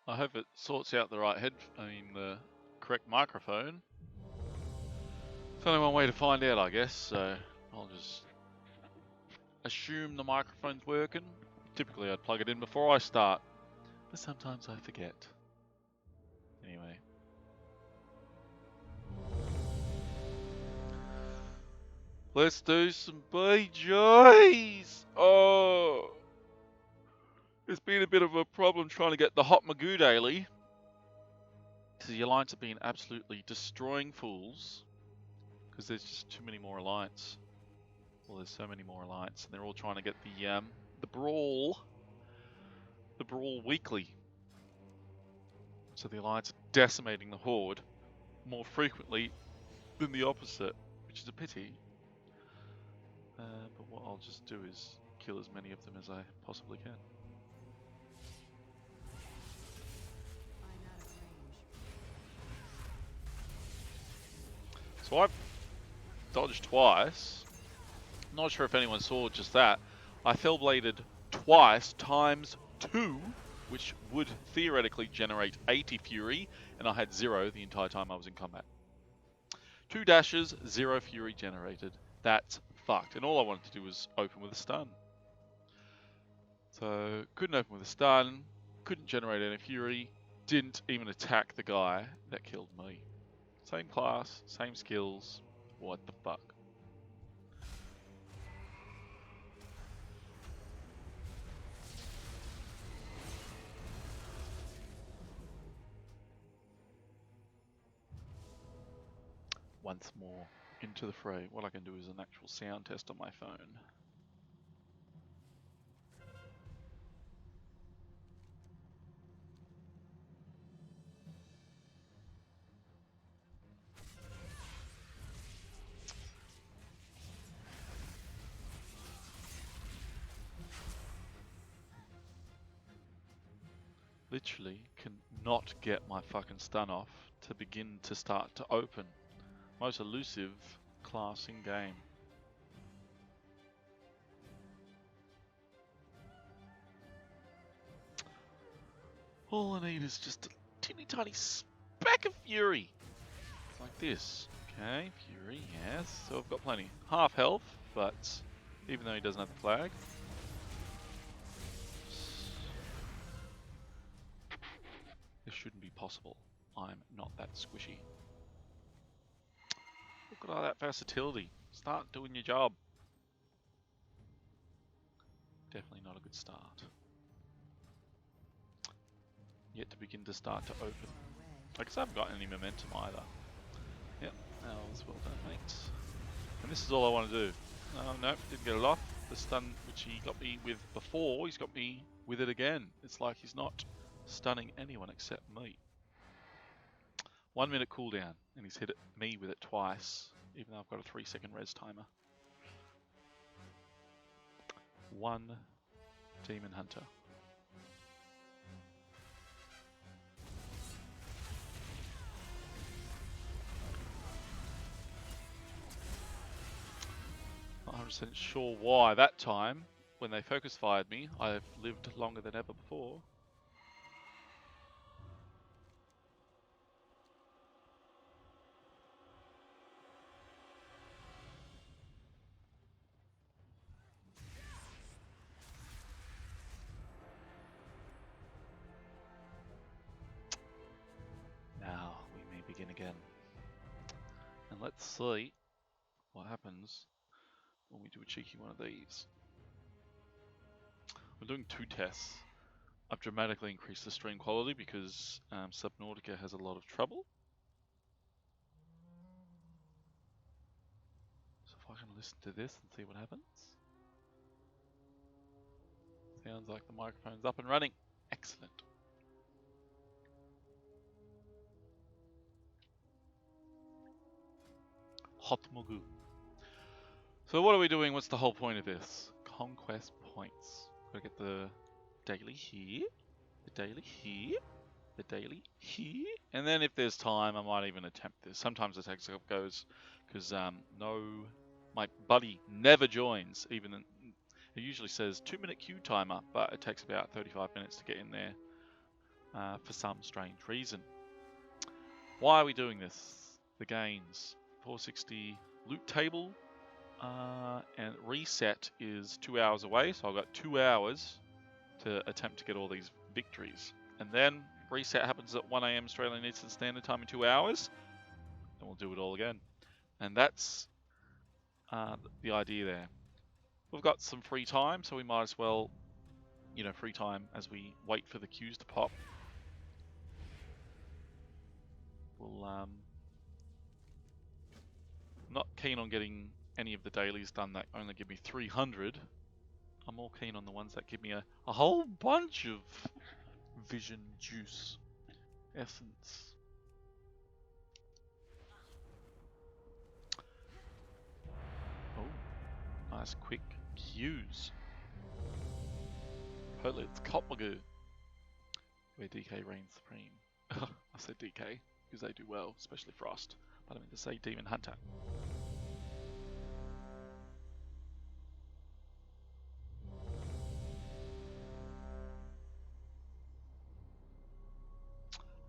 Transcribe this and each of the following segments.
I hope it sorts out the right the correct microphone. There's only one way to find out, I guess, so I'll just assume the microphone's working. Typically I'd plug it in before I start, but sometimes I forget. Anyway. Let's do some BJs! Oh! It's been a bit of a problem trying to get the Hotmogu daily. Because the Alliance have been absolutely destroying fools. Because there's just too many more Alliance. Well, there's so many more Alliance, and they're all trying to get the Brawl. The Brawl weekly. So the Alliance are decimating the Horde more frequently than the opposite, which is a pity. But what I'll just do is kill as many of them as I possibly can. So I've dodged twice. Not sure if anyone saw just that. I fellbladed twice times 2, which would theoretically generate 80 fury, and I had 0 the entire time I was in combat. 2 dashes, 0 fury generated. That's fucked. And all I wanted to do was open with a stun. So couldn't open with a stun, couldn't generate any fury, didn't even attack the guy that killed me. Same class, same skills, what the fuck? Once more into the fray. What I can do is an actual sound test on my phone. Literally cannot get my fucking stun off to begin to start to open. Most elusive class in game. All I need is just a teeny tiny speck of fury. Like this. Okay, fury, yes. So I've got plenty. Half health, but even though he doesn't have the flag. This shouldn't be possible. I'm not that squishy. Look at all that versatility. Start doing your job. Definitely not a good start. Yet to begin to start to open. I guess I haven't got any momentum either. Yep, that was well done, mate. And this is all I want to do. Oh, no, didn't get it off. The stun which he got me with before, he's got me with it again. It's like he's not stunning anyone except me. 1 minute cooldown, and he's hit me with it twice, even though I've got a 3-second res timer. One Demon Hunter. Not 100% sure why that time, when they focus fired me, I've lived longer than ever before. Now we may begin again. And let's see what happens when we do a cheeky one of these. We're doing 2 tests. I've dramatically increased the stream quality because Subnautica has a lot of trouble. So if I can listen to this and see what happens. Sounds like the microphone's up and running. Excellent. Hotmogu. So what are we doing? What's the whole point of this? Conquest points. Gotta get the daily here, the daily here, the daily here, and then if there's time, I might even attempt this. Sometimes it takes a couple goes because my buddy never joins. Even it usually says 2-minute queue timer, but it takes about 35 minutes to get in there. for some strange reason. Why are we doing this? The gains. 460 loot table. And reset is 2 hours away, so I've got 2 hours to attempt to get all these victories. And then reset happens at 1 AM Australian Eastern Standard Time in 2 hours, and we'll do it all again. And that's the idea there. We've got some free time, so we might as well, free time as we wait for the queues to pop. We'll, not keen on getting any of the dailies done that only give me 300. I'm more keen on the ones that give me a whole bunch of vision juice essence. Oh, nice quick queues. Hopefully it's Hotmogu, where DK reigns supreme. I said DK because they do well, especially Frost, but I meant to say Demon Hunter.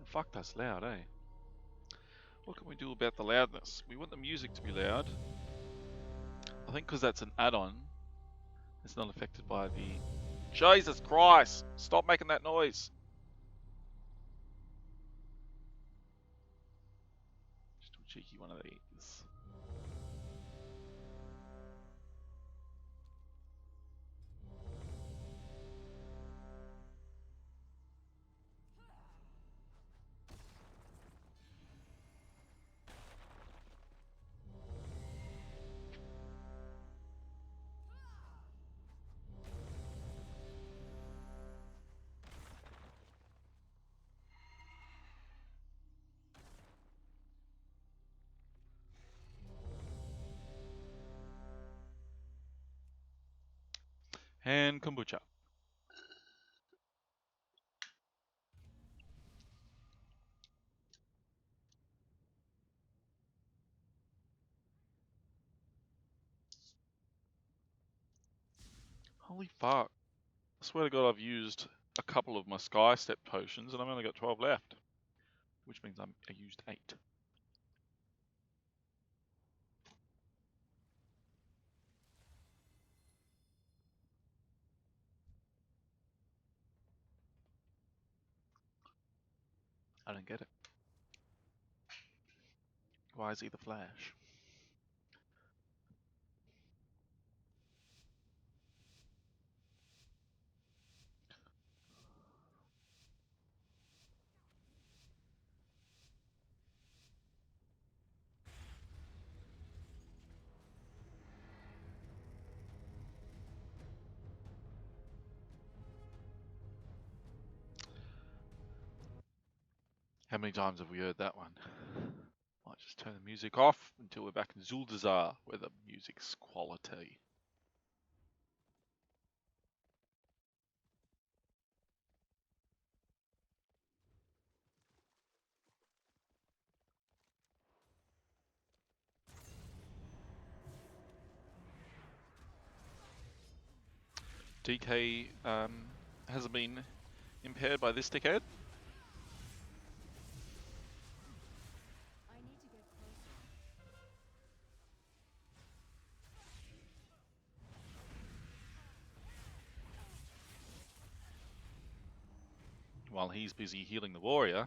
Fuck, that's loud, eh? What can we do about the loudness? We want the music to be loud. I think because that's an add-on, it's not affected by the... Jesus Christ! Stop making that noise! Just do a cheeky one of these. And kombucha. Holy fuck. I swear to God I've used a couple of my Sky Step potions and I've only got 12 left. Which means I used 8. I don't get it. Why is he the Flash? How many times have we heard that one? Might just turn the music off until we're back in Zuldazar, where the music's quality. DK hasn't been impaired by this dickhead. While he's busy healing the warrior,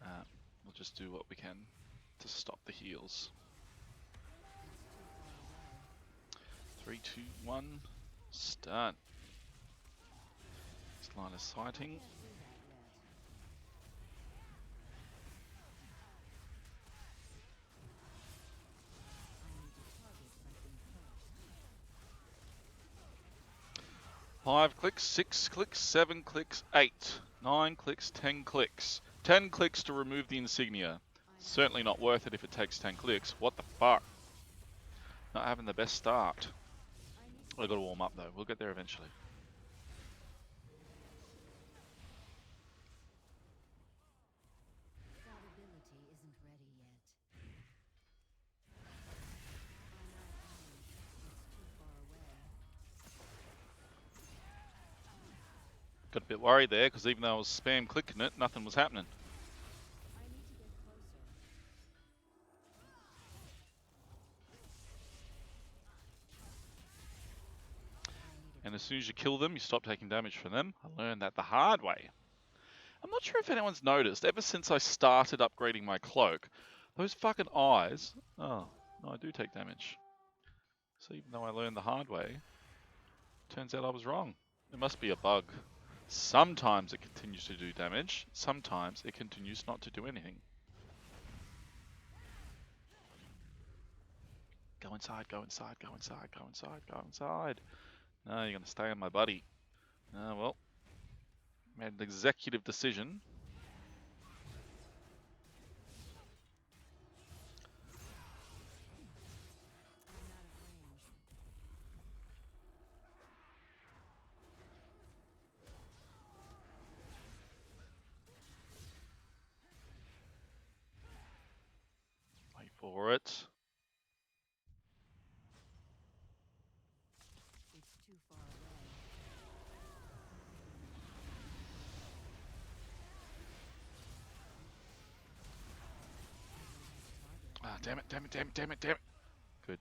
we'll just do what we can to stop the heals. 3, 2, 1, start. This line is sighting. Five clicks, 6 clicks, 7 clicks, 8, 9 clicks, 10 clicks. 10 clicks to remove the insignia. Certainly not worth it if it takes 10 clicks. What the fuck? Not having the best start. I've got to warm up though. We'll get there eventually. Got a bit worried there because even though I was spam clicking it, nothing was happening. And as soon as you kill them, you stop taking damage from them. I learned that the hard way. I'm not sure if anyone's noticed, ever since I started upgrading my cloak, those fucking eyes... Oh, no, I do take damage. So even though I learned the hard way, turns out I was wrong. It must be a bug. Sometimes it continues to do damage, sometimes it continues not to do anything. Go inside, go inside, go inside, go inside, go inside. No, you're going to stay on my buddy. Oh, well. Made an executive decision. Wait for it. Ah, damn it, damn it, damn it, damn it, damn it. Good.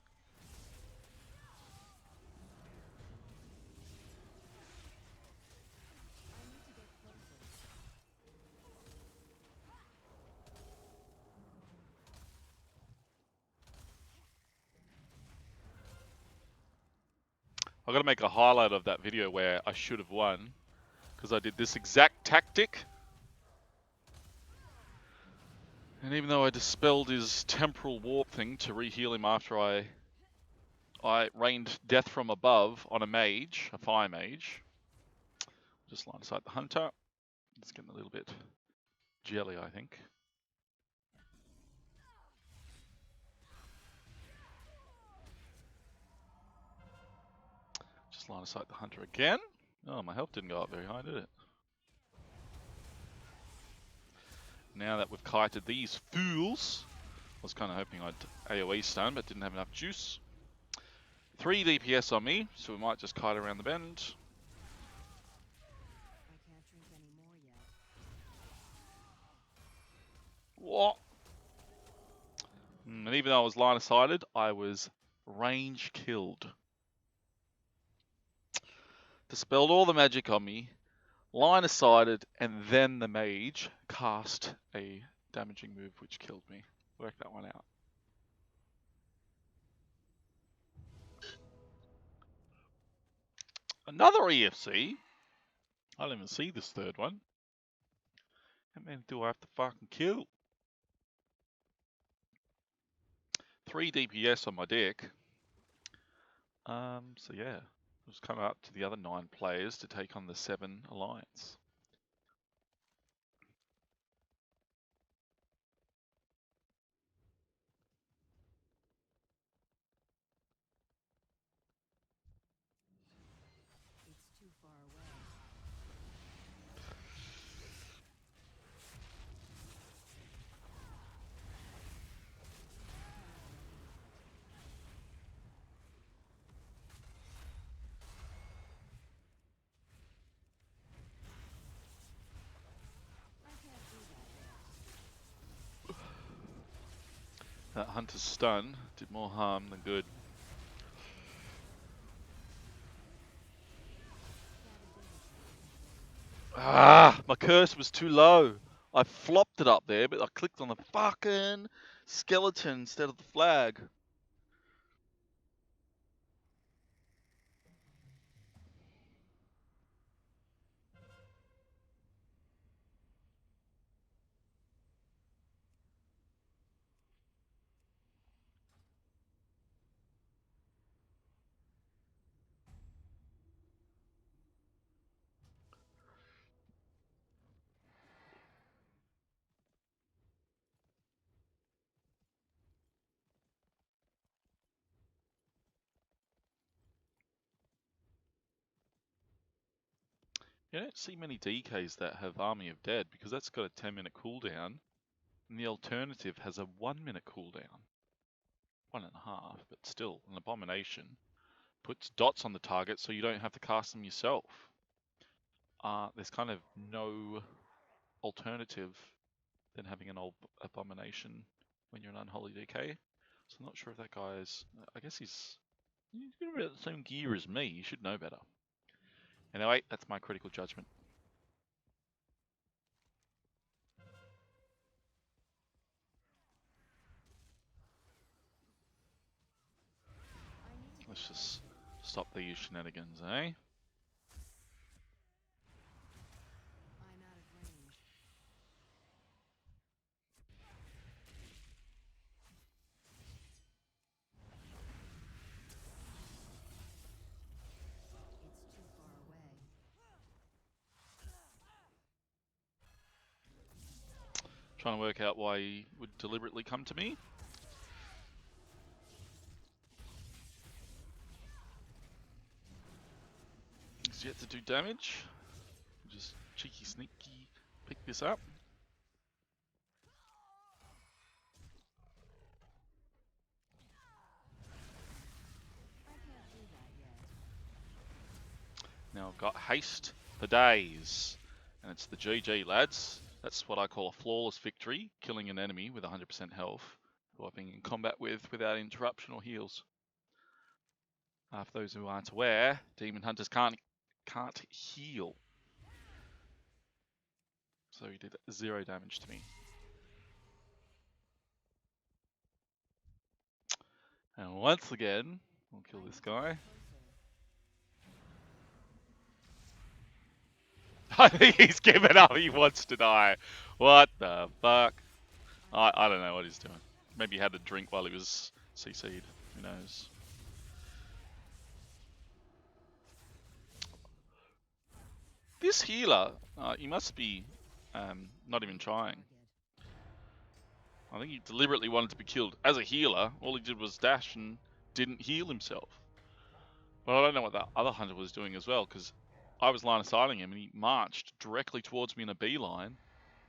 I've got to make a highlight of that video where I should have won, because I did this exact tactic. And even though I dispelled his temporal warp thing to re-heal him after I rained death from above on a mage, a fire mage. Just line aside the hunter. It's getting a little bit jelly, I think. Just line aside the hunter again. Oh, my health didn't go up very high, did it? Now that we've kited these fools, I was kind of hoping I'd AoE stun, but didn't have enough juice. 3 DPS on me, so we might just kite around the bend. What? And even though I was line-of-sighted, I was range killed. Dispelled all the magic on me, line-of-sighted, and then the mage cast a damaging move which killed me. Work that one out. Another EFC? I didn't even see this third one. How many do I have to fucking kill? 3 DPS on my deck. So yeah, it's come up to the other 9 players to take on the 7 alliance. It's too far away. That hunter's stun did more harm than good. Ah, my curse was too low. I flopped it up there, but I clicked on the fucking skeleton instead of the flag. You don't see many DKs that have Army of Dead because that's got a 10-minute cooldown, and the alternative has a 1-minute cooldown. 1.5, but still, an abomination. Puts dots on the target so you don't have to cast them yourself. there's kind of no alternative than having an old abomination when you're an unholy DK. So I'm not sure if that guy's. I guess he's got about the same gear as me. You should know better. Anyway, that's my critical judgment. Let's just stop these shenanigans, eh? Trying to work out why he would deliberately come to me. He's yet to do damage. Just cheeky sneaky pick this up. Now I've got haste for days. And it's the GG, lads. That's what I call a flawless victory, killing an enemy with 100% health, who I've been in combat with without interruption or heals. For those who aren't aware, demon hunters can't heal. So he did 0 damage to me. And once again, we'll kill this guy. I think he's given up. He wants to die. What the fuck? I don't know what he's doing. Maybe he had a drink while he was CC'd. Who knows? This healer, he must be not even trying. I think he deliberately wanted to be killed. As a healer, all he did was dash and didn't heal himself. But I don't know what that other hunter was doing as well, because I was line of sighting him and he marched directly towards me in a beeline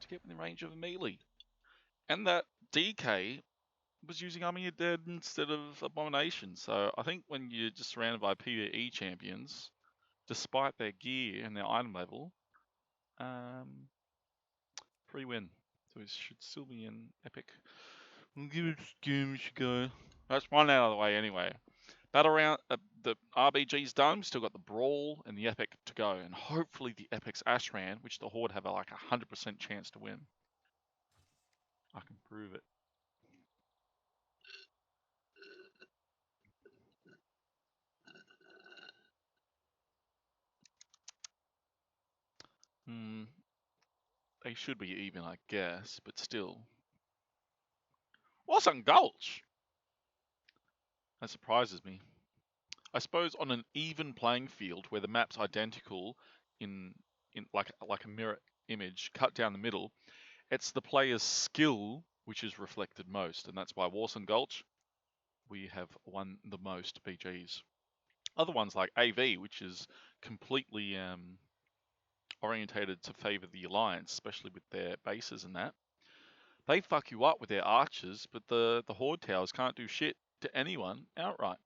to get within range of a melee. And that DK was using Army of Dead instead of Abomination. So I think when you're just surrounded by PvE champions, despite their gear and their item level, free win. So it should still be an epic. We'll give it a skirmish go. That's one out of the way anyway. Battle round, the RBG's done. We've still got the Brawl and the Epic to go. And hopefully the Epic's Ashran, which the Horde have like 100% chance to win. I can prove it. They should be even, I guess, but still. What's on Gulch? That surprises me. I suppose on an even playing field where the map's identical in like a mirror image cut down the middle, it's the player's skill which is reflected most, and that's why Warson Gulch, we have won the most BGs. Other ones like AV, which is completely orientated to favour the Alliance, especially with their bases and that, they fuck you up with their archers, but the Horde towers can't do shit to anyone outright.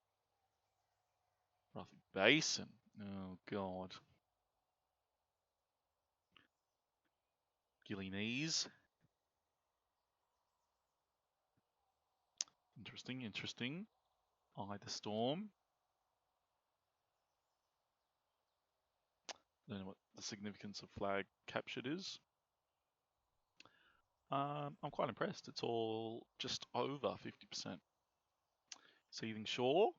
Rothy Basin. Oh, God. Gilly Knees. Interesting, interesting. Eye the Storm. Don't know what the significance of flag captured is. I'm quite impressed. It's all just over 50%. Seething Shore.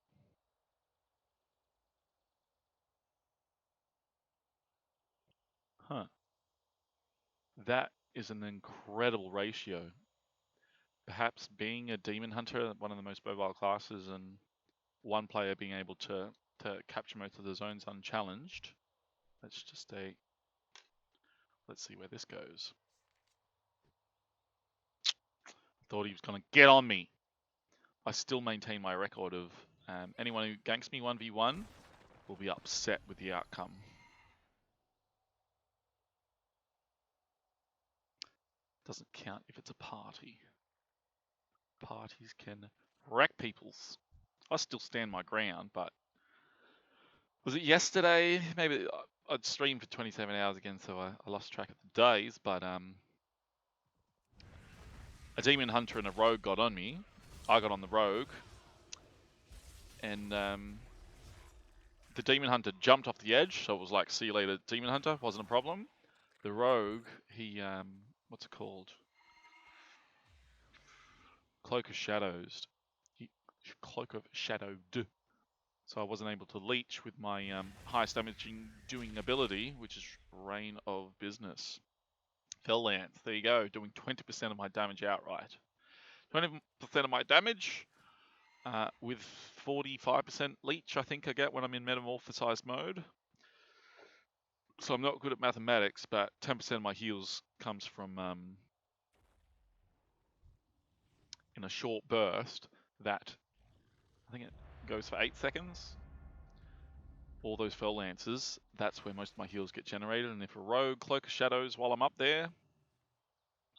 Huh. That is an incredible ratio. Perhaps being a Demon Hunter, one of the most mobile classes, and one player being able to capture most of the zones unchallenged. Let's see where this goes. Thought he was going to get on me. I still maintain my record of anyone who ganks me 1v1 will be upset with the outcome. Doesn't count if it's a party. Parties can wreck peoples. I still stand my ground, but was it yesterday? Maybe I'd streamed for 27 hours again, so I lost track of the days. But a demon hunter and a rogue got on me. I got on the rogue, and the demon hunter jumped off the edge, so it was like, see you later, demon hunter, wasn't a problem. The rogue, he, what's it called? Cloak of Shadows. Cloak of Shadowed. So I wasn't able to leech with my highest damaging doing ability, which is Reign of Business. Fell Lance, there you go, doing 20% of my damage outright. 20% of my damage with 45% leech, I think I get when I'm in metamorphosized mode. So I'm not good at mathematics, but 10% of my heals comes from in a short burst that I think it goes for 8 seconds. All those Fell Lances, that's where most of my heals get generated. And if a rogue Cloak of Shadows while I'm up there,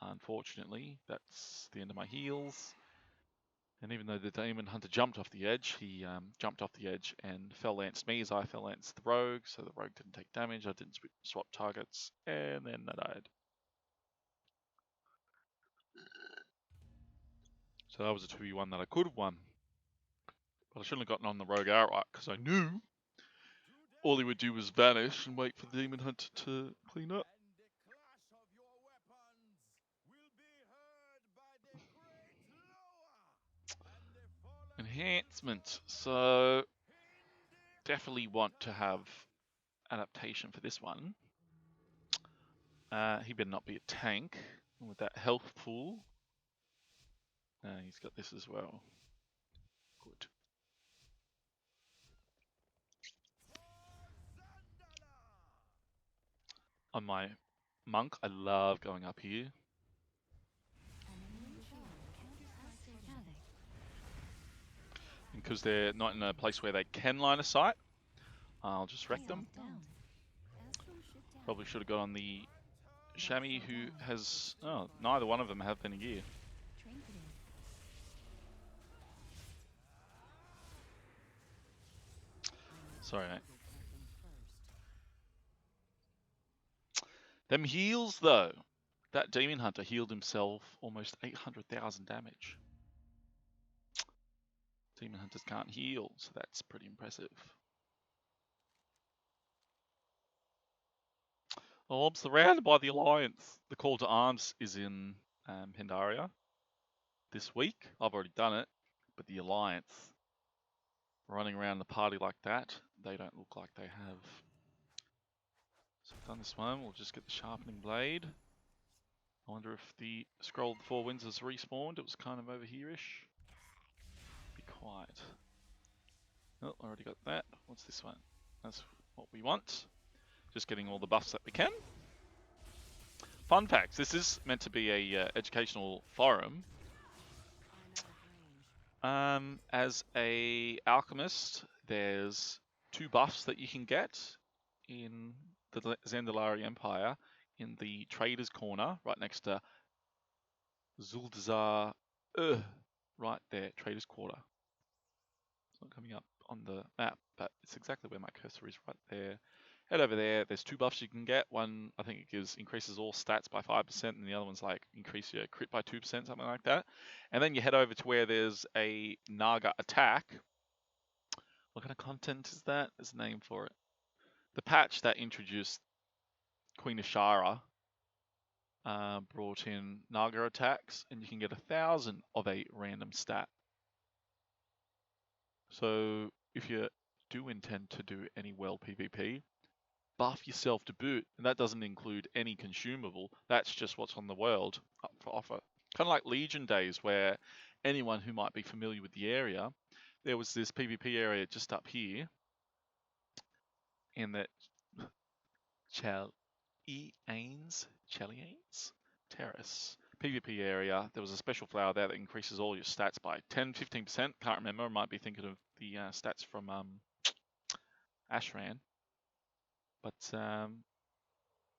unfortunately, that's the end of my heals. And even though the Demon Hunter jumped off the edge, he jumped off the edge and Fell Lanced me as I Fell Lanced the rogue, so the rogue didn't take damage, I didn't swap targets, and then I died. So that was a 2v1 that I could have won. But I shouldn't have gotten on the rogue outright, because I knew all he would do was vanish and wait for the Demon Hunter to clean up. Enhancement. So definitely want to have adaptation for this one. He better not be a tank with that health pool. He's got this as well. Good. On my monk, I love going up here. Because they're not in a place where they can line of sight, I'll just wreck them. Probably should have got on the Chamois who has... Oh, neither one of them have been a year. Sorry, mate. Them heals, though. That Demon Hunter healed himself almost 800,000 damage. Demon Hunters can't heal, so that's pretty impressive. Oh, I'm surrounded by the Alliance. The call to arms is in Pandaria this week. I've already done it, but the Alliance running around the party like that, they don't look like they have. So I've done this one, we'll just get the Sharpening Blade. I wonder if the Scroll of the Four Winds has respawned. It was kind of over here-ish. Be quiet. Oh, I already got that. What's this one? That's what we want. Just getting all the buffs that we can. Fun facts, this is meant to be a educational forum. As a alchemist, there's 2 buffs that you can get in the Zandalari Empire in the Traders Corner, right next to Zuldazar, right there, Traders Quarter. It's not coming up on the map, but it's exactly where my cursor is, right there. Head over there, there's 2 buffs you can get. One, I think it increases all stats by 5%, and the other one's like increase your crit by 2%, something like that. And then you head over to where there's a Naga attack. What kind of content is that? There's a name for it. The patch that introduced Queen Ashara brought in Naga attacks, and you can get 1,000 of a random stat. So if you do intend to do any well PvP, buff yourself to boot, and that doesn't include any consumable. That's just what's on the world up for offer. Kind of like Legion days, where anyone who might be familiar with the area, there was this PvP area just up here in that Chalianes Terrace PvP area. There was a special flower there that increases all your stats by 10-15%. Can't remember. I might be thinking of the stats from Ashran. But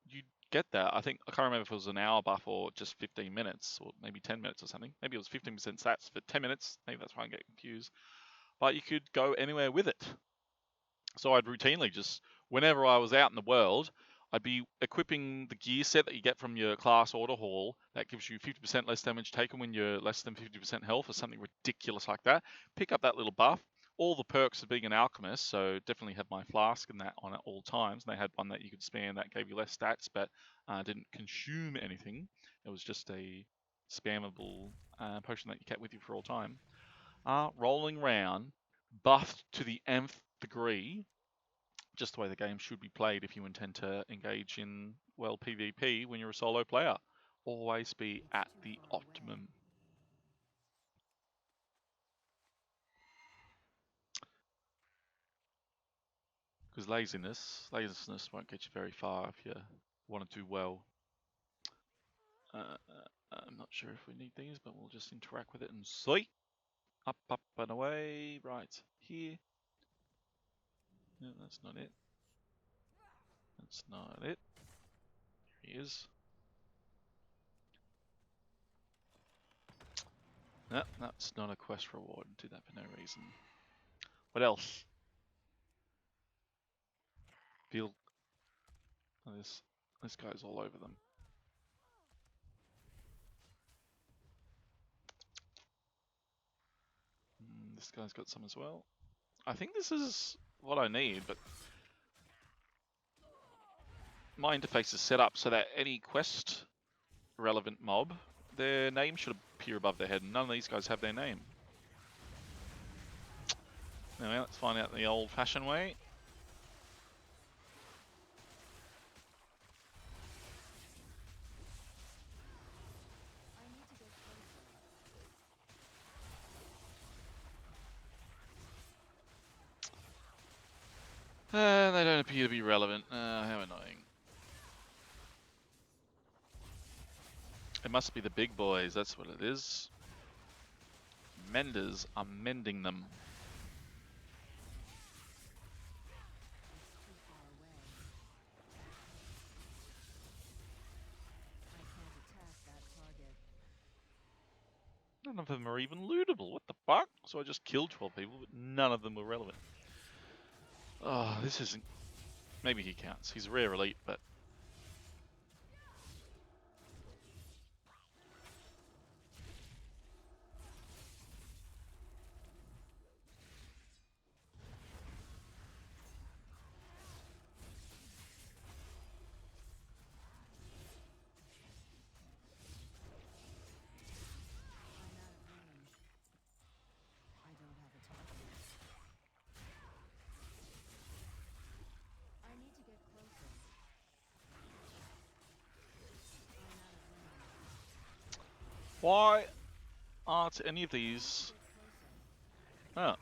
you get that. I can't remember if it was an hour buff or just 15 minutes or maybe 10 minutes or something. Maybe it was 15% stats for 10 minutes. Maybe that's why I get confused. But you could go anywhere with it. So I'd routinely just whenever I was out in the world, I'd be equipping the gear set that you get from your class order hall that gives you 50% less damage taken when you're less than 50% health or something ridiculous like that. Pick up that little buff. All the perks of being an alchemist, so definitely had my flask and that on at all times. And they had one that you could spam that gave you less stats, but didn't consume anything. It was just a spammable potion that you kept with you for all time. Rolling round, buffed to the nth degree, just the way the game should be played if you intend to engage in, well, PvP when you're a solo player. Always be at the optimum. Because laziness won't get you very far if you want to do well. I'm not sure if we need these, but we'll just interact with it and see. Up, up, and away. Right, here. No, that's not it. That's not it. Here he is. No, that's not a quest reward. Do that for no reason. What else? Feel this guy's all over them. This guy's got some as well. I think this is what I need, but my interface is set up so that any quest relevant mob, their name should appear above their head, and none of these guys have their name. Anyway, let's find out the old-fashioned way. They don't appear to be relevant. How annoying. It must be the big boys, that's what it is. Menders are mending them. None of them are even lootable. What the fuck? So I just killed 12 people, but none of them were relevant. Oh, this isn't... Maybe he counts. He's a rare elite, but... Why aren't any of these... Oh. It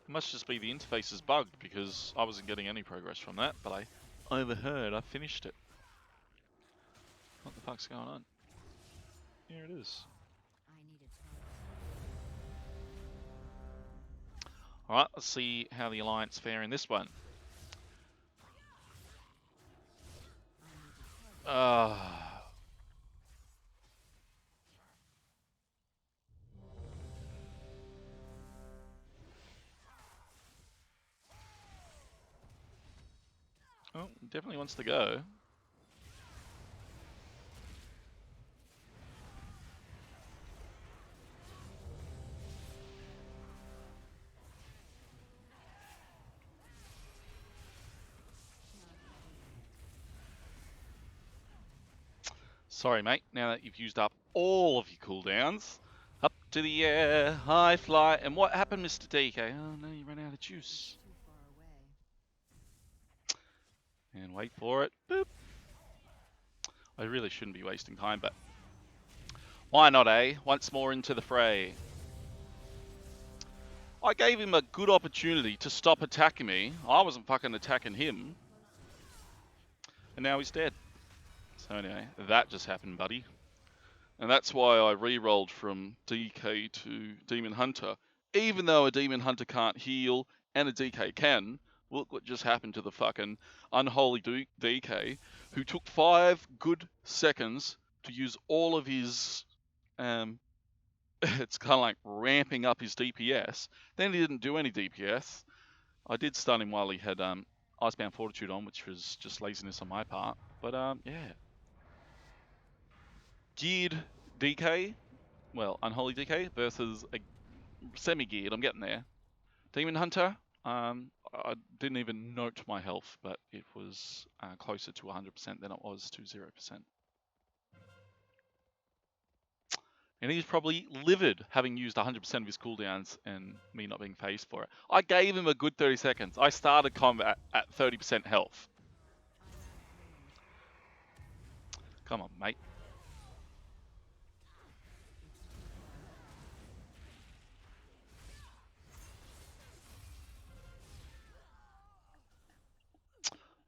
must just be the interface is bugged, because I wasn't getting any progress from that, but I overheard I finished it. What the fuck's going on? Here it is. Alright, let's see how the Alliance fare in this one. Oh, definitely wants to go. Sorry, mate. Now that you've used up all of your cooldowns, up to the air, high fly. And what happened, Mr. DK? Oh no, you ran out of juice. And wait for it. Boop. I really shouldn't be wasting time, but why not, eh? Once more into the fray. I gave him a good opportunity to stop attacking me. I wasn't fucking attacking him. And now he's dead. So anyway, that just happened, buddy. And that's why I re-rolled from DK to Demon Hunter. Even though a Demon Hunter can't heal and a DK can, look what just happened to the fucking unholy DK, who took 5 good seconds to use all of his, it's kind of like ramping up his DPS. Then he didn't do any DPS. I did stun him while he had Icebound Fortitude on, which was just laziness on my part. But yeah. Geared DK, well, Unholy DK versus a semi-geared, I'm getting there. Demon Hunter, I didn't even note my health, but it was closer to 100% than it was to 0%. And he's probably livid, having used 100% of his cooldowns and me not being phased for it. I gave him a good 30 seconds. I started combat at 30% health. Come on, mate.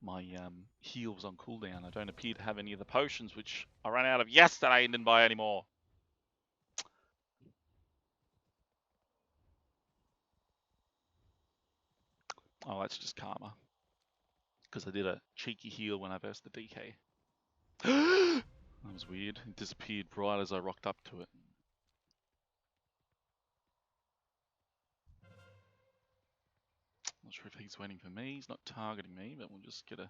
My heal was on cooldown. I don't appear to have any of the potions, which I ran out of yesterday and didn't buy any more. Oh, that's just karma. Because I did a cheeky heal when I versed the DK. That was weird. It disappeared right as I rocked up to it. Not sure if he's waiting for me. He's not targeting me, but we'll just get a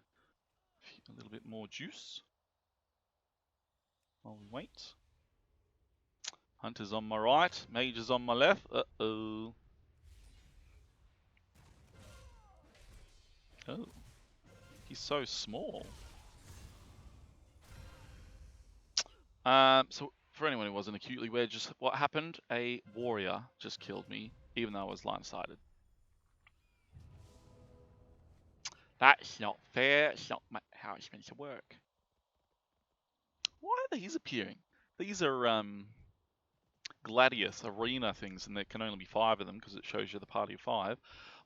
little bit more juice while we wait. Hunter's on my right, Mage is on my left. Uh-oh. Oh. He's so small. So for anyone who wasn't acutely aware, just what happened, a warrior just killed me, even though I was line-sighted. That's not fair. It's not how it's meant to work. Why are these appearing? These are Gladius arena things, and there can only be 5 of them because it shows you the party of 5.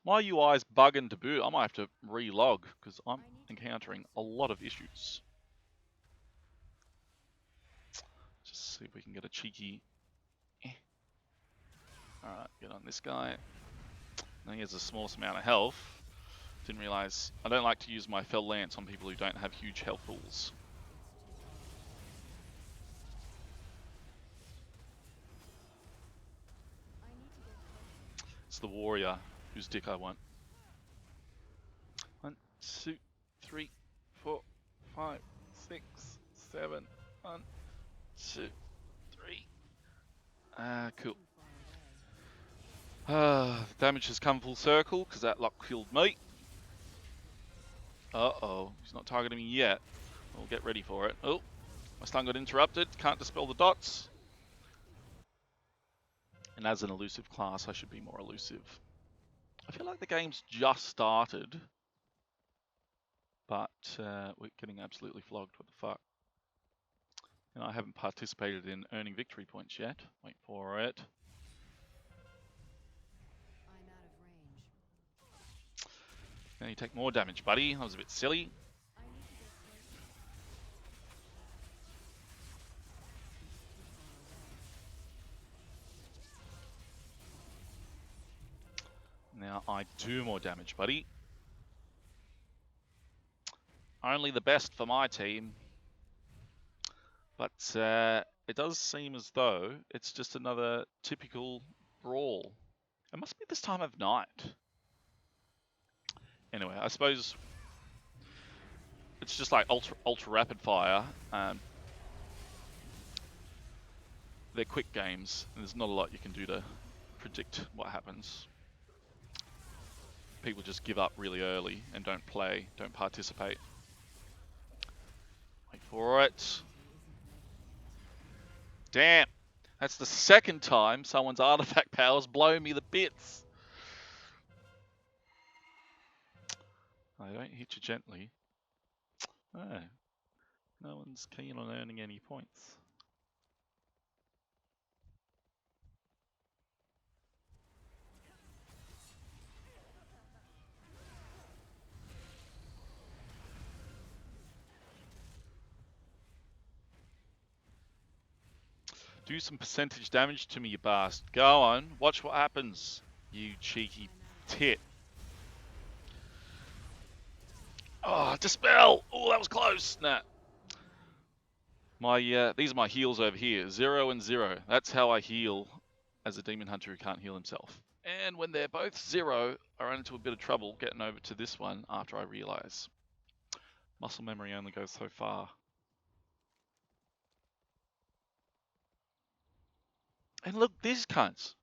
My UI's bugging to boot. I might have to re-log because I'm encountering a lot of issues. Just see if we can get a cheeky. Alright, get on this guy. Now he has the smallest amount of health. Didn't realise. I don't like to use my Fell Lance on people who don't have huge health pools. It's the warrior whose dick I want. 1, 2, 3, 4, 5, 6, 7. 1, 2, 3. Cool. Damage has come full circle because that lock killed me. Uh-oh, he's not targeting me yet. We'll get ready for it. Oh, my stun got interrupted. Can't dispel the dots. And as an elusive class, I should be more elusive. I feel like the game's just started, but we're getting absolutely flogged. What the fuck? And I haven't participated in earning victory points yet. Wait for it. Now you take more damage, buddy. That was a bit silly. Now I do more damage, buddy. Only the best for my team. But it does seem as though it's just another typical brawl. It must be this time of night. Anyway, I suppose it's just like ultra rapid fire. They're quick games, and there's not a lot you can do to predict what happens. People just give up really early and don't play, don't participate. Wait for it. Damn! That's the second time someone's artifact powers blow me the bits. I don't hit you gently. Oh, no one's keen on earning any points. Do some percentage damage to me, you bastard. Go on, watch what happens, you cheeky tit. Oh, dispel! Oh, that was close. Nah. These are my heals over here. 0 and 0. That's how I heal as a demon hunter who can't heal himself. And when they're both 0, I run into a bit of trouble getting over to this one after I realise muscle memory only goes so far. And look, these cunts.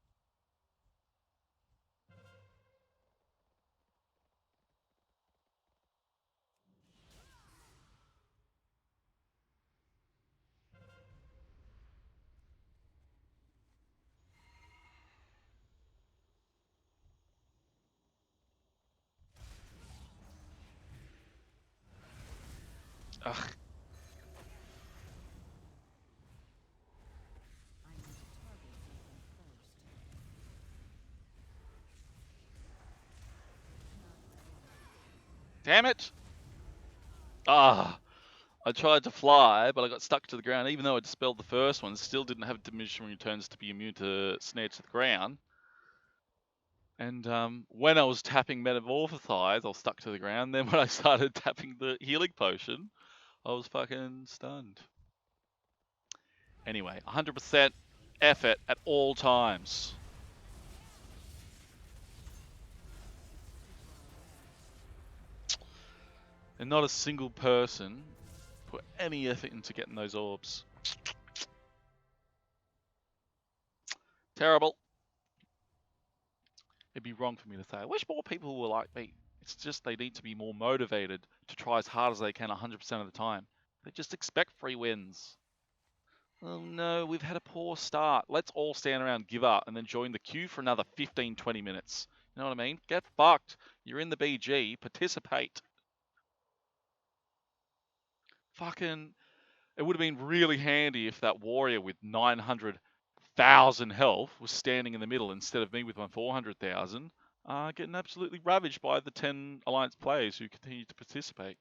Ugh. Damn it! Ah, I tried to fly, but I got stuck to the ground. Even though I dispelled the first one, still didn't have diminishing returns to be immune to snare to the ground. And when I was tapping Metamorphosize, I was stuck to the ground. Then when I started tapping the healing potion, I was fucking stunned. Anyway, 100% effort at all times. And not a single person put any effort into getting those orbs. Terrible. It'd be wrong for me to say. I wish more people were like me. It's just they need to be more motivated to try as hard as they can 100% of the time. They just expect free wins. Oh no, we've had a poor start. Let's all stand around, give up, and then join the queue for another 15, 20 minutes. You know what I mean? Get fucked. You're in the BG. Participate. Fucking... It would have been really handy if that warrior with 900,000 health was standing in the middle instead of me with my 400,000, getting absolutely ravaged by the 10 Alliance players who continue to participate.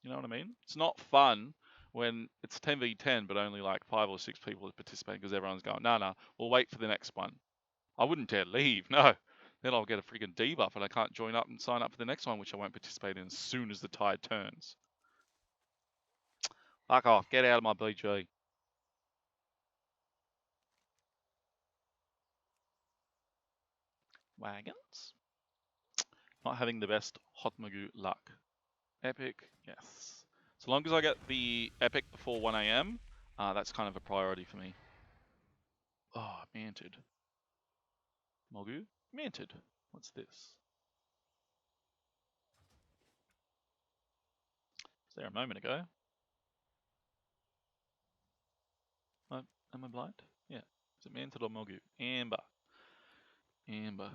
You know what I mean? It's not fun when it's 10v10, but only like 5 or 6 people are participating because everyone's going, no, we'll wait for the next one. I wouldn't dare leave, no. Then I'll get a freaking debuff and I can't join up and sign up for the next one, which I won't participate in as soon as the tide turns. Fuck off, get out of my BG. Wagons. Not having the best Hotmogu luck. Epic, yes. So long as I get the epic before 1 AM, that's kind of a priority for me. Oh, manted. Mogu? Manted. What's this? Was there a moment ago? Am I blind? Yeah. Is it manted or Mogu? Amber. Amber.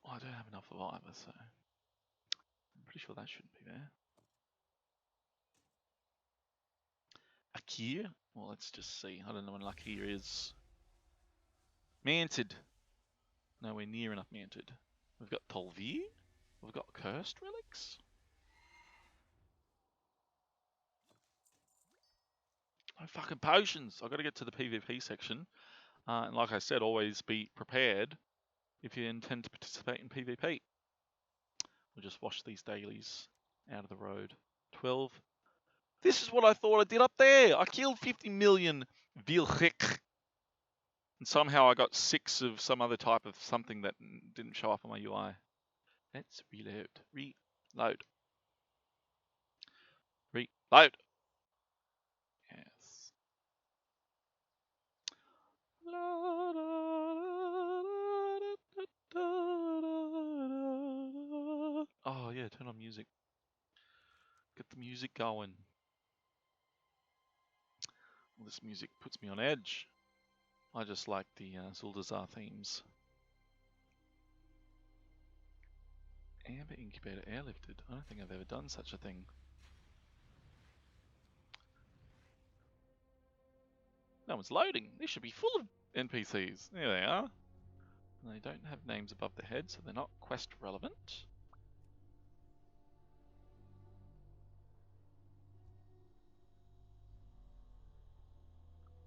Oh, I don't have enough of either, so I'm pretty sure that shouldn't be there. Akir? Well, let's just see. I don't know when Akir is. Manted. Nowhere near enough manted. We've got Tolvir. We've got Cursed Relics. No fucking potions. I've got to get to the PvP section. And like I said, always be prepared if you intend to participate in PvP. We'll just wash these dailies out of the road. 12. This is what I thought I did up there. I killed 50 million Vilchik. And somehow I got 6 of some other type of something that didn't show up on my UI. Let's reload. Reload. Reload. Yes. Oh yeah, turn on music. Get the music going. Well, this music puts me on edge. I just like the Zuldazar themes. Amber Incubator airlifted. I don't think I've ever done such a thing. No one's loading. This should be full of NPCs. There they are. And they don't have names above their head, so they're not quest relevant.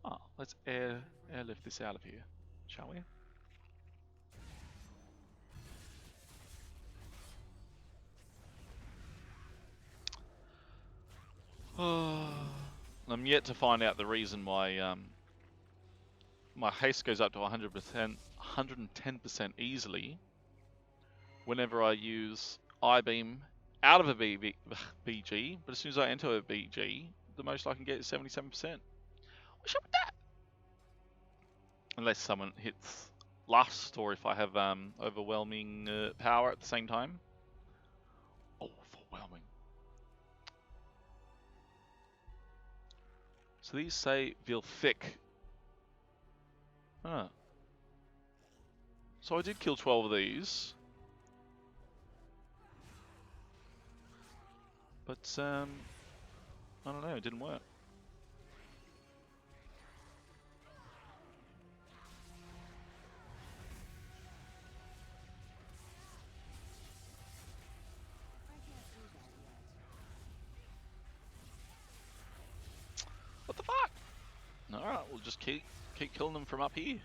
Oh, let's airlift this out of here, shall we? I'm yet to find out the reason why my haste goes up to 100%, 110% easily whenever I use I-beam out of a BG, but as soon as I enter a BG, the most I can get is 77%. What's up with that? Unless someone hits lust, or if I have overwhelming power at the same time. Overwhelming. So these say feel thick. Huh. So I did kill 12 of these. But, I don't know, it didn't work. What the fuck? Alright, we'll just keep killing them from up here.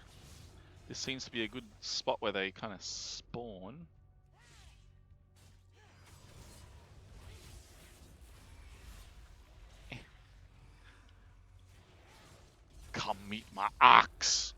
This seems to be a good spot where they kind of spawn. Come meet my axe.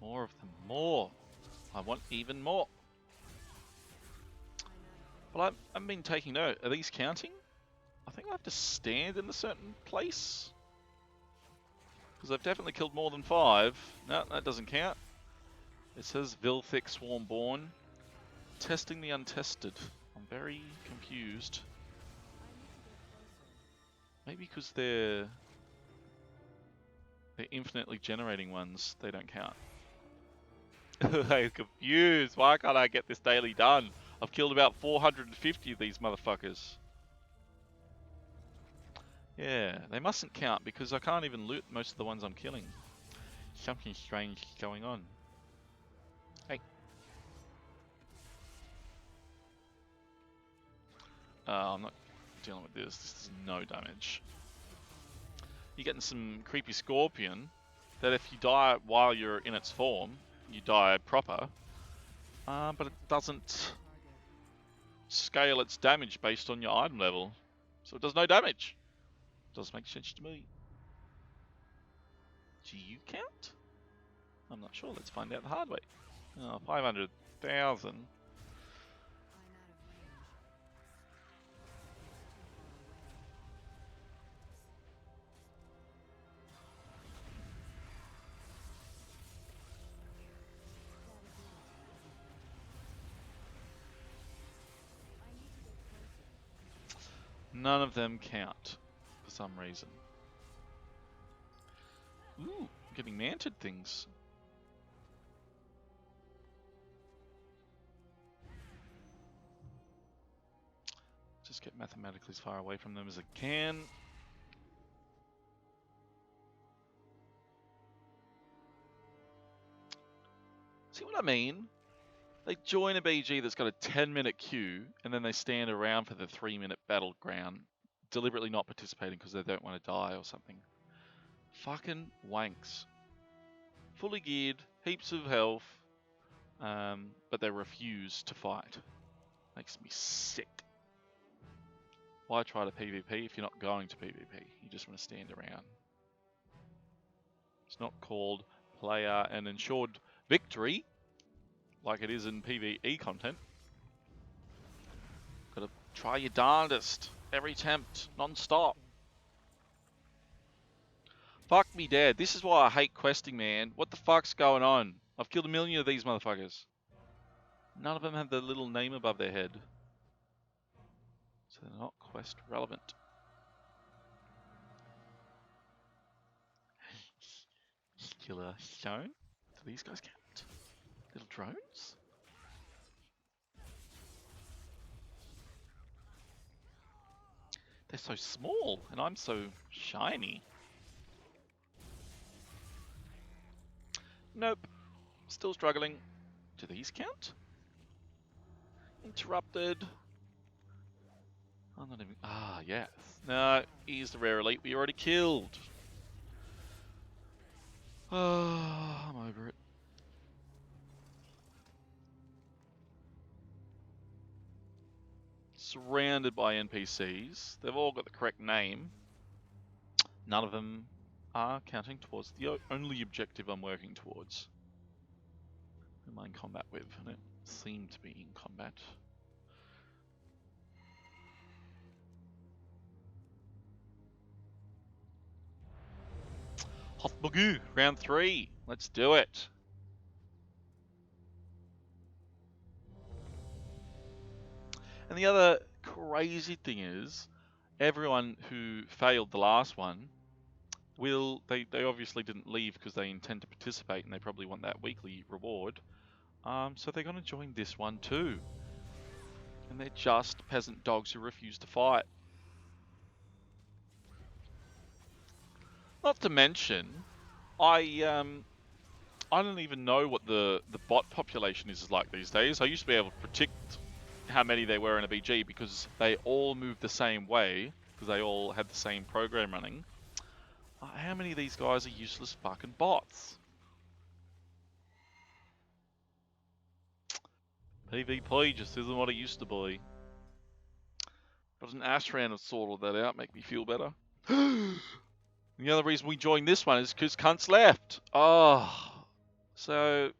More of them, more. I want even more. But I've been taking note. Are these counting? I think I have to stand in a certain place. Because I've definitely killed more than 5. No, that doesn't count. It says Vilthic Swarmborn. Testing the untested. I'm very confused. Maybe because they're infinitely generating ones, they don't count. I'm confused. Why can't I get this daily done? I've killed about 450 of these motherfuckers. Yeah, they mustn't count because I can't even loot most of the ones I'm killing. Something strange is going on. Hey. I'm not dealing with this. This is no damage. You're getting some creepy scorpion that if you die while you're in its form, you die proper. But it doesn't scale its damage based on your item level. So it does no damage. Does make sense to me. Do you count? I'm not sure. Let's find out the hard way. Oh, 500,000. None of them count for some reason. Ooh, getting manted things. Just get mathematically as far away from them as I can. See what I mean? They join a BG that's got a 10-minute queue, and then they stand around for the 3-minute battleground, deliberately not participating because they don't want to die or something. Fucking wanks. Fully geared, heaps of health, but they refuse to fight. Makes me sick. Why try to PvP if you're not going to PvP? You just want to stand around. It's not called player and ensured victory like it is in PvE content. Gotta try your darndest. Every attempt, non-stop. Fuck me dead. This is why I hate questing, man. What the fuck's going on? I've killed 1 million of these motherfuckers. None of them have the little name above their head. So they're not quest relevant. Killer stone? Do these guys count? Little drones? They're so small, and I'm so shiny. Nope. Still struggling. Do these count? Interrupted. I'm not even... Ah, yes. No, he's the rare elite we already killed. Oh, I'm over it. Surrounded by NPCs. They've all got the correct name. None of them are counting towards the only objective I'm working towards. Who am I in combat with? I don't seem to be in combat. Hotmogu, round 3. Let's do it. And the other crazy thing is, everyone who failed the last one will, they obviously didn't leave because they intend to participate and they probably want that weekly reward. So they're going to join this one too. And they're just peasant dogs who refuse to fight. Not to mention, I don't even know what the bot population is like these days. I used to be able to predict how many they were in a BG because they all moved the same way, because they all had the same program running. How many of these guys are useless fucking bots? PvP just isn't what it used to be. But an Ashran have sorted that out, make me feel better. The other reason we joined this one is because cunts left. Oh, so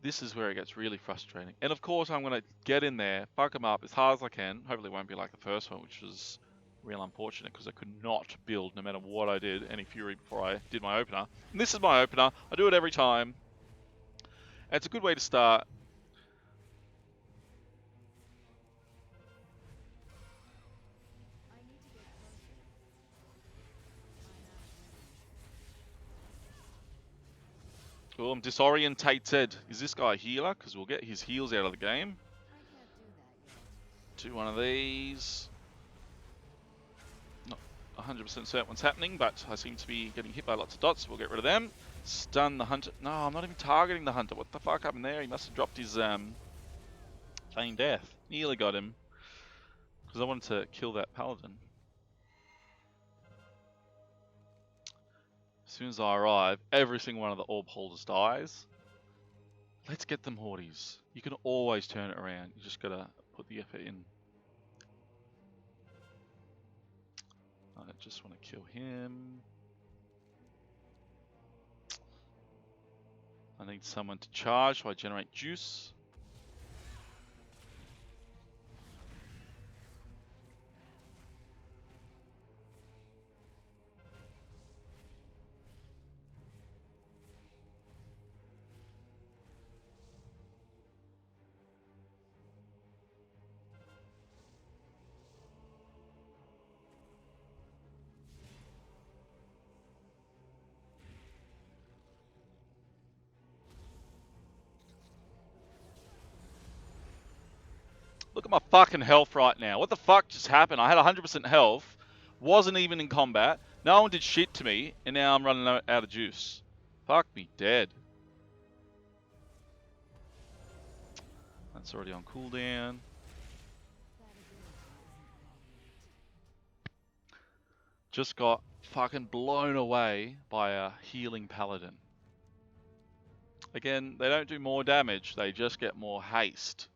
this is where it gets really frustrating. And of course, I'm going to get in there, fuck them up as hard as I can. Hopefully it won't be like the first one, which was real unfortunate because I could not build, no matter what I did, any fury before I did my opener. And this is my opener. I do it every time. And it's a good way to start. Oh, I'm disorientated. Is this guy a healer? Because we'll get his heals out of the game. Do one of these. Not 100% certain what's happening, but I seem to be getting hit by lots of dots, so we'll get rid of them. Stun the hunter. No, I'm not even targeting the hunter. What the fuck happened there? He must have dropped his feign death. Nearly got him. Because I wanted to kill that paladin. As soon as I arrive, every single one of the orb holders dies. Let's get them Hordes. You can always turn it around. You just gotta put the effort in. I just want to kill him. I need someone to charge, so I generate juice. Look at my fucking health right now. What the fuck just happened? I had 100% health, wasn't even in combat, no one did shit to me, and now I'm running out of juice. Fuck me dead. That's already on cooldown. Just got fucking blown away by a healing paladin. Again, they don't do more damage, they just get more haste.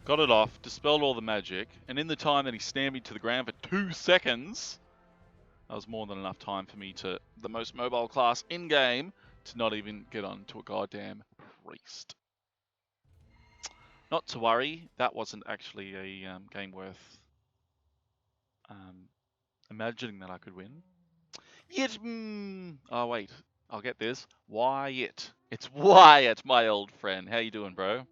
Got it off, dispelled all the magic, and in the time that he slammed me to the ground for 2 seconds, that was more than enough time for me to, the most mobile class in-game, to not even get onto a goddamn priest. Not to worry, that wasn't actually a game worth imagining that I could win. Yet, oh wait, I'll get this. Wyatt. It's Wyatt, my old friend. How you doing, bro?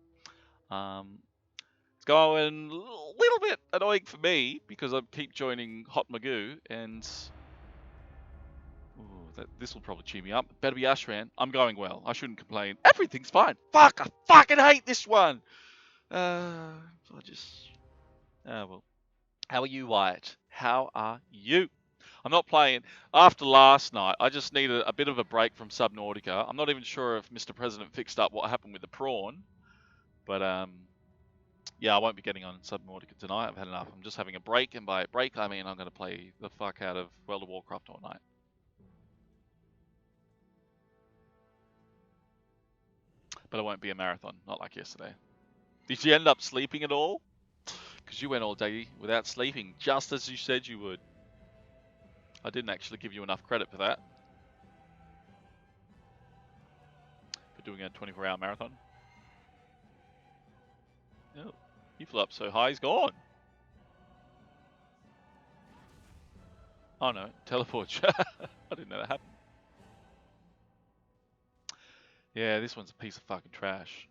It's going a little bit annoying for me because I keep joining Hotmogu and this will probably cheer me up. Better be Ashran. I'm going well. I shouldn't complain. Everything's fine. Fuck, I fucking hate this one. I just Well, how are you, Wyatt? How are you? I'm not playing. After last night, I just need a bit of a break from Subnautica. I'm not even sure if Mr. President fixed up what happened with the prawn, but yeah, I won't be getting on Subnautica tonight. I've had enough. I'm just having a break, and by break, I mean I'm going to play the fuck out of World of Warcraft all night. But it won't be a marathon, not like yesterday. Did you end up sleeping at all? Because you went all day without sleeping, just as you said you would. I didn't actually give you enough credit for that. For doing a 24-hour marathon. Oh, he flew up so high, he's gone. Oh no, teleport. I didn't know that happened. Yeah, this one's a piece of fucking trash.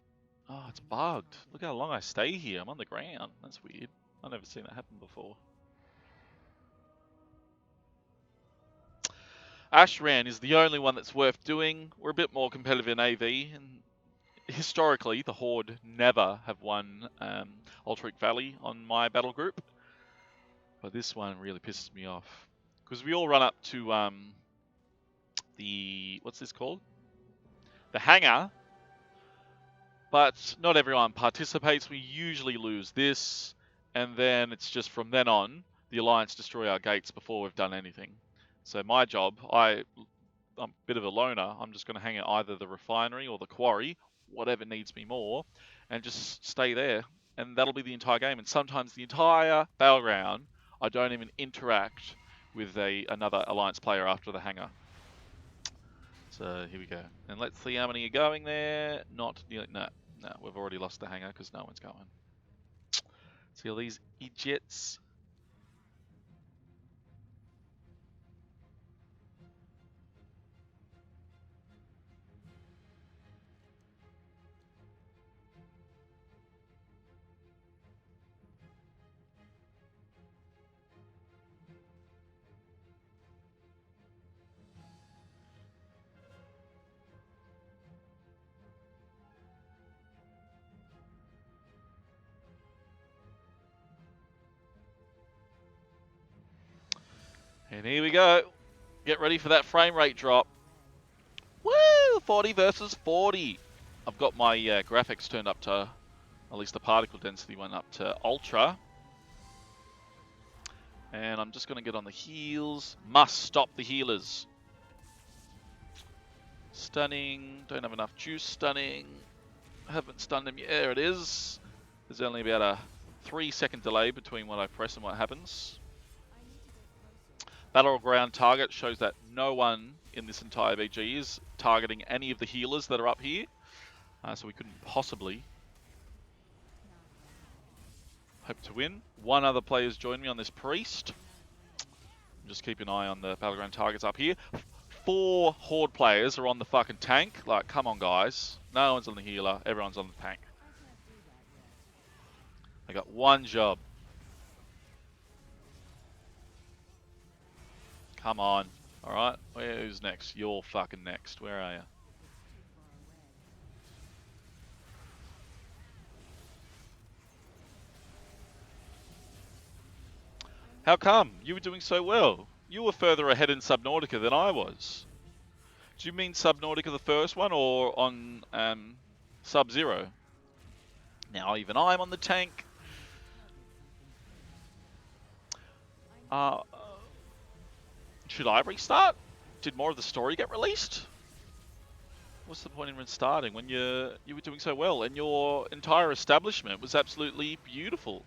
Oh, it's bugged. Look how long I stay here. I'm on the ground. That's weird. I've never seen that happen before. Ashran is the only one that's worth doing. We're a bit more competitive in AV, and historically, the Horde never have won Ulteric Valley on my battle group. But this one really pisses me off. Because we all run up to the... what's this called? The hangar. But not everyone participates. We usually lose this. And then it's just from then on, the Alliance destroy our gates before we've done anything. So my job, I'm a bit of a loner. I'm just going to hang at either the refinery or the quarry, whatever needs me more, and just stay there. And that'll be the entire game. And sometimes the entire battleground, I don't even interact with another Alliance player after the hangar. So here we go. And let's see how many are going there. Not nearly, no, we've already lost the hangar because no one's going. See all these idiots. And here we go. Get ready for that frame rate drop. Woo! 40 versus 40. I've got my graphics turned up to, at least the particle density went up to ultra. And I'm just going to get on the heals. Must stop the healers. Stunning. Don't have enough juice stunning. Haven't stunned him yet. There it is. There's only about a 3-second delay between when I press and what happens. Battleground target shows that no one in this entire BG is targeting any of the healers that are up here. So we couldn't possibly hope to win. One other player's joined me on this priest. Just keep an eye on the battleground targets up here. 4 Horde players are on the fucking tank. Like, come on guys. No one's on the healer, everyone's on the tank. I got one job. Come on. Alright, who's next? You're fucking next. Where are you? How come? You were doing so well. You were further ahead in Subnautica than I was. Do you mean Subnautica the first one or on Sub-Zero? Now even I'm on the tank. Should I restart? Did more of the story get released? What's the point in restarting when you were doing so well and your entire establishment was absolutely beautiful?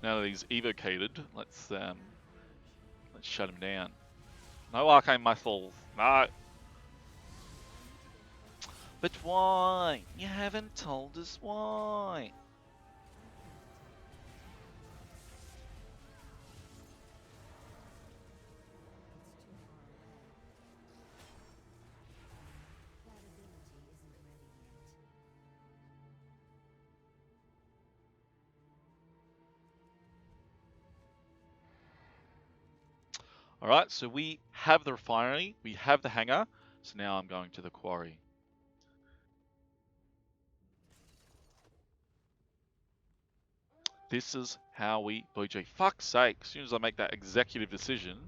Now that he's evocated, let's shut him down. No arcane muscles. No. But why? You haven't told us why. Alright, so we have the refinery, we have the hangar, so now I'm going to the quarry. This is how we BJ. Fuck's sake, as soon as I make that executive decision.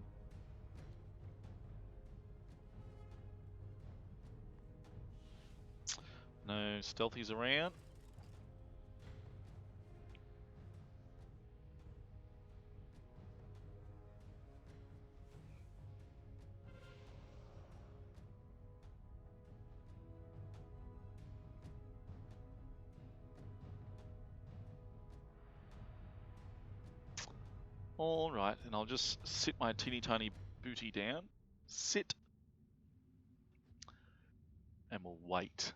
No stealthies around. Alright, and I'll just sit my teeny tiny booty down. Sit. And we'll wait.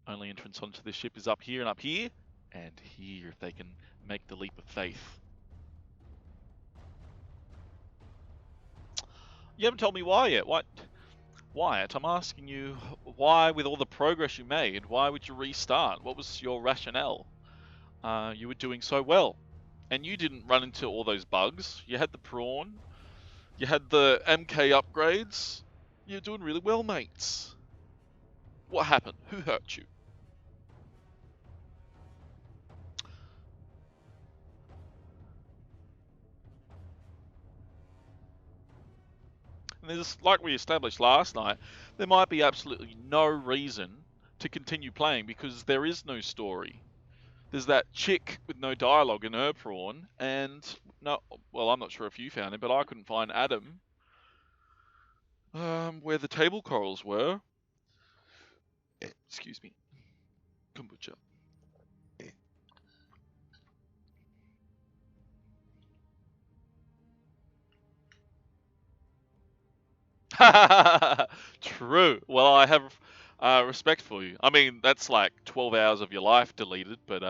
Only entrance onto this ship is up here and up here. And here, if they can make the leap of faith. You haven't told me why yet. What? Wyatt, I'm asking you, why, with all the progress you made, why would you restart? What was your rationale? You were doing so well. And you didn't run into all those bugs. You had the prawn. You had the MK upgrades. You're doing really well, mates. What happened? Who hurt you? And there's, like we established last night, there might be absolutely no reason to continue playing because there is no story. There's that chick with no dialogue in her prawn, and no, well, I'm not sure if you found it, but I couldn't find Adam where the table corals were. Excuse me. Kombucha. True. Well, I have respect for you. I mean, that's like 12 hours of your life deleted, but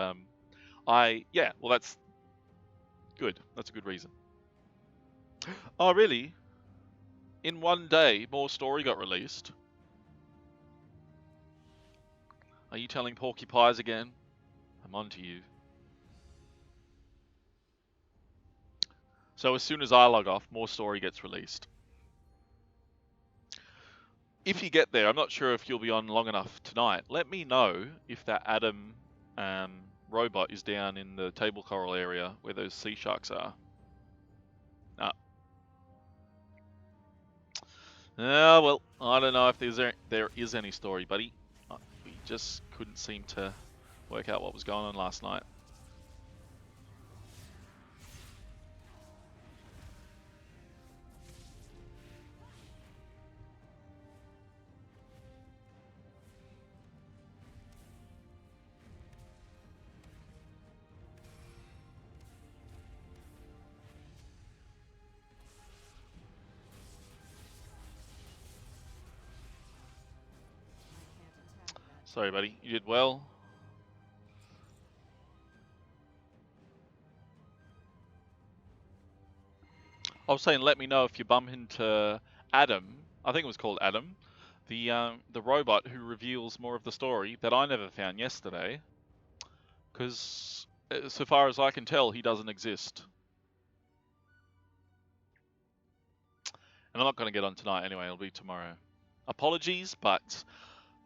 yeah, well, that's good. That's a good reason. Oh, really? In one day, more story got released. Are you telling Porky Pies again? I'm on to you. So as soon as I log off, more story gets released. If you get there, I'm not sure if you'll be on long enough tonight. Let me know if that Adam robot is down in the table coral area where those sea sharks are. Well, I don't know if there is any story, buddy. We just couldn't seem to work out what was going on last night. Sorry, buddy. You did well. I was saying, let me know if you bump into Adam. I think it was called Adam, the robot who reveals more of the story that I never found yesterday. Because, so far as I can tell, he doesn't exist. And I'm not going to get on tonight anyway. It'll be tomorrow. Apologies, but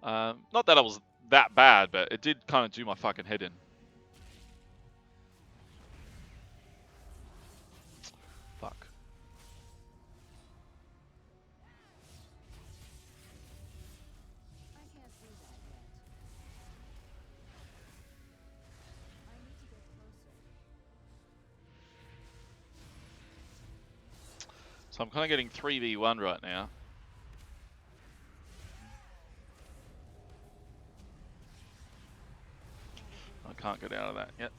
not that I was that bad, but it did kind of do my fucking head in. Fuck. So I'm kind of getting 3v1 right now. I can't get out of that yet.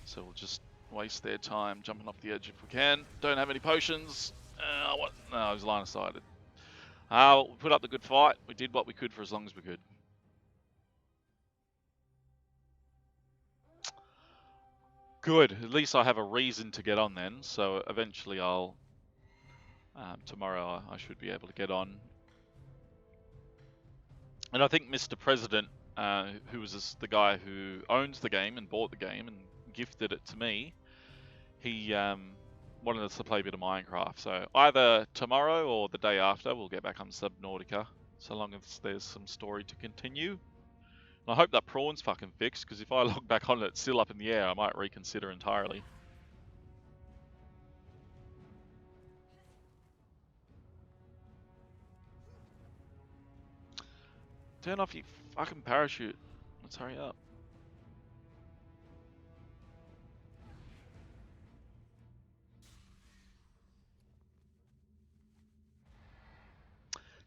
So we'll just waste their time jumping off the edge if we can. Don't have any potions. No, I was line of sighted. We put up the good fight. We did what we could for as long as we could. Good. At least I have a reason to get on then. So eventually I'll... tomorrow I should be able to get on. And I think Mr. President, who was the guy who owns the game and bought the game and gifted it to me, he wanted us to play a bit of Minecraft. So either tomorrow or the day after, we'll get back on Subnautica, so long as there's some story to continue. I hope that prawn's fucking fixed, because if I log back on it, it's still up in the air, I might reconsider entirely. Turn off your fucking parachute. Let's hurry up.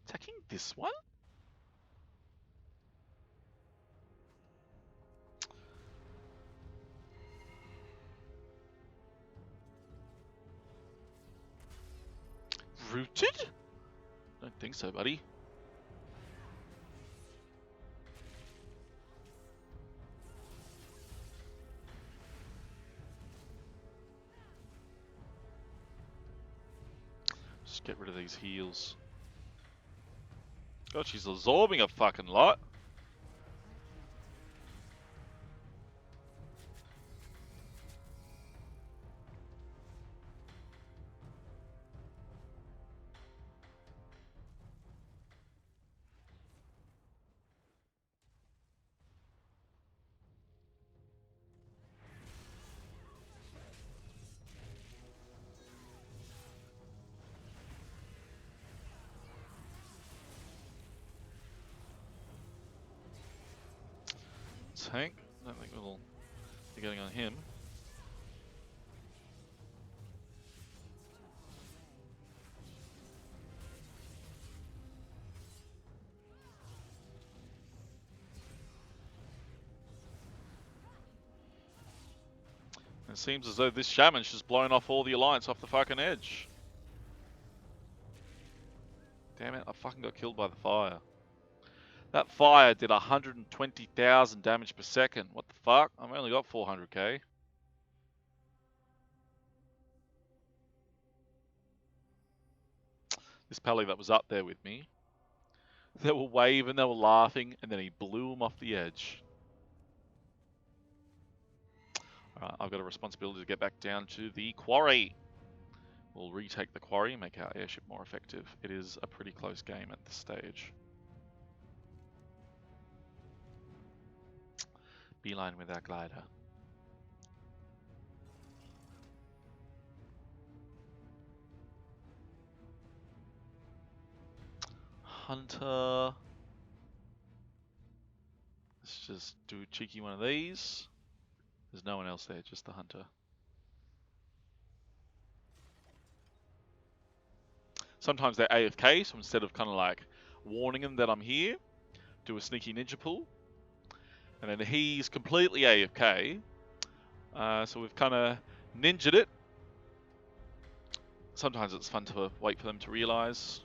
Attacking this one? Rooted? Don't think so, buddy. Just get rid of these heals. God, she's absorbing a fucking lot. Tank? I don't think we'll be getting on him. It seems as though this shaman's just blown off all the alliance off the fucking edge. Damn it, I fucking got killed by the fire. That fire did 120,000 damage per second. What the fuck? I've only got 400k. This pally that was up there with me, they were waving, they were laughing, and then he blew them off the edge. Alright, I've got a responsibility to get back down to the quarry. We'll retake the quarry and make our airship more effective. It is a pretty close game at this stage. Beeline with our glider. Hunter. Let's just do a cheeky one of these. There's no one else there, just the hunter. Sometimes they're AFK, so instead of kind of like warning them that I'm here, do a sneaky ninja pull. And then he's completely AFK. So we've kind of ninja'd it. Sometimes it's fun to wait for them to realize.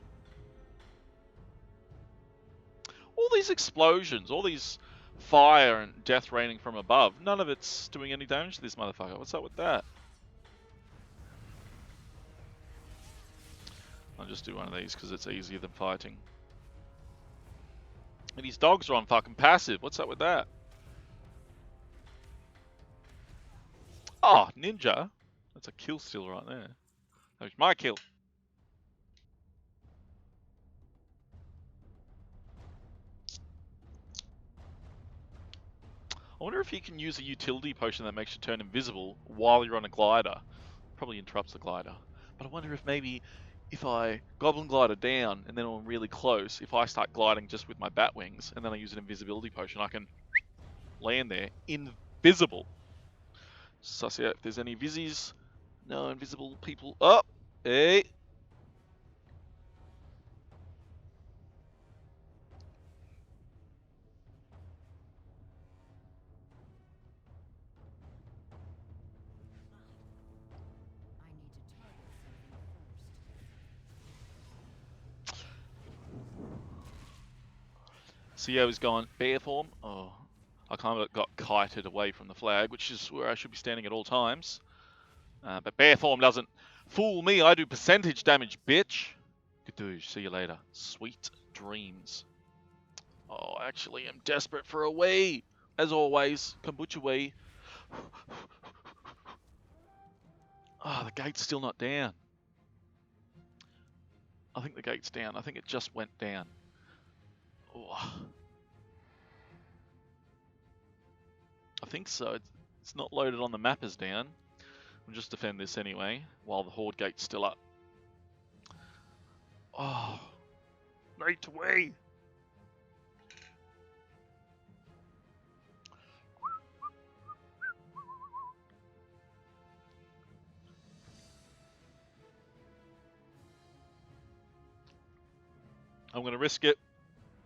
All these explosions, all these fire and death raining from above, none of it's doing any damage to this motherfucker. What's up with that? I'll just do one of these because it's easier than fighting. And his dogs are on fucking passive. What's up with that? Oh, ninja. That's a kill steal right there. That was my kill. I wonder if you can use a utility potion that makes you turn invisible while you're on a glider. Probably interrupts the glider. But I wonder if maybe if I goblin glider down and then I'm really close, if I start gliding just with my bat wings and then I use an invisibility potion, I can land there invisible. Suss out if there's any vizies. No invisible people. Oh, hey. CEO is gone bear form. Oh, I kind of got kited away from the flag, which is where I should be standing at all times. But bear form doesn't fool me. I do percentage damage, bitch. Good see you later. Sweet dreams. Oh, I actually am desperate for a wee. As always, kombucha wee. Oh, the gate's still not down. I think the gate's down. I think it just went down. Oh. think so. It's not loaded on the map as down. We'll just defend this anyway, while the Horde gate's still up. Oh, right away! I'm gonna risk it.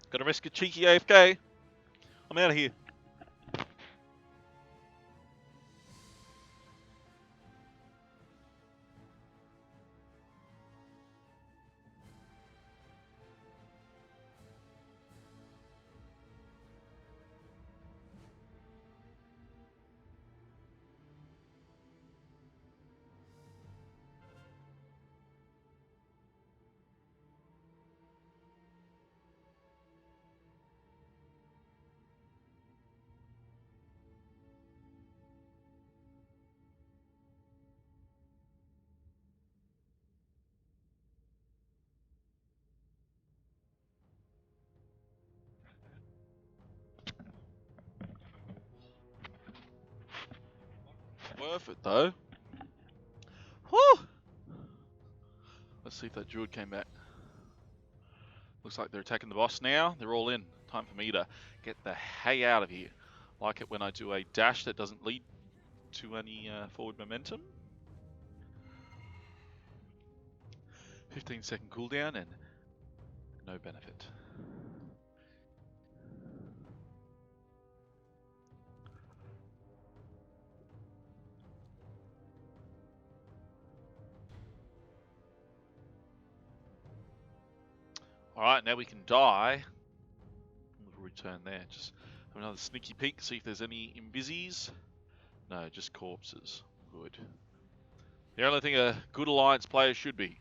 Gonna risk a cheeky AFK. I'm out of here. Worth it though. Whew! Let's see if that druid came back. Looks like they're attacking the boss now. They're all in. Time for me to get the hay out of here. Like it when I do a dash that doesn't lead to any forward momentum. 15-second cooldown and no benefit. Alright, now we can die. We'll return there. Just have another sneaky peek, see if there's any invisies. No, just corpses. Good. The only thing a good alliance player should be.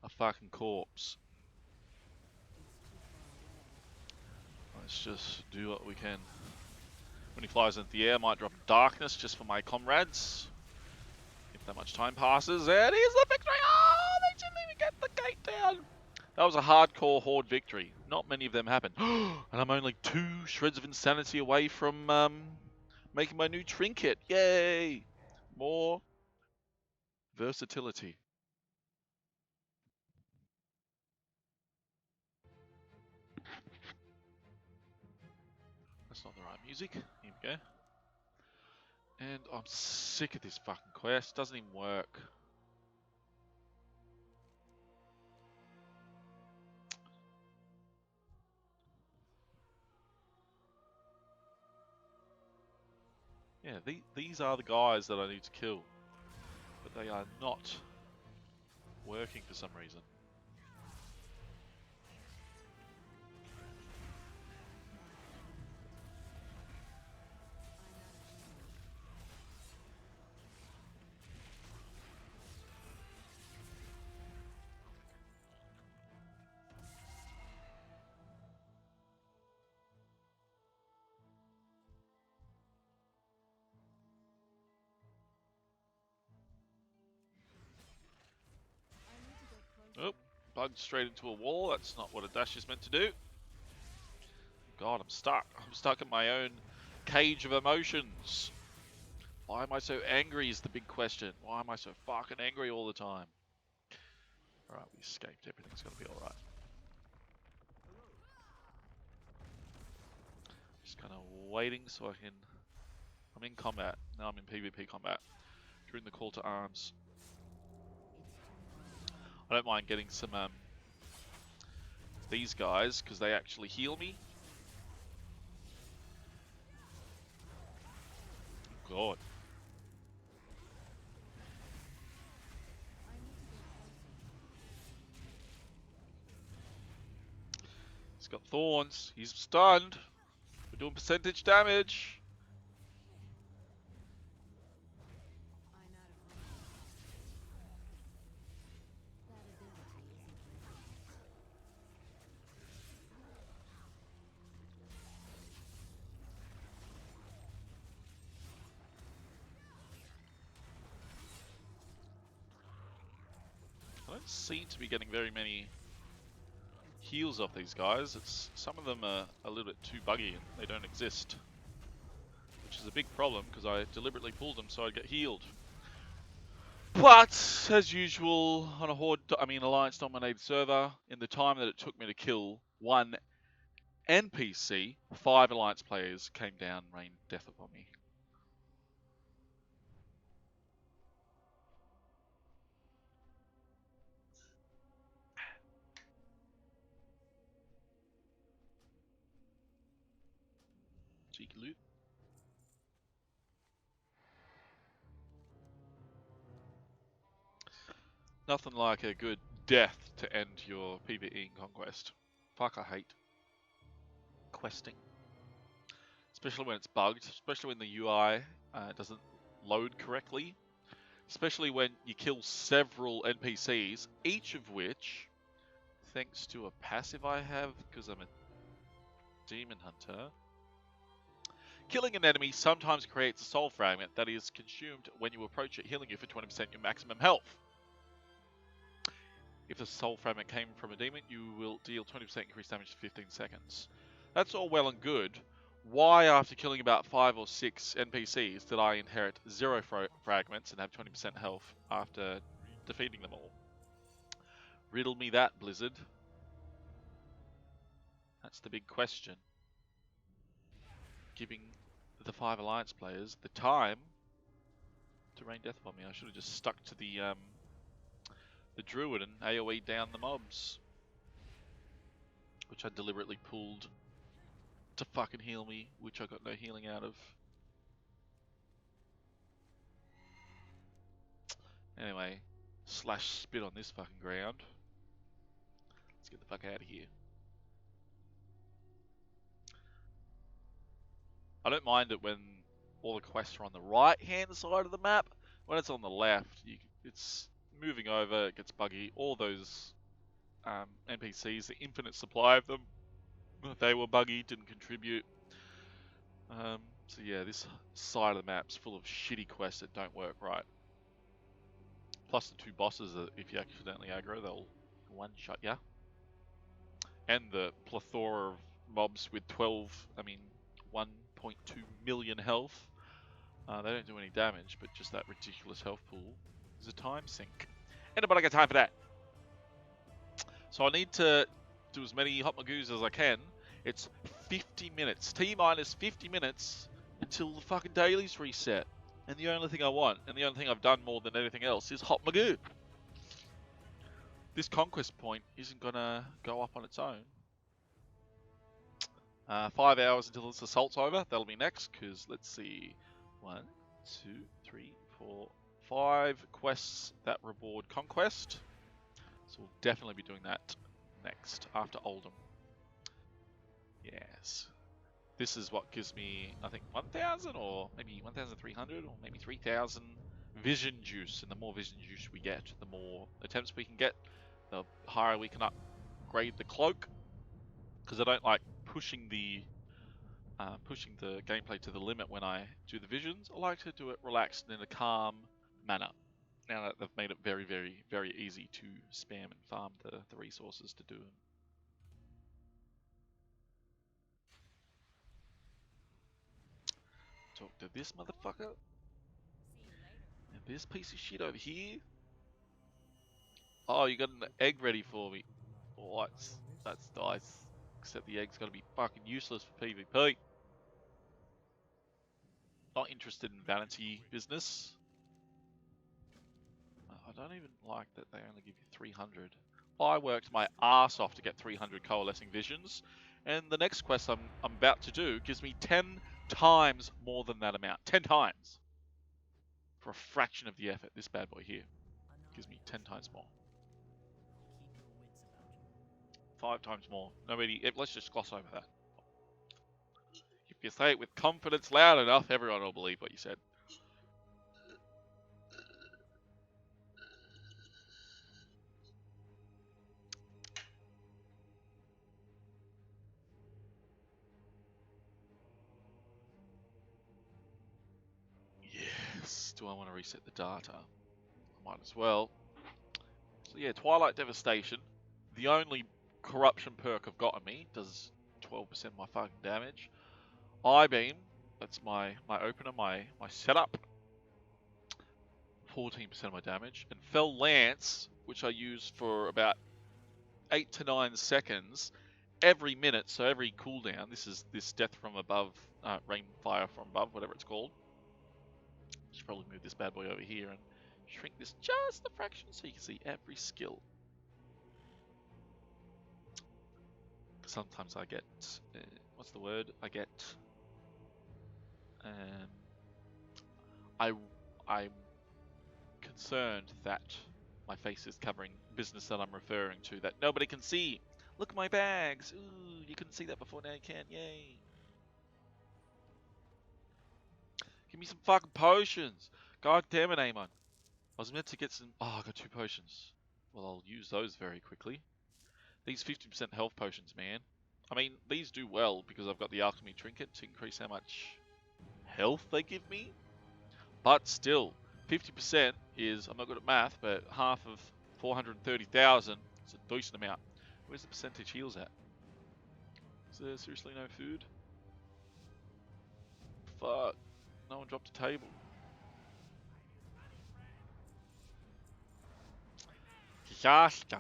A fucking corpse. Let's just do what we can. When he flies into the air, I might drop darkness just for my comrades. If that much time passes, and here's the victory! Oh, they didn't even get the gate down! That was a hardcore Horde victory. Not many of them happen. And I'm only 2 shreds of insanity away from making my new trinket. Yay! More versatility. That's not the right music. Here we go. And I'm sick of this fucking quest. Doesn't even work. Yeah, these are the guys that I need to kill. But they are not working for some reason. Oh, bugged straight into a wall. That's not what a dash is meant to do. God, I'm stuck. I'm stuck in my own cage of emotions. Why am I so angry is the big question. Why am I so fucking angry all the time? Alright, we escaped. Everything's gonna be alright. Just kind of waiting so I can... I'm in combat. Now I'm in PvP combat. During the call to arms. I don't mind getting some these guys because they actually heal me. God. He's got thorns. He's stunned. We're doing percentage damage. I don't seem to be getting very many heals off these guys. Some of them are a little bit too buggy and they don't exist. which is a big problem because I deliberately pulled them so I'd get healed. But, as usual, on a Alliance-dominated server, in the time that it took me to kill one NPC, 5 Alliance players came down and rained death upon me. Cheeky loot. Nothing like a good death to end your PvE in Conquest. Fuck, I hate questing. Especially when it's bugged, especially when the UI doesn't load correctly. Especially when you kill several NPCs, each of which, thanks to a passive I have, because I'm a demon hunter, killing an enemy sometimes creates a soul fragment that is consumed when you approach it, healing you for 20% your maximum health. If the soul fragment came from a demon, you will deal 20% increased damage for 15 seconds. That's all well and good. Why, after killing about 5 or 6 NPCs, did I inherit 0 fragments and have 20% health after defeating them all? Riddle me that, Blizzard. That's the big question. Giving the 5 Alliance players the time to rain death upon me. I should have just stuck to the Druid and AoE down the mobs, which I deliberately pulled to fucking heal me, which I got no healing out of. Anyway, slash spit on this fucking ground. Let's get the fuck out of here. I don't mind it when all the quests are on the right hand side of the map. When it's on the left, it's moving over, it gets buggy. All those NPCs, the infinite supply of them, they were buggy, didn't contribute. So yeah, this side of the map's full of shitty quests that don't work right. Plus the 2 bosses that if you accidentally aggro, they'll one-shot ya. And the plethora of mobs with 1.2 million health. They don't do any damage, but just that ridiculous health pool is a time sink. Anybody got time for that? So I need to do as many Hotmogus as I can. It's 50 minutes. T-minus 50 minutes until the fucking dailies reset. And the only thing I want, and the only thing I've done more than anything else, is Hotmogu. This conquest point isn't gonna go up on its own. 5 hours until this assault's over. That'll be next, because let's see. 1, 2, 3, 4, 5 quests that reward conquest. So we'll definitely be doing that next, after Oldham. Yes. This is what gives me, I think, 1,000 or maybe 1,300 or maybe 3,000 vision juice. And the more vision juice we get, the more attempts we can get, the higher we can upgrade the cloak. Because I don't like pushing the gameplay to the limit when I do the visions. I like to do it relaxed and in a calm manner. Now that they've made it very, very, very easy to spam and farm the resources to do them. Talk to this motherfucker. And this piece of shit over here. Oh, you got an egg ready for me. Oh, that's nice. Except the egg's gonna be fucking useless for PvP. Not interested in vanity business. I don't even like that they only give you 300. I worked my ass off to get 300 coalescing visions, and the next quest I'm about to do gives me 10 times more than that amount. 10 times! For a fraction of the effort, this bad boy here gives me 10 times more. 5 times more. Let's just gloss over that. If you say it with confidence loud enough, everyone will believe what you said. Yes. Do I want to reset the data? I might as well. So yeah, Twilight Devastation. The only corruption perk I've got on me does 12% of my fucking damage. Eye Beam That's my opener, my setup. 14% of my damage. And Fell Lance, which I use for about 8 to 9 seconds every minute, so every cooldown. This is this death from above, rain fire from above, whatever it's called. Should probably move this bad boy over here and shrink this just a fraction so you can see every skill. Sometimes I get, what's the word? I get, I'm concerned that my face is covering business that I'm referring to that nobody can see. Look at my bags. Ooh, you couldn't see that before, now you can. Yay. Give me some fucking potions. God damn it, Amon. I was meant to get some... Oh, I got 2 potions. Well, I'll use those very quickly. These 50% health potions, man. I mean, these do well because I've got the alchemy trinket to increase how much health they give me. But still, 50% is, I'm not good at math, but half of 430,000. It's a decent amount. Where's the percentage heals at? Is there seriously no food? Fuck. No one dropped a table. Disaster.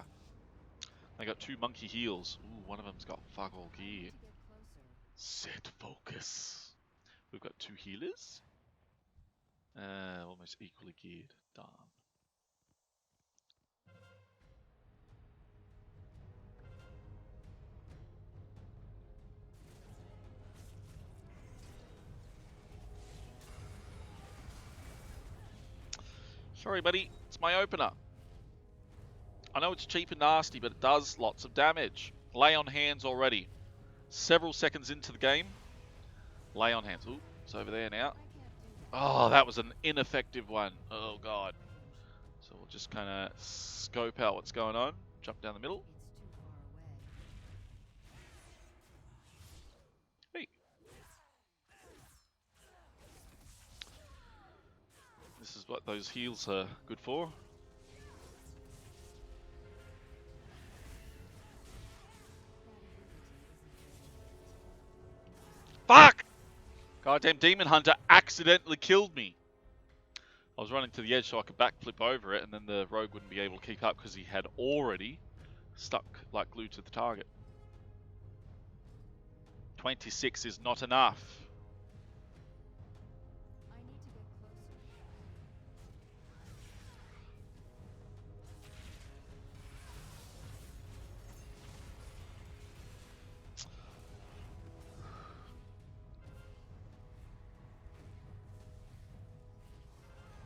I got 2 monkey heals. Ooh, one of them's got fuck all gear. Set focus. We've got 2 healers. Almost equally geared. Darn. Sorry, buddy. It's my opener. I know it's cheap and nasty, but it does lots of damage. Lay on hands already. Several seconds into the game. Lay on hands. Ooh, it's over there now. Oh, that was an ineffective one. Oh, God. So we'll just kind of scope out what's going on. Jump down the middle. Hey. This is what those heals are good for. Fuck! Goddamn Demon Hunter accidentally killed me. I was running to the edge so I could backflip over it, and then the rogue wouldn't be able to keep up because he had already stuck like glue to the target. 26 is not enough.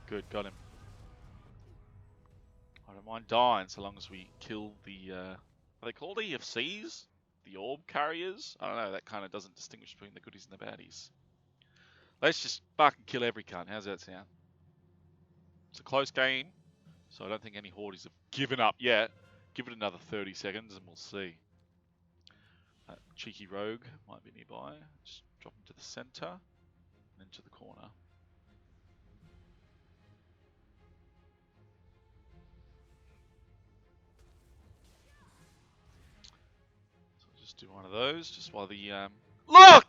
Good, got him. I don't mind dying so long as we kill the, are they called EFCs? The orb carriers? I don't know, that kind of doesn't distinguish between the goodies and the baddies. Let's just fucking kill every cunt. How's that sound? It's a close game, so I don't think any hordes have given up yet. Give it another 30 seconds and we'll see. That cheeky rogue might be nearby. Just drop him to the center and into the corner. So I'll just do one of those, just while the... Look!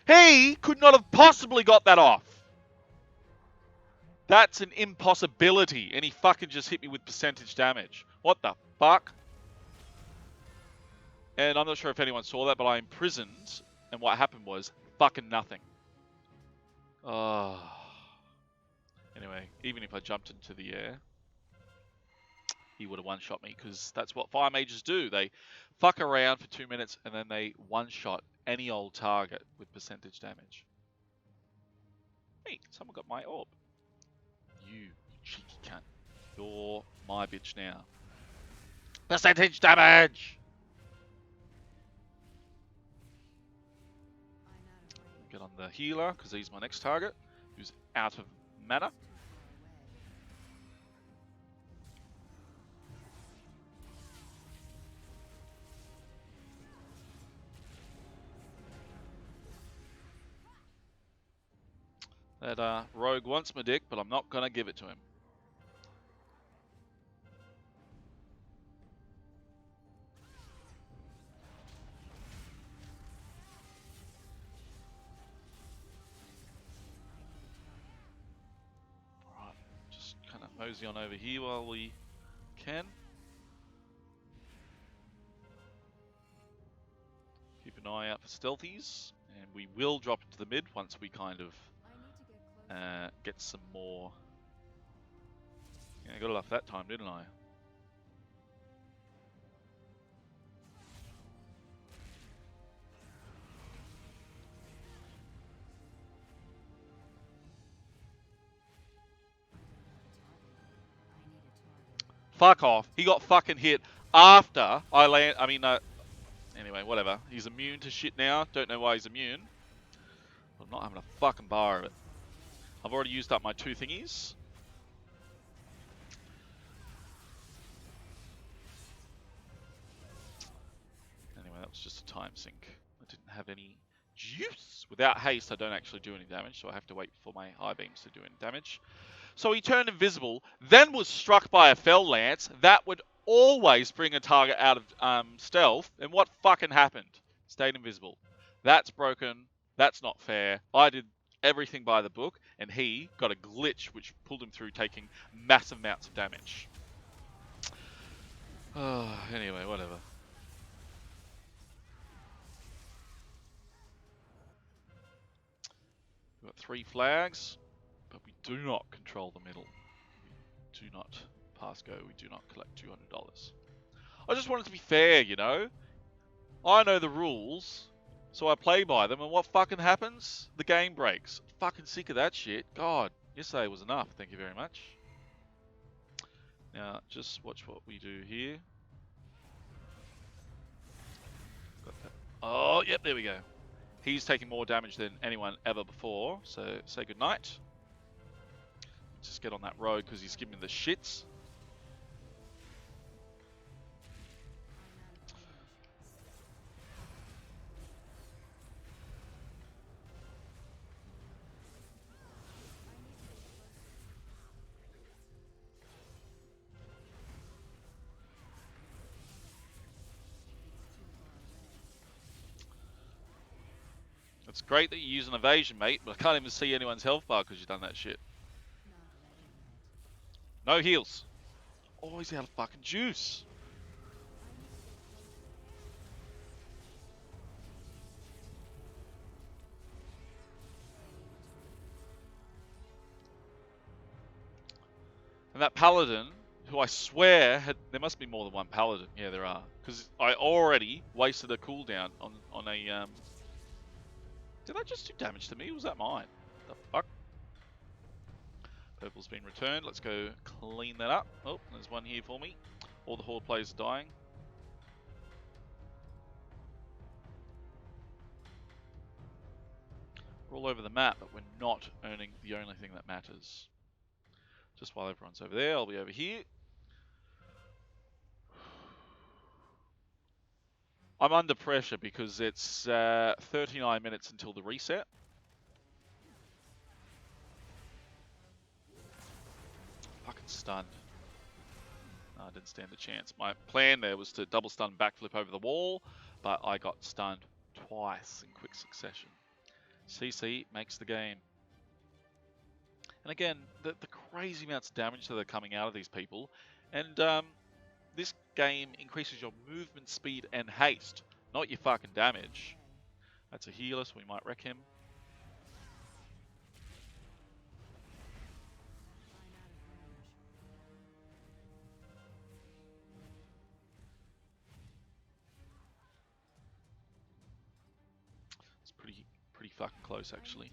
He could not have possibly got that off! That's an impossibility, and he fucking just hit me with percentage damage. What the fuck? And I'm not sure if anyone saw that, but I imprisoned, and what happened was fucking nothing. Oh. Anyway, even if I jumped into the air, he would have one-shot me, because that's what fire mages do. They fuck around for 2 minutes, and then they one-shot any old target with percentage damage. Hey, someone got my orb. You cheeky cunt. You're my bitch now. Percentage damage! Get on the healer, because he's my next target, who's out of mana. That rogue wants my dick, but I'm not going to give it to him. mosey on over here while we can. Keep an eye out for stealthies, and we will drop into the mid once we kind of get some more. Yeah, I got it off that time, didn't I? Fuck off. He got fucking hit after I land. I mean, anyway, whatever. He's immune to shit now. Don't know why he's immune. I'm not having a fucking bar of it. I've already used up my 2 thingies. Anyway, that was just a time sink. I didn't have any juice. Without haste, I don't actually do any damage, so I have to wait for my high beams to do any damage. So he turned invisible, then was struck by a fell lance. That would always bring a target out of stealth. And what fucking happened? Stayed invisible. That's broken. That's not fair. I did everything by the book, and he got a glitch which pulled him through, taking massive amounts of damage. Anyway, whatever. We've got 3 flags, but we do not control the middle. We do not pass go. We do not collect $200. I just want it to be fair, you know? I know the rules, so I play by them, and what fucking happens? The game breaks. Fucking sick of that shit. God, yesterday was enough. Thank you very much. Now, just watch what we do here. Got that. Oh, yep, there we go. He's taking more damage than anyone ever before, so say goodnight. Just get on that road because he's giving me the shits. It's great that you use an evasion, mate, but I can't even see anyone's health bar because you've done that shit. No heals. Oh, he's out of fucking juice. And that paladin, who I swear had, there must be more than one paladin. Yeah, there are, because I already wasted a cooldown on a. Did I just do damage to me? Or was that mine? The fuck? Purple's been returned. Let's go clean that up. Oh, there's one here for me. All the horde players are dying. We're all over the map, but we're not earning the only thing that matters. Just while everyone's over there, I'll be over here. I'm under pressure because it's 39 minutes until the reset. Fucking stunned. No, I didn't stand a chance. My plan there was to double stun backflip over the wall, but I got stunned twice in quick succession. CC makes the game. And again, the crazy amounts of damage that are coming out of these people. And this game increases your movement speed and haste, not your fucking damage. That's a healer, so we might wreck him. It's pretty fucking close, actually.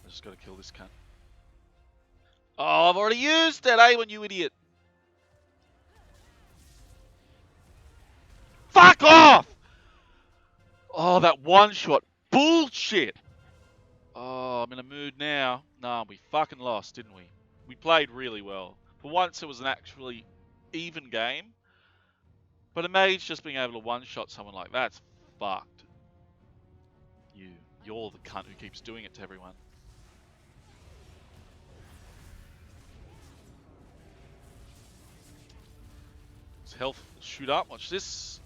Just gotta kill this cunt. Oh, I've already used that, eh, you idiot. Fuck off! Oh, that one shot. Bullshit! Oh, I'm in a mood now. Nah, we fucking lost, didn't we? We played really well. For once, it was an actually even game. But a mage just being able to one-shot someone like that's fucked. you're the cunt who keeps doing it to everyone. His health will shoot up. Watch this.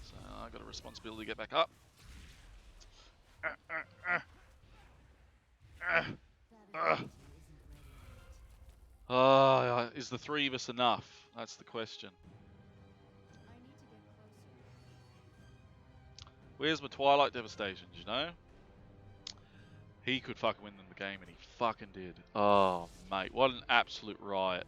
So I've got a responsibility to get back up. Is the three of us enough? That's the question. Where's my Twilight Devastation, do you know? He could fucking win them the game, and he fucking did. Oh, mate, what an absolute riot.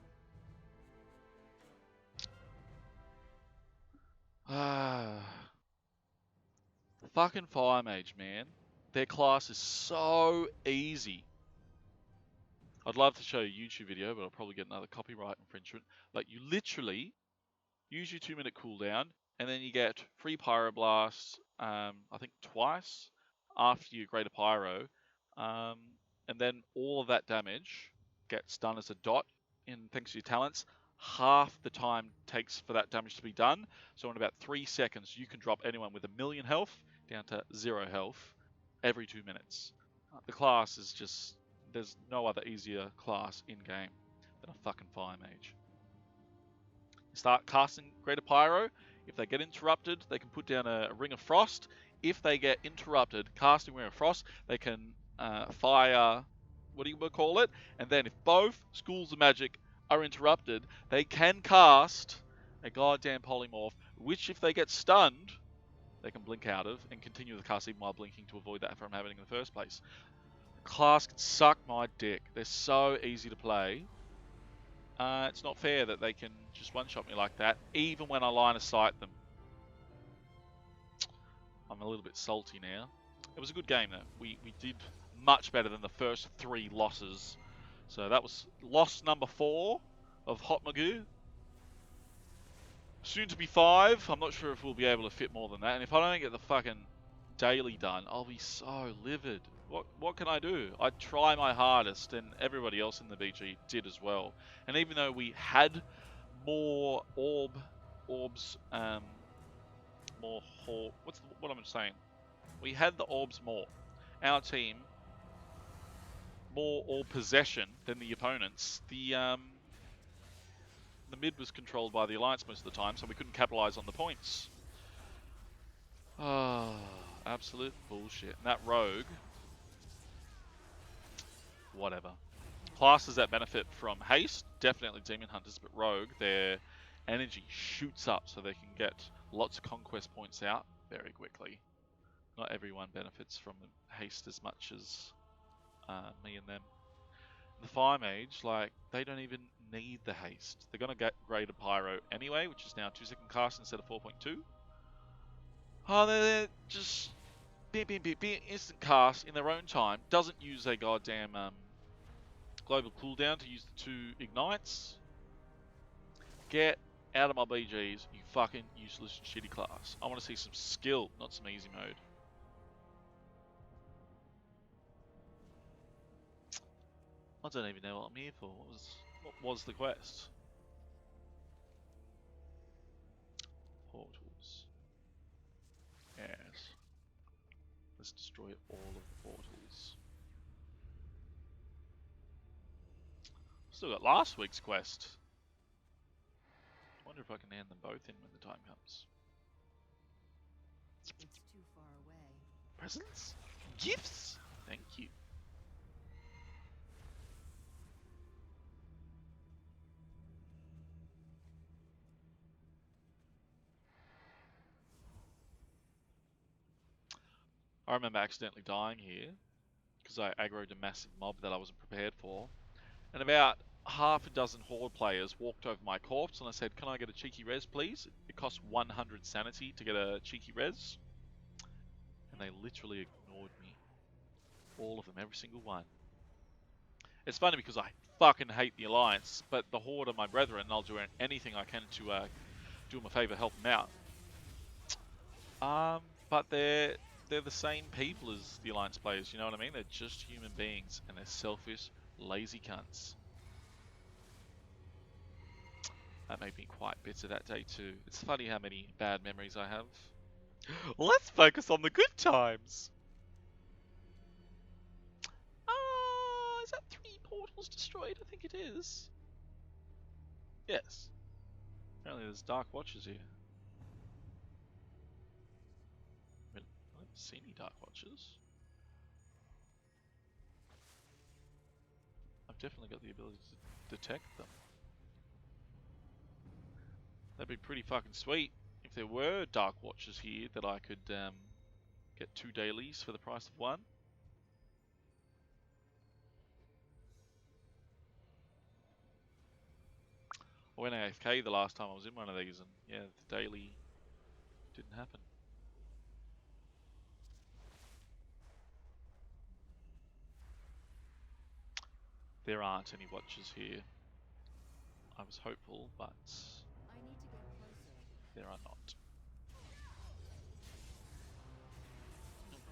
Fucking Fire Mage, man. Their class is so easy. I'd love to show you a YouTube video, but I'll probably get another copyright infringement. Like, you literally use your 2-minute cooldown, and then you get free Pyroblast, I think twice after your Greater Pyro, and then all of that damage gets done as a dot in thanks to your talents. Half the time takes for that damage to be done, so in about 3 seconds you can drop anyone with 1,000,000 health down to 0 health every 2 minutes. The class is just, there's no other easier class in game than a fucking Fire Mage. Start casting Greater Pyro. If they get interrupted, they can put down a Ring of Frost. If they get interrupted casting Ring of Frost, they can fire, what do you call it? And then if both schools of magic are interrupted, they can cast a goddamn polymorph, which if they get stunned, they can blink out of and continue the cast even while blinking to avoid that from happening in the first place. The class can suck my dick. They're so easy to play. It's not fair that they can just one-shot me like that, even when I line of sight them. I'm a little bit salty now. It was a good game, though. We did much better than the first 3 losses. So that was loss number 4 of Hotmogu. Soon to be 5. I'm not sure if we'll be able to fit more than that. And if I don't get the fucking daily done, I'll be so livid. What can I do? I try my hardest, and everybody else in the BG did as well. And even though we had more orbs, more what am I saying? We had the orbs more. Our team more orb possession than the opponents. The mid was controlled by the Alliance most of the time, so we couldn't capitalize on the points. Ah, absolute bullshit. And that rogue, whatever. Classes that benefit from haste, definitely Demon Hunters, but rogue, their energy shoots up so they can get lots of conquest points out very quickly. Not everyone benefits from haste as much as me and them. The Fire Mage, like, they don't even need the haste. They're going to get Greater Pyro anyway, which is now 2-second cast instead of 4.2. Oh, they're just instant cast in their own time. Doesn't use a goddamn global cooldown to use the 2 ignites. Get out of my BGs, you fucking useless shitty class. I want to see some skill, not some easy mode. I don't even know what I'm here for. What was the quest? Portals. Yes. Let's destroy all of the portals. Still got last week's quest. I wonder if I can hand them both in when the time comes. It's too far away. Presents? Gifts? Thank you. I remember accidentally dying here because I aggroed a massive mob that I wasn't prepared for. And about half a dozen Horde players walked over my corpse and I said, "Can I get a cheeky res, please?" It costs 100 sanity to get a cheeky res. And they literally ignored me. All of them, every single one. It's funny because I fucking hate the Alliance, but the Horde are my brethren and I'll do anything I can to do them a favour, help them out. But they're the same people as the Alliance players, you know what I mean? They're just human beings and they're selfish, lazy cunts. That made me quite bitter that day too. It's funny how many bad memories I have. Let's focus on the good times. Is that 3 portals destroyed? I think it is. Yes. Apparently there's Dark Watchers here. I don't see any Dark Watchers. I've definitely got the ability to detect them. That'd be pretty fucking sweet if there were Dark Watchers here that I could get 2 dailies for the price of 1. I went AFK the last time I was in one of these, and yeah, the daily didn't happen. There aren't any watchers here. I was hopeful, but I need to get closer. there are not.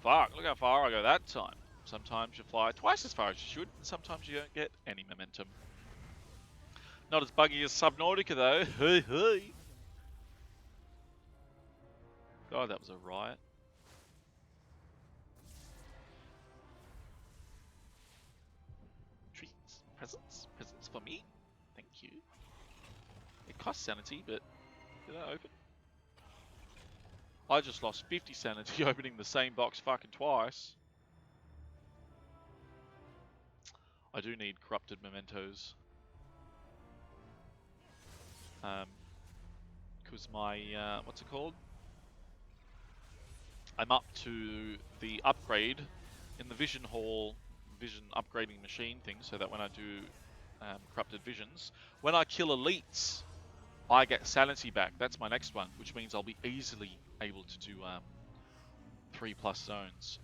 Fuck, look how far I go that time. Sometimes you fly twice as far as you should, and sometimes you don't get any momentum. Not as buggy as Subnautica though. Hey, hey. God, that was a riot. Treats, presents for me. Thank you. It costs sanity, but did that open? I just lost 50 sanity opening the same box fucking twice. I do need corrupted mementos. Because my, what's it called? I'm up to the upgrade in the vision hall, vision upgrading machine thing, so that when I do corrupted visions, when I kill elites, I get sanity back. That's my next one, which means I'll be easily able to do 3+ zones.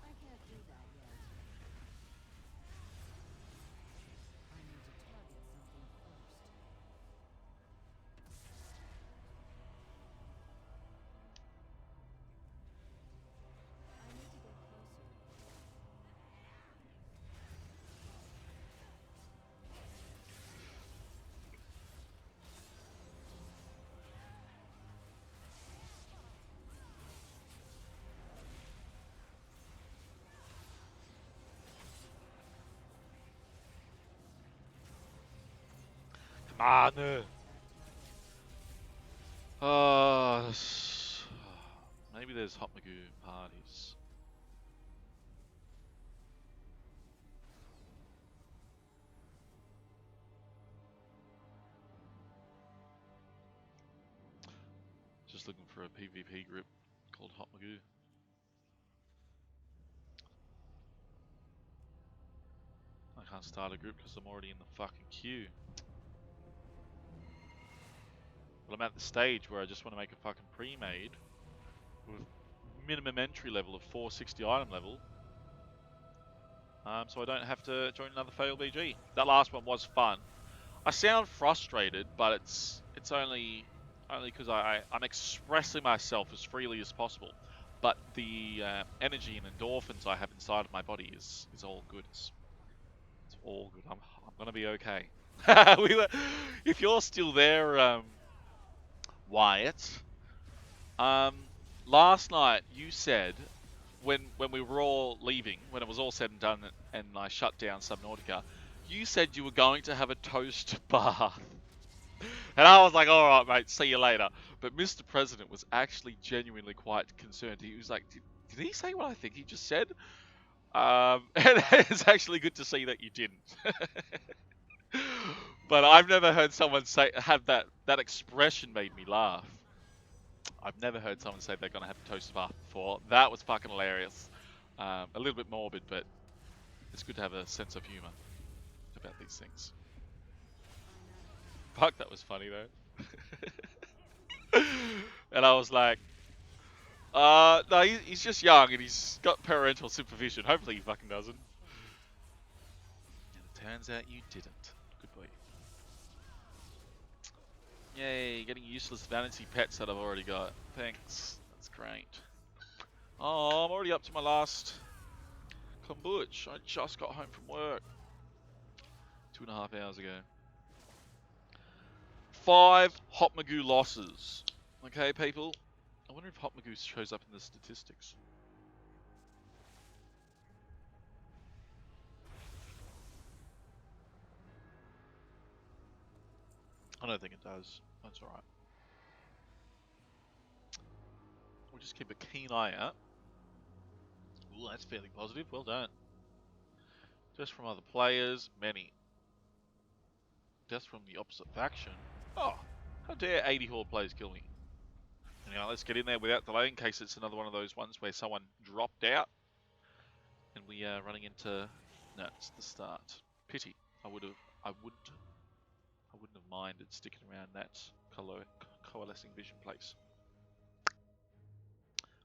I can't do that yet. I need to target something first. I need to get closer. Come on! Maybe there's Hotmogu parties. Just looking for a PvP group called Hotmogu. I can't start a group because I'm already in the fucking queue. But I'm at the stage where I just want to make a fucking pre-made with minimum entry level of 460 item level. So I don't have to join another fail BG. That last one was fun. I sound frustrated, but it's only because I'm expressing myself as freely as possible. But the energy and endorphins I have inside of my body is all good. It's all good. I'm gonna be okay. If you're still there, Wyatt, last night you said when we were all leaving, when it was all said and done, and I shut down Subnautica, you said you were going to have a toast bath. And I was like, all right, mate, see you later. But Mr. President was actually genuinely quite concerned. He was like, did he say what I think he just said? And it's actually good to see that you didn't. But I've never heard someone have that expression made me laugh. I've never heard someone say they're gonna have a toast bath before. That was fucking hilarious. A little bit morbid, but it's good to have a sense of humor about these things. Fuck, that was funny though. And I was like, no, he's just young and he's got parental supervision. Hopefully he fucking doesn't. And it turns out you didn't. Good boy. Yay, getting useless vanity pets that I've already got. Thanks. That's great. Oh, I'm already up to my last kombucha. I just got home from work 2.5 hours ago. 5 Hotmogu losses. Okay, people. I wonder if Hotmogu shows up in the statistics. I don't think it does. That's alright. We'll just keep a keen eye out. Ooh, that's fairly positive. Well done. Just from other players, many. Just from the opposite faction. Oh, how dare 80 Horde players kill me. Anyway, let's get in there without delay in case it's another one of those ones where someone dropped out. And we are running into... No, it's the start. Pity. I wouldn't have minded sticking around that coalescing vision place.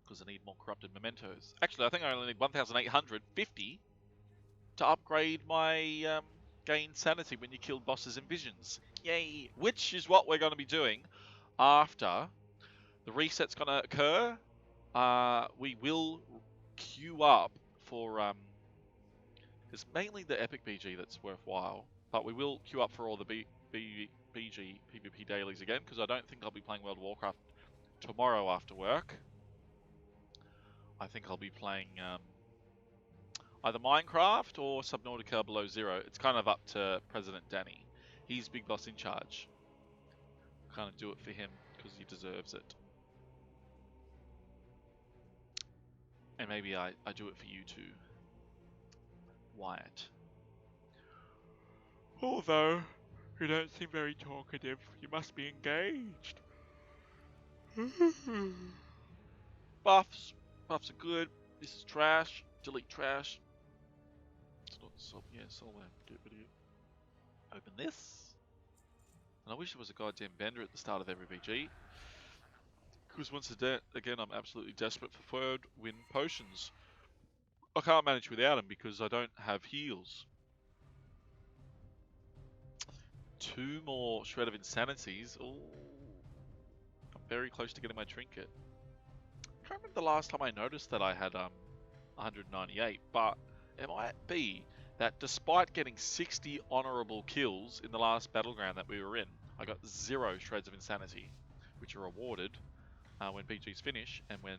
Because I need more corrupted mementos. Actually, I think I only need 1,850 to upgrade my gain sanity when you kill bosses and visions. Yay! Which is what we're going to be doing after the reset's going to occur. We will queue up for... it's mainly the epic BG that's worthwhile, but we will queue up for all the BG PvP dailies again, because I don't think I'll be playing World of Warcraft tomorrow after work. I think I'll be playing either Minecraft or Subnautica Below Zero. It's kind of up to President Danny. He's big boss in charge. Kind of do it for him because he deserves it. And maybe I do it for you too, Wyatt. Although, you don't seem very talkative. You must be engaged. Buffs. Buffs are good. This is trash. Delete trash. It's not sub. Yeah, solve video. Open this. And I wish there was a goddamn bender at the start of every VG. Because once again, I'm absolutely desperate for third win potions. I can't manage without them because I don't have heals. 2 more Shred of Insanities. Ooh. I'm very close to getting my trinket. I can't remember the last time I noticed that I had 198, but it might be that despite getting 60 honorable kills in the last battleground that we were in, I got 0 Shreds of Insanity, which are awarded when BGs finish and when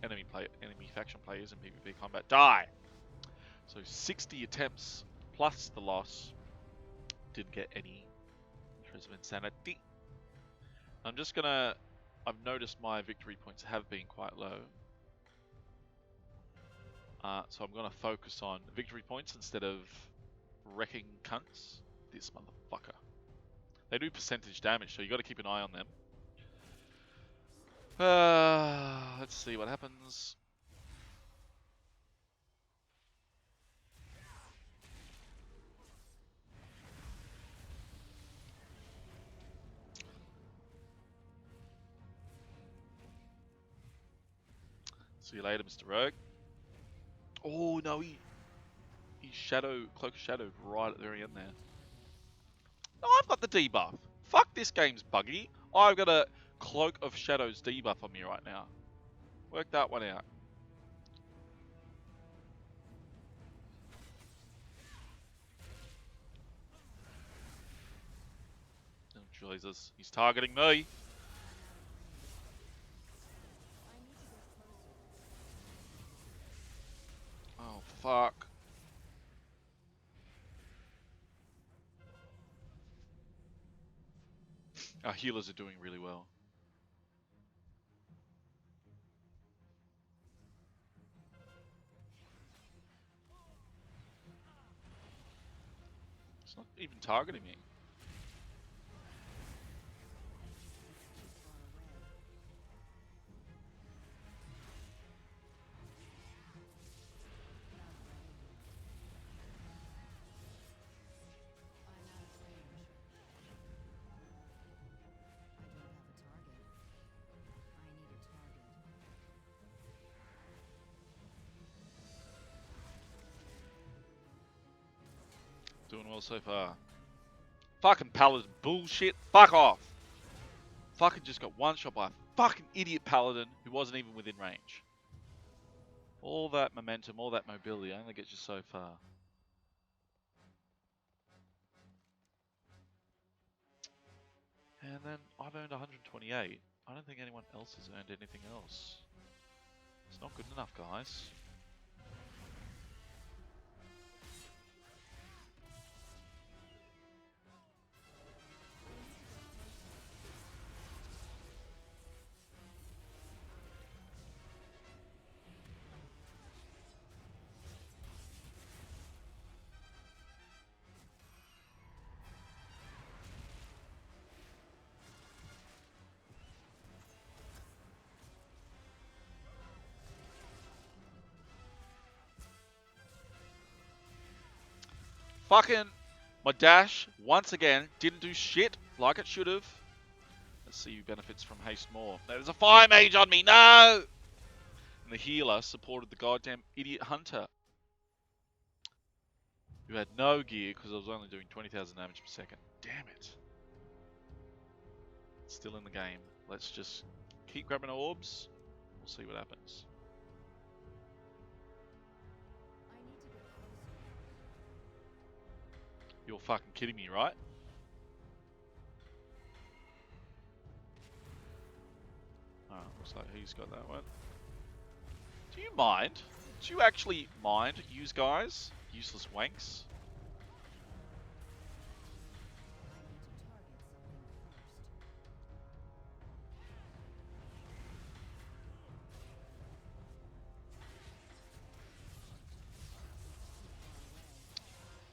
enemy faction players in PvP combat die. So 60 attempts plus the loss, didn't get any Shreds of Insanity. I've noticed my victory points have been quite low. So I'm going to focus on victory points instead of wrecking cunts. This motherfucker. They do percentage damage, so you got to keep an eye on them. Let's see what happens. See you later, Mr. Rogue. Oh no, he's cloak shadowed right at the very end there. No, I've got the debuff. Fuck, this game's buggy. I've got a Cloak of Shadows debuff on me right now. Work that one out. Oh Jesus, he's targeting me. Oh fuck. Our healers are doing really well. It's not even targeting me. Doing well so far. Fucking Paladin bullshit. Fuck off. Fucking just got one shot by a fucking idiot paladin who wasn't even within range. All that momentum, all that mobility only gets you so far. And then I've earned 128. I don't think anyone else has earned anything else. It's not good enough, guys. Fucking my dash, once again, didn't do shit like it should have. Let's see who benefits from haste more. There's a fire mage on me, no! And the healer supported the goddamn idiot hunter, who had no gear because I was only doing 20,000 damage per second. Damn it. Still in the game. Let's just keep grabbing orbs. We'll see what happens. I need to get closer. You're fucking kidding me, right? Oh, looks like he's got that one. Do you mind? Do you actually mind, use guys? Useless wanks?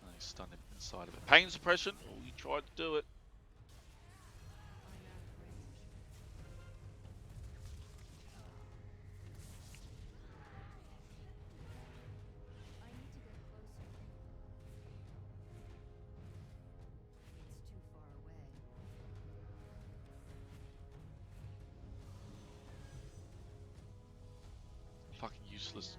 Oh, he's stunned him inside of it. Pain suppression? Oh, he tried to do it. I need to get closer. It's too far away. Fucking useless.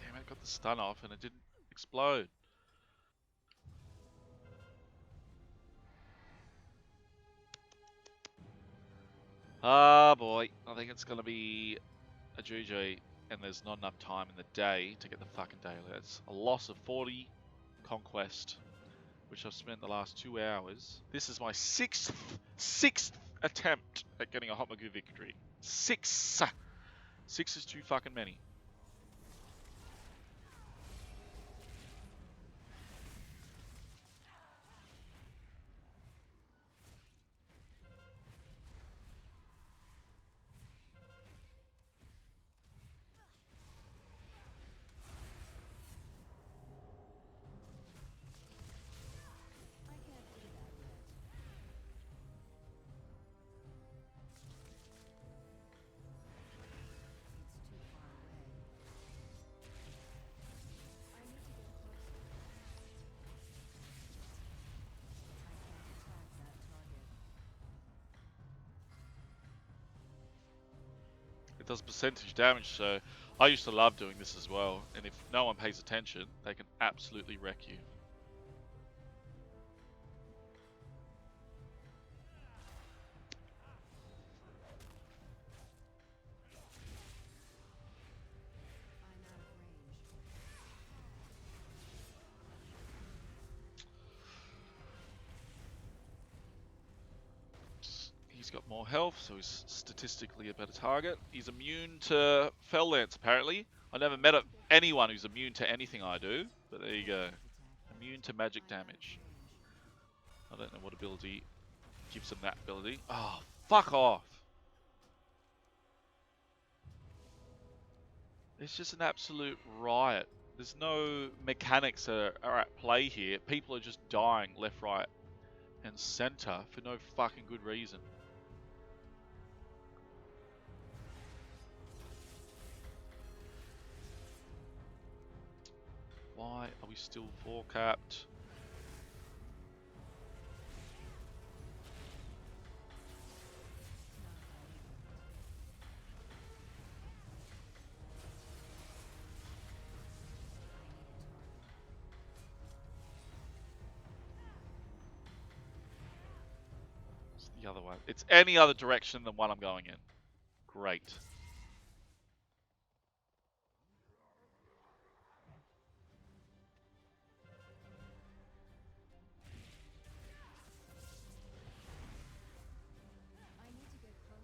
Damn it, got the stun off and it didn't explode. Ah boy, I think it's gonna be a GG, and there's not enough time in the day to get the fucking daily. That's a loss of 40 conquest, which I've spent the last 2 hours. This is my sixth attempt at getting a Hotmogu victory. 6. 6 is too fucking many. I can't do that yet. It's too far away. I need to get closer. I can't attack that target. It does percentage damage, so I used to love doing this as well. And if no one pays attention, they can absolutely wreck you. I'm out of range. He's got more health, so he's statistically a better target. He's immune to Fell Lance, apparently. I never met anyone who's immune to anything I do, but there you go. Immune to magic damage. I don't know what ability gives him that ability. Oh, fuck off. It's just an absolute riot. There's no mechanics are at play here. People are just dying left, right, and center for no fucking good reason. Why are we still 4 capped? the other one. It's any other direction than one I'm going in. Great. I need to get closer.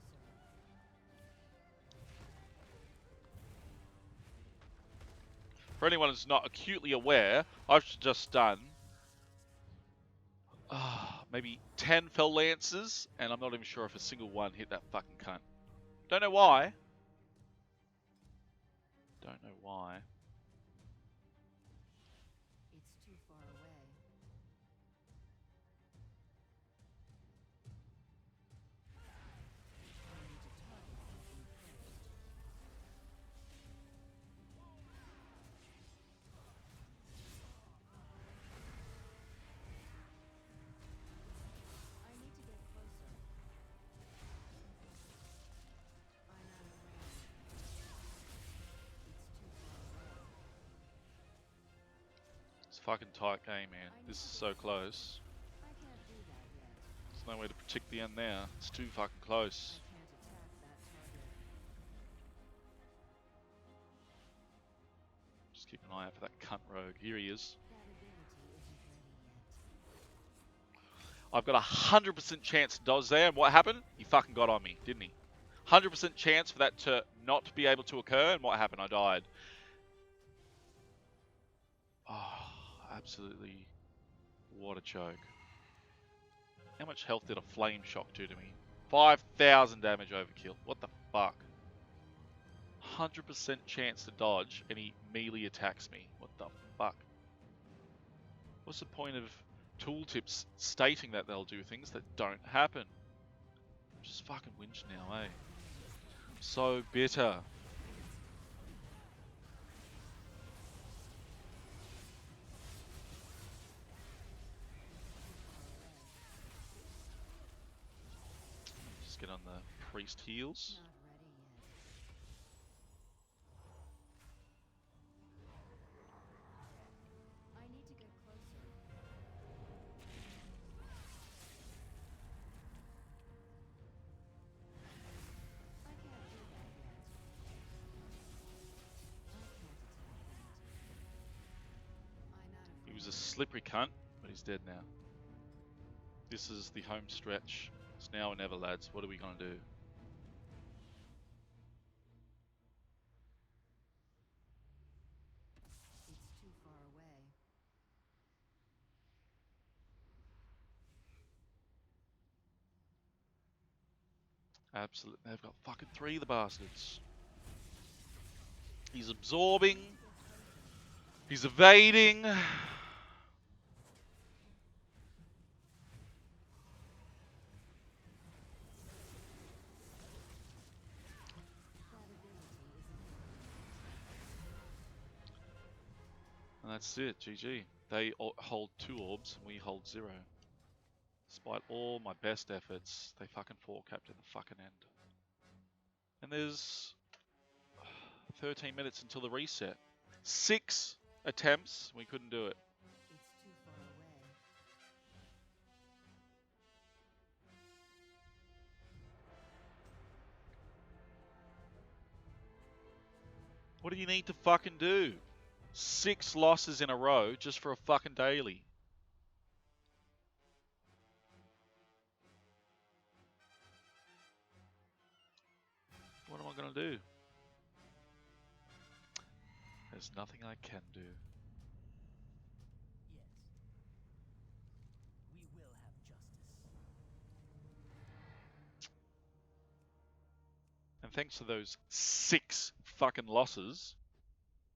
For anyone who's not acutely aware, I've just done maybe 10 fell lances, and I'm not even sure if a single one hit that fucking cunt. Don't know why. Don't know why. It's too far away. I need to target something first. I need to get closer. I'm out of range. It's too far away. It's a fucking tight game, man. This is so close. I can't do that yet. There's no way to predict the end now. It's too fucking close. I can't attack that target. Just keep an eye out for that cunt rogue. Here he is. That ability isn't ready yet. I've got a 100% chance to dodge there, and what happened? He fucking got on me, didn't he? 100% chance for that to not be able to occur, and what happened? I died. Oh, absolutely. What a choke. How much health did a flame shock do to me? 5,000 damage overkill. What the fuck? 100% chance to dodge, and he melee attacks me. What the fuck? What's the point of tooltips stating that they'll do things that don't happen? I'm just fucking whinged now, eh? So bitter. Just get on the priest heals. Not ready yet. I need to get closer. I can't do that yet. I can't attack that. I'm out of He was a slippery cunt, but he's dead now. This is the home stretch. It's now or never, lads. What are we gonna do? It's too far away. Absolutely. They've got fucking 3 of the bastards. He's absorbing. He's evading. That ability isn't ready. And that's it, GG. They hold 2 orbs, and we hold 0. Despite all my best efforts, they fucking 4-capped in the fucking end. And there's 13 minutes until the reset. 6 attempts, we couldn't do it. It's too far away. What do you need to fucking do? 6 losses in a row just for a fucking daily. What am I gonna do? There's nothing I can do. Yes. We will have justice. And thanks to those 6 fucking losses,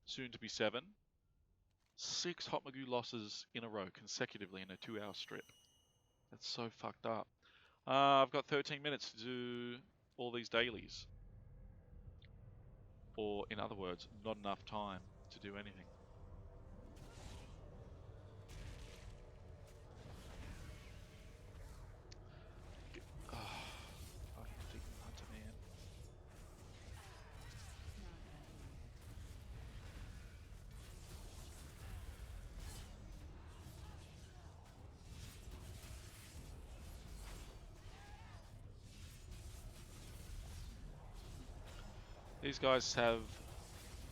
soon to be 7, 6 Hotmogu losses in a row consecutively in a 2-hour strip. That's so fucked up. I've got 13 minutes to do all these dailies. Or, in other words, not enough time to do anything. Fucking freaking hunter, man. Not ready yet. These guys have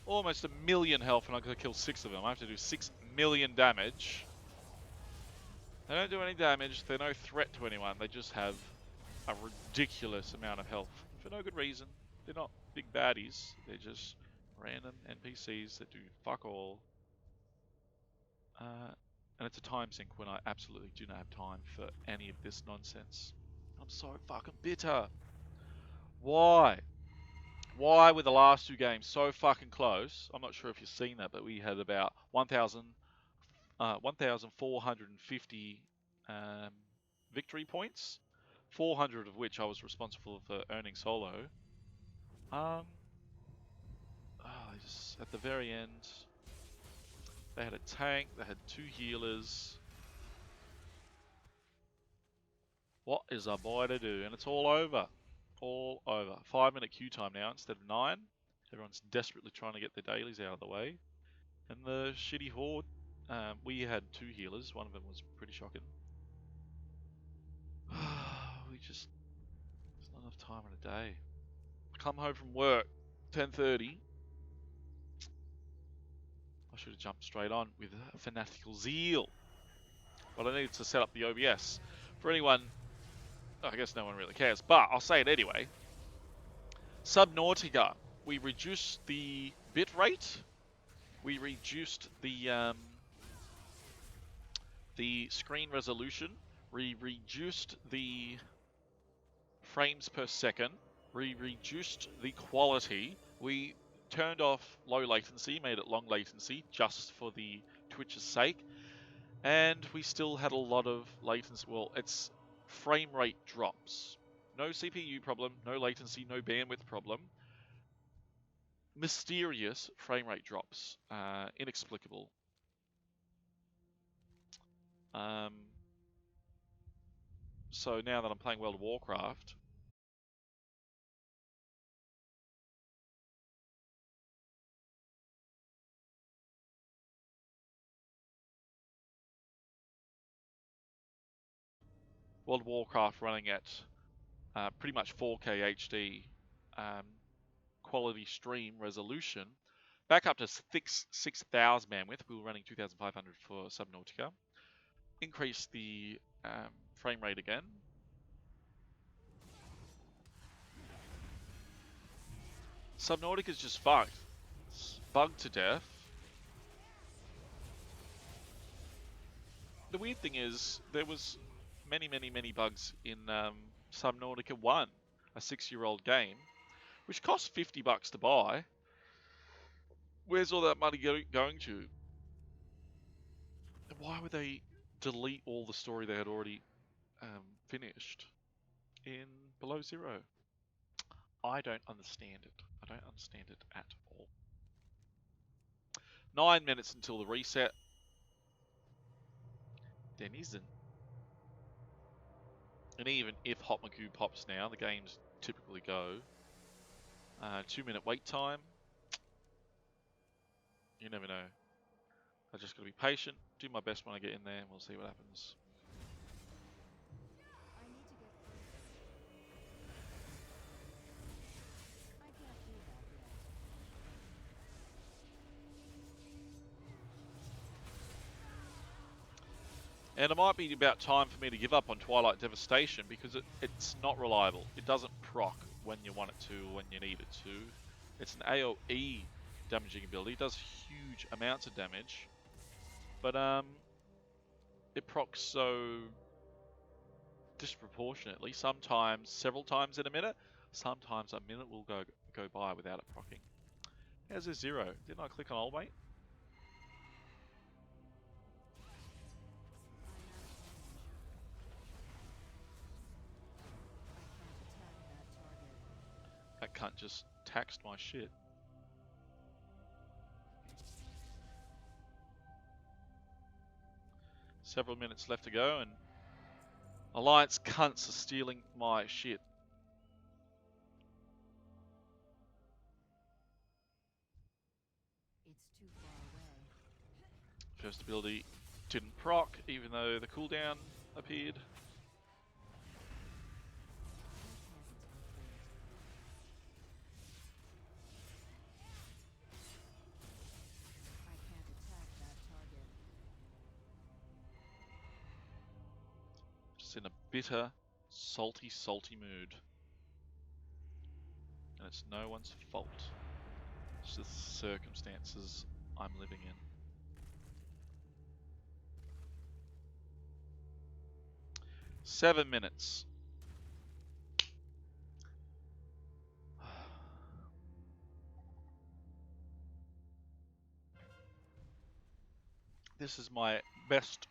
almost 1,000,000 health and I gotta kill 6 of them. I have to do 6,000,000 damage. They don't do any damage, they're no threat to anyone, they just have a ridiculous amount of health. For no good reason. They're not big baddies, they're just random NPCs that do fuck all. And it's a time sink when I absolutely do not have time for any of this nonsense. I'm so fucking bitter. Why? Why were the last 2 games so fucking close? I'm not sure if you've seen that, but we had about 1,450 victory points, 400 of which I was responsible for earning solo. At the very end, they had a tank, they had 2 healers. What is a boy to do? And it's all over. All over. 5-minute queue time now instead of 9. Everyone's desperately trying to get their dailies out of the way. And the shitty horde, we had 2 healers. One of them was pretty shocking. There's not enough time in a day. I come home from work, 10:30. I should have jumped straight on with fanatical zeal. But I needed to set up the OBS. For anyone, I guess no one really cares, but I'll say it anyway. Subnautica, we reduced the bit rate. We reduced the screen resolution. We reduced the frames per second. We reduced the quality. We turned off low latency, made it long latency, just for the Twitch's sake. And we still had a lot of latency. Well, it's frame rate drops. No CPU problem, no latency, no bandwidth problem. Mysterious frame rate drops. Inexplicable. So now that I'm playing World of Warcraft, running at pretty much 4K HD quality stream resolution, back up to 6,000 bandwidth. We were running 2,500 for Subnautica. Increase the frame rate again. Subnautica's just fucked. It's bugged to death. The weird thing is, there was many bugs in Subnautica 1, a 6-year-old game, which cost $50 to buy. Where's all that money going to? And why would they delete all the story they had already finished in Below Zero? I don't understand it. I don't understand it at all. 9 minutes until the reset. Denizen. And even if Hotmogu pops now, the games typically go. 2-minute wait time. You never know. I just gotta be patient, do my best when I get in there, and we'll see what happens. I need to get I can't do that yet. And it might be about time for me to give up on Twilight Devastation because it's not reliable. It doesn't proc when you want it to, when you need it to. It's an AoE damaging ability. It does huge amounts of damage. But it procs so disproportionately. Sometimes several times in a minute. Sometimes a minute will go by without it proccing. How's a 0? Didn't I click on old mate? That cunt just taxed my shit. Several minutes left to go, and Alliance cunts are stealing my shit. It's too far away. First ability didn't proc, even though the cooldown appeared. us in a bitter, salty, salty mood. And it's no one's fault. It's just the circumstances I'm living in. Seven minutes. This is my best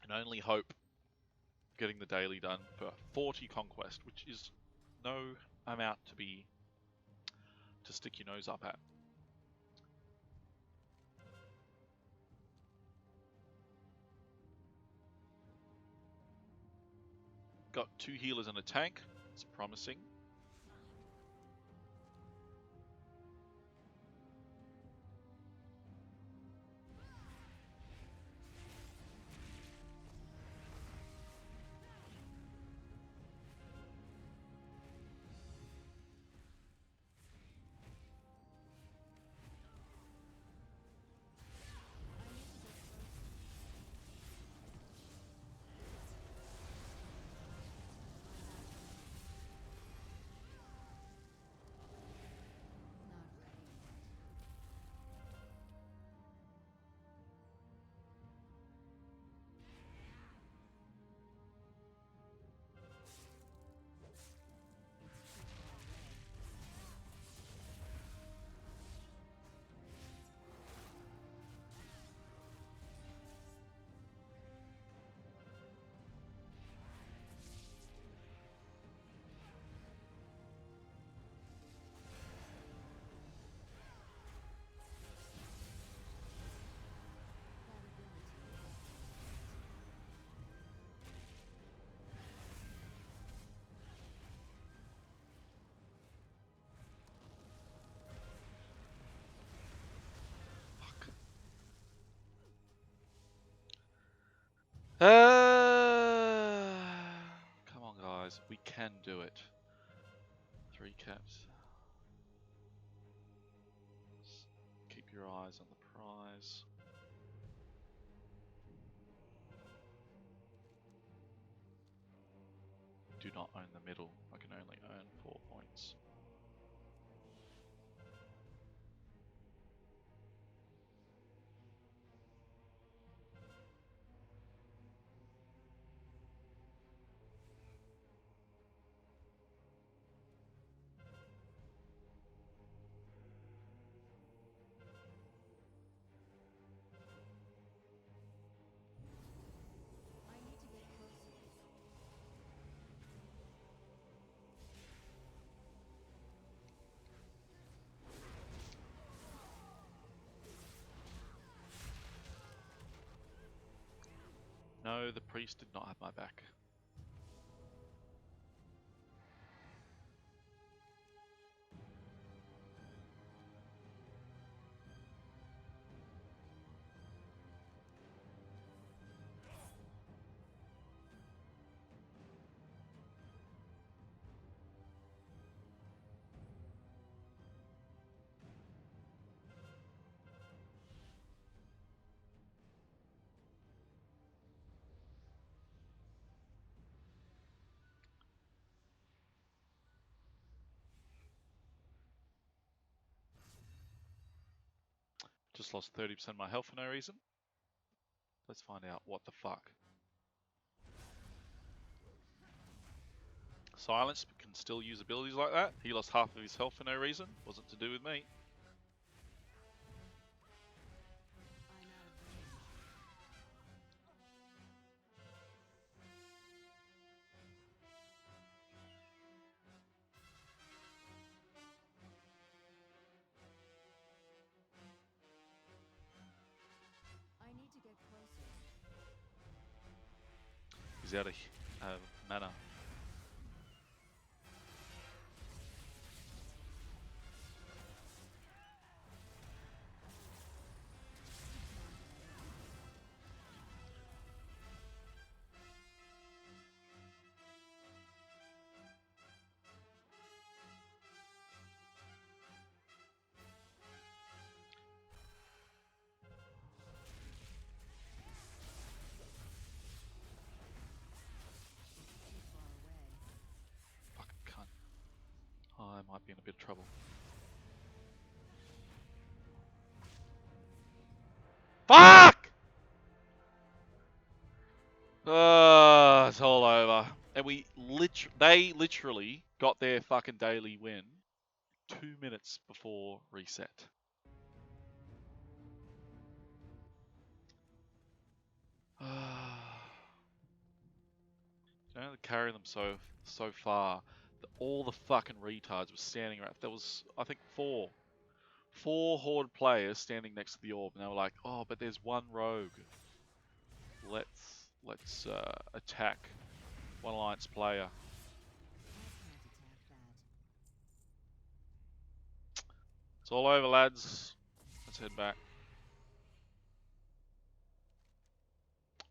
and only hope of getting the daily done for 40 conquest, which is no amount to stick your nose up at. Got 2 healers and a tank. It's promising. Come on, guys. We can do it. 3 caps. Keep your eyes on the prize. Do not own the middle. I can only earn 4 points. I need to get closer. No, the priest did not have my back. Just lost 30% of my health for no reason. Let's find out what the fuck. Silence can still use abilities like that. He lost half of his health for no reason. Wasn't to do with me. I'm out of range. I need to get closer. He's out of mana. be in a bit of trouble. Fuck! It's all over. And they literally got their fucking daily win 2 minutes before reset. You know, to carry them so far. All the fucking retards were standing around. There was, I think, four Horde players standing next to the orb, and they were like, "Oh, but there's one rogue. Let's attack one alliance player." I can't attack that. It's all over, lads. Let's head back.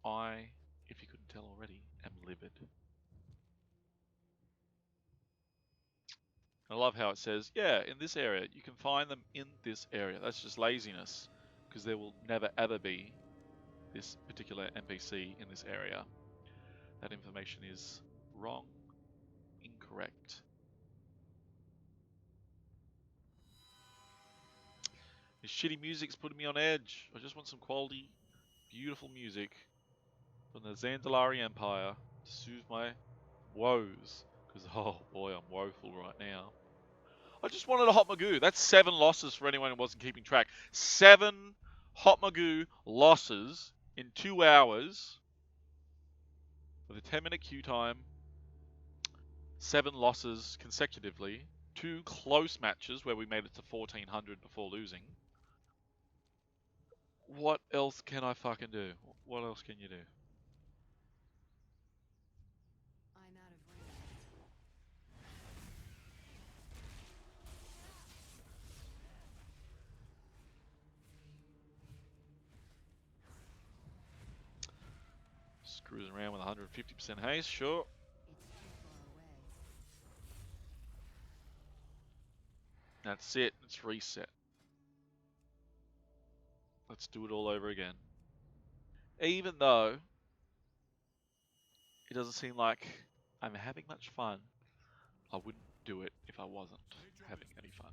I, if you couldn't tell already, am livid. I love how it says, yeah, in this area. You can find them in this area. That's just laziness, because there will never ever be this particular NPC in this area. That information is wrong, incorrect. This shitty music's putting me on edge. I just want some quality, beautiful music from the Zandalari Empire to soothe my woes. Because, oh boy, I'm woeful right now. I just wanted a Hotmogu. That's 7 losses for anyone who wasn't keeping track. 7 Hotmogu losses in 2 hours with a 10-minute queue time. 7 losses consecutively. 2 close matches where we made it to 1400 before losing. What else can I fucking do? What else can you do? I'm out of range. Just cruising around with 150% haste, sure. It's too far away. That's it. Let's reset. Let's do it all over again. Even though it doesn't seem like I'm having much fun, I wouldn't do it if I wasn't having any fun.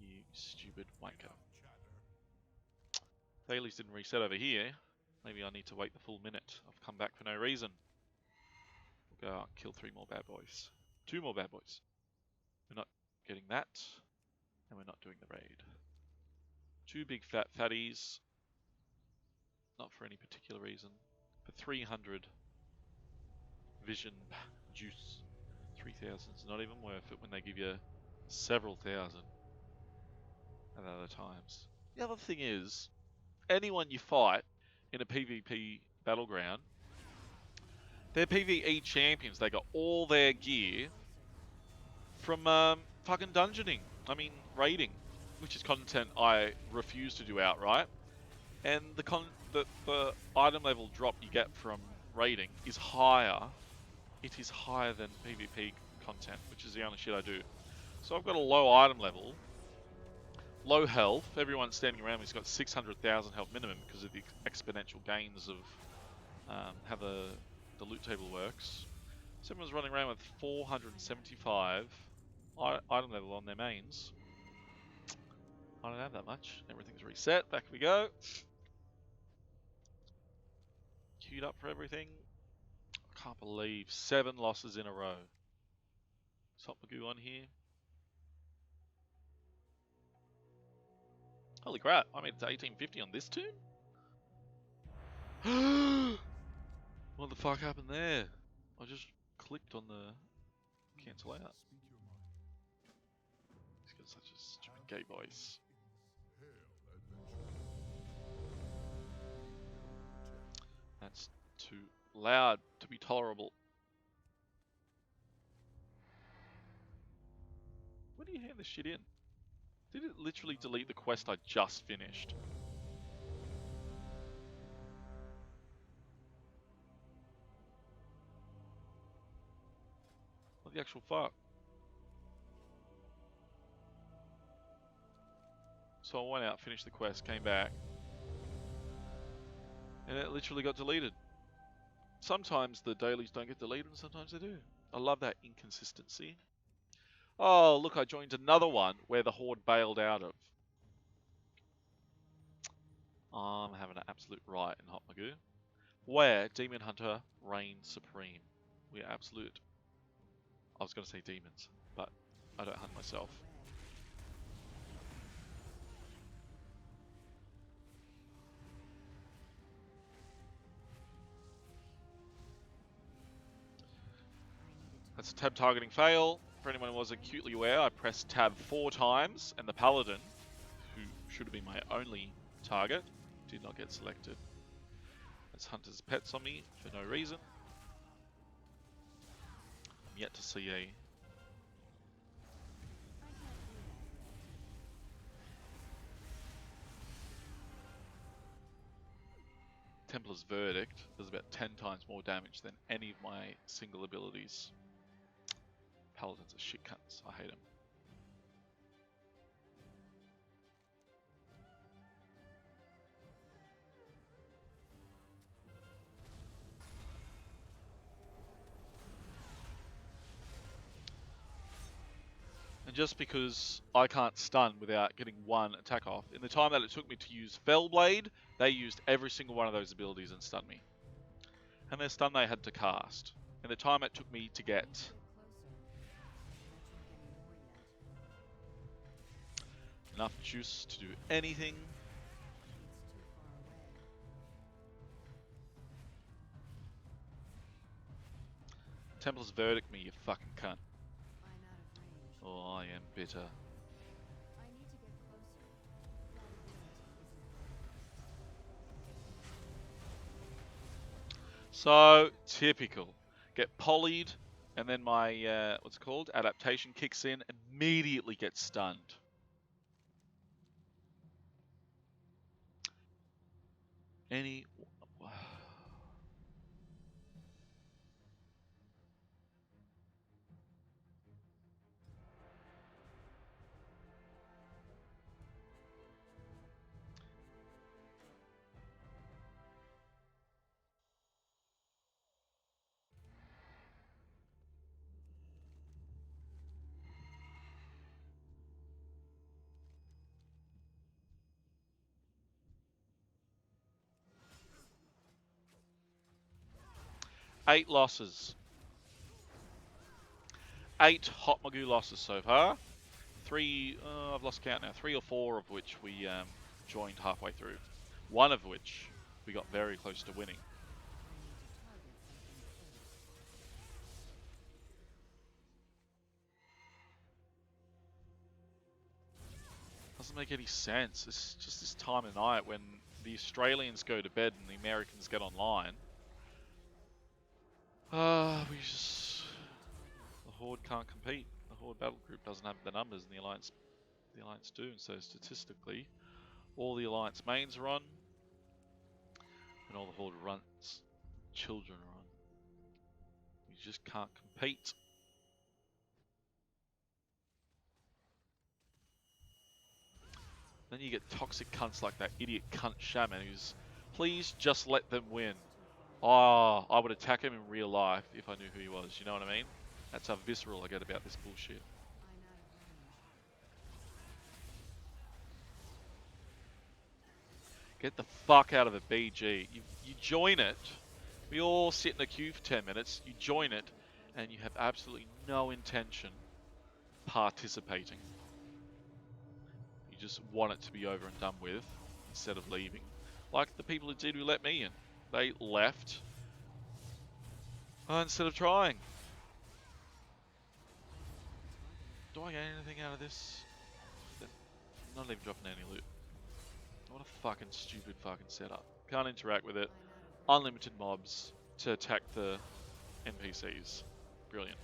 You stupid wanker. Dailies didn't reset over here. Maybe I need to wait the full minute. I've come back for no reason. We'll go out and kill 3 more bad boys. 2 more bad boys. We're not getting that. And we're not doing the raid. 2 big fat fatties. Not for any particular reason. For 300 vision juice. 3,000 is not even worth it when they give you several thousand at other times. The other thing is, anyone you fight in a PvP battleground, they're PvE champions. They got all their gear from fucking dungeoning. I mean, raiding, which is content I refuse to do outright. And the item level drop you get from raiding is higher. It is higher than PvP content, which is the only shit I do. So I've got a low item level, low health. Everyone standing around me's got 600,000 health minimum because of the exponential gains of how the loot table works. So everyone's running around with 475 item level on their mains. I don't have that much. Everything's reset. Back we go. Queued up for everything. I can't believe 7 losses in a row. Is Hotmogu on here? Holy crap, I made it to 1850 on this tune? What the fuck happened there? I just clicked on the cancel out. He's got such a stupid gay voice. That's too loud to be tolerable. When do you hand this shit in? Did it literally delete the quest I just finished? What the actual fuck? So I went out, finished the quest, came back, and it literally got deleted. Sometimes the dailies don't get deleted and sometimes they do. I love that inconsistency. Oh, look, I joined another one where the Horde bailed out of. I'm having an absolute riot in Hotmogu, where Demon Hunter reigns supreme. We are absolute. I was going to say demons, but I don't hunt myself. That's a tab targeting fail. For anyone who wasn't acutely aware, I pressed tab 4 times, and the Paladin, who should have been my only target, did not get selected. That's Hunter's pets on me for no reason. I'm yet to see a Templar's Verdict. Does about 10 times more damage than any of my single abilities. Paladins are shit cunts. I hate them. And just because I can't stun without getting one attack off, in the time that it took me to use Fellblade, they used every single one of those abilities and stunned me. And their stun they had to cast. And the time it took me to get enough juice to do anything. Templar's Verdict me, you fucking cunt. Oh, I am bitter. So, typical. Get polyed, and then my, what's it called? Adaptation kicks in, immediately get stunned. Any... 8 losses. 8 Hotmogu losses so far. 3, I've lost count now, 3 or 4 of which we joined halfway through. One of which we got very close to winning. Doesn't make any sense. It's just this time of night when the Australians go to bed and the Americans get online. We just... The Horde can't compete. The Horde battle group doesn't have the numbers, and the Alliance do. And so statistically, all the Alliance mains are on, and all the Horde runs children are on. You just can't compete. Then you get toxic cunts like that idiot cunt shaman who's, please just let them win. Oh, I would attack him in real life if I knew who he was, you know what I mean? That's how visceral I get about this bullshit. Get the fuck out of the BG. You join it, we all sit in a queue for 10 minutes, you join it, and you have absolutely no intention participating. You just want it to be over and done with instead of leaving. Like the people who let me in. They left instead of trying. Do I get anything out of this? I'm not even dropping any loot. What a fucking stupid fucking setup. Can't interact with it. Unlimited mobs to attack the NPCs. Brilliant.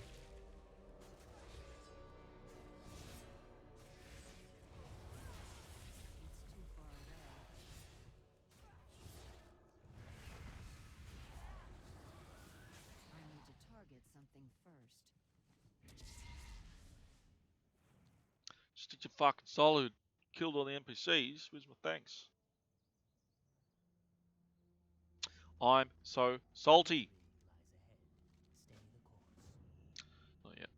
Just did your fucking solid. Killed all the NPCs. Where's my thanks? I'm so salty. Not yet.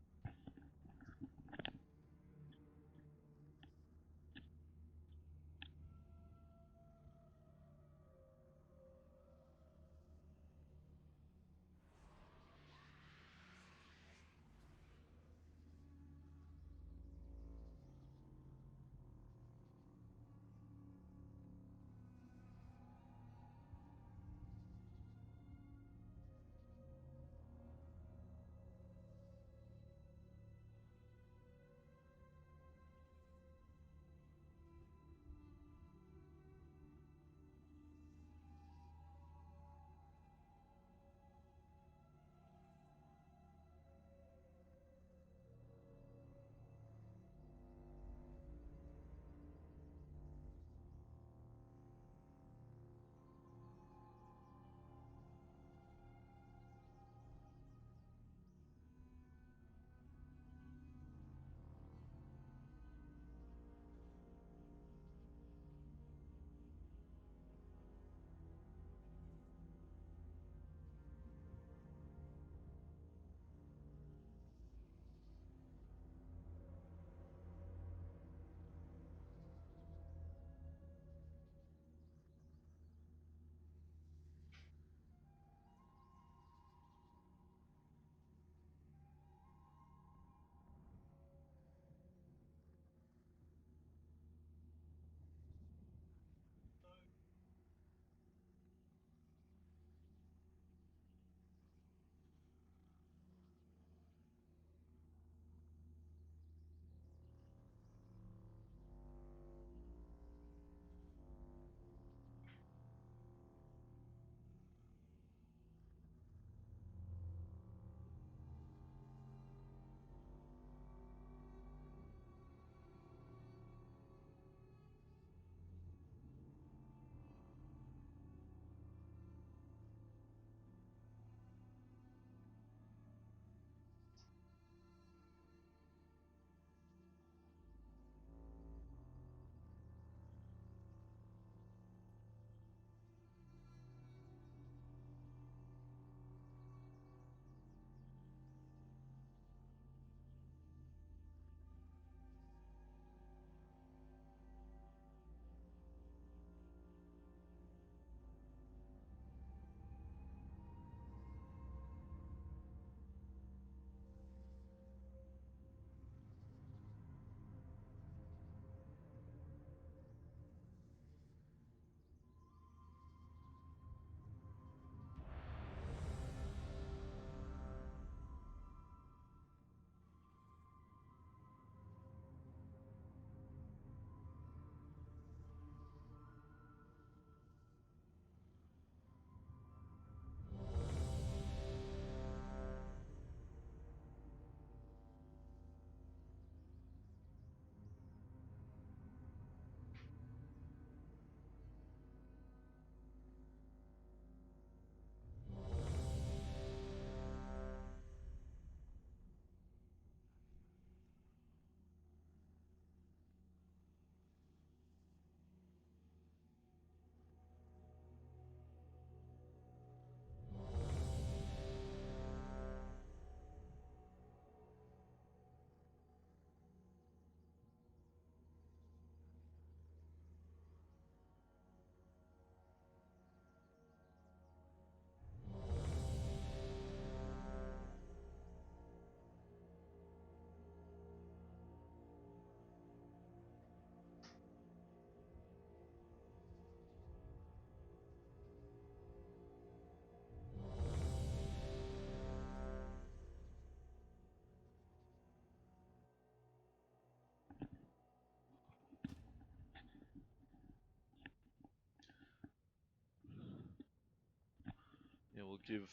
Yeah, we'll give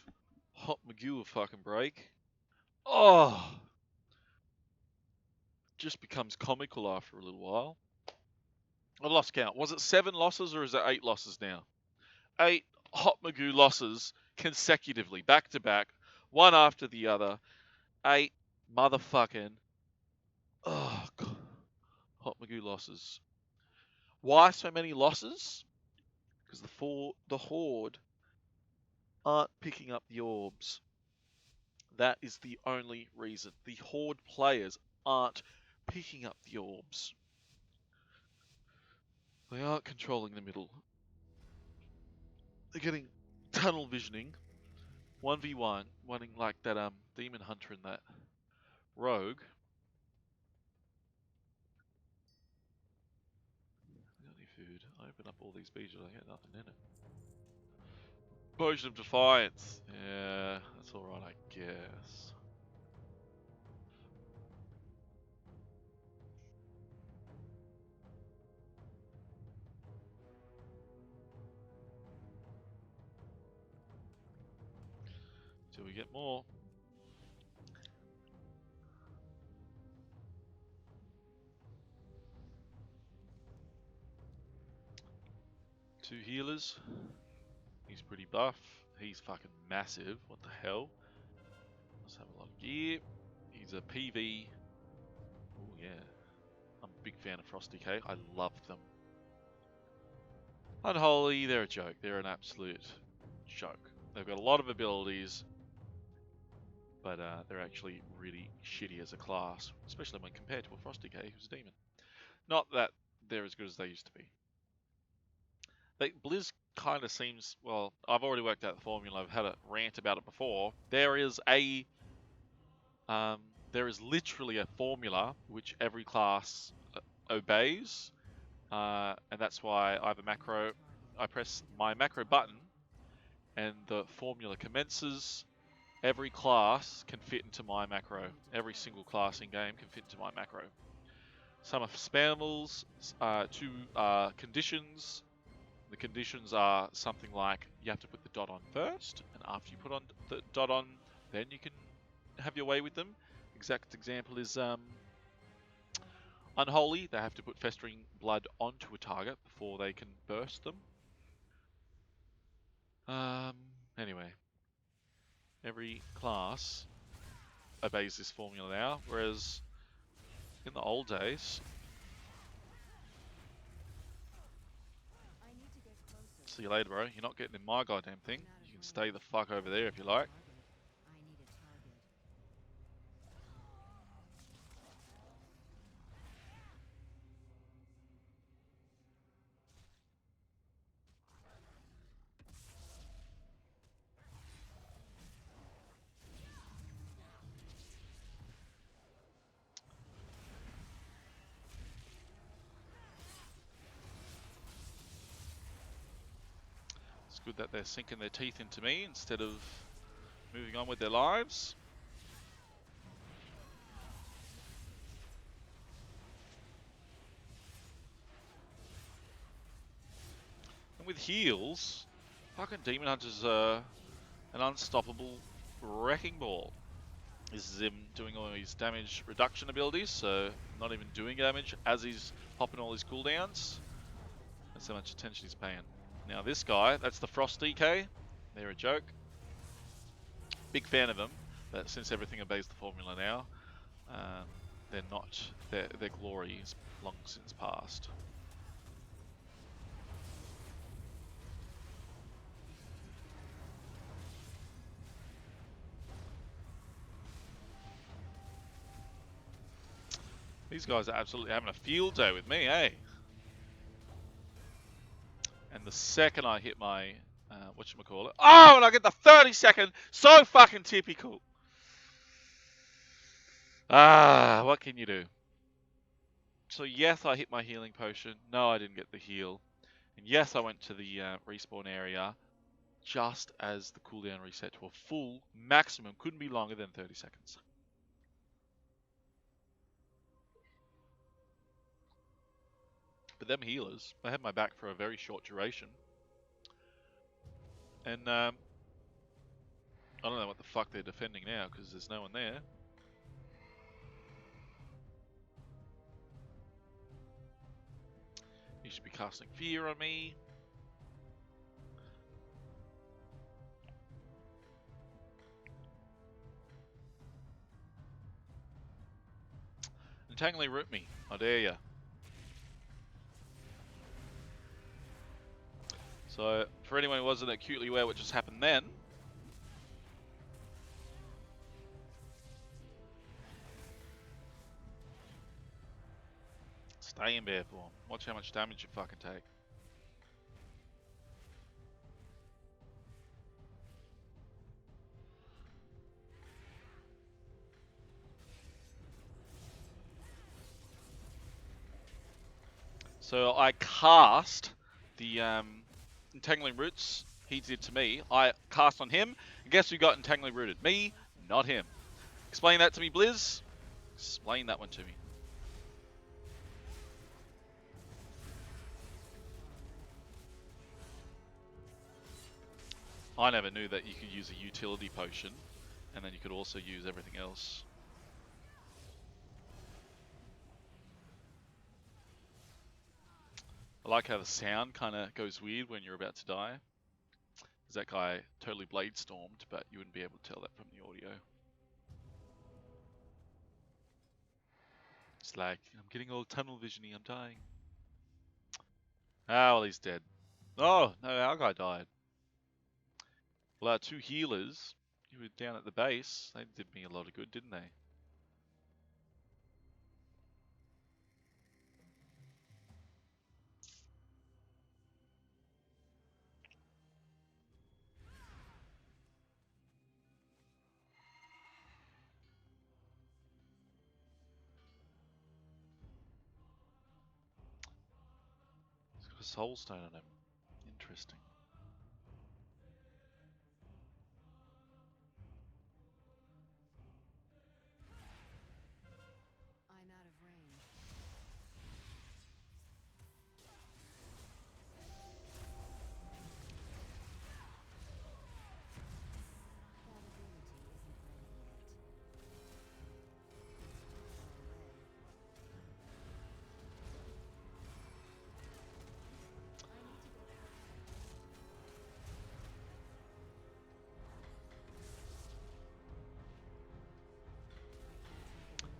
Hotmogu a fucking break. Oh! Just becomes comical after a little while. I lost count. Was it 7 losses or is it 8 losses now? 8 Hotmogu losses consecutively, back to back, one after the other. 8 motherfucking Hotmogu losses. Why so many losses? Because the Horde aren't picking up the orbs. That is the only reason. The Horde players aren't picking up the orbs. They aren't controlling the middle. They're getting tunnel visioning. 1v1, wanting like that demon hunter and that rogue. I got any food? I open up all these beaches, I get nothing in it. Potion of Defiance. Yeah, that's alright, I guess. Till we get more. Two healers. He's pretty buff. He's fucking massive. What the hell? Must have a lot of gear. He's a PV. Oh yeah. I'm a big fan of Frosty K. I love them. Unholy, they're a joke. They're an absolute joke. They've got a lot of abilities, but they're actually really shitty as a class, especially when compared to a Frosty K who's a demon. Not that they're as good as they used to be. Blizz kind of seems, well, I've already worked out the formula. I've had a rant about it before. There is literally a formula which every class obeys, and that's why I have a macro. I press my macro button, and the formula commences. Every class can fit into my macro. Every single class in game can fit into my macro. Some are spammables, 2 conditions. The conditions are something like you have to put the dot on first, and after you put on the dot on, then you can have your way with them. Exact example is Unholy. They have to put Festering Blood onto a target before they can burst them. Anyway, every class obeys this formula now, whereas in the old days, see you later, bro. You're not getting in my goddamn thing. You can stay the fuck over there if you like. It's good that they're sinking their teeth into me instead of moving on with their lives. And with heals, fucking Demon Hunter's an unstoppable wrecking ball. This is him doing all his damage reduction abilities, so not even doing damage as he's popping all his cooldowns. That's how much attention he's paying. Now this guy, that's the Frost DK. They're a joke. Big fan of them, but since everything obeys the formula now, they're not. Their glory is long since past. These guys are absolutely having a field day with me, eh? And the second I hit my, whatchamacallit, oh, and I get the 30-second, so fucking typical. Ah, what can you do? So yes, I hit my healing potion. No, I didn't get the heal. And yes, I went to the respawn area just as the cooldown reset to a full maximum. Couldn't be longer than 30 seconds. But them healers, they had my back for a very short duration. And I don't know what the fuck they're defending now, because there's no one there. You should be casting fear on me. Entangling root me. I dare ya. So, for anyone who wasn't acutely aware what just happened then, stay in bear form. Watch how much damage you fucking take. So I cast the Entangling Roots. He did to me. I cast on him. And guess who got Entangling Rooted? Me, not him. Explain that to me, Blizz. Explain that one to me. I never knew that you could use a utility potion, and then you could also use everything else. I like how the sound kind of goes weird when you're about to die. Because that guy totally blade stormed, but you wouldn't be able to tell that from the audio. It's like, I'm getting all tunnel vision-y, I'm dying. Ah, well, he's dead. Oh, no, our guy died. Well, our two healers, who were down at the base, they did me a lot of good, didn't they? He's got a soul stone on him. Interesting. I'm out of range. That ability isn't ready yet. I need to go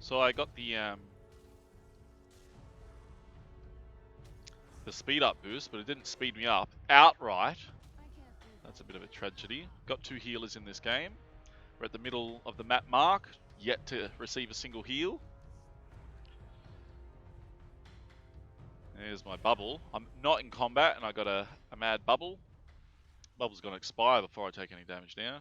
So I got the speed up boost, but it didn't speed me up outright. I can't do That's a bit of a tragedy. Got two healers in this game. We're at the middle of the map mark, yet to receive a single heal. There's my bubble. I'm not in combat and I got a mad bubble. Bubble's gonna expire before I take any damage now.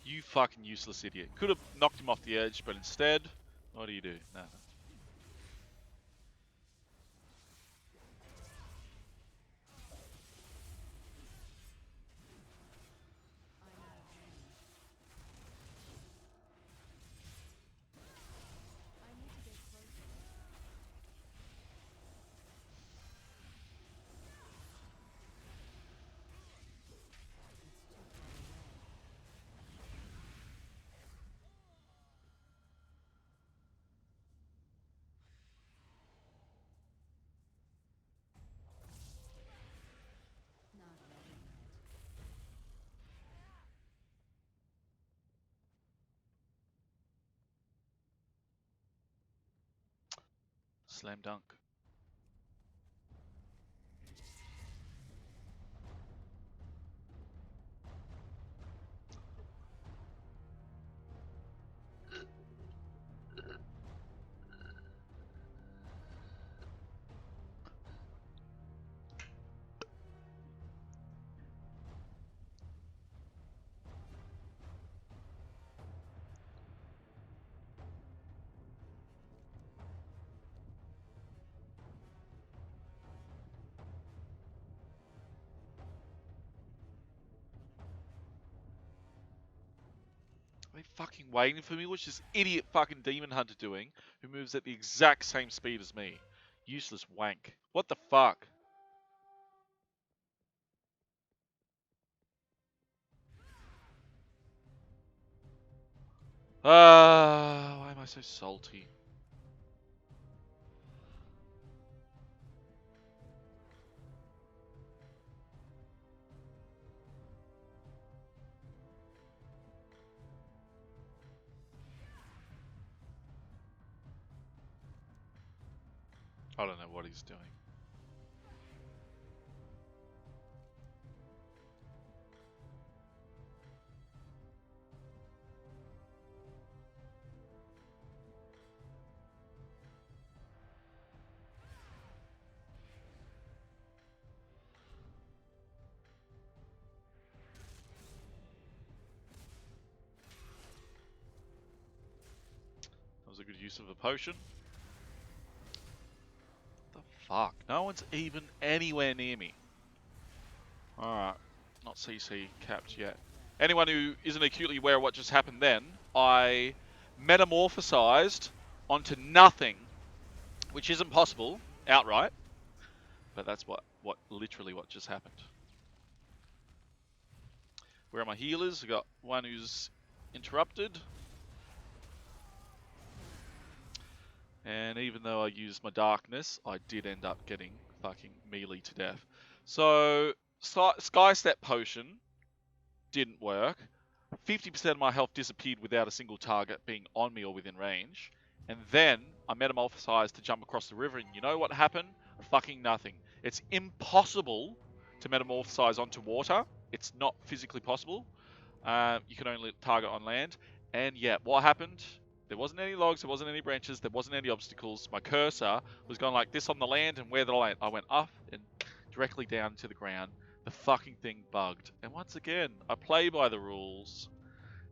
You fucking useless idiot. Could have knocked him off the edge, but instead, what do you do? Nothing. I'm out of range. I need to get closer. It's too far away. Not ready yet. Slam dunk. they fucking waiting for me? What's this idiot fucking demon hunter doing who moves at the exact same speed as me? Useless wank. What the fuck? Why am I so salty? I don't know what he's doing. That was a good use of a potion. What the fuck? No one's even anywhere near me. Alright. Not CC capped yet. Anyone who isn't acutely aware of what just happened then, I metamorphosized onto nothing, which isn't possible outright, but that's literally what just happened. Where are my healers? We've got one who's interrupted. And even though I used my darkness, I did end up getting fucking melee to death. So, Sky Step Potion didn't work. 50% of my health disappeared without a single target being on me or within range. And then I metamorphosized to jump across the river, and you know what happened? Fucking nothing. It's impossible to metamorphosize onto water. It's not physically possible. You can only target on land. And yeah, what happened? There wasn't any logs, there wasn't any branches, there wasn't any obstacles. My cursor was going like this on the land, and where did I land? I went up and directly down to the ground. The fucking thing bugged. And once again, I play by the rules,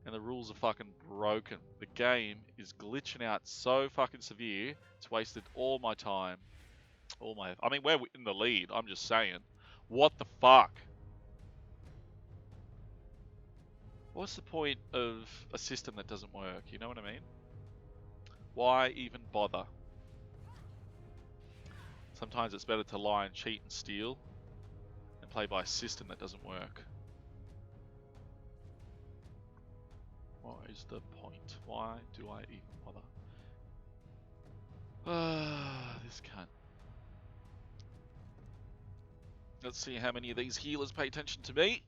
and the rules are fucking broken. The game is glitching out so fucking severe, it's wasted all my time. I mean, we're in the lead, I'm just saying. What the fuck? What's the point of a system that doesn't work? You know what I mean? Why even bother? Sometimes it's better to lie and cheat and steal and play by a system that doesn't work. What is the point? Why do I even bother? This cunt. Let's see how many of these healers pay attention to me.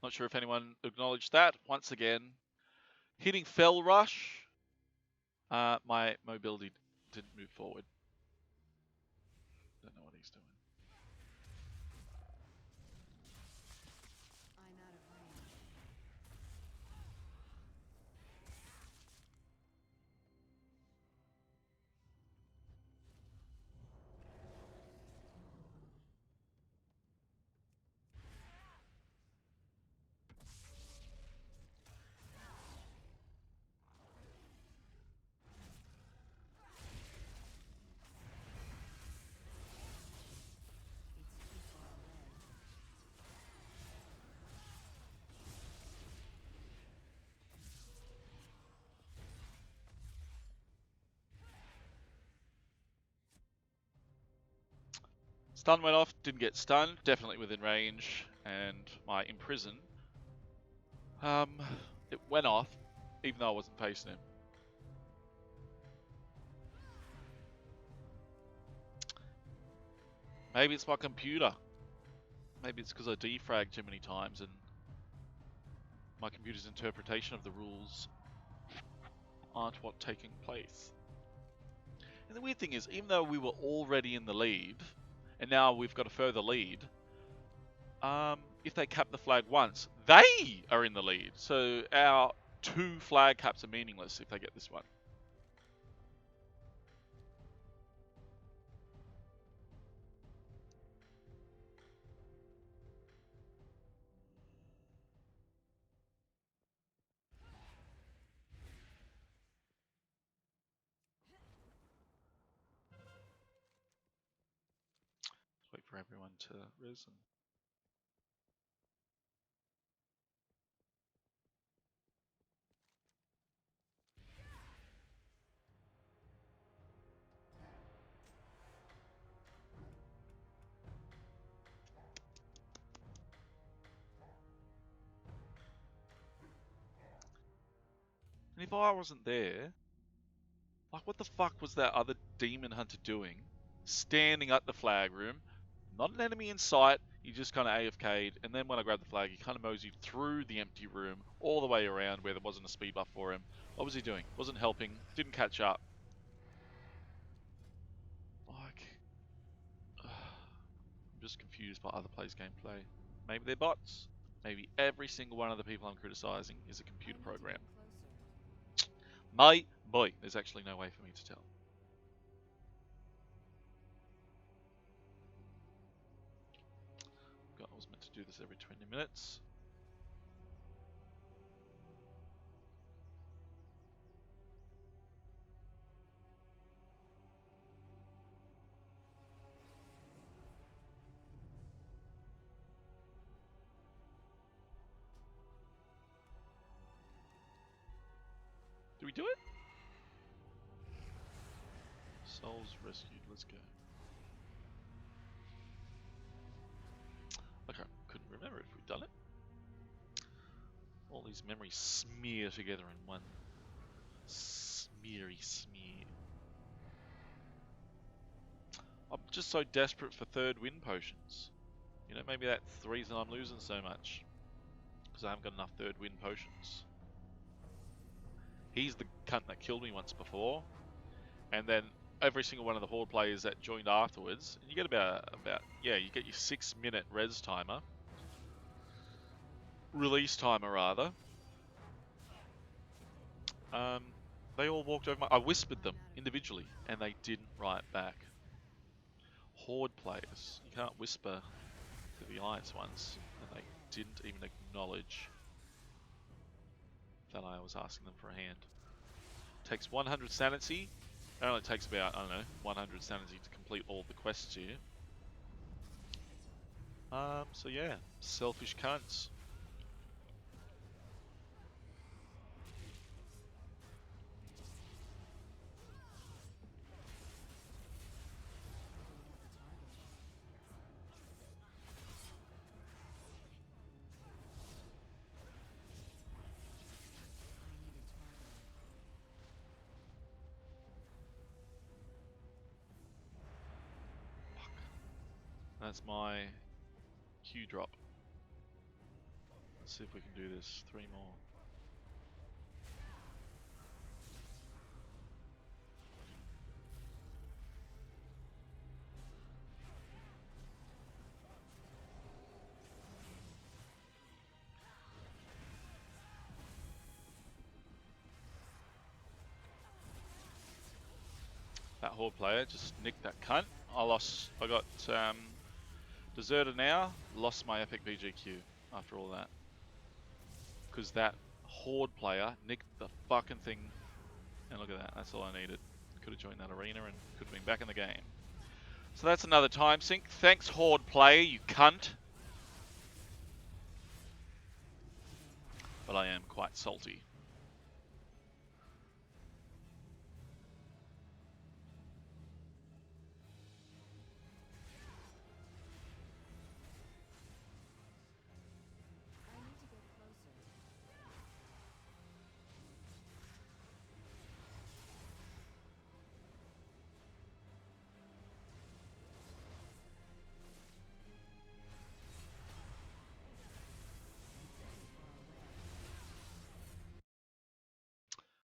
Not sure if anyone acknowledged that. Once again, hitting Fell Rush, my mobility didn't move forward. Don't know what he's doing. I'm out of range. It's too far away. Stun went off, didn't get stunned, definitely within range, and my imprison, it went off, even though I wasn't facing him. Maybe it's my computer. Maybe it's because I defragged too many times and my computer's interpretation of the rules aren't what's taking place. And the weird thing is, even though we were already in the lead, and now we've got a further lead, if they cap the flag once, they are in the lead. So our 2 flag caps are meaningless if they get this one. Let's wait for everyone to res. if I wasn't there, like what the fuck was that other demon hunter doing? Standing at the flag room, not an enemy in sight, he just kind of AFK'd, and then when I grabbed the flag, he kind of moseyed through the empty room, all the way around where there wasn't a speed buff for him. What was he doing? Wasn't helping, didn't catch up. Like, I'm just confused by other players' gameplay. Maybe they're bots. Maybe every single one of the people I'm criticizing is a computer program. My boy, there's actually no way for me to tell. God, I was meant to do this every 20 minutes. Do we do it? Souls rescued, let's go. Okay, couldn't remember if we'd done it. All these memories smear together in one smeary smear. I'm just so desperate for third win potions. You know, maybe that's the reason I'm losing so much. Because I haven't got enough third win potions. He's the cunt that killed me once before. And then every single one of the Horde players that joined afterwards, and you get about yeah, you get your 6-minute res timer. Release timer, rather. They all walked over I whispered them individually, and they didn't write back. Horde players, you can't whisper to the Alliance ones, and they didn't even acknowledge that I was asking them for a hand. Takes 100 sanity. It only takes about, I don't know, 100 sanity to complete all the quests here. So yeah, selfish cunts. That's my Q drop. Let's see if we can do this. 3 more. That Horde player just nicked that cunt. I got deserted now, lost my epic BGQ after all that. Because that Horde player nicked the fucking thing. And look at that, that's all I needed. Could have joined that arena and could have been back in the game. So that's another time sink. Thanks Horde player, you cunt. But I am quite salty.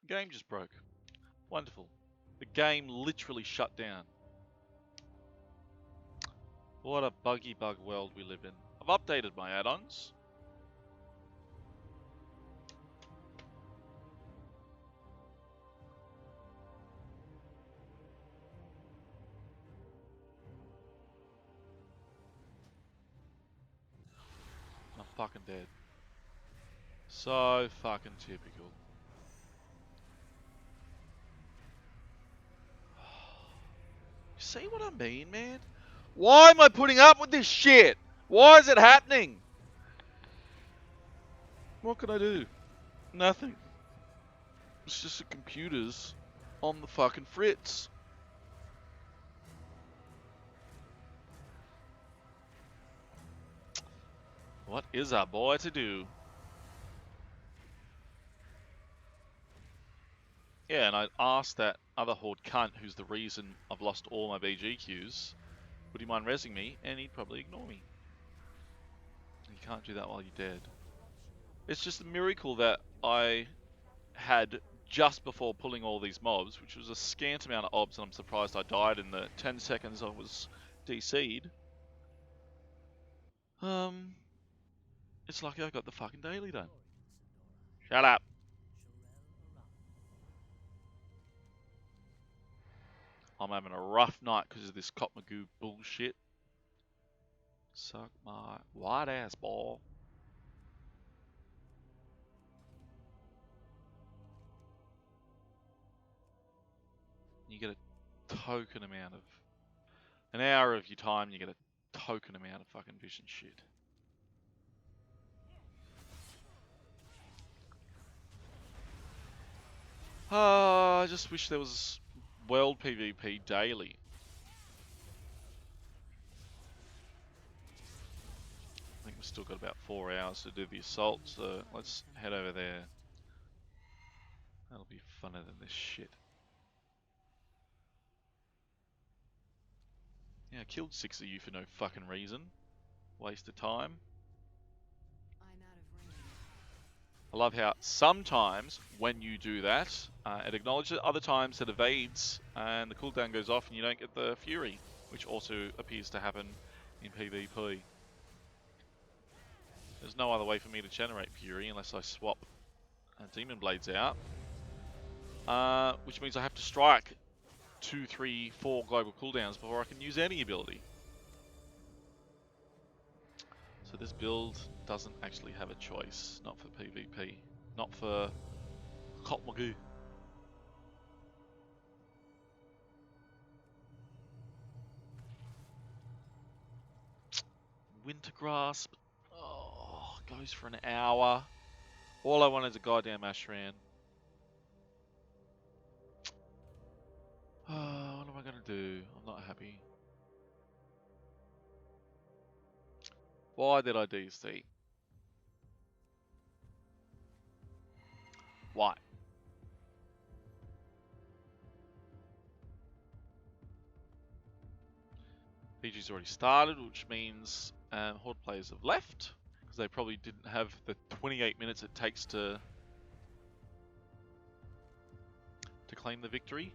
The game just broke. Wonderful. The game literally shut down. What a buggy bug world we live in. I've updated my add-ons. I'm fucking dead. So fucking typical. See what I mean, man? Why am I putting up with this shit? Why is it happening? What can I do? Nothing. It's just the computers on the fucking fritz. What is our boy to do? Yeah, and I asked that other Horde cunt who's the reason I've lost all my BGQs, would he mind rezzing me? And he'd probably ignore me. You can't do that while you're dead. It's just a miracle that I had just before pulling all these mobs, which was a scant amount of obs, and I'm surprised I died in the 10 seconds I was DC'd. It's lucky I got the fucking daily done. Shut up. I'm having a rough night because of this Hotmogu bullshit. Suck my white ass ball. You get a token amount of... An hour of your time, you get a token amount of fucking vision shit. I just wish there was World PvP daily. I think we've still got about 4 hours to do the assault, so let's head over there. That'll be funner than this shit. Yeah, I killed 6 of you for no fucking reason. Waste of time. I'm out of range. I love how sometimes when you do that, it acknowledges it. Other times it evades and the cooldown goes off and you don't get the fury, which also appears to happen in PvP. There's no other way for me to generate fury unless I swap demon blades out, which means I have to strike 2, 3, 4 global cooldowns before I can use any ability. So this build doesn't actually have a choice, not for PvP, not for Hotmogu. Winter Grasp, oh, goes for an hour. All I want is a goddamn Ashran. Oh, what am I gonna do? I'm not happy. Why did I DC? Why? PG's already started, which means Horde players have left because they probably didn't have the 28 minutes it takes to claim the victory.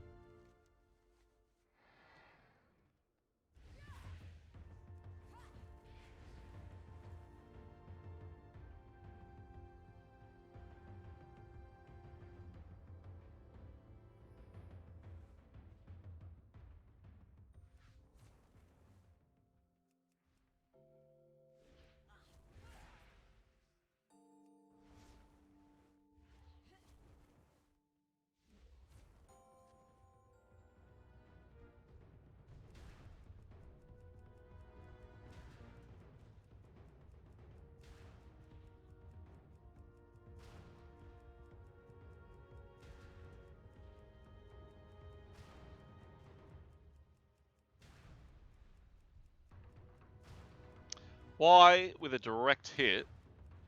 Why, with a direct hit,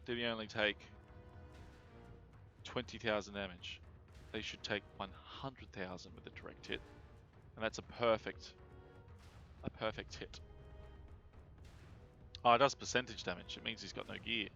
did he only take 20,000 damage? They should take 100,000 with a direct hit, and that's a perfect hit. Oh, it does percentage damage. It means he's got no gear.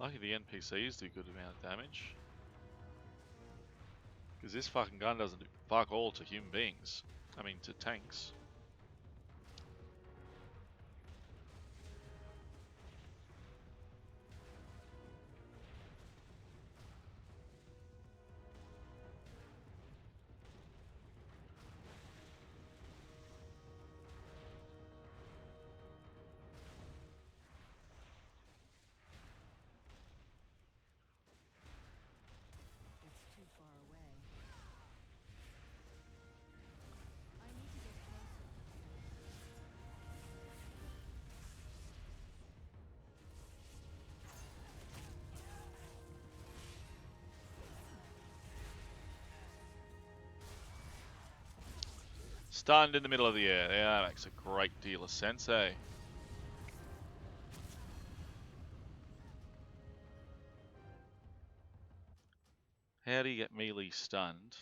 Lucky the NPCs do good amount of damage. Because this fucking gun doesn't do fuck all to human beings. I mean, to tanks. It's too far away. I need to get closer. Stunned in the middle of the air. Yeah, that makes a great deal of sense, eh? How do you get melee stunned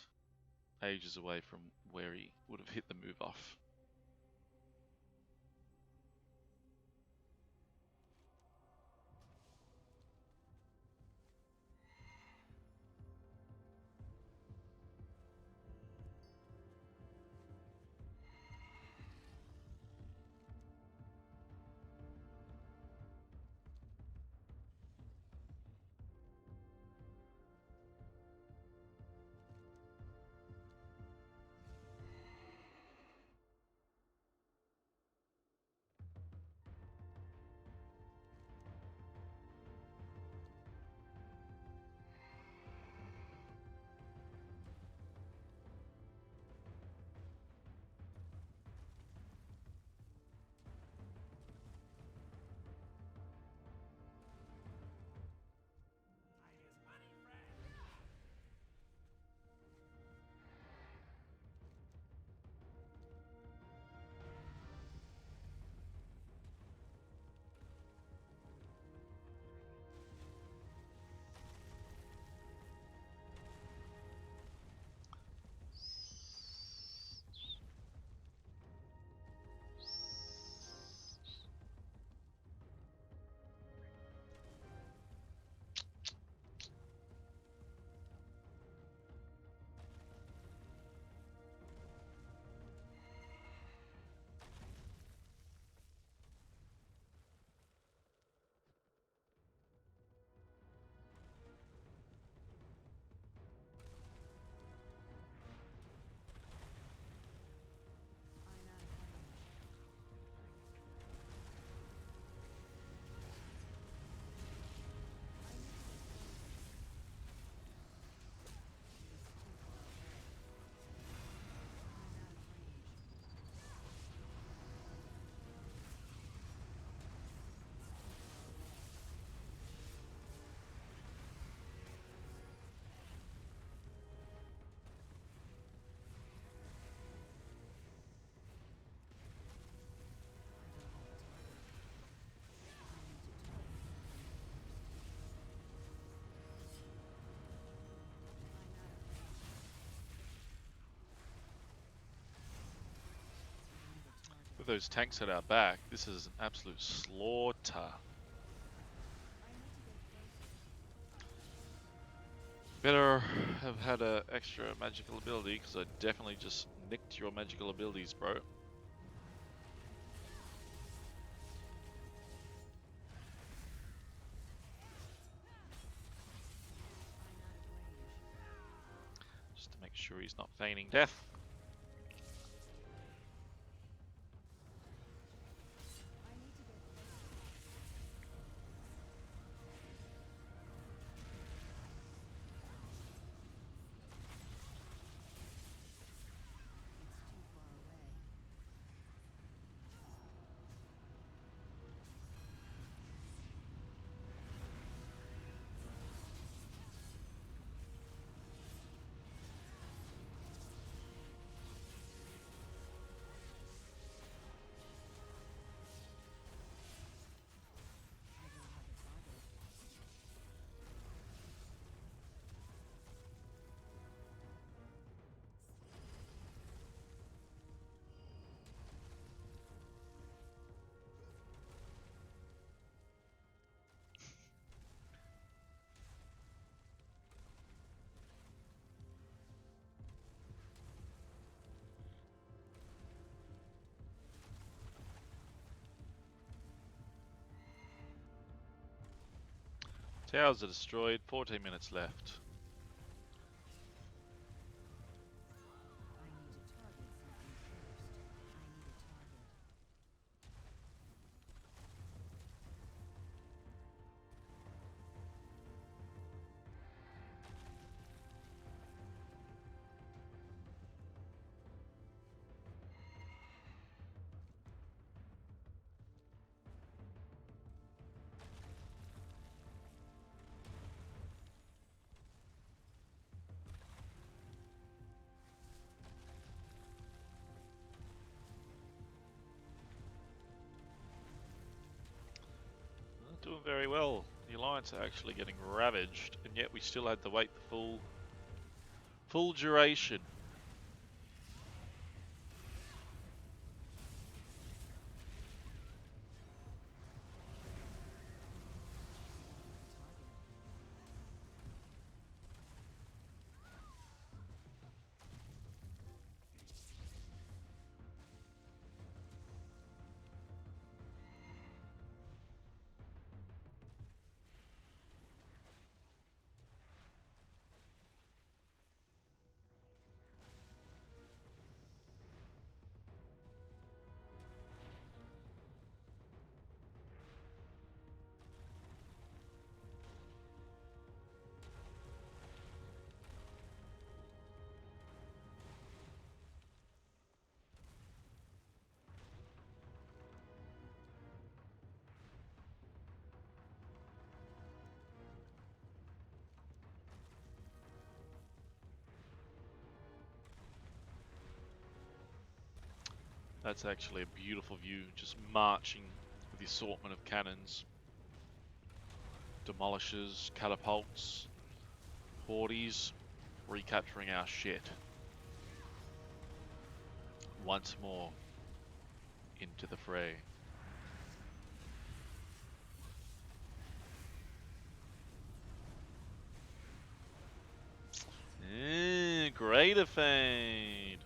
ages away from where he would have hit the move off? I'm out of range. I need to get closer. It's too far away. I'm out of range. With those tanks at our back, this is an absolute slaughter. Better have had an extra magical ability, because I definitely just nicked your magical abilities, bro. Just to make sure he's not feigning death. I need to get closer. It's too far away. Towers are destroyed. 14 minutes left. I need to target something first. I need a target. Not doing very well. The Alliance are actually getting ravaged, and yet we still had to wait the full duration. That's actually a beautiful view, just marching with the assortment of cannons, demolishers, catapults, hordes, recapturing our shit. Once more into the fray. Greater fade.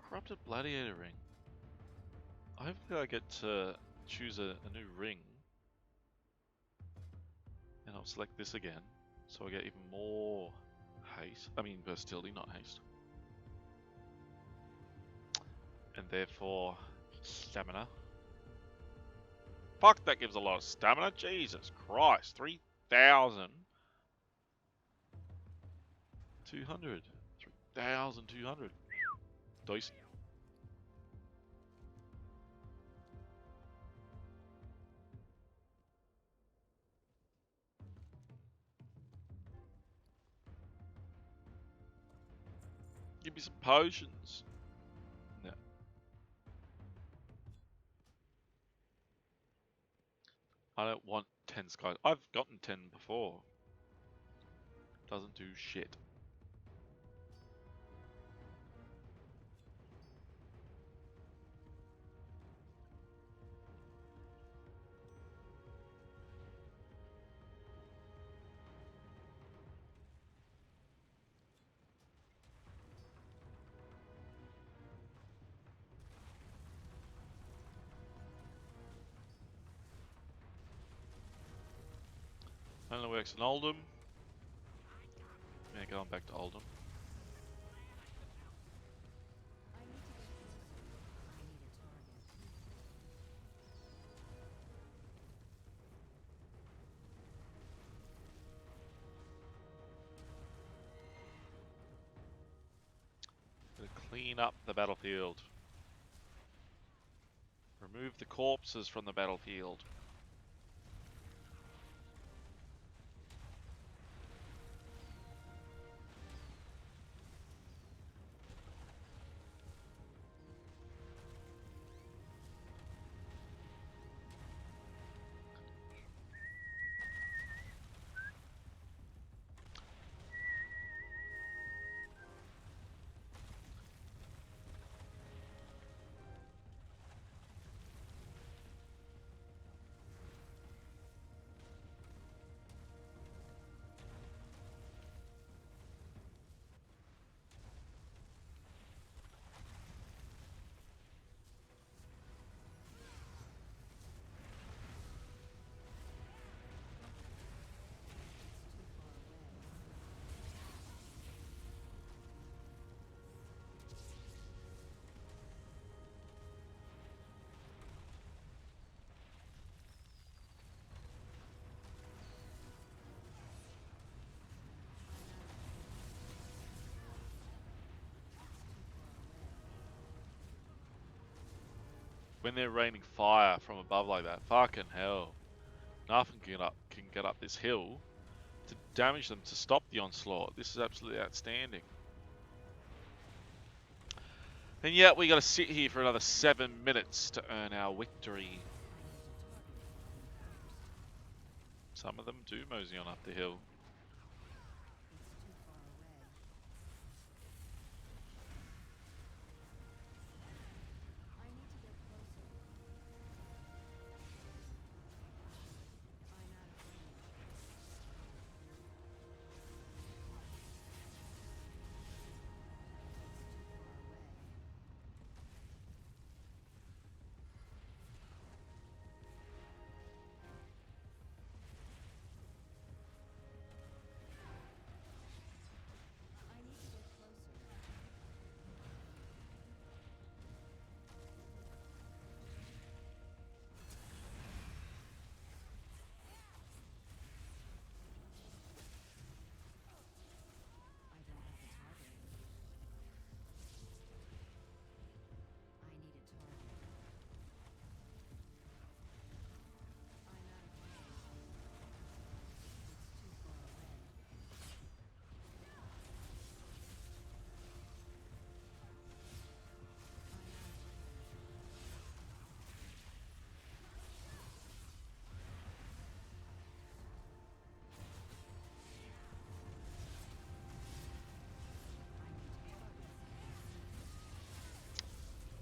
Corrupted Gladiator ring. Hopefully I get to choose a new ring. And I'll select this again. So I get even more haste. I mean versatility, not haste. And therefore stamina. Fuck, that gives a lot of stamina. Jesus Christ. 3,200. 3,200. Dice. Give me some potions. No. I don't want 10 skies. I've gotten 10 before. Doesn't do shit. Only works in Oldham. Yeah, going back to Oldham. I need to get closer. I need a target. Gotta clean up the battlefield. Remove the corpses from the battlefield. When they're raining fire from above like that, fucking hell. Nothing can get up this hill to damage them to stop the onslaught. This is absolutely outstanding. And yet we got to sit here for another 7 minutes to earn our victory. Some of them do mosey on up the hill.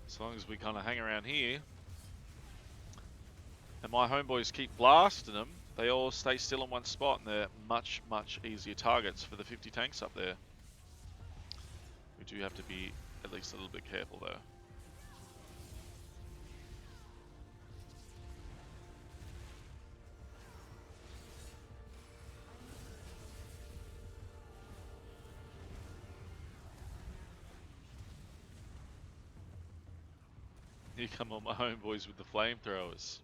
As long as we kind of hang around here, and my homeboys keep blasting them, they all stay still in one spot, and they're much, much easier targets for the 50 tanks up there. We do have to be at least a little bit careful though. Here come all my homeboys with the flamethrowers.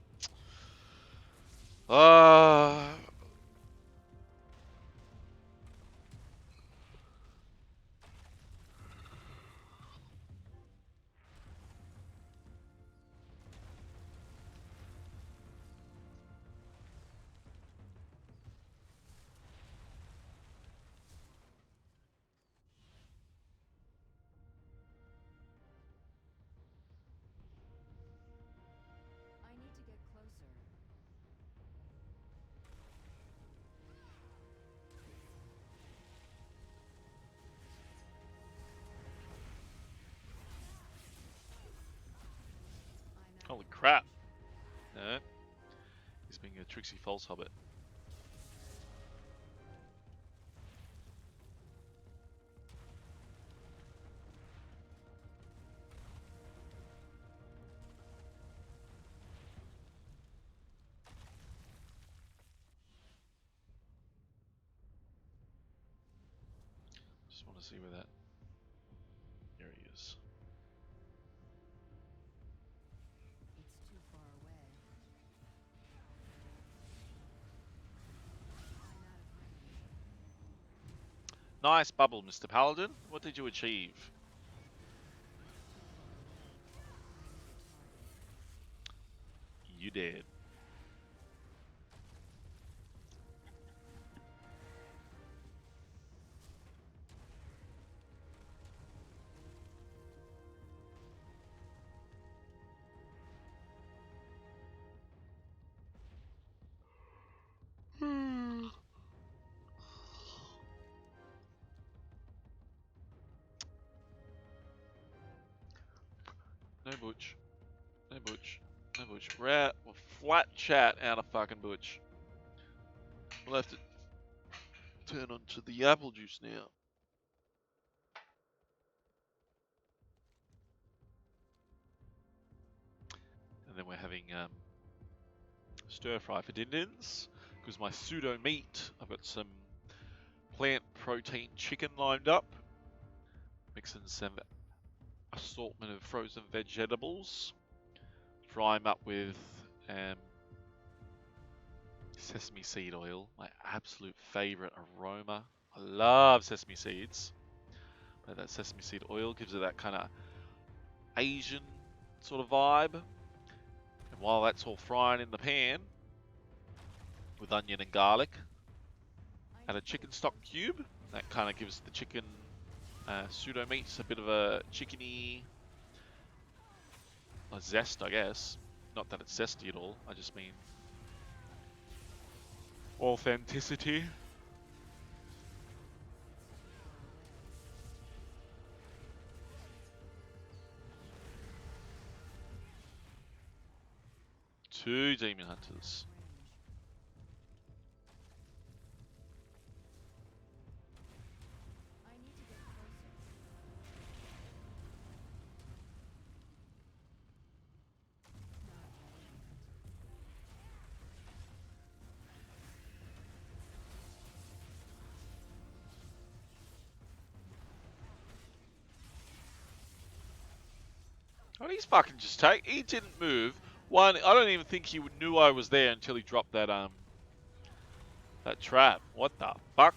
Holy crap! He's being a tricksy false hobbit. to see where that... There he is. It's too far away. I'm out of range. Nice bubble, Mr. Paladin. What did you achieve? You did. No butch. No butch. No butch. We're flat chat out of fucking butch. We'll have to turn on to the apple juice now. And then we're having stir fry for din-dins. Because my pseudo meat, I've got some plant protein chicken lined up. Mixing some assortment of frozen vegetables. Fry them up with sesame seed oil, my absolute favorite aroma. I love sesame seeds. But that sesame seed oil gives it that kind of Asian sort of vibe. And while that's all frying in the pan with onion and garlic, add a chicken stock cube. That kind of gives the chicken pseudo meats a bit of a chickeny zest, I guess. Not that it's zesty at all. I just mean authenticity. Two demon hunters. I need to get closer. Not ready yet. Oh, he's fucking just take. He didn't move. One, I don't even think he knew I was there until he dropped that that trap. What the fuck?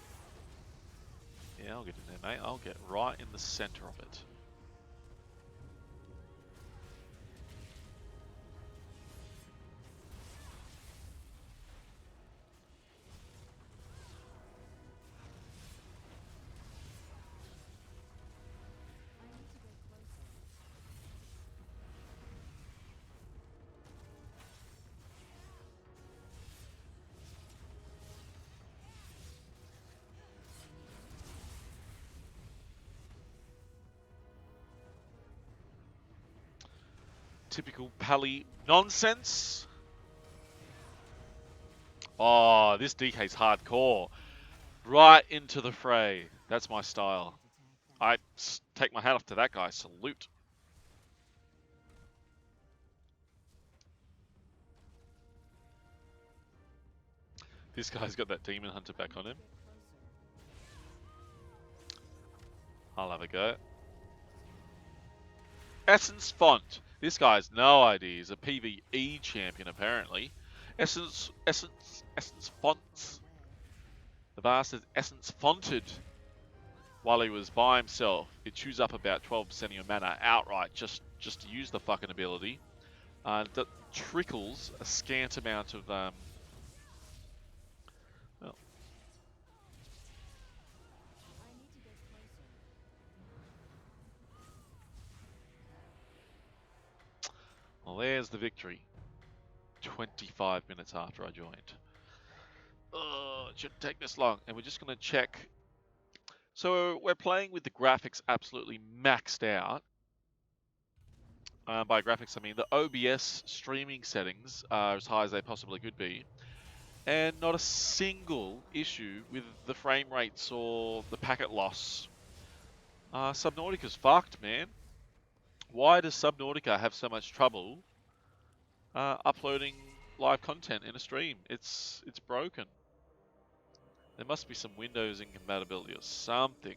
Yeah, I'll get in there, mate. I'll get right in the center of it. I need to get closer. Typical Pally nonsense. Oh, this DK's hardcore. Right into the fray. That's my style. I take my hat off to that guy. Salute. This guy's got that demon hunter back on him. I'll have a go. Essence Font. This guy's no idea. He's a PvE champion apparently. Essence Fonts. The bastard Essence Fonted while he was by himself. It chews up about 12% of your mana outright just to use the fucking ability. That trickles a scant amount of well, I need to get closer. well, there's the victory. 25 minutes after I joined. Oh, it shouldn't take this long. And we're just going to check. So we're playing with the graphics absolutely maxed out. By graphics, I mean the OBS streaming settings are as high as they possibly could be. And not a single issue with the frame rates or the packet loss. Subnautica's fucked, man. Why does Subnautica have so much trouble uploading live content in a stream? It's broken. There must be some Windows incompatibility or something.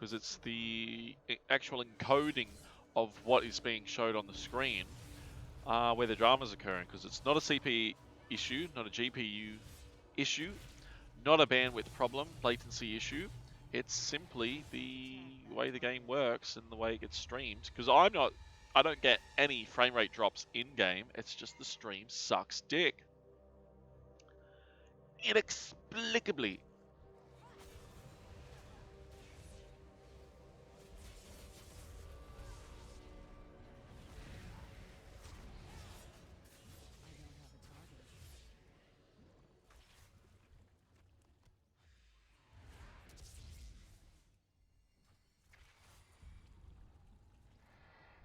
because it's the actual encoding of what is being showed on the screen where the drama is occurring, because it's not a CPU issue, not a GPU issue, not a bandwidth problem, latency issue. It's simply the way the game works and the way it gets streamed. Because I don't get any frame rate drops in game. It's just the stream sucks dick. Inexplicably. I don't have a target.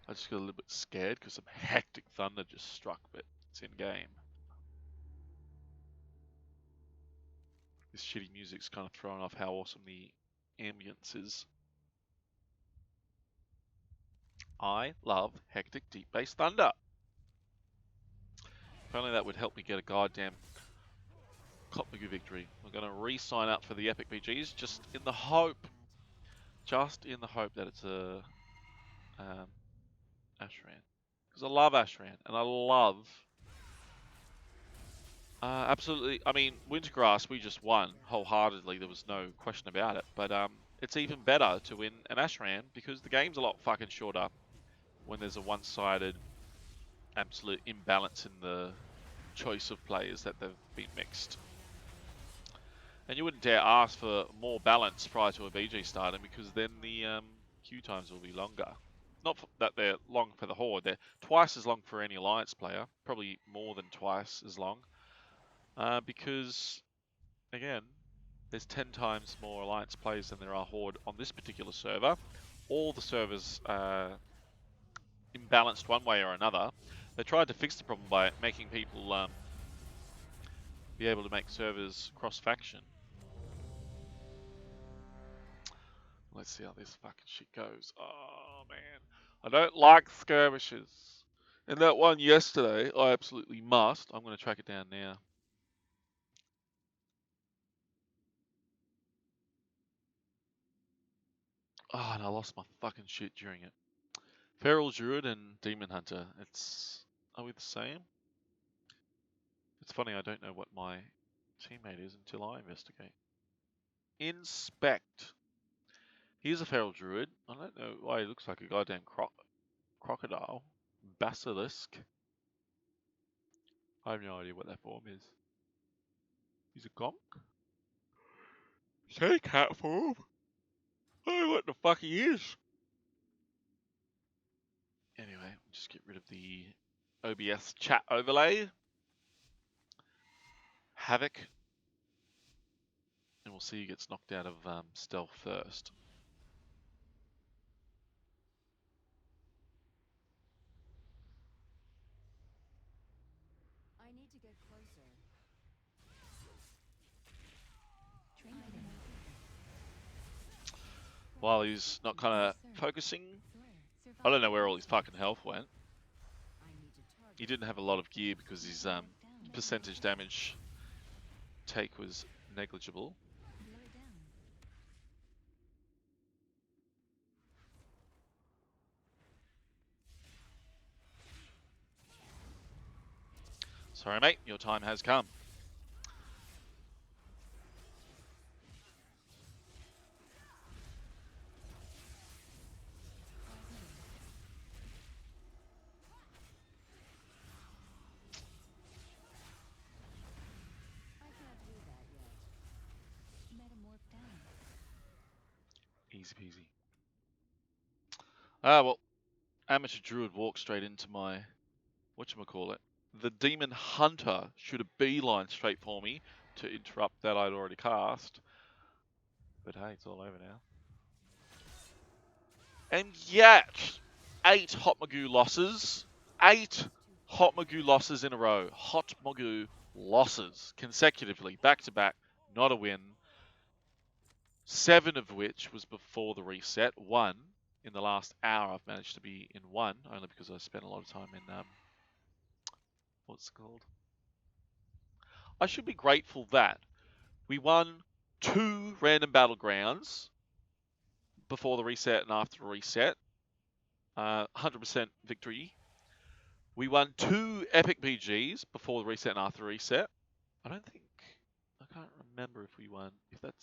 I just got a little bit scared because some hectic thunder just struck, but it's in game. This shitty music's kind of throwing off how awesome the ambience is. I love hectic, deep bass thunder. If only that would help me get a goddamn Hotmogu victory. I'm going to re-sign up for the Epic BGs just in the hope that it's a Ashran. Because I love Ashran, and I love absolutely. I mean, Wintergrass we just won wholeheartedly. There was no question about it. But it's even better to win an Ashran because the game's a lot fucking shorter when there's a one-sided absolute imbalance in the choice of players that they've been mixed. And you wouldn't dare ask for more balance prior to a BG starting because then the queue times will be longer. Not that they're long for the Horde, they're twice as long for any Alliance player, probably more than twice as long. Because, again, there's 10 times more Alliance players than there are Horde on this particular server. All the servers are imbalanced one way or another. They tried to fix the problem by making people be able to make servers cross-faction. Let's see how this fucking shit goes. Oh, man. I don't like skirmishes. And that one yesterday, I absolutely must. I'm going to track it down now. Oh, and I lost my fucking shit during it. Feral Druid and Demon Hunter. Are we the same? It's funny, I don't know what my teammate is until I investigate. Inspect. Here's a Feral Druid. I don't know why he looks like a goddamn crocodile. Basilisk. I have no idea what that form is. He's a gonk? Say cat form? I don't know what the fuck he is. Anyway, just get rid of the OBS chat overlay. Havoc. And we'll see who gets knocked out of stealth first. I need to get closer. While he's not kind of focusing, I don't know where all his fucking health went. He didn't have a lot of gear because his percentage damage take was negligible. Sorry, mate, your time has come. Easy peasy. Well, Amateur Druid walked straight into my, whatchamacallit. The Demon Hunter should have beeline straight for me to interrupt that I'd already cast. But hey, it's all over now. And yet, 8 Hotmogu losses. 8 Hotmogu losses in a row. Hotmogu losses consecutively, back to back, not a win. 7 of which was before the reset. 1 in the last hour I've managed to be in 1, only because I spent a lot of time in, what's it called? I should be grateful that we won 2 random battlegrounds before the reset and after the reset. 100% victory. We won 2 epic PGs before the reset and after the reset. I can't remember if we won. If that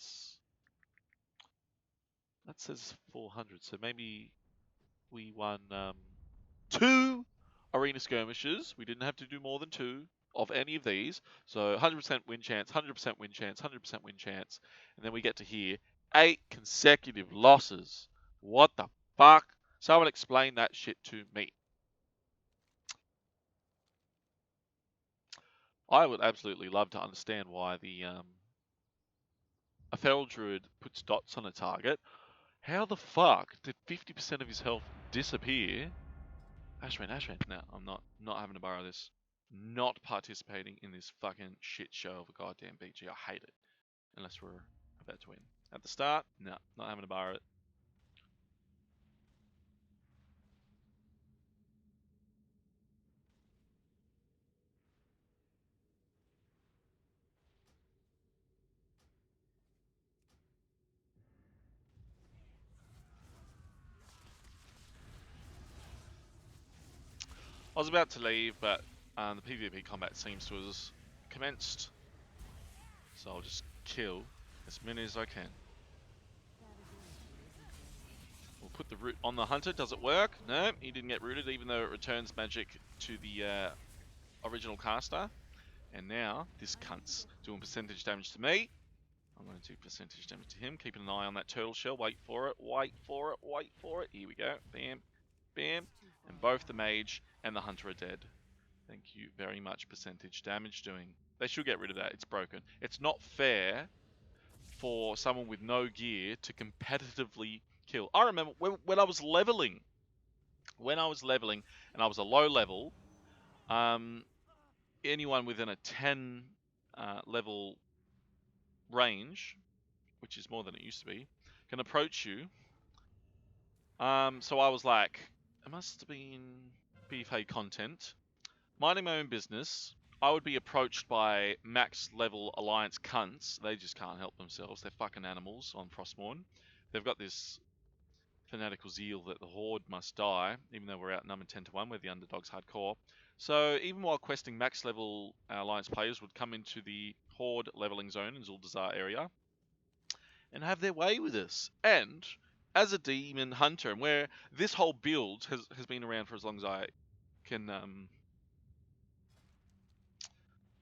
says 400, so maybe we won 2 arena skirmishes. We didn't have to do more than 2 of any of these. So 100% win chance, 100% win chance, 100% win chance. And then we get to here 8 consecutive losses. What the fuck? Someone explain that shit to me. I would absolutely love to understand why a feral druid puts dots on a target. How the fuck did 50% of his health disappear? Ashman. No, I'm not having to borrow this. Not participating in this fucking shit show of a goddamn BG. I hate it. Unless we're about to win. At the start, no, not having to borrow it. I was about to leave, but the PvP combat seems to have commenced. So I'll just kill as many as I can. We'll put the root on the hunter. Does it work? No, he didn't get rooted, even though it returns magic to the original caster. And now, this cunt's doing percentage damage to me. I'm going to do percentage damage to him. Keeping an eye on that turtle shell. Wait for it, wait for it, wait for it. Here we go. Bam, bam. And both the mage and the hunter are dead. Thank you very much, percentage damage doing. They should get rid of that. It's broken. It's not fair for someone with no gear to competitively kill. I remember when I was leveling. When I was leveling and I was a low level, anyone within a 10 level range, which is more than it used to be, can approach you. So I was like, it must have been BFA content. Minding my own business, I would be approached by max level alliance cunts. They just can't help themselves. They're fucking animals on Frostmourne. They've got this fanatical zeal that the Horde must die, even though we're outnumbered 10 to 1, we're the underdogs hardcore. So even while questing max level alliance players would come into the Horde leveling zone in Zuldazar area and have their way with us. And as a demon hunter, and where this whole build has been around for as long as I can,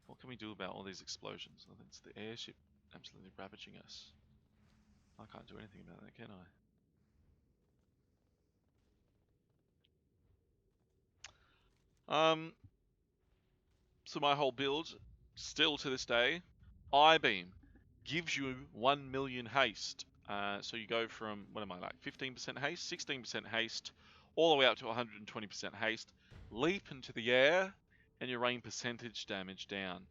what can we do about all these explosions? I think it's the airship absolutely ravaging us. I can't do anything about that, can I? So my whole build, still to this day, I-beam gives you 1 million haste. So you go from, what am I like, 15% haste, 16% haste, all the way up to 120% haste, leap into the air, and you rain percentage damage down.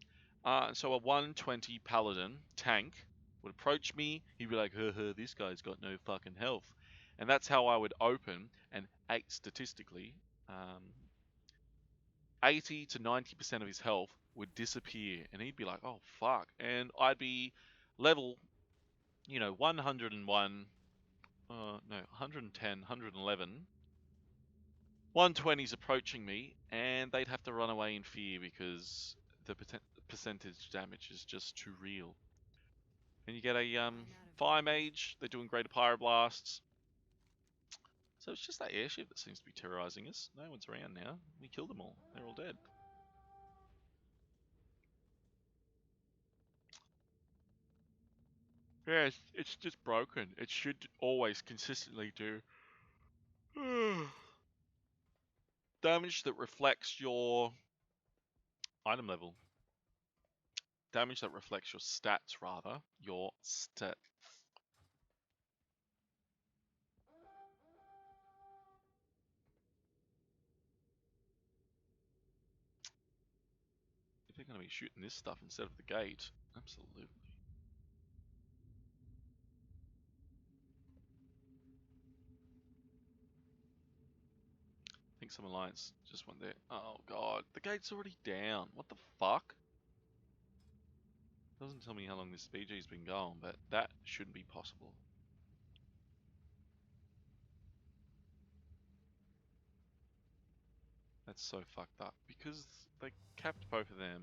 So a 120 paladin tank would approach me, he'd be like, this guy's got no fucking health. And that's how I would open, and 8 statistically, 80 to 90% of his health would disappear, and he'd be like, oh fuck. And I'd be level, 101, no, 110, 111. 120's approaching me, and they'd have to run away in fear because the percentage damage is just too real. And you get a fire mage, they're doing greater pyroblasts. So it's just that airship that seems to be terrorizing us. No one's around now. We killed them all. They're all dead. Yeah, it's just broken. It should always consistently do damage that reflects your item level. Damage that reflects your stats, rather. Your stats. If they're going to be shooting this stuff instead of the gate, absolutely. I think some alliance just went there. Oh god, the gate's already down. What the fuck? Doesn't tell me how long this BG's been going, but that shouldn't be possible. That's so fucked up. Because they capped both of them,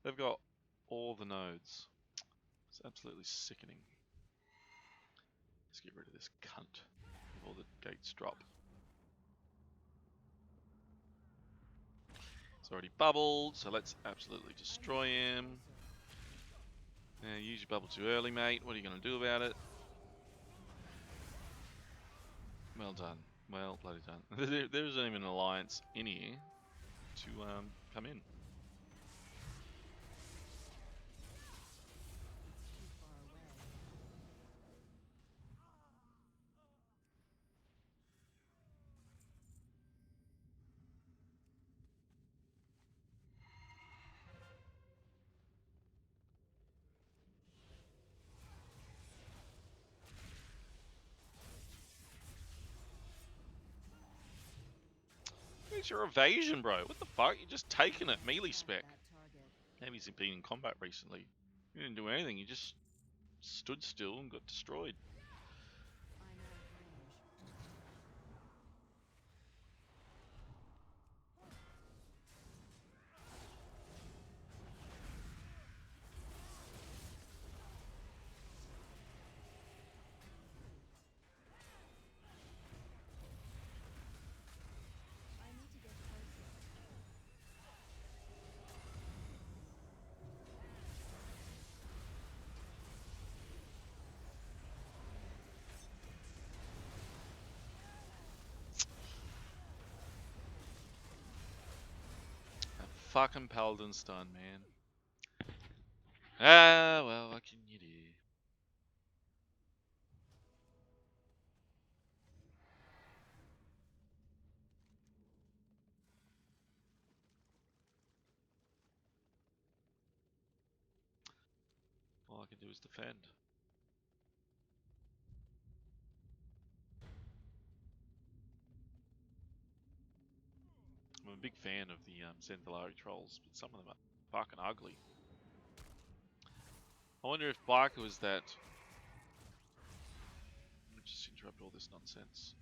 they've got all the nodes. It's absolutely sickening. Let's get rid of this cunt before the gates drop. It's already bubbled, so let's absolutely destroy him. Yeah, use your bubble too early, mate. What are you going to do about it? Well done. Well bloody done. There isn't even an alliance in here to come in. Where's your evasion, bro? What the fuck? You're just taking it, melee spec. Maybe he's been in combat recently. You didn't do anything, you just stood still and got destroyed. That fucking Paladin's done, man. Ah, well, what can you do? All I can do is defend. I'm a big fan of the Zenthalari trolls, but some of them are fucking ugly. I wonder if Biker was that... Let me just interrupt all this nonsense.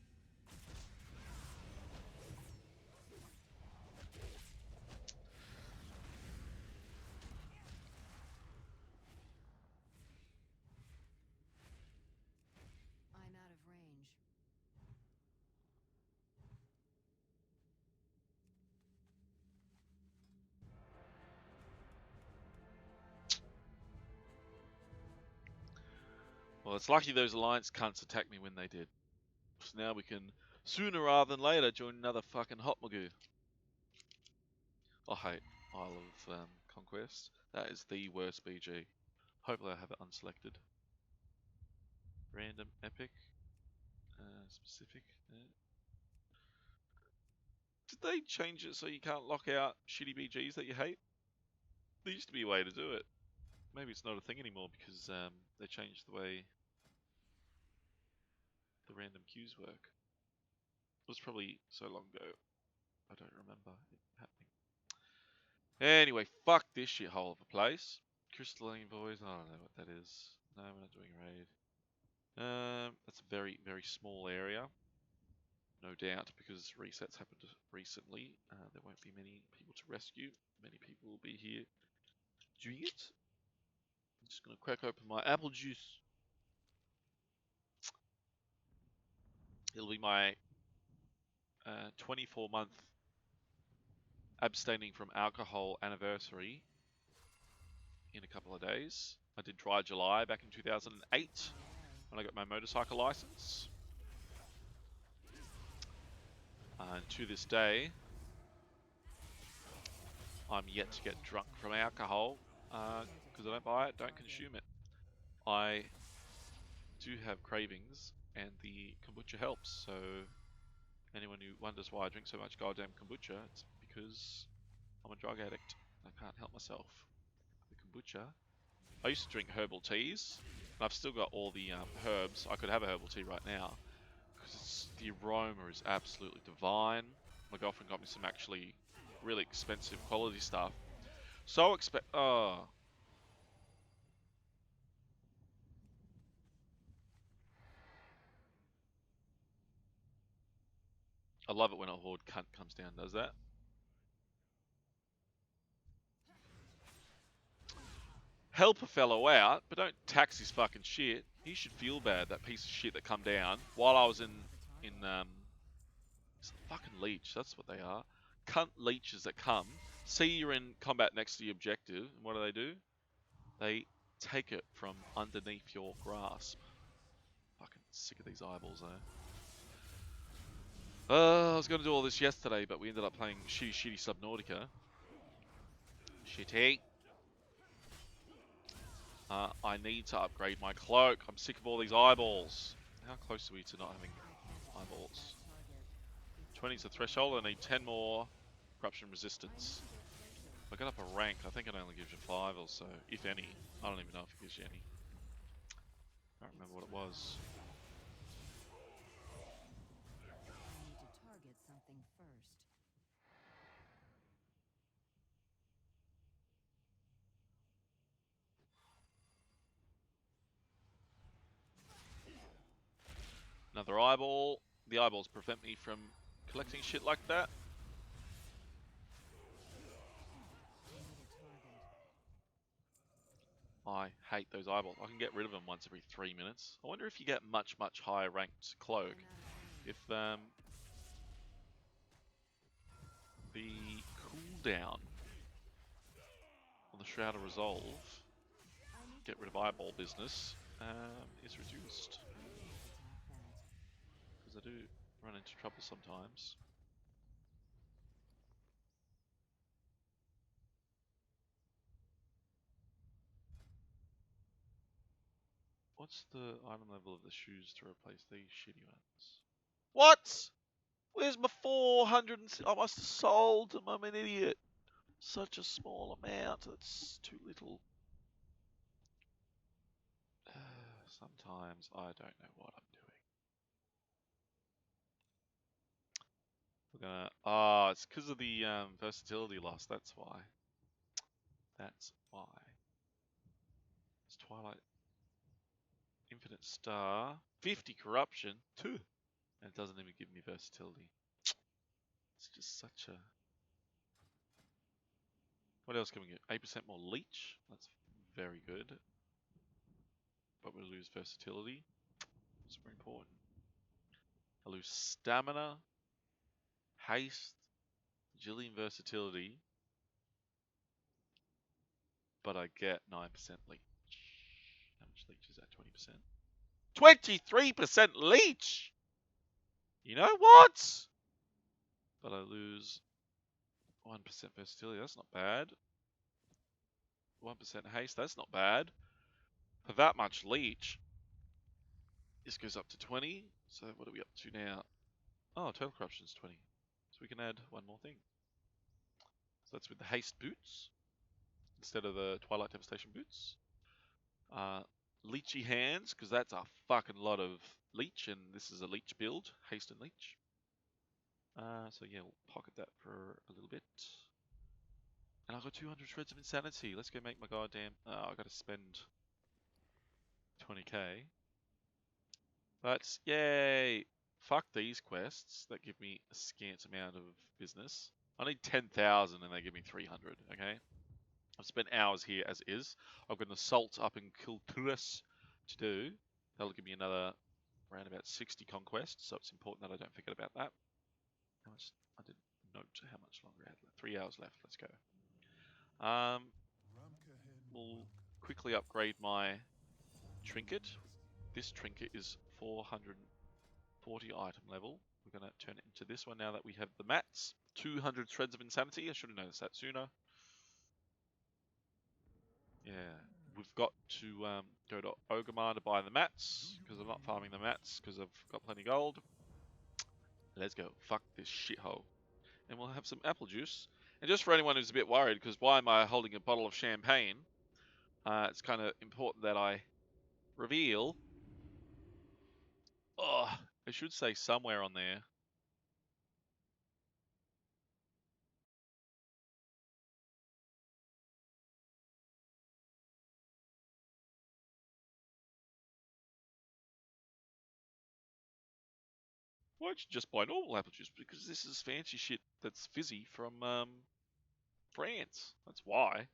I'm out of range. Well, it's lucky those alliance cunts attacked me when they did. So now we can, sooner rather than later, join another fucking Hotmogu. I hate Isle of Conquest. That is the worst BG. Hopefully I have it unselected. Random, epic, specific. Did they change it so you can't lock out shitty BGs that you hate? There used to be a way to do it. Maybe it's not a thing anymore because they changed the way the random queues work. It was probably so long ago, I don't remember it happening. Anyway, fuck this shithole of a place. Crystalline Voids, I don't know what that is. No, we're not doing raid. That's a very, very small area. No doubt, because resets happened recently. There won't be many people to rescue. Many people will be here doing it. I'm just going to crack open my apple juice. It'll be my 24-month abstaining from alcohol anniversary in a couple of days. I did Dry July back in 2008 when I got my motorcycle license. And to this day, I'm yet to get drunk from alcohol because I don't buy it, don't consume it. I do have cravings and the kombucha helps, so anyone who wonders why I drink so much goddamn kombucha, it's because I'm a drug addict. I can't help myself. The kombucha. I used to drink herbal teas, and I've still got all the herbs. I could have a herbal tea right now, because the aroma is absolutely divine. My girlfriend got me some actually really expensive quality stuff. So oh. I love it when a horde cunt comes down and does that. help a fellow out, but don't tax his fucking shit. He should feel bad, that piece of shit that come down while I was in it's a fucking leech, that's what they are. Cunt leeches that come, see you're in combat next to the objective, and what do? They take it from underneath your grasp. Fucking sick of these eyeballs, though. I was going to do all this yesterday, but we ended up playing shitty Subnautica. Shitty. I need to upgrade my cloak. I'm sick of all these eyeballs. How close are we to not having eyeballs? 20 is the threshold. I need 10 more corruption resistance. If I get up a rank, I think it only gives you 5 or so, if any. I don't even know if it gives you any. I don't remember what it was. I need to target something first. Another eyeball. The eyeballs prevent me from collecting shit like that. I hate those eyeballs. I can get rid of them once every 3 minutes. I wonder if you get much higher ranked cloak. If the cooldown on the Shroud of Resolve, get rid of eyeball business, is reduced. Because I do run into trouble sometimes. What's the item level of the shoes to replace these shitty ones? What? Where's my 400? I must have sold them. I'm an idiot. Such a small amount. That's too little. Sometimes I don't know what I'm doing. We're gonna. Ah, it's because of the versatility loss. That's why. That's why. It's Twilight. Infinite Star. 50 corruption. 2. And it doesn't even give me versatility. It's just such a. What else can we get? 8% more leech. That's very good. But we lose versatility. It's very important. I lose stamina, haste, agility, and versatility. But I get 9% leech. How much leech is that? 20%? 23% leech! You know what? But I lose 1% versatility. That's not bad. 1% haste. That's not bad. For that much leech, this goes up to 20. So what are we up to now? Oh, total corruption is 20. So we can add one more thing. So that's with the haste boots instead of the Twilight Devastation boots. Leechy hands, because that's a fucking lot of leech, and this is a leech build, haste and leech. So yeah, we'll pocket that for a little bit. And I've got 200 shreds of insanity. Let's go make my goddamn. I gotta spend 20k. But yay! Fuck these quests that give me a scant amount of business. I need 10,000 and they give me 300, okay? I've spent hours here as is. I've got an assault up in Kilturas to do. That'll give me another around about 60 conquests, so it's important that I don't forget about that. How much? I didn't note how much longer I had left. 3 hours left. Let's go. We'll quickly upgrade my trinket. This trinket is 440 item level. We're going to turn it into this one now that we have the mats. 200 shreds of insanity. I should have noticed that sooner. Yeah, we've got to go to Ogamar to buy the mats, because I'm not farming the mats, because I've got plenty of gold. Let's go. Fuck this shithole. And we'll have some apple juice. And just for anyone who's a bit worried, because why am I holding a bottle of champagne? It's kind of important that I reveal. Oh, it should say somewhere on there. Why don't you just buy normal apple juice? Because this is fancy shit that's fizzy from France. That's why.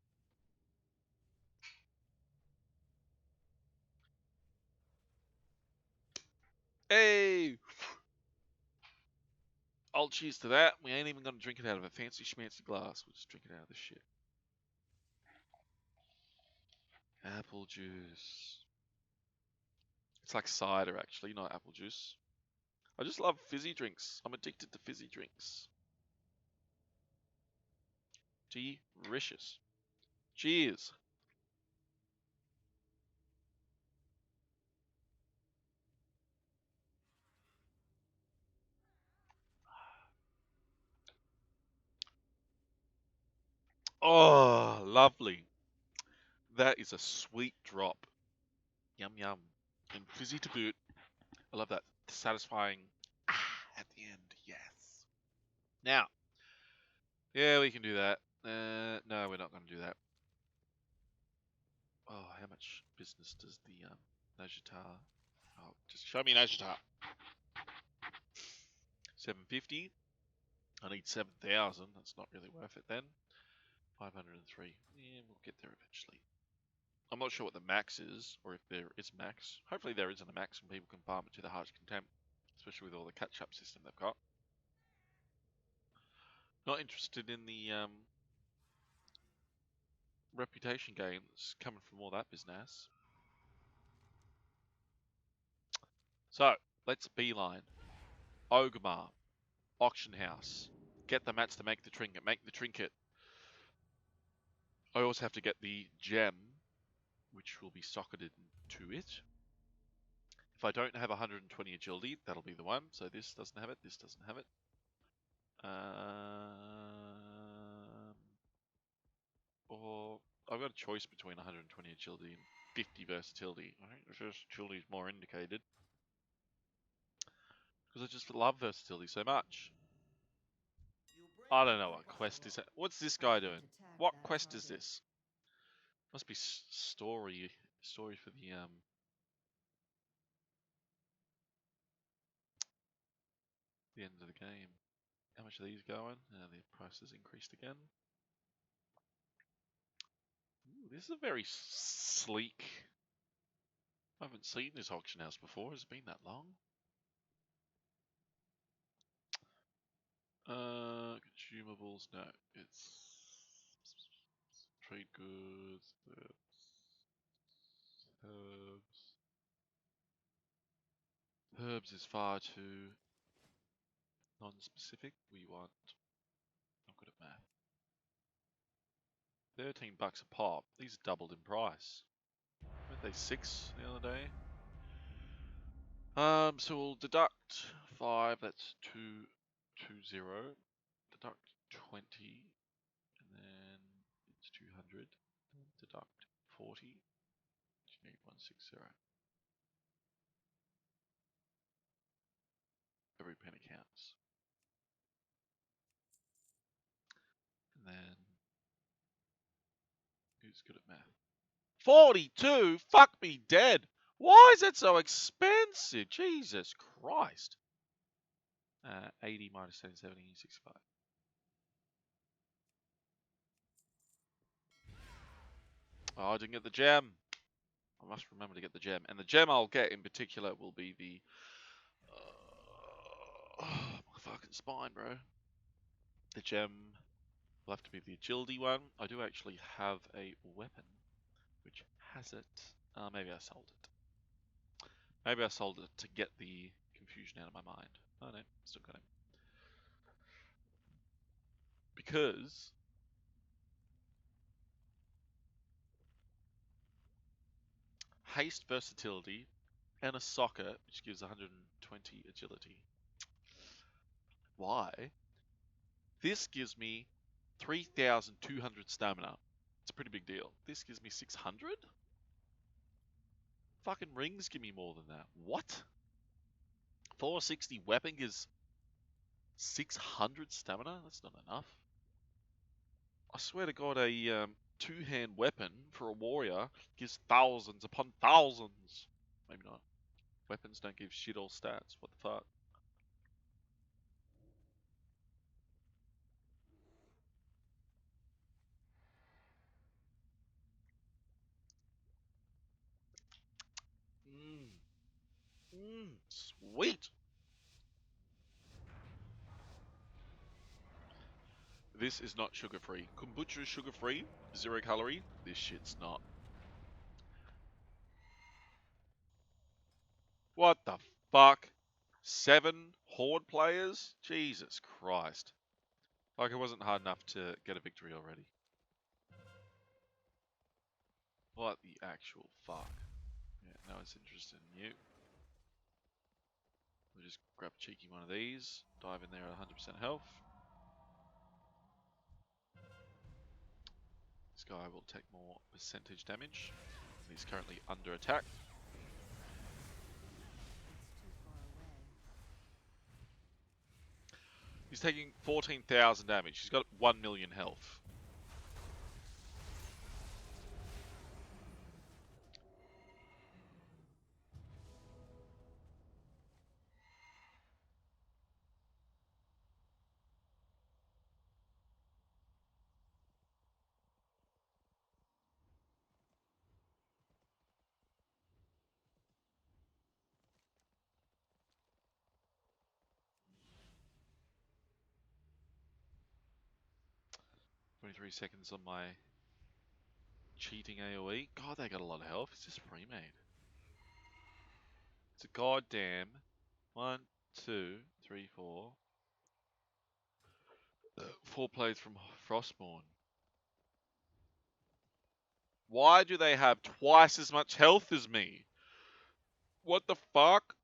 I'll cheers to that. We ain't even gonna drink it out of a fancy schmancy glass. We'll just drink it out of this shit. Apple juice. It's like cider, actually, not apple juice. I just love fizzy drinks. I'm addicted to fizzy drinks. Delicious. Cheers. Oh, lovely. That is a sweet drop. Yum yum. And fizzy to boot. I love that satisfying at the end. Yes. Now, yeah, we can do that. No, we're not going to do that. Oh, how much business does the Najitar? Oh, just show me Najitar. 750. I need 7,000. That's not really worth it then. 503. Yeah, we'll get there eventually. I'm not sure what the max is, or if there is a max. Hopefully there isn't a max and people can farm it to the heart's contempt, especially with all the catch-up system they've got. Not interested in the reputation gains coming from all that business. So, let's beeline. Ogmar. Auction house. Get the mats to make the trinket. Make the trinket. I also have to get the gem, which will be socketed to it. If I don't have 120 agility, that'll be the one. So this doesn't have it, this doesn't have it. Or I've got a choice between 120 agility and 50 versatility. I think the versatility is more indicated. Because I just love versatility so much. I don't know what quest is that. What's this guy doing? What quest is this? Must be story for the end of the game. How much are these going? The price has increased again. Ooh, this is a very sleek. I haven't seen this auction house before. Has it been that long? Consumables. No, it's trade goods. Herbs. Herbs is far too non-specific. We want. I'm good at math. 13 bucks a pop. These doubled in price. Weren't they 6 the other day? So we'll deduct 5. That's 220. Deduct 20, and then it's 200. Deduct 40. You need 160. Every penny counts. And then who's good at math? 42? Fuck me dead. Why is that so expensive? Jesus Christ. 80 minus 10, 70, 65. Oh, I didn't get the gem. I must remember to get the gem. And the gem I'll get in particular will be the... my fucking spine, bro. The gem will have to be the agility one. I do actually have a weapon which has it. Maybe I sold it. Maybe I sold it to get the confusion out of my mind. Oh no, still got it. Because haste, versatility, and a socket, which gives 120 agility. Why? This gives me 3,200 stamina. It's a pretty big deal. This gives me 600? Fucking rings give me more than that. What? 460 weapon gives 600 stamina? That's not enough. I swear to God, a two-hand weapon for a warrior gives thousands upon thousands. Maybe not. Weapons don't give shit all stats. What the fuck? Sweet. This is not sugar-free. Kombucha is sugar-free, 0 calorie. This shit's not. What the fuck? 7 Horde players? Jesus Christ. Like it wasn't hard enough to get a victory already. What the actual fuck? Yeah, no one's interested in you. We'll just grab a cheeky one of these, dive in there at 100% health. This guy will take more percentage damage. He's currently under attack. It's too far away. He's taking 14,000 damage. He's got 1 million health. "23 seconds on my cheating AoE. God, they got a lot of health. It's just pre-made. It's a goddamn 1, 2, 3, 4. 4 plays from Frostborn. Why do they have twice as much health as me? What the fuck?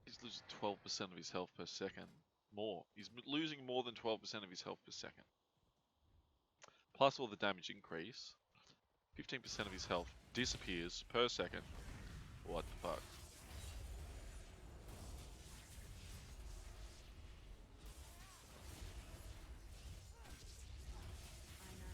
He's losing 12% of his health per second. More. He's losing more than 12% of his health per second. Plus all the damage increase. 15% of his health disappears per second. What the fuck? I'm out of range.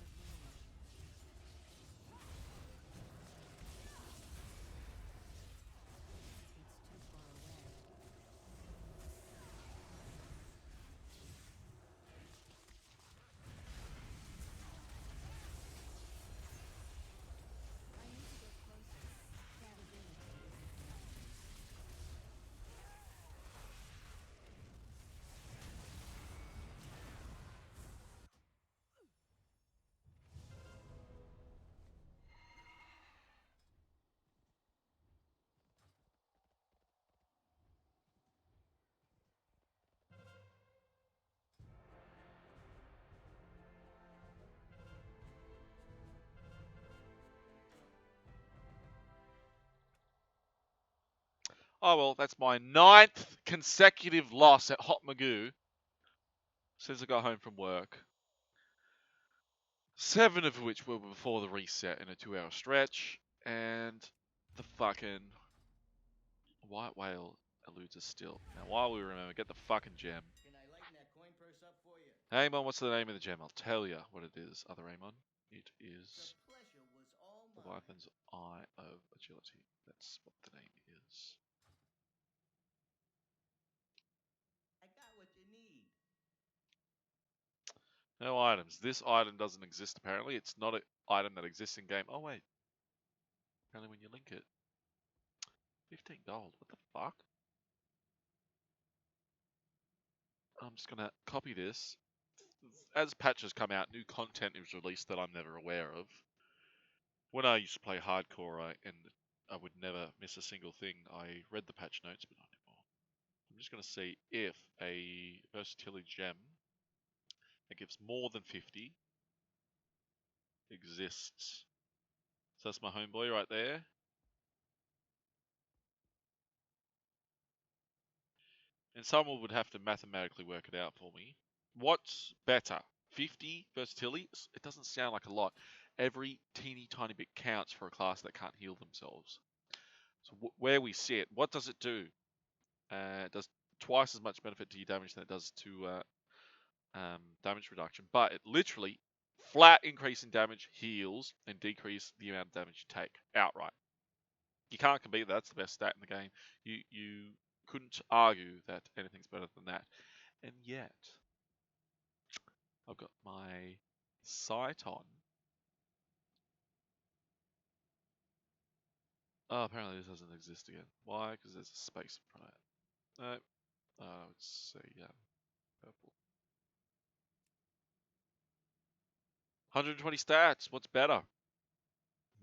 It's too far away. I need to get closer. That ability isn't enough. Oh well, that's my 9th consecutive loss at Hotmogu since I got home from work. 7 of which were before the reset in a 2-hour stretch, and the fucking white whale eludes us still. Now while we remember, get the fucking gem. Can I lighten that coin purse up for you? Amon, what's the name of the gem? I'll tell you what it is, other Amon. It is The pleasure was all mine. Leviathan's Eye of Agility. That's what the name is. I got what you need. No items. This item doesn't exist apparently. It's not an item that exists in game. Oh wait. Apparently when you link it. 15 gold. What the fuck? I'm just gonna copy this. As patches come out, new content is released that I'm never aware of. When I used to play hardcore, and I would never miss a single thing, I read the patch notes, but not anymore. I'm just gonna see if a versatility gem that gives more than 50 exists. So that's my homeboy right there. And someone would have to mathematically work it out for me. What's better? 50 versatility? It doesn't sound like a lot. Every teeny tiny bit counts for a class that can't heal themselves. So where we sit, what does it do? It does twice as much benefit to your damage than it does to damage reduction. But it literally flat increase in damage heals and decrease the amount of damage you take outright. You can't compete that. That's the best stat in the game. You couldn't argue that anything's better than that. And yet, I've got my sight on. Oh, apparently this doesn't exist again. Why? Because there's a space in front of it. No. Let's say purple. 120 stats. What's better?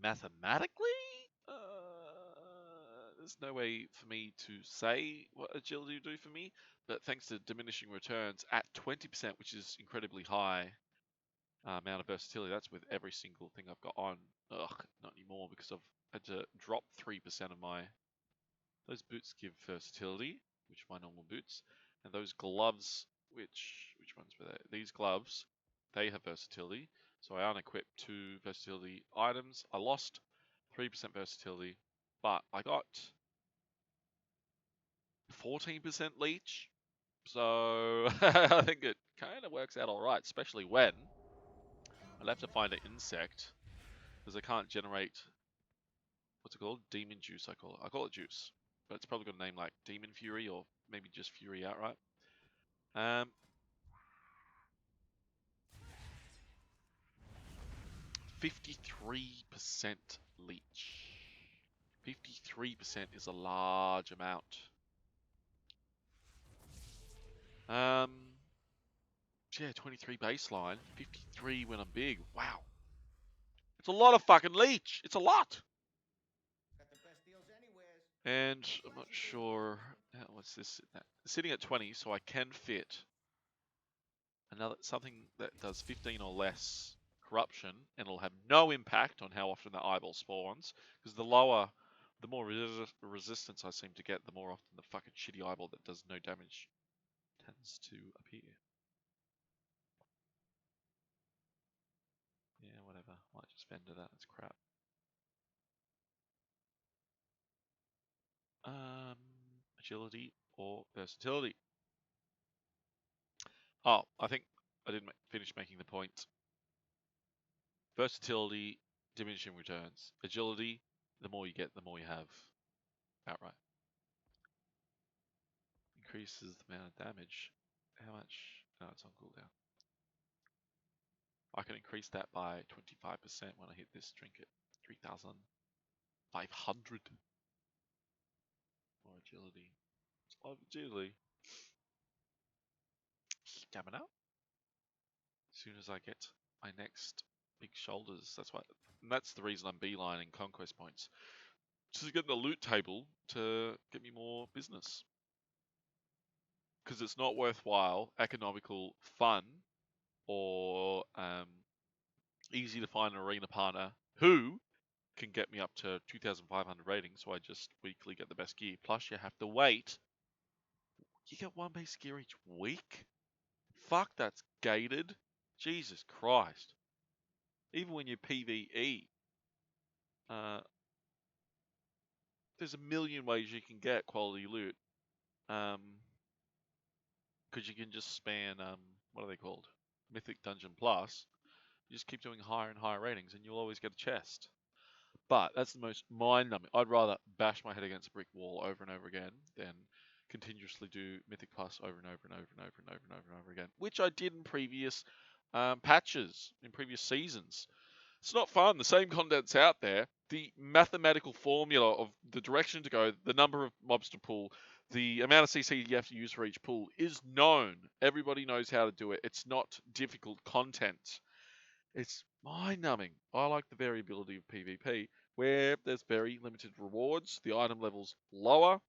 Mathematically? There's no way for me to say what agility would do for me, but thanks to diminishing returns at 20%, which is incredibly high amount of versatility, that's with every single thing I've got on. Ugh, not anymore because I've had to drop 3% of my... Those boots give versatility, which are my normal boots, and those gloves, which ones were they? These gloves, they have versatility, so I unequipped 2 versatility items. I lost 3% versatility, but I got 14% leech, so I think it kind of works out alright, especially when I'll have to find an insect, because I can't generate, what's it called? Demon juice, I call it. I call it juice, but it's probably got a name like Demon Fury, or maybe just Fury outright. 53% leech. 53% is a large amount. Yeah, 23 baseline, 53 when I'm big. Wow. It's a lot of fucking leech. It's a lot. Got the best deals anywheres. And I'm not sure, what's this? It's sitting at 20, so I can fit another something that does 15 or less corruption, and it'll have no impact on how often the eyeball spawns, because the more resistance I seem to get, the more often the fucking shitty eyeball that does no damage tends to appear. Yeah, whatever. Might just vendor that. That's crap. Agility or versatility. Oh, I think I didn't finish making the point. Versatility, diminishing returns. Agility, the more you get, the more you have outright. Increases the amount of damage. How much? No, it's on cooldown. I can increase that by 25% when I hit this trinket. 3,500. More agility. It's a lot of agility. Stamina. As soon as I get my next big shoulders, that's the reason I'm beelining conquest points. Just to get the loot table to get me more business. Because it's not worthwhile, economical, fun, or easy to find an arena partner who can get me up to 2,500 ratings, so I just weekly get the best gear. Plus, you have to wait. You get one base gear each week? Fuck, that's gated. Jesus Christ. Even when you PvE, there's a million ways you can get quality loot. Because you can just span, what are they called? Mythic Dungeon Plus. You just keep doing higher and higher ratings, and you'll always get a chest. But that's the most mind-numbing. I'd rather bash my head against a brick wall over and over again than continuously do Mythic Plus over and over and over and over and over and over and over again, which I did in previous patches, in previous seasons. It's not fun. The same content's out there. The mathematical formula of the direction to go, the number of mobs to pull, the amount of CC you have to use for each pull is known. Everybody knows how to do it. It's not difficult content. It's mind-numbing. I like the variability of PvP, where there's very limited rewards, the item level's lower.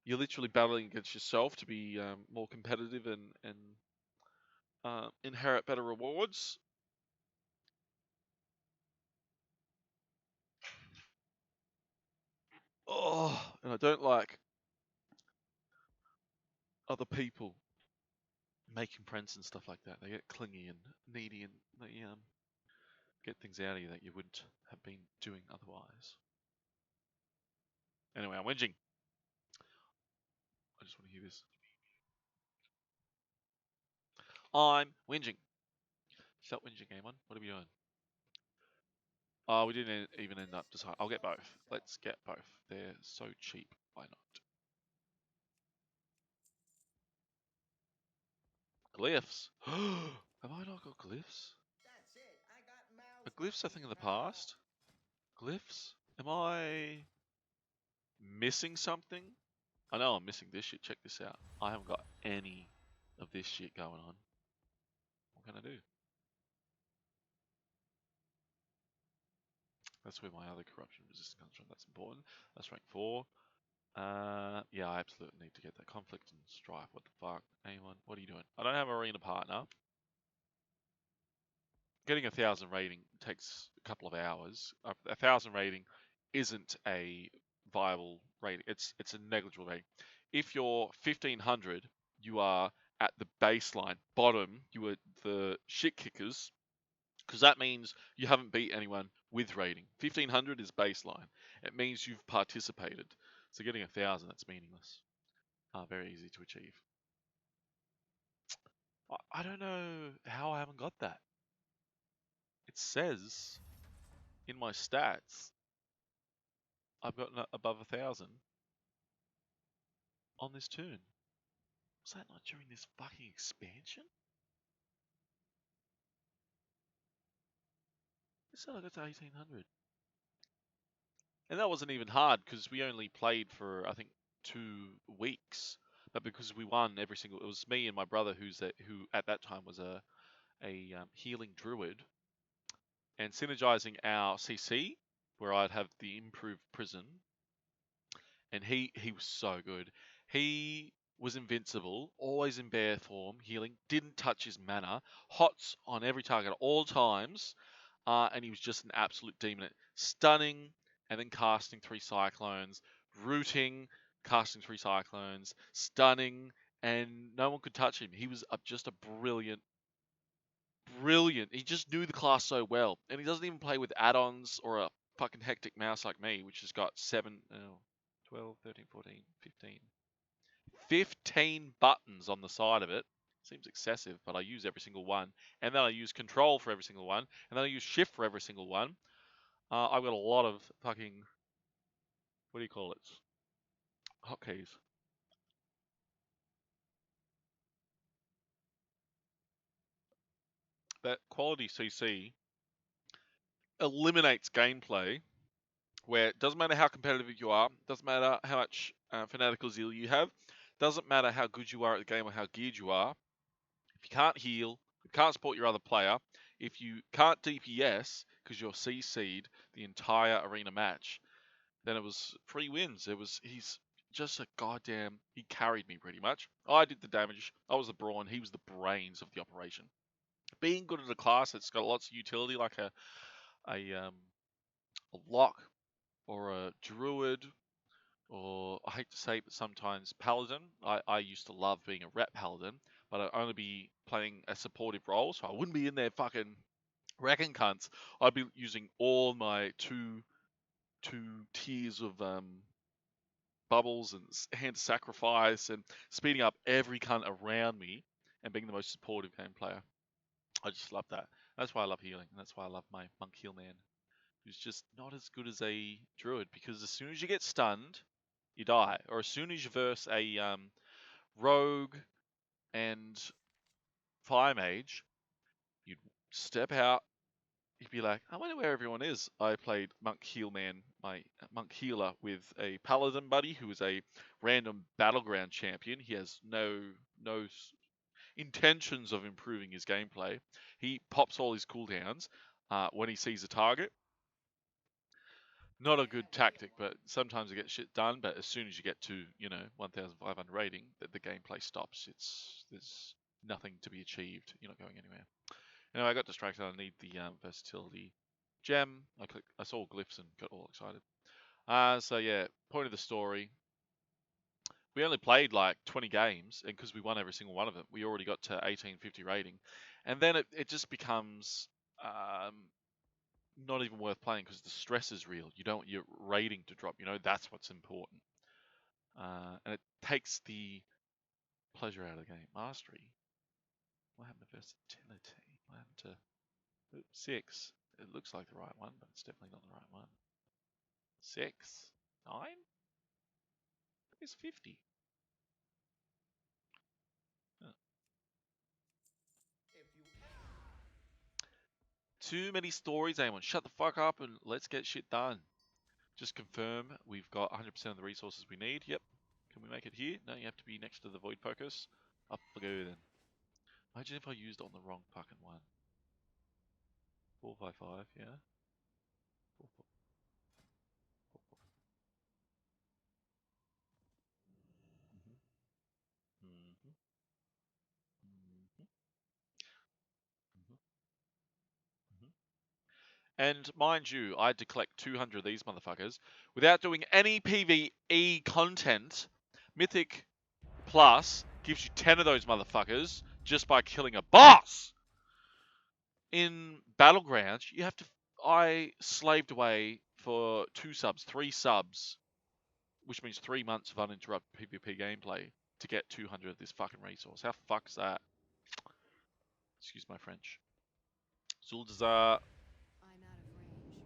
You're literally battling against yourself to be more competitive and inherit better rewards. Oh, and I don't like other people making friends and stuff like that. They get clingy and needy, and they get things out of you that you wouldn't have been doing otherwise. Anyway, I'm whinging. I just want to hear this. I'm whinging. Stop whinging, game on. What are we doing? Oh, we didn't even end up deciding. I'll get both. Let's get both. They're so cheap. Why not? glyphs. Have I not got glyphs? That's it. I got Are mouths. glyphs a thing of the past? Glyphs? Am I missing something? I know I'm missing this shit. Check this out. I haven't got any of this shit going on. What can I do? That's where my other corruption resistance comes from. That's important. That's rank 4. Yeah, I absolutely need to get that conflict and strife. What the fuck? Anyone? What are you doing? I don't have an arena partner. Getting 1,000 rating takes a couple of hours. 1,000 rating isn't a viable rating. It's a negligible rating. If you're 1,500, you are at the baseline bottom. You are the shit kickers, because that means you haven't beat anyone with rating. 1,500 is baseline. It means you've participated. So getting 1,000, that's meaningless. Very easy to achieve. I don't know how I haven't got that. It says in my stats I've got above 1,000 on this toon. Was that not during this fucking expansion? It said I got to 1,800. And that wasn't even hard because we only played for, I think, 2 weeks. But because we won every single, it was me and my brother who at that time was a healing druid, and synergizing our CC, where I'd have the improved prison, and he was so good. He was invincible, always in bear form, healing, didn't touch his mana, hots on every target at all times, and he was just an absolute demon at stunning, and then casting 3 cyclones, rooting, casting 3 cyclones, stunning, and no one could touch him. He was just a brilliant. He just knew the class so well, and he doesn't even play with add-ons or a fucking hectic mouse like me, which has got 12, 13, 14, 15. 15 buttons on the side of it. Seems excessive, but I use every single one. And then I use control for every single one. And then I use shift for every single one. I've got a lot of fucking, what do you call it? Hotkeys. That quality CC eliminates gameplay where it doesn't matter how competitive you are, doesn't matter how much fanatical zeal you have, doesn't matter how good you are at the game or how geared you are. If you can't heal, if you can't support your other player, if you can't DPS because you're CC'd the entire arena match, then it was 3 wins. He's just a goddamn, he carried me pretty much. I did the damage, I was the brawn, he was the brains of the operation. Being good at a class that's got lots of utility, like a lock or a druid, or I hate to say it, but sometimes paladin. I used to love being a rep paladin, but I'd only be playing a supportive role, so I wouldn't be in there fucking wrecking cunts. I'd be using all my two tiers of bubbles and hand sacrifice and speeding up every cunt around me and being the most supportive game player. I just love that. That's why I love healing. That's why I love my monk heal man, who's just not as good as a druid, because as soon as you get stunned, you die. Or as soon as you verse a rogue and fire mage, you'd step out, you'd be like, I wonder where everyone is. I played monk heal man, my monk healer, with a paladin buddy who is a random battleground champion. He has no intentions of improving his gameplay. He pops all his cooldowns when he sees a target. Not a good tactic, but sometimes it gets shit done. But as soon as you get to 1,500 rating, the gameplay stops. There's nothing to be achieved. You're not going anywhere. Anyway, I got distracted. I need the versatility gem. I saw glyphs and got all excited. So yeah, point of the story. We only played like 20 games, and because we won every single one of them, we already got to 1850 rating, and then it just becomes not even worth playing because the stress is real. You don't want your rating to drop. That's what's important, and it takes the pleasure out of the game. Mastery. What happened to versatility? What happened to 6? It looks like the right one, but it's definitely not the right one. 6, 9. It's 50. Too many stories, Amon. Shut the fuck up and let's get shit done. Just confirm we've got 100% of the resources we need. Yep. Can we make it here? No, you have to be next to the void focus. Up we go then. Imagine if I used it on the wrong fucking one. 455, yeah. 4, 4, 4, 4. Mhm. Mhm. Mhm. Mhm. And mind you, I had to collect 200 of these motherfuckers without doing any PvE content. Mythic Plus gives you 10 of those motherfuckers just by killing a boss. In Battlegrounds, you have to. I slaved away for 2 subs, 3 subs, which means 3 months of uninterrupted PvP gameplay to get 200 of this fucking resource. How fuck's that? Excuse my French. Zuldazar. I'm out of range.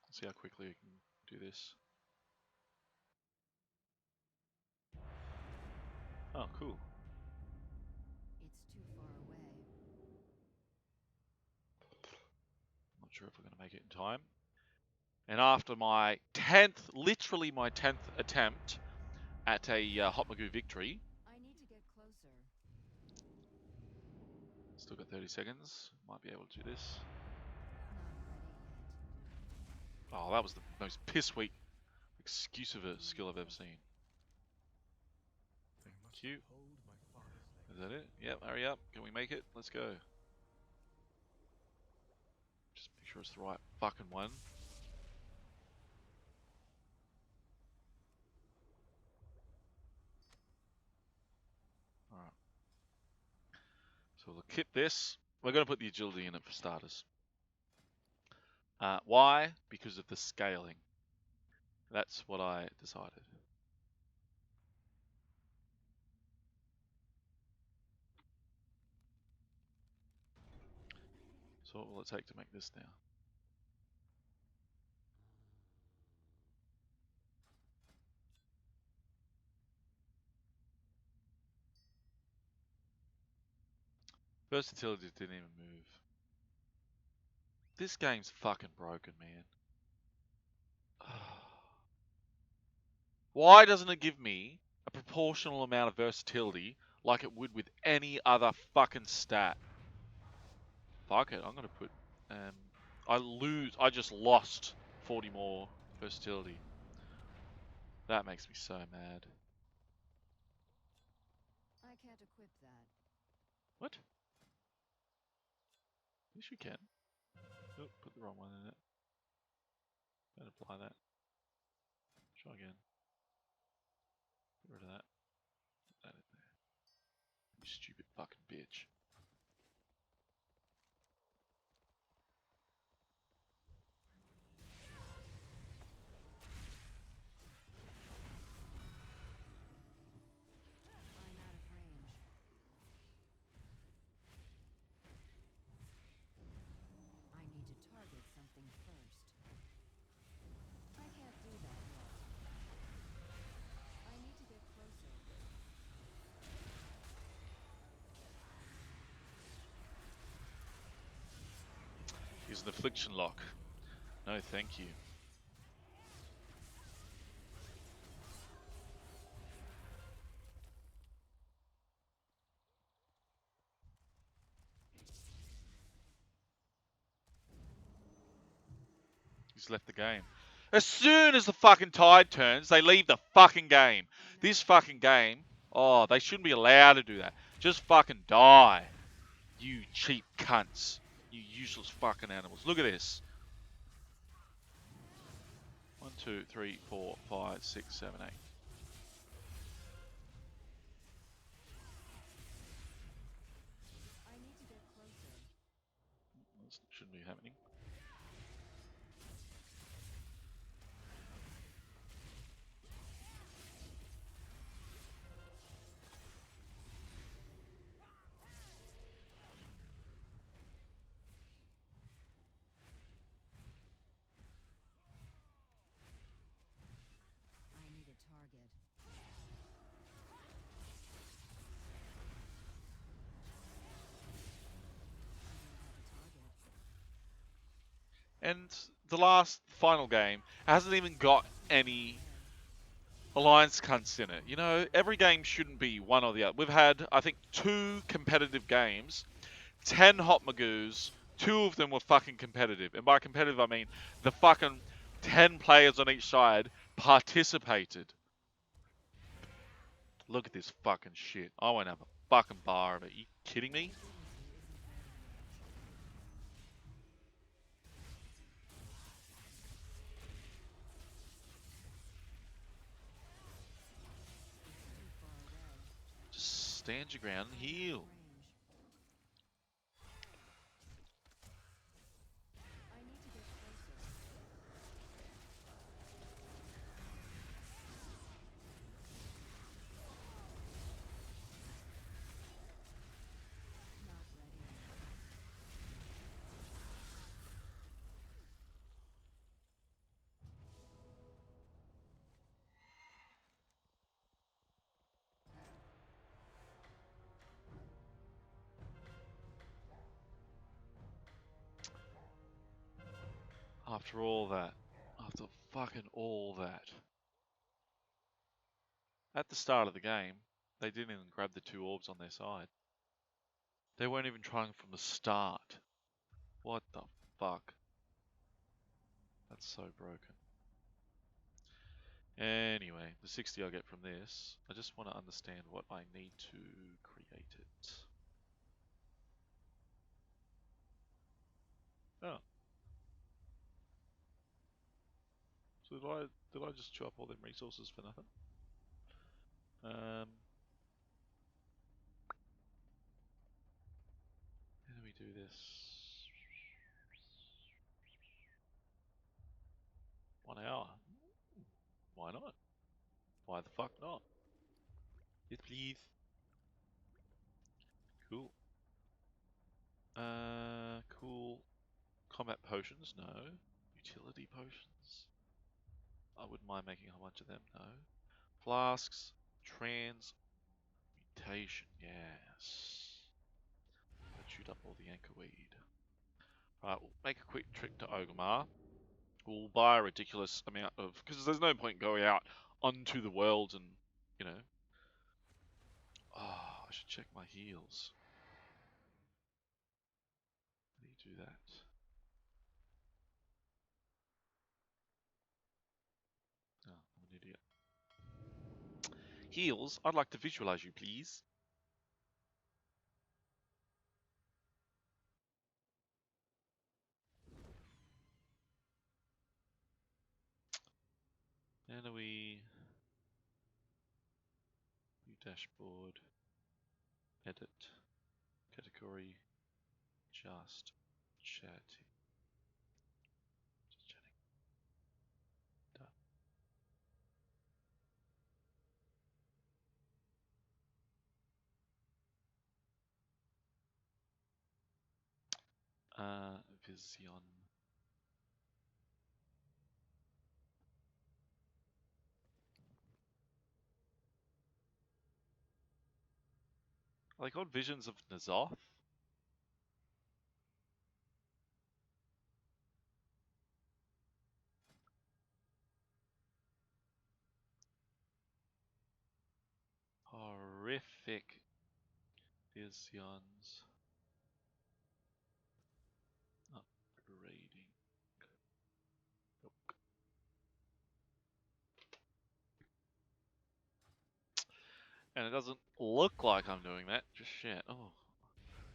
Let's see how quickly we can do this. Oh, cool. It's too far away. Not sure if we're going to make it in time. And after my 10th, literally my 10th attempt at a Hotmogu victory, I need to get closer. still got 30 seconds, might be able to do this. Not ready yet. Oh, that was the most piss weak excuse of a skill I've ever seen. Thank you. Is that it? Yep, hurry up. Can we make it? Let's go. Just make sure it's the right fucking one. Alright. So we'll keep this. We're going to put the agility in it for starters. Why? Because of the scaling. That's what I decided. So what will it take to make this now? Versatility didn't even move. This game's fucking broken, man. Why doesn't it give me a proportional amount of versatility like it would with any other fucking stat? Fuck it, I'm gonna put, I just lost 40 more versatility. That makes me so mad. I can't equip that. What? Yes, you can. Oh, put the wrong one in it. Don't apply that. Try again. Get rid of that. Put that in there. You stupid fucking bitch. I'm out of range. I need to target something first. I can't do that yet. I need to get closer. Use an affliction lock. No, thank you. He's left the game. As soon as the fucking tide turns, they leave the fucking game. This fucking game, oh, they shouldn't be allowed to do that. Just fucking die. You cheap cunts. You useless fucking animals. Look at this. 1, 2, 3, 4, 5, 6, 7, 8. I need to get closer. This shouldn't be happening. I need a target. And the last final game hasn't even got any alliance cunts in it. You know, every game shouldn't be one or the other. We've had, I think, 2 competitive games, 10 Hotmogus, 2 of them were fucking competitive. And by competitive, I mean the fucking 10 players on each side participated. Look at this fucking shit. I won't have a fucking bar of it. You kidding me? Just stand your ground and heal. Range. I need to get closer. Not ready. After all that. After fucking all that. At the start of the game, they didn't even grab the 2 orbs on their side. They weren't even trying from the start. What the fuck? That's so broken. Anyway, the 60 I get from this, I just want to understand what I need to create it. Oh. So did I just chew up all them resources for nothing? How do we do this? 1 hour. Why not? Why the fuck not? Yes, please. Cool. Cool. Combat potions, no. Utility potions. I wouldn't mind making a whole bunch of them, no. Flasks, transmutation, yes. I'll shoot up all the anchor weed. Right, we'll make a quick trip to Ogmar. We'll buy a ridiculous amount of, because there's no point going out onto the world and, you know. Oh, I should check my heals. How do you do that? Oh, I'm an idiot. Heals, I'd like to visualize you, please. How do we... New dashboard. Edit. Category. Just chatting. Just chatting. Done. Vision. Are they called Visions of Nazoth? Horrific visions. Upgrading. Nope. And it doesn't look like I'm doing that. Just shit. Oh,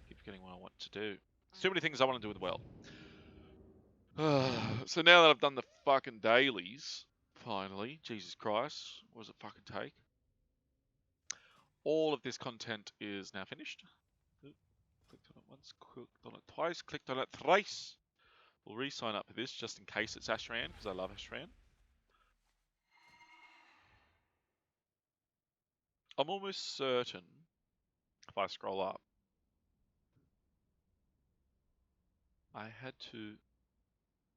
keep forgetting what I want to do. There's too many things I want to do with the world. So now that I've done the fucking dailies, finally, Jesus Christ, what does it fucking take? All of this content is now finished. Oop, clicked on it once, clicked on it twice, clicked on it thrice. We'll re-sign up for this just in case it's Ashran, because I love Ashran. I'm almost certain, if I scroll up, I had to,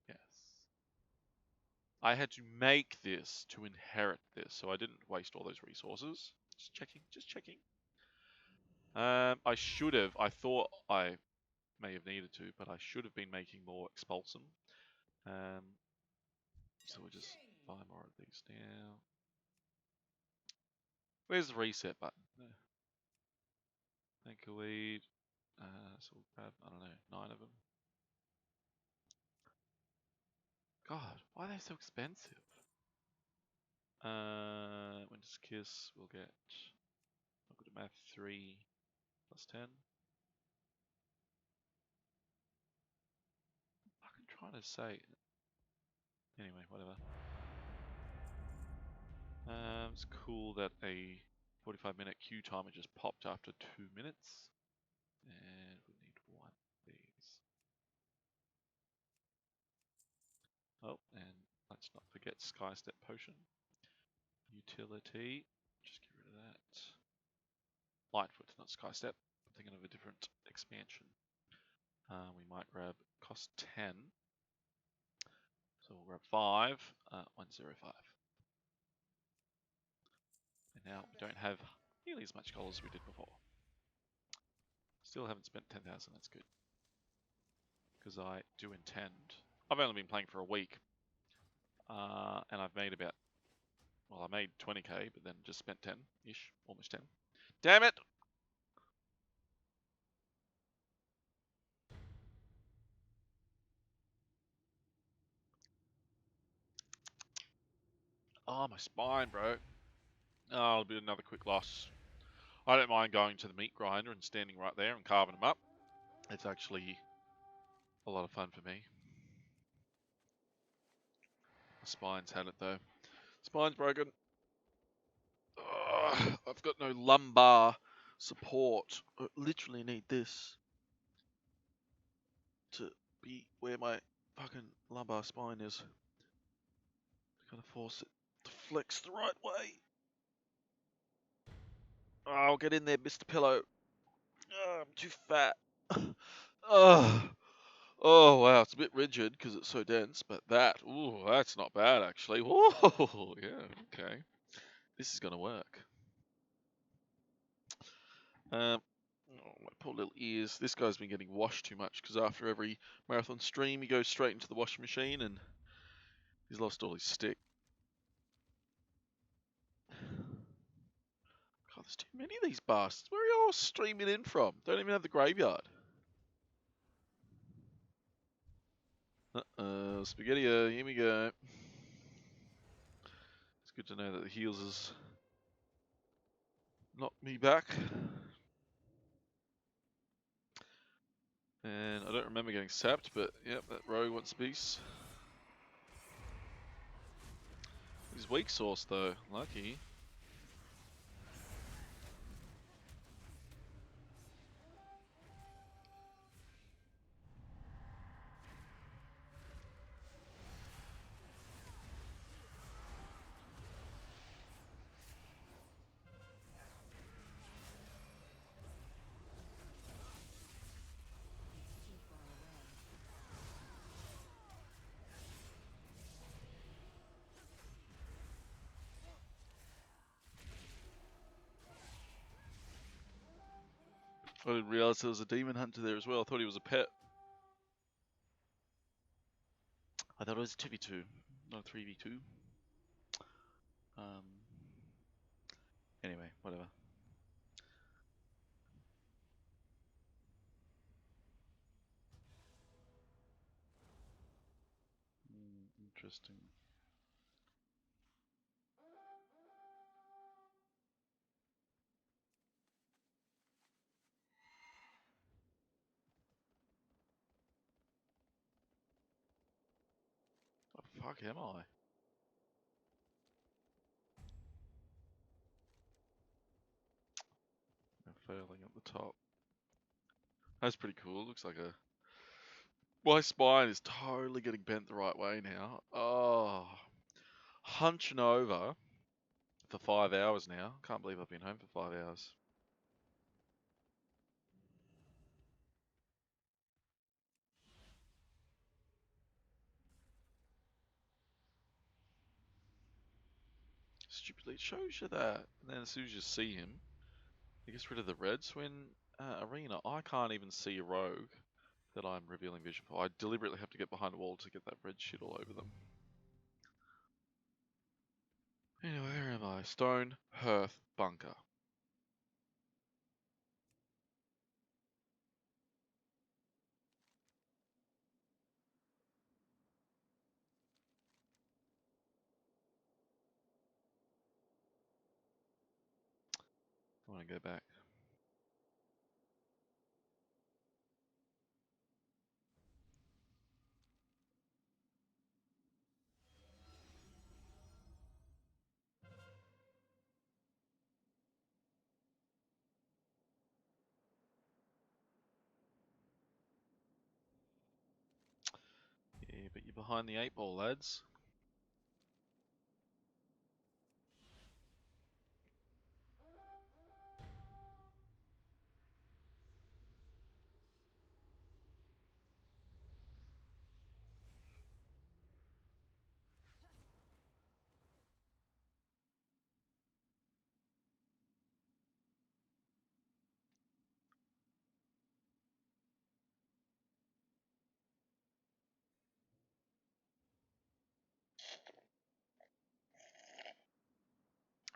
yes, I had to make this to inherit this, so I didn't waste all those resources. Just checking, just checking. I should have, I thought I may have needed to, but I should have been making more expulsum. So we'll just buy more of these now. Where's the reset button? There. Thank you, weed. So we'll grab, I don't know, 9 of them. God, why are they so expensive? Winter's Kiss, we'll get, I'll go to math 3 plus 10. I'm trying to say, anyway, whatever. It's cool that a 45-minute queue timer just popped after 2 minutes. And we need 1 of these. Oh, and let's not forget Sky Step Potion. Utility, just get rid of that. Lightfoot, not Sky Step. I'm thinking of a different expansion. We might grab cost 10. So we'll grab 5, 105. And now we don't have nearly as much gold as we did before. Still haven't spent 10,000, that's good. Because I do intend. I've only been playing for a week. And I've made about, well, I made 20k, but then just spent 10-ish, almost 10. Damn it! Oh, my spine, bro. Oh, it'll be another quick loss. I don't mind going to the meat grinder and standing right there and carving them up. It's actually a lot of fun for me. My spine's had it though. Spine's broken. Ugh, I've got no lumbar support. I literally need this to be where my fucking lumbar spine is. Gotta force it to flex the right way. Oh, I'll get in there, Mr. Pillow. Oh, I'm too fat. Oh, oh wow, it's a bit rigid because it's so dense, but that, ooh, that's not bad actually. Whoa, yeah, okay. This is gonna work. Oh, my poor little ears. This guy's been getting washed too much because after every marathon stream, he goes straight into the washing machine and he's lost all his stick. God, there's too many of these bastards. Where are you all streaming in from? Don't even have the graveyard. Uh-oh, spaghetti, here we go. It's good to know that the heals has knocked me back. And I don't remember getting sapped, but yep, that rogue wants a piece. He's weak sauce though, lucky. Too far away. I didn't realise there was a demon hunter there as well. I thought he was a pet. I thought it was a 2v2, not a 3v2. Anyway, whatever. Interesting. What the fuck am I? I'm failing at the top. That's pretty cool. Looks like a... My spine is totally getting bent the right way now. Oh, hunching over for 5 hours now. Can't believe I've been home for 5 hours. Stupidly, it shows you that. And then as soon as you see him, it gets rid of the red. So in arena, I can't even see a rogue that I'm revealing vision for. I deliberately have to get behind a wall to get that red shit all over them. Anyway, where am I? Stone Hearth Bunker. I want to go back. Yeah, but you're behind the 8 ball, lads.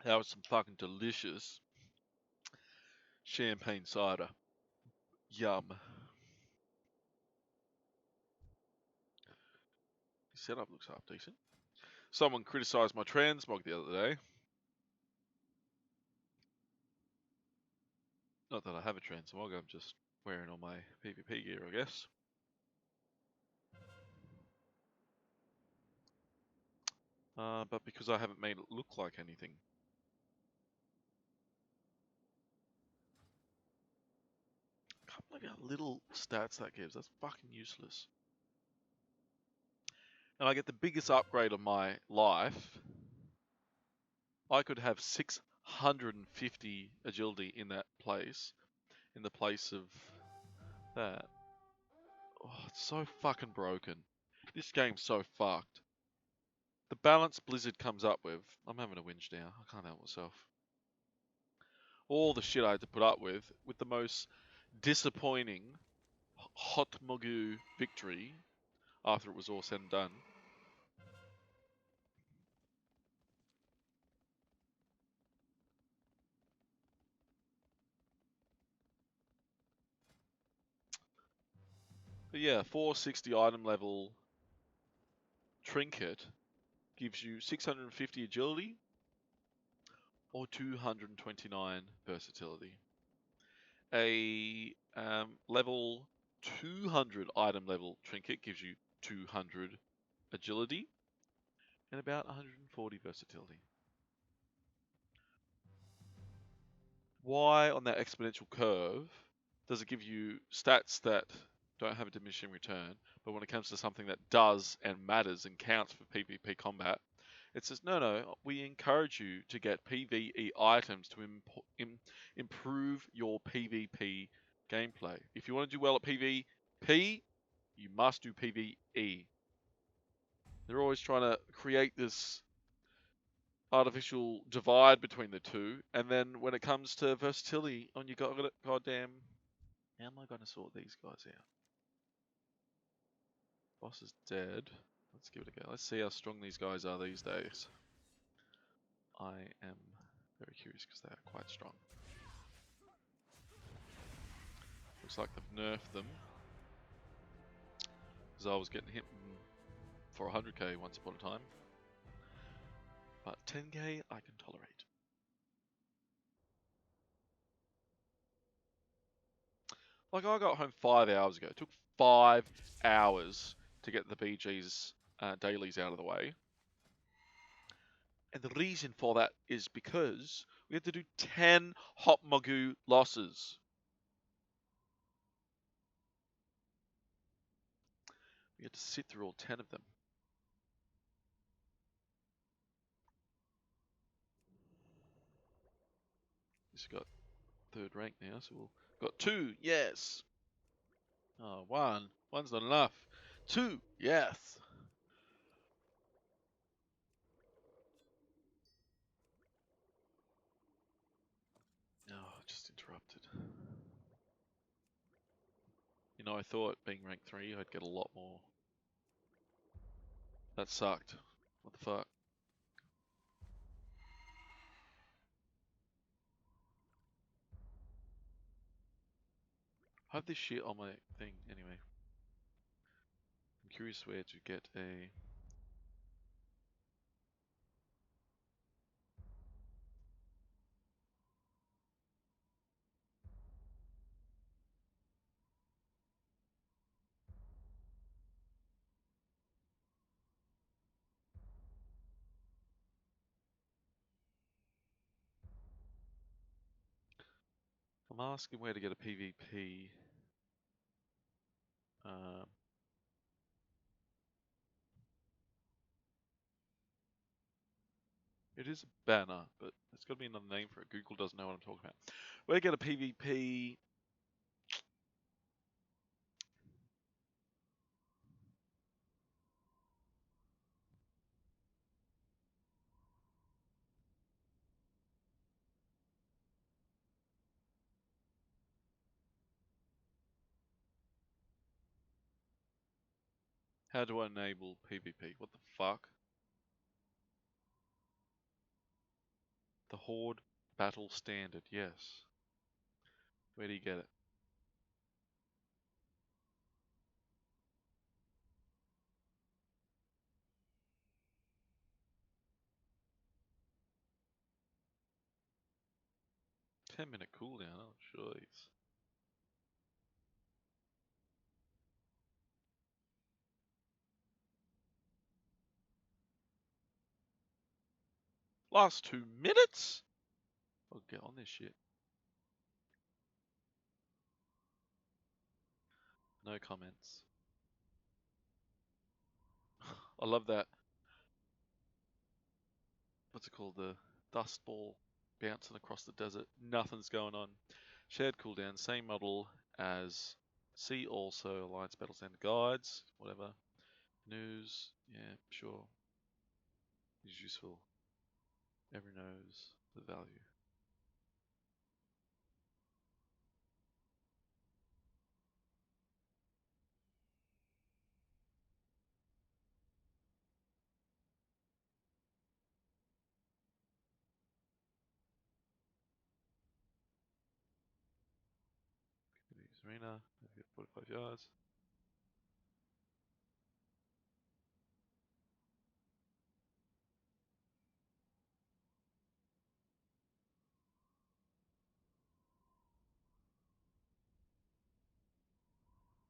That was some fucking delicious champagne cider. Yum. The setup looks half decent. Someone criticised my transmog the other day. Not that I have a transmog, I'm just wearing all my PvP gear, I guess. But because I haven't made it look like anything. Can't believe how little stats that gives. That's fucking useless. And I get the biggest upgrade of my life. I could have 650 agility in that place. In the place of that. Oh, it's so fucking broken. This game's so fucked. The balance Blizzard comes up with, I'm having a whinge now. I can't help myself. All the shit I had to put up with the most disappointing Hotmogu victory after it was all said and done. But yeah, 460 item level trinket gives you 650 agility or 229 versatility. A level 200 item level trinket gives you 200 agility and about 140 versatility. Why on that exponential curve does it give you stats that don't have a diminishing return, but when it comes to something that does and matters and counts for PvP combat, it says, no, we encourage you to get PvE items to improve your PvP gameplay. If you want to do well at PvP, you must do PvE. They're always trying to create this artificial divide between the two, and then when it comes to versatility, on you goddamn, how am I going to sort these guys out? Boss is dead. Let's give it a go. Let's see how strong these guys are these days. I am very curious because they are quite strong. Looks like they've nerfed them. Because I was getting hit for 100k once upon a time. But 10k I can tolerate. Like I got home 5 hours ago. It took 5 hours to get the BG's dailies out of the way. And the reason for that is because we had to do 10 Hotmogu losses. We had to sit through all 10 of them. This got 3rd rank now, so we'll got 2, yes. Oh, 1. 1's not enough. 2, yes. Oh, just interrupted. know, I thought being rank 3 I'd get a lot more. That sucked. What the fuck? I have this shit on my thing anyway. I'm curious where to get a... I'm asking where to get a PvP. It is a banner, but there's got to be another name for it. Google doesn't know what I'm talking about. Where to get a PvP? How do I enable PvP? What the fuck? The Horde Battle Standard, yes. Where do you get it? $10-minute cooldown, oh jeez. Last 2 minutes? I'll get on this shit. No comments. I love that. What's it called? The dust ball bouncing across the desert. Nothing's going on. Shared cooldown, same model as see also Alliance Battle Standard Guides, whatever. News, yeah, sure. Is useful. Everyone knows the value. Use arena, maybe 45 yards.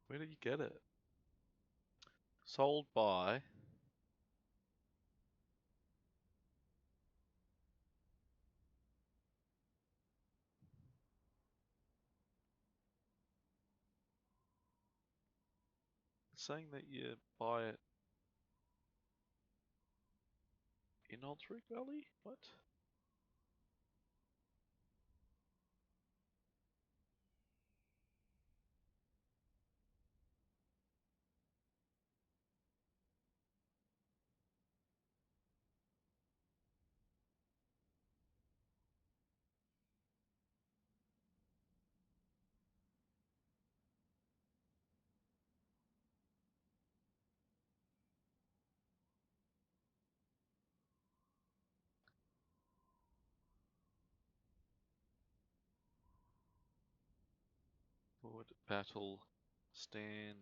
Where did you get it? Sold by. Saying that you buy it in Aldrich Valley? What? Forward battle standard.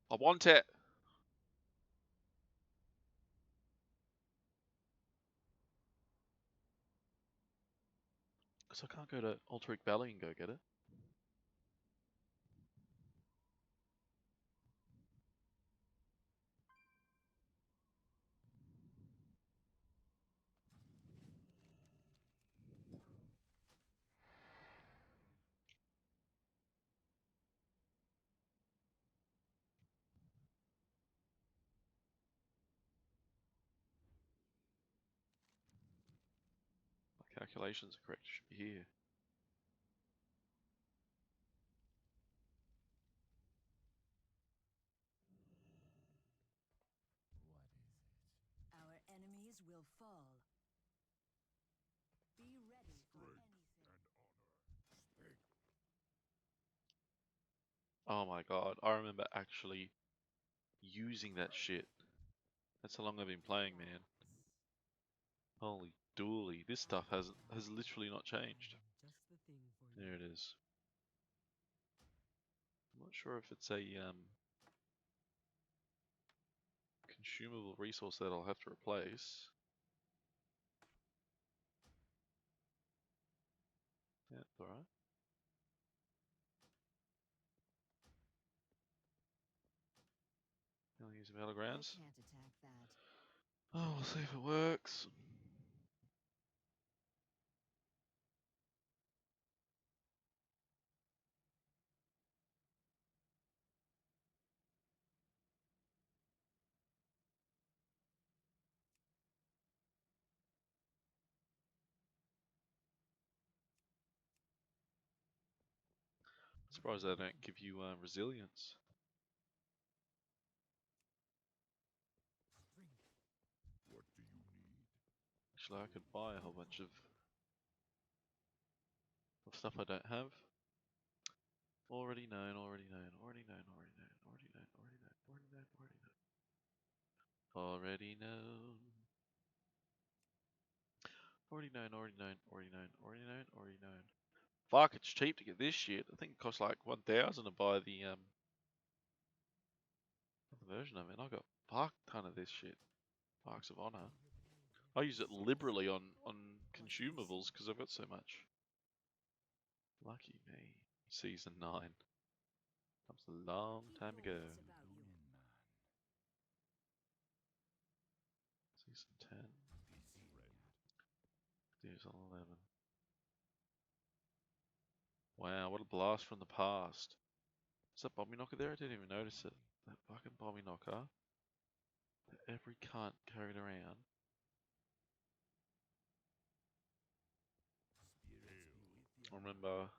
I want it! Because I can't go to Aldrich Valley and go get it. My calculations are correct. It should be here. Our enemies will fall. Be ready for anything. Oh my god, I remember actually using that shit. That's how long I've been playing, man. Holy dooly, this stuff has literally not changed. Just the thing for There you. it is. I'm not sure if it's a consumable resource that I'll have to replace. Yeah, alright. I'll use I battlegrounds. can't attack that. Oh, we'll see if it works. Surprised they don't give you resilience. Brink. Actually, I could buy a whole bunch of stuff I don't have. Already known, already known, already known, already known, already known, already known, already known, already known. Already known. Already known, already known, already known, already known, already known. Fuck, it's cheap to get this shit. I think it costs like 1,000 to buy the version of it. I got a fuck ton of this shit. Marks of honor. I use it liberally on consumables because I've got so much. Lucky me. Season 9. That was a long time ago. Season 10. Season 11. Wow, what a blast from the past. Is that Bomby Knocker there? I didn't even notice it. That fucking Bomby Knocker that every cunt carried around. I remember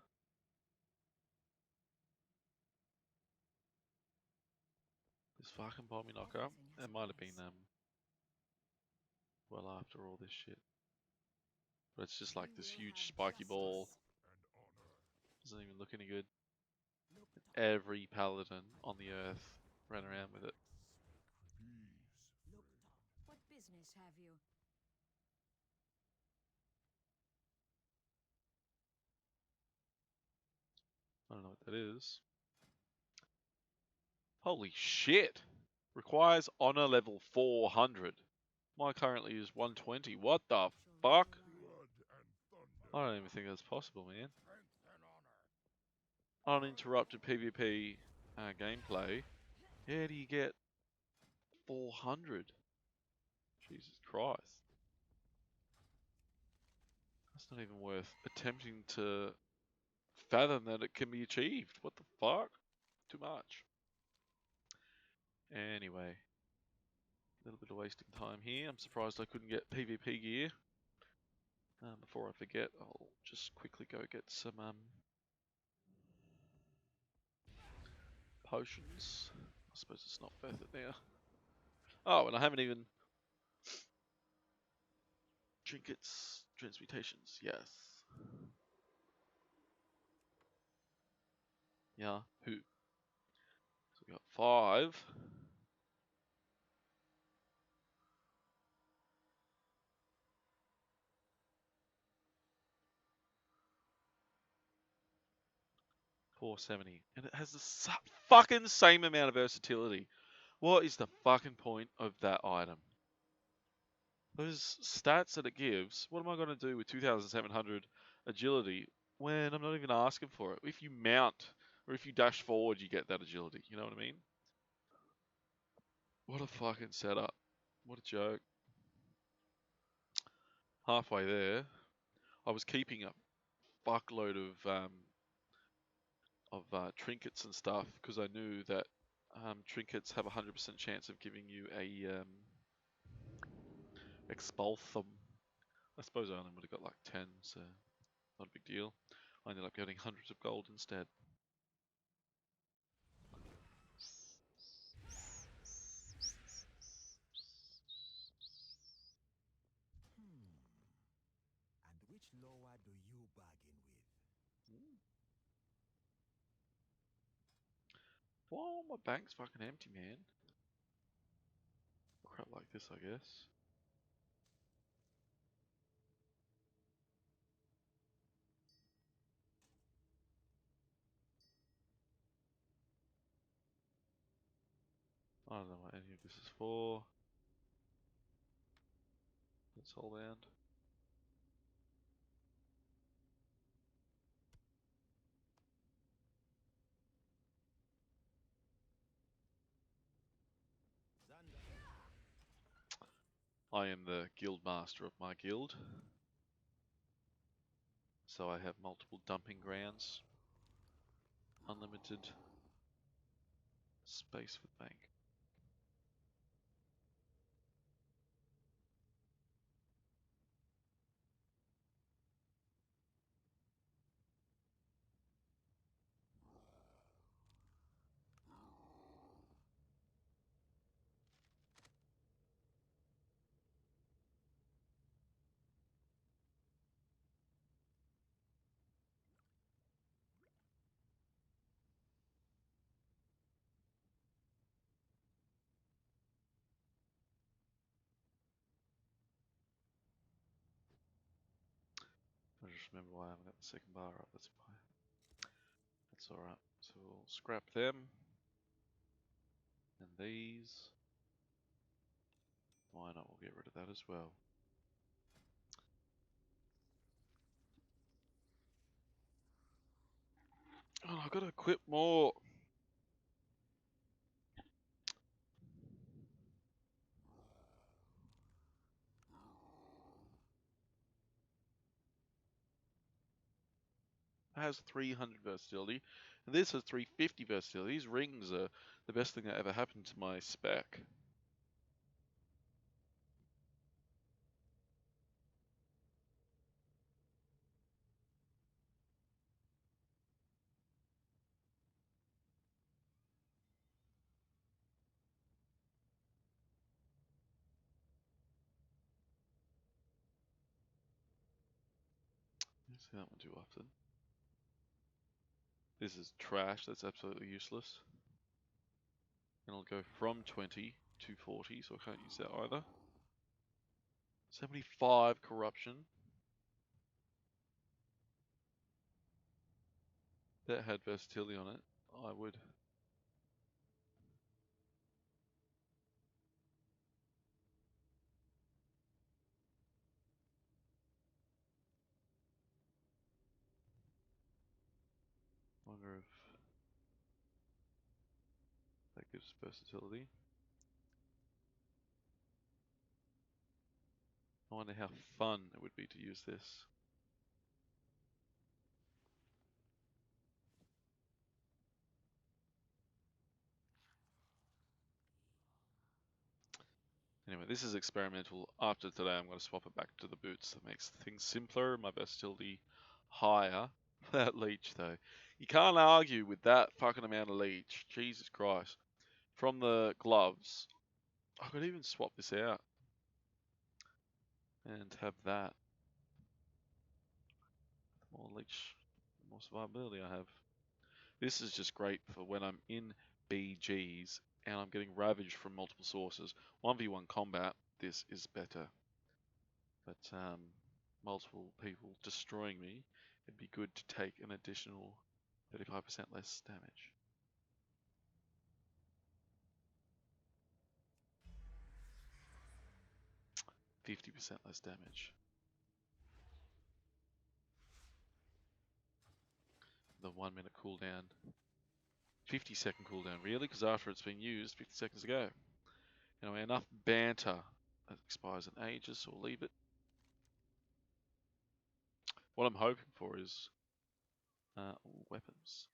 this fucking Bomby Knocker. It might have been well after all this shit. But it's just like this huge spiky ball. Doesn't even look any good. Every paladin on the earth ran around with it. What business have you? I don't know what that is. Holy shit! Requires honor level 400. My currently is 120. What the fuck? I don't even think that's possible, man. Uninterrupted PvP gameplay. How do you get 400? Jesus Christ. That's not even worth attempting to fathom that it can be achieved. What the fuck? Too much. Anyway. A little bit of wasting time here. I'm surprised I couldn't get PvP gear. Before I forget, I'll just quickly go get some potions. I suppose it's not worth it now. Oh, and I haven't even... Trinkets, transmutations, yes. Yeah, who? So we got 5. $470, and it has the fucking same amount of versatility. What is the fucking point of that item? Those stats that it gives, what am I going to do with 2,700 agility when I'm not even asking for it? If you mount, or if you dash forward, you get that agility. You know what I mean? What a fucking setup. What a joke. Halfway there, I was keeping a fuckload of trinkets and stuff because I knew that trinkets have a 100% chance of giving you a expulsum. I suppose I only would have got like 10, so not a big deal. I ended up getting hundreds of gold instead. And which lower do you bargain with? Whoa, my bank's fucking empty, man. Crap like this, I guess. I don't know what any of this is for. Let's hold land. I am the guild master of my guild. So I have multiple dumping grounds. Unlimited space for the bank. I just remember why I haven't got the second bar up, that's why. That's alright. So we'll scrap them. And these. Why not? We'll get rid of that as well. Oh, I've got to equip more. It has 300 versatility, and this has 350 versatility. These rings are the best thing that ever happened to my spec. I don't see that one too often. This is trash, that's absolutely useless. And I'll go from 20 to 40, so I can't use that either. 75 corruption. That had versatility on it, I would. Wonder if that gives versatility. I wonder how fun it would be to use this. Anyway, this is experimental. After today, I'm going to swap it back to the boots. That makes things simpler, my versatility higher. That leech, though. You can't argue with that fucking amount of leech. Jesus Christ. From the gloves, I could even swap this out and have that. The more leech, the more survivability I have. This is just great for when I'm in BGs and I'm getting ravaged from multiple sources. 1v1 combat, this is better. But multiple people destroying me, it'd be good to take an additional 35% less damage. %50 less damage. The 1 minute cooldown. 50-second cooldown, really? Because after it's been used 50 seconds ago. Anyway, enough banter. That expires in ages, so we'll leave it. What I'm hoping for is weapons.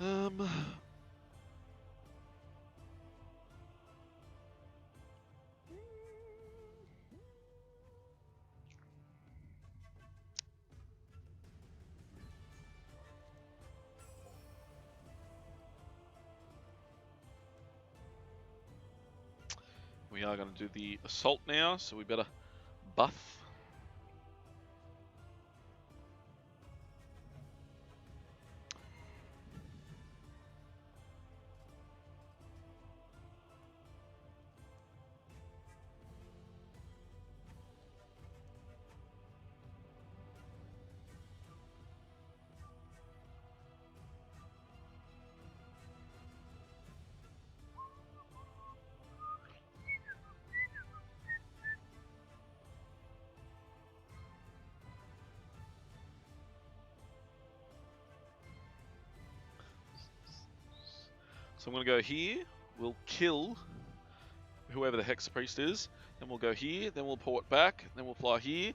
Um. We are going to do the assault now, so we better buff. So I'm going to go here, we'll kill whoever the Hex Priest is, then we'll go here, then we'll port back, then we'll fly here,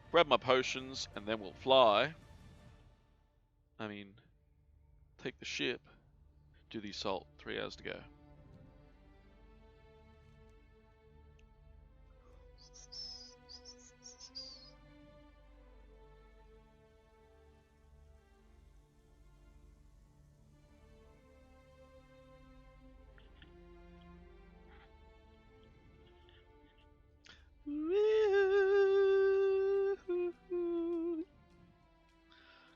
grab my potions, and then we'll fly. I mean, take the ship, do the assault, 3 hours to go.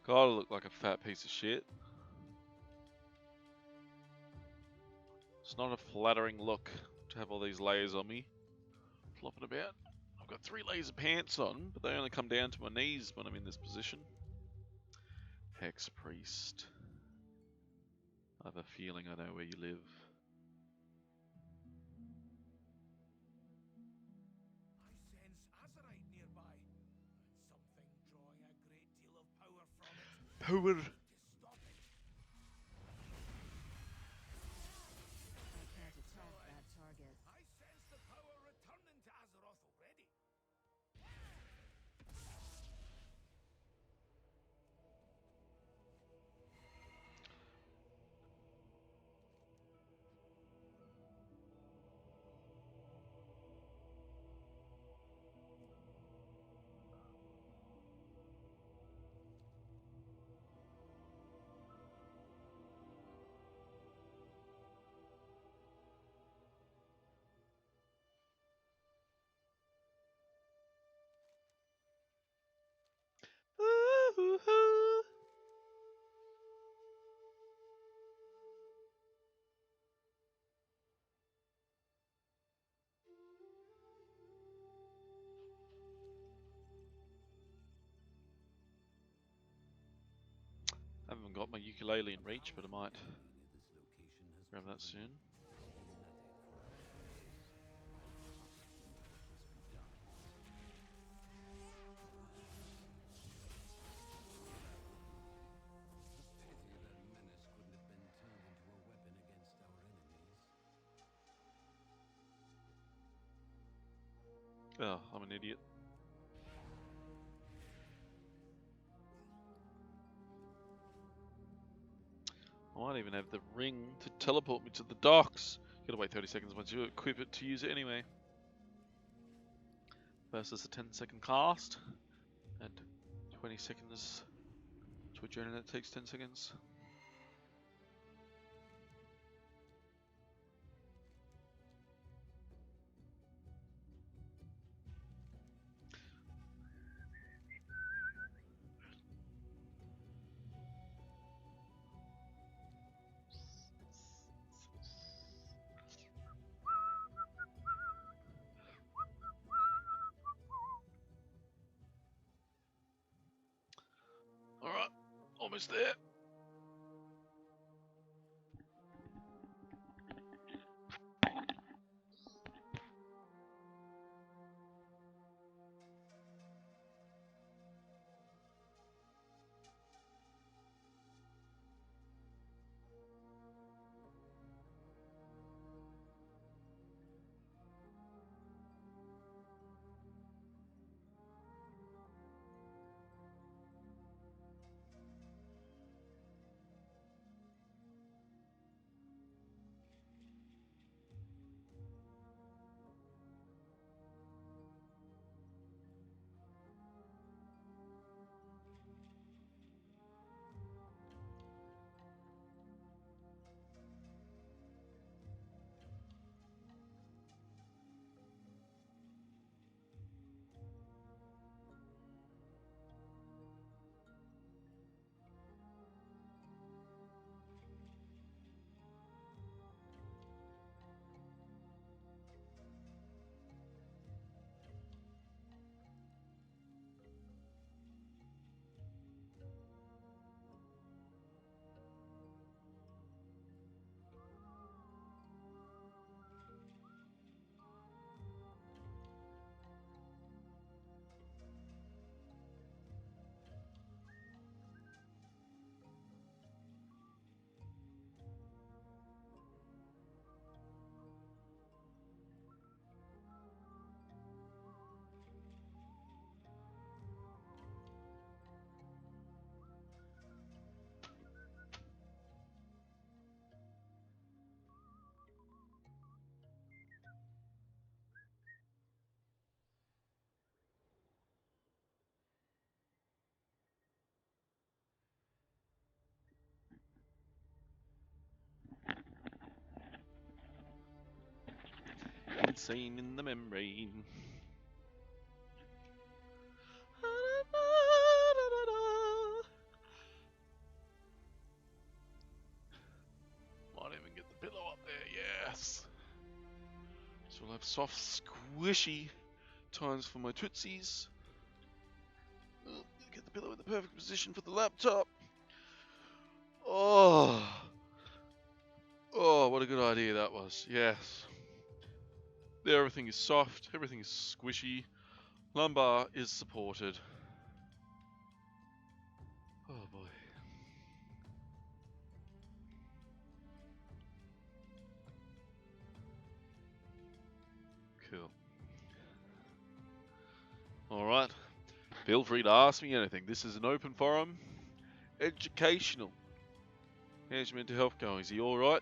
God, I look like a fat piece of shit. It's not a flattering look to have all these layers on me, flopping about. I've got 3 layers of pants on, but they only come down to my knees when I'm in this position. Hex Priest. I have a feeling I know where you live. I sense azurite nearby. Something drawing a great deal of power from it. Power! To stop it. I can't attack that target. I sense the power returning to Azeroth already. I haven't got my ukulele in reach, but I might grab that soon. Pity that menace couldn't have been turned into a weapon against our enemies. Oh, I'm an idiot. I might even have the ring to teleport me to the docks. You gotta wait 30 seconds once you equip it to use it anyway. Versus a 10-second cast, and 20 seconds to adjourn, and that takes 10 seconds. Alright, almost there. insane in the membrane. Might even get the pillow up there, yes. So we'll have soft, squishy times for my tootsies. Get the pillow in the perfect position for the laptop. Oh, what a good idea that was. Yes. There, everything is soft, everything is squishy. Lumbar is supported. Oh boy. Cool. Alright. Feel free to ask me anything. This is an open forum. Educational. How's your mental health going? Is he alright?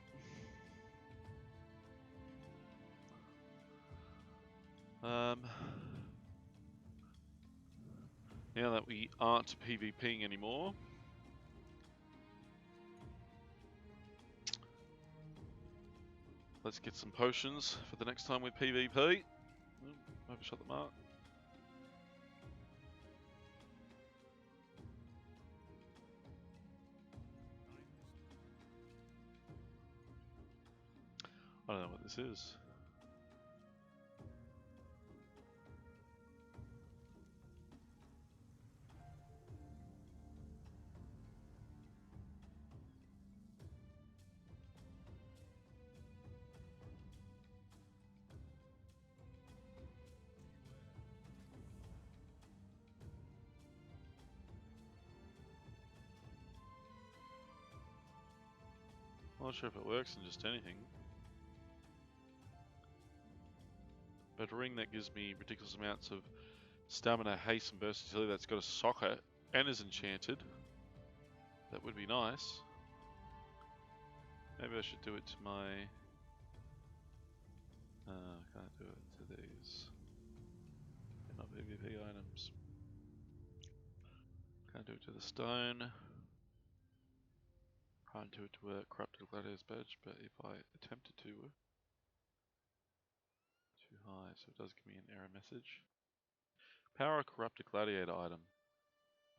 Now that we aren't PvPing anymore, let's get some potions for the next time we PvP. Overshot the mark. I don't know what this is. I'm not sure if it works in just anything. But a ring that gives me ridiculous amounts of stamina, haste, and versatility that's got a socket and is enchanted. That would be nice. Maybe I should do it to my... can't do it to these. They're not PvP items. Can't do it to the stone. Can't do it to a corrupted gladiator's badge, but if I attempted to... Too high, so it does give me an error message. Power corrupted gladiator item.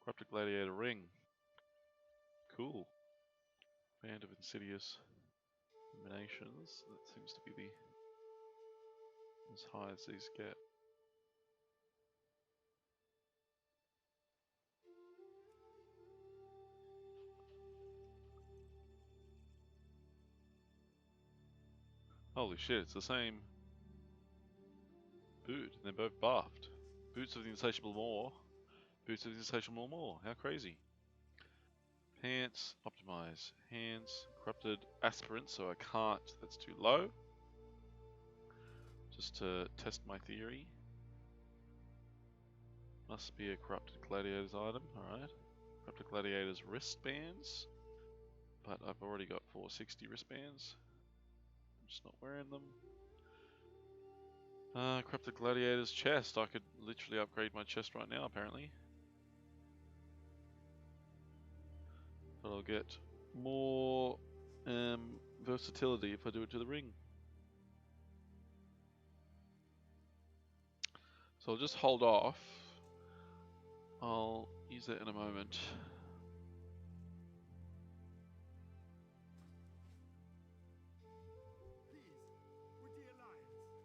Corrupted gladiator ring. Cool. Band of insidious emanations. That seems to be the as high as these get. Holy shit, it's the same boot. They're both buffed. Boots of the Insatiable Maw. Boots of the Insatiable Maw. How crazy. Pants, optimize. Hands, corrupted aspirant, so I can't. That's too low. Just to test my theory. Must be a corrupted gladiator's item, alright. Corrupted gladiator's wristbands. But I've already got 460 wristbands. I'm just not wearing them. Corrupted gladiator's chest. I could literally upgrade my chest right now, apparently. But I'll get more versatility if I do it to the ring. So I'll just hold off. I'll use that in a moment.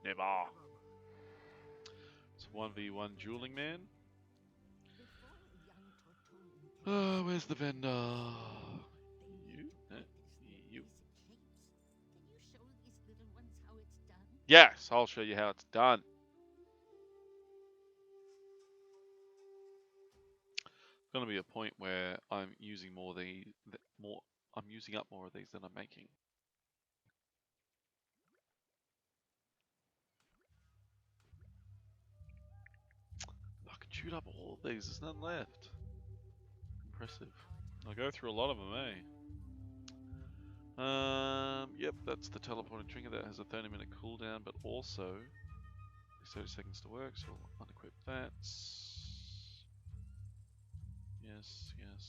Never. It's a 1v1 dueling man. Oh, where's the vendor? You? You? Yes, I'll show you how it's done. It's going to be a point where I'm using more of these, I'm using up more of these than I'm making. I can shoot up all of these, there's none left. Impressive. I'll go through a lot of them, eh? Yep, that's the teleporting trinket that has a 30-minute cooldown, but also 30 seconds to work, so I'll unequip that. Yes, yes.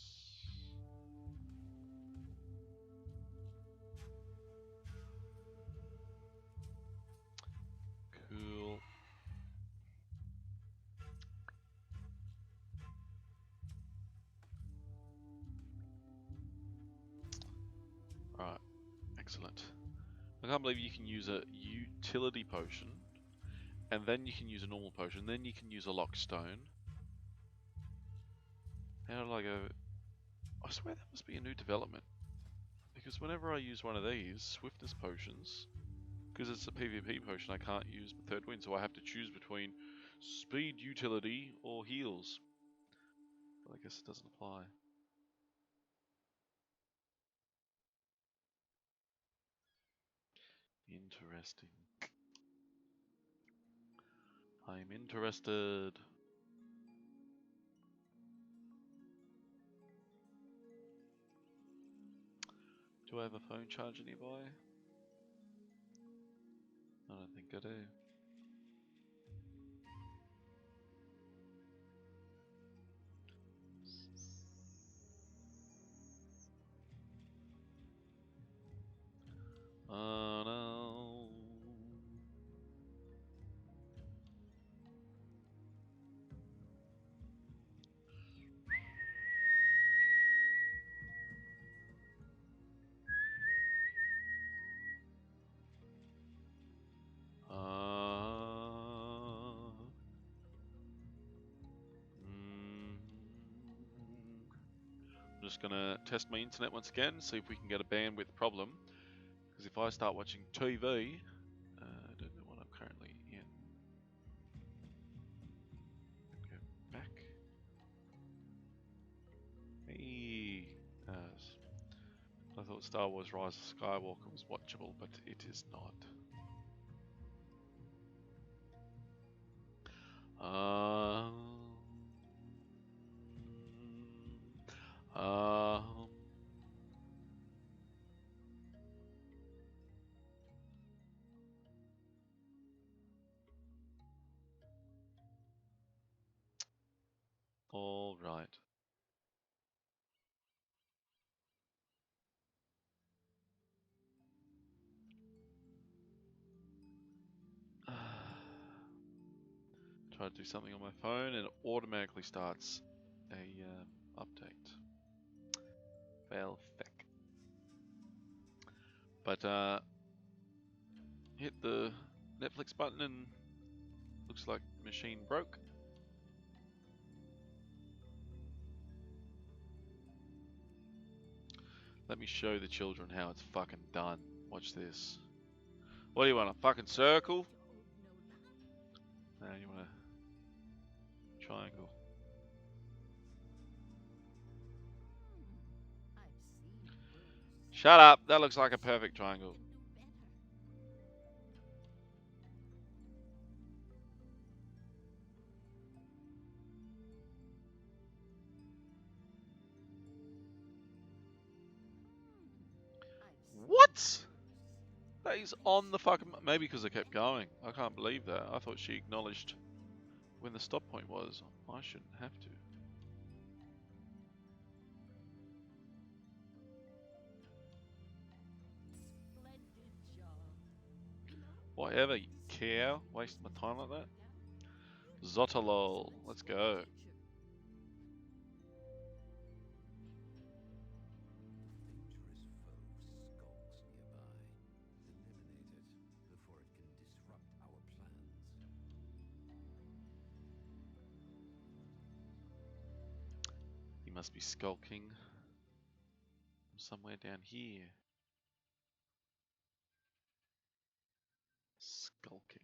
I can't believe you can use a utility potion, and then you can use a normal potion, then you can use a lockstone. How did I go? I swear that must be a new development. Because whenever I use one of these swiftness potions, because it's a PvP potion, I can't use the third wind, so I have to choose between speed, utility, or heals. But I guess it doesn't apply. Interesting. I'm interested. Do I have a phone charger nearby? I don't think I do. Oh no. I'm just gonna test my internet once again, see if we can get a bandwidth problem. Because if I start watching TV, I don't know what I'm currently in. Go back. Hey, I thought Star Wars Rise of Skywalker was watchable, but it is not. Um, um, all right. Try to do something on my phone and it automatically starts a update. Fail feck. But hit the Netflix button and looks like machine broke. Let me show the children how it's fucking done. Watch this. What do you want, a fucking circle? No, you want a triangle. Shut up, that looks like a perfect triangle. What? That is on the fucking... Maybe because I kept going. I can't believe that. I thought she acknowledged when the stop point was. I shouldn't have to. Whatever, you cow. Wasting my time like that. Zotalol. Let's go. He must be skulking somewhere down here. Skulking.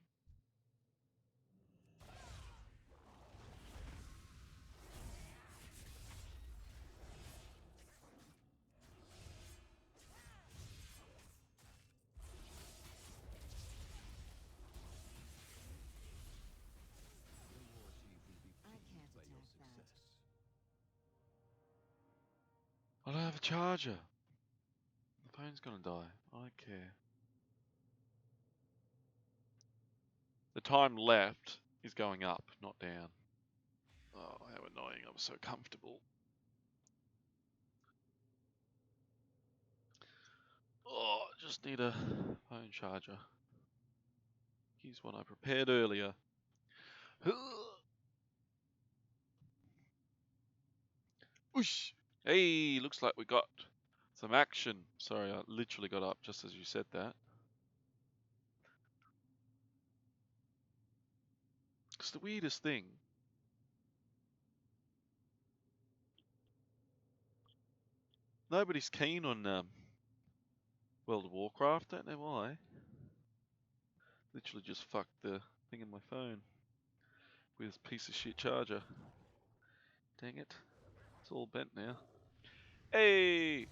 I don't have a charger. The phone's gonna die. I don't care. The time left is going up, not down. Oh, how annoying. I'm so comfortable. Oh, just need a phone charger. Here's one I prepared earlier. Whoosh! Hey, looks like we got some action. Sorry, I literally got up just as you said that. It's the weirdest thing. Nobody's keen on World of Warcraft. Don't know why. Literally just fucked the thing in my phone with this piece of shit charger. Dang it. It's all bent now. Hey!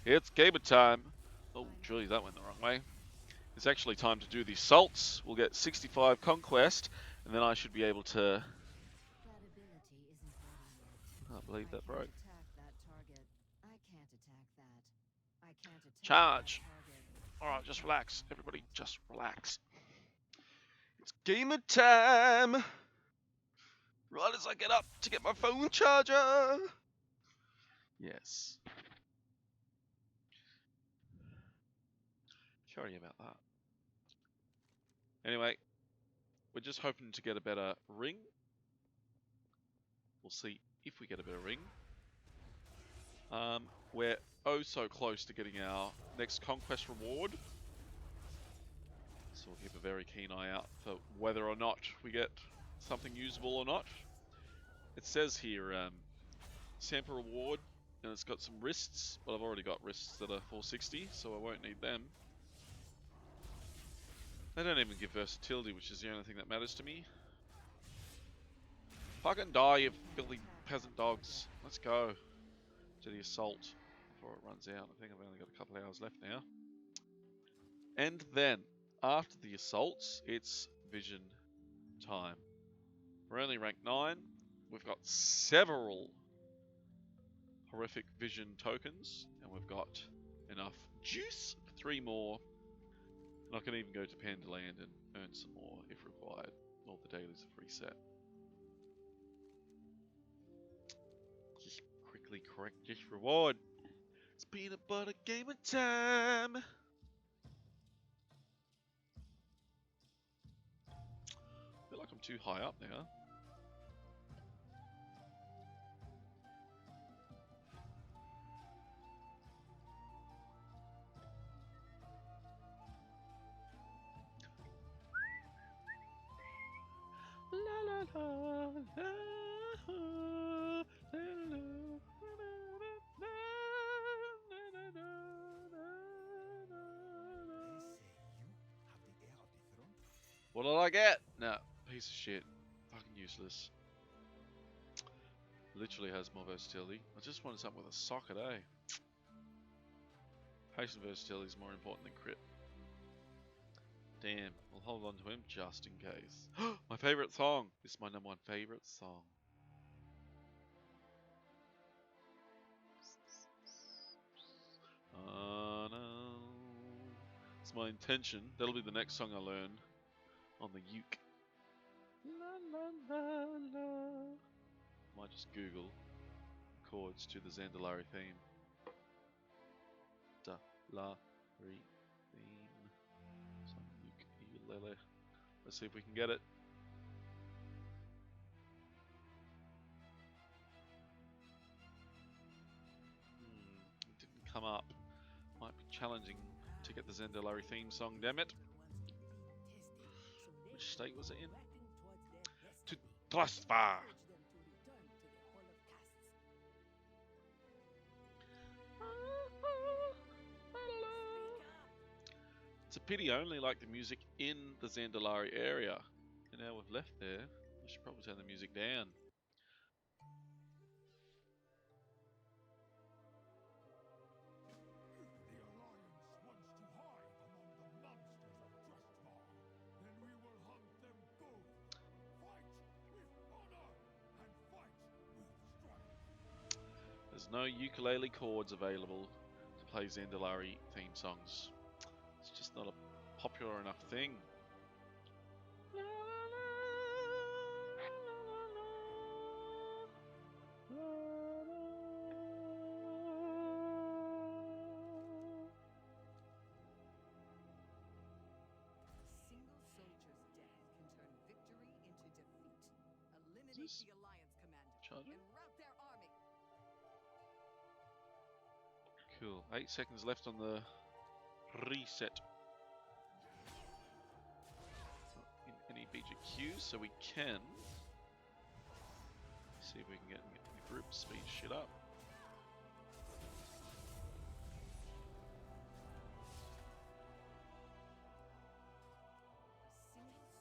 It's gamer time. Oh, geez, that went the wrong way. It's actually time to do the assaults. We'll get 65 conquest, and then I should be able to... That ability isn't ready yet. I can't believe that broke. Attack that target. I can't attack that. I can't attack Charge! that target. Alright, just relax. Everybody, just relax. It's gamer time! Right as I get up to get my phone charger! Yes. Sorry about that. Anyway, we're just hoping to get a better ring. We'll see if we get a better ring. We're oh so close to getting our next conquest reward. So we'll keep a very keen eye out for whether or not we get something usable or not. It says here, sample reward, and it's got some wrists, but I've already got wrists that are 460, so I won't need them. They don't even give versatility, which is the only thing that matters to me. Fucking die, you filthy peasant dogs. Let's go to the assault before it runs out. I think I've only got a couple of hours left now. And then, after the assaults, it's vision time. We're only ranked 9. We've got several horrific vision tokens, and we've got enough juice for 3 more. And I can even go to Pandaland and earn some more if required. All the dailies are free set. Just quickly correct this reward. It's peanut butter gamer time! I feel like I'm too high up now. What did I get? No, piece of shit. Fucking useless. Literally has more versatility. I just wanted something with a socket, eh? Patient versatility is more important than crit. Damn, I'll hold on to him just in case. My favourite song! This is my #1 favourite song. No. It's my intention. That'll be the next song I learn on the uke. La la la la. Might just Google chords to the Zandalari theme. Da-la-ri theme. Some ukulele. Let's see if we can get it. It didn't come up. Might be challenging to get the Zandalari theme song, damn it. Which state was it in? To Dustvar! It's a pity I only like the music in the Zandalari area. And now we've left there, I should probably turn the music down. The Alliance wants to hide among the monsters of Dustvar. Then we will hunt them both. Fight with honor and fight with strength. There's no ukulele chords available to play Zandalari theme songs. It's just not a popular enough thing. Single soldier's death can turn victory into defeat. Eliminate This- the Alliance commander Charger? and rout their army. Cool. 8 seconds left on the reset. Not in any BGQ, so we can see if we can get the group speed shit up. A single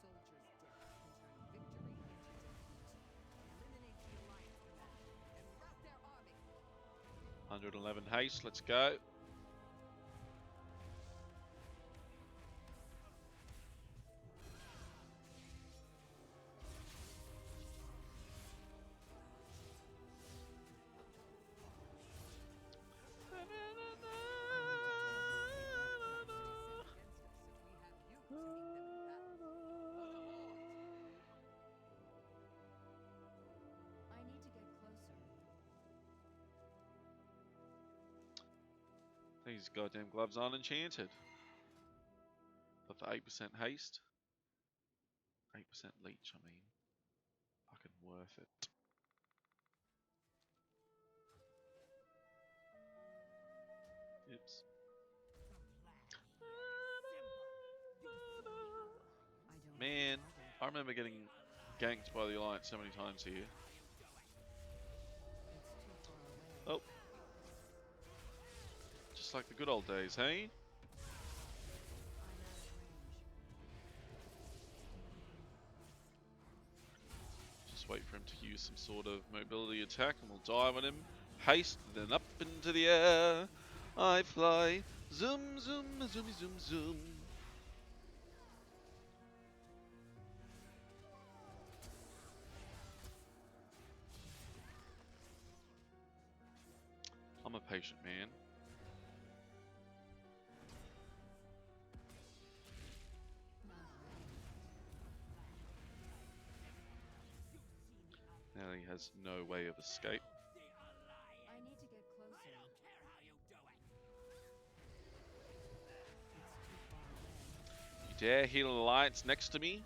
soldier's death can turn victory into defeat. Eliminate the Alliance commander and rout their army. 111 haste, let's go. I need to get closer. These goddamn gloves aren't enchanted. But for 8% haste, 8% leech, I mean. Fucking worth it. Oops. Man, I remember getting ganked by the Alliance so many times here. Oh. Just like the good old days, hey? Just wait for him to use some sort of mobility attack and we'll dive on him. Haste, then up into the air. I fly. Zoom, zoom, zoomy, zoom, zoom. I'm a patient man. Now he has no way of escape. I need to get closer. I don't care how you do it. You dare heal an Alliance next to me?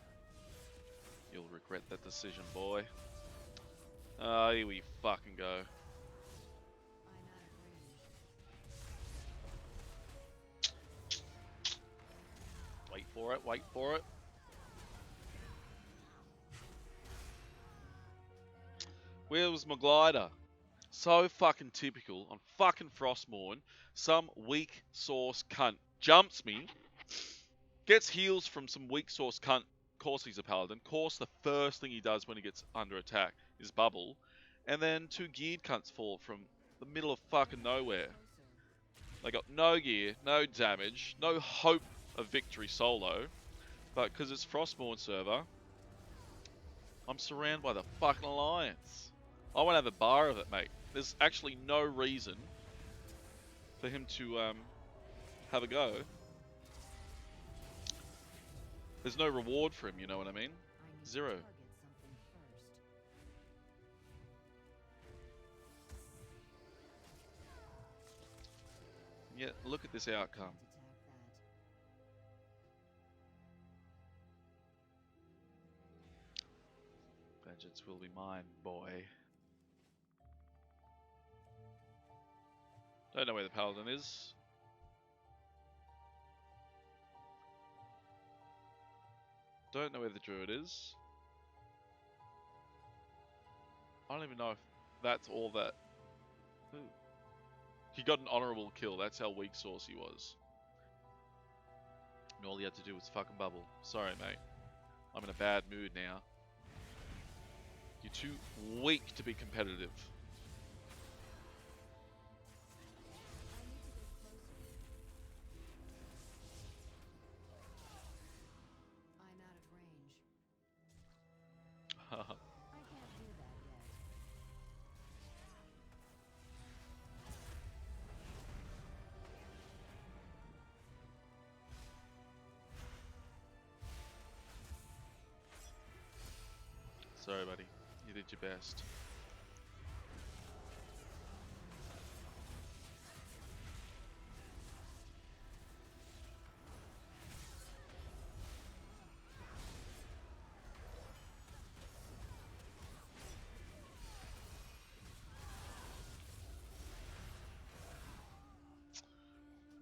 You'll regret that decision, boy. Ah, here we fucking go. I'm out of range. Wait for it, wait for it. Where was my glider? So fucking typical on fucking Frostmourne. Some weak sauce cunt jumps me, gets heals from some weak sauce cunt. Course he's a paladin. Course the first thing he does when he gets under attack is bubble, and then two geared cunts fall from the middle of fucking nowhere. They got no gear, no damage, no hope of victory solo, but because it's Frostmourne server, I'm surrounded by the fucking Alliance. I won't have a bar of it, mate. There's actually no reason for him to have a go. There's no reward for him, you know what I mean? I need Zero. to target something first. Yeah, look at this outcome. Can't attack that. Vengeance will be mine, boy. Don't know where the paladin is. Don't know where the druid is. I don't even know if that's all that. Ooh. He got an honorable kill. That's how weak sauce he was. And all he had to do was fucking bubble. Sorry, mate. I'm in a bad mood now. You're too weak to be competitive. I'm out of range. Haha. I can't do that yet. Sorry, buddy. You did your best.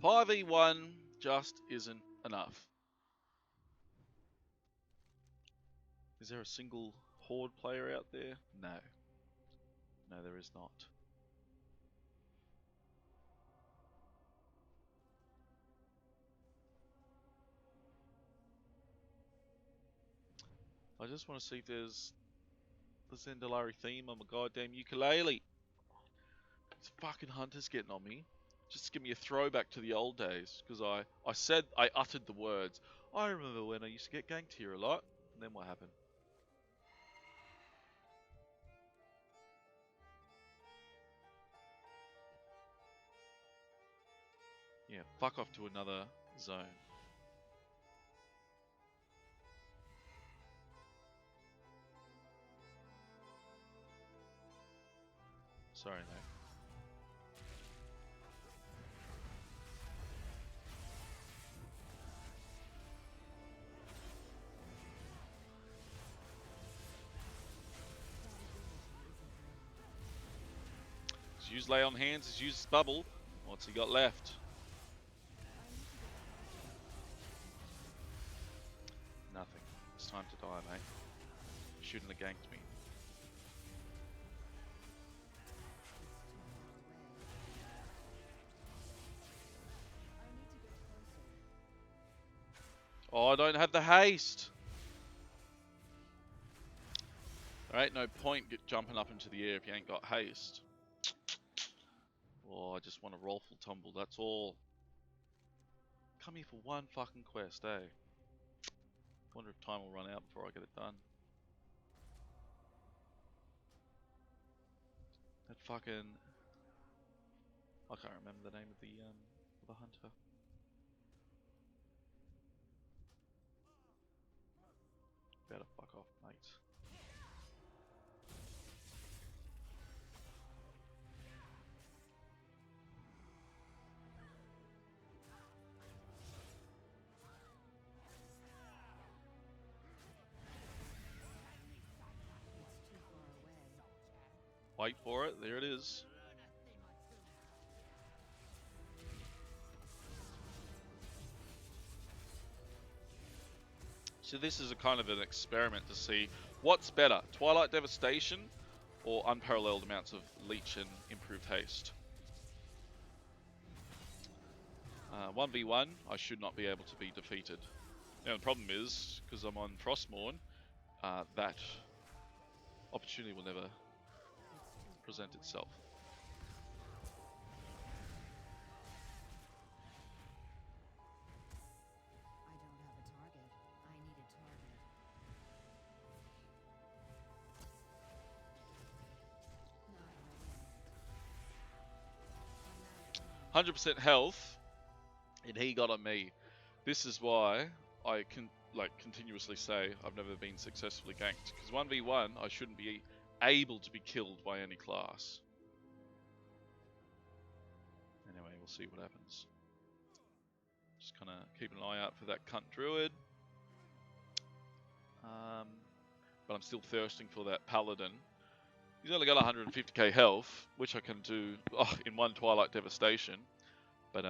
Five v1 just isn't enough. Is there a single Horde player out there? No. No, there is not. I just want to see if there's the Zendalari theme on my goddamn ukulele. This fucking hunter's getting on me. Just give me a throwback to the old days, because I uttered the words. I remember when I used to get ganked here a lot, and then what happened? Yeah, fuck off to another zone. Sorry, mate. He's used lay on hands, he's used bubble. What's he got left? Nothing. It's time to die, mate. You shouldn't have ganked me. Oh, I don't have the haste. There ain't no point jumping up into the air if you ain't got haste. Oh, I just want to roll full tumble, that's all. Come here for one fucking quest, eh? Wonder if time will run out before I get it done. That fucking... I can't remember the name of the hunter. Better fuck off, mate. Wait for it, there it is. So this is a kind of an experiment to see what's better, Twilight Devastation or unparalleled amounts of leech and improved haste. 1v1, I should not be able to be defeated. Now the problem is, because I'm on Frostmourne, that opportunity will never present itself. I don't have a target. I need a target. 100% health, and he got on me. This is why I can continuously say I've never been successfully ganked, because 1v1 I shouldn't be able to be killed by any class. Anyway, we'll see what happens. Just kind of keep an eye out for that cunt druid. But I'm still thirsting for that paladin. He's only got 150k health, which I can do in one Twilight Devastation. But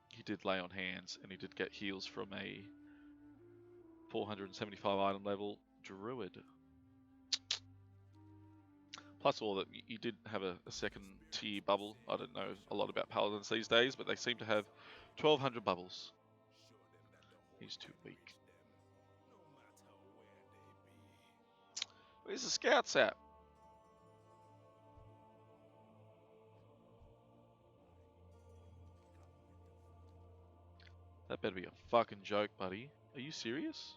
he did lay on hands, and he did get heals from a 475 item level druid. Plus all that, he did have a second tier bubble. I don't know a lot about paladins these days, but they seem to have 1200 bubbles. He's too weak. Where's the scouts at? That better be a fucking joke, buddy. Are you serious?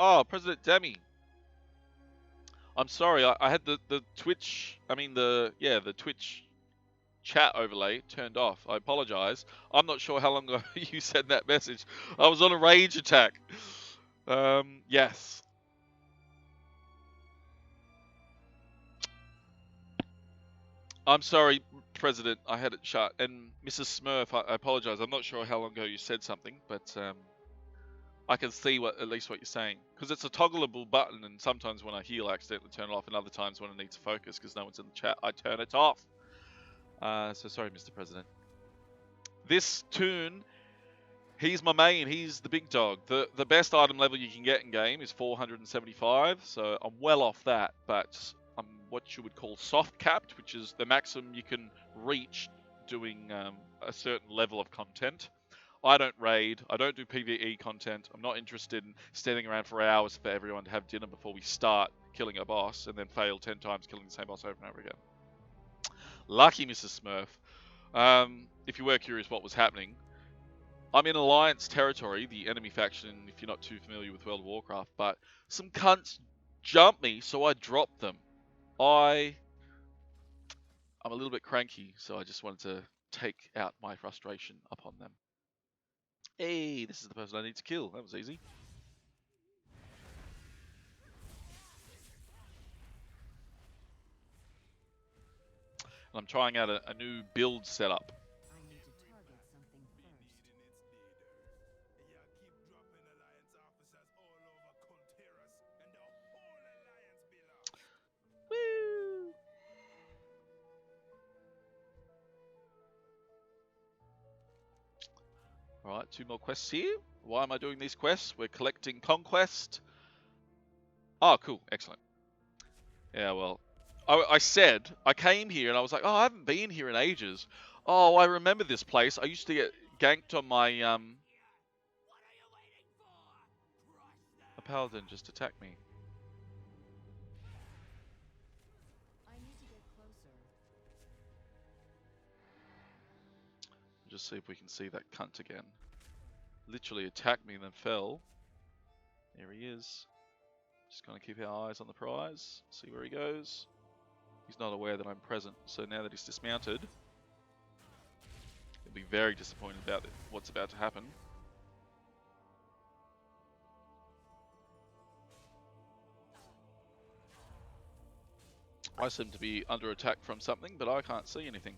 Oh, President Demi. I'm sorry, I had the Twitch, the Twitch chat overlay turned off. I apologize. I'm not sure how long ago you sent that message. I was on a rage attack. Yes. I'm sorry, President. I had it shut. And Mrs. Smurf, I apologize. I'm not sure how long ago you said something, but I can see at least what you're saying, because it's a toggleable button, and sometimes when I heal, I accidentally turn it off, and other times when I need to focus because no one's in the chat, I turn it off. So sorry, Mr. President. This toon, he's my main. He's the big dog. The best item level you can get in game is 475, so I'm well off that, but I'm what you would call soft capped, which is the maximum you can reach doing a certain level of content. I don't raid. I don't do PvE content. I'm not interested in standing around for hours for everyone to have dinner before we start killing a boss and then fail 10 times killing the same boss over and over again. Lucky Mrs. Smurf. If you were curious what was happening, I'm in Alliance territory, the enemy faction, if you're not too familiar with World of Warcraft, but some cunts jumped me, so I dropped them. I'm a little bit cranky, so I just wanted to take out my frustration upon them. Hey, this is the person I need to kill. That was easy. And I'm trying out a new build setup. I need to target something first. Woo! Alright, 2 more quests here. Why am I doing these quests? We're collecting conquest. Oh, cool. Excellent. Yeah, well, I said, I came here and I was like, oh, I haven't been here in ages. Oh, I remember this place. I used to get ganked on my, a paladin just attacked me. I need to get closer. Just see if we can see that cunt again. Literally attacked me and then fell. There he is. Just gonna keep our eyes on the prize, see where he goes. He's not aware that I'm present, so now that he's dismounted, he'll be very disappointed about what's about to happen. I seem to be under attack from something, but I can't see anything.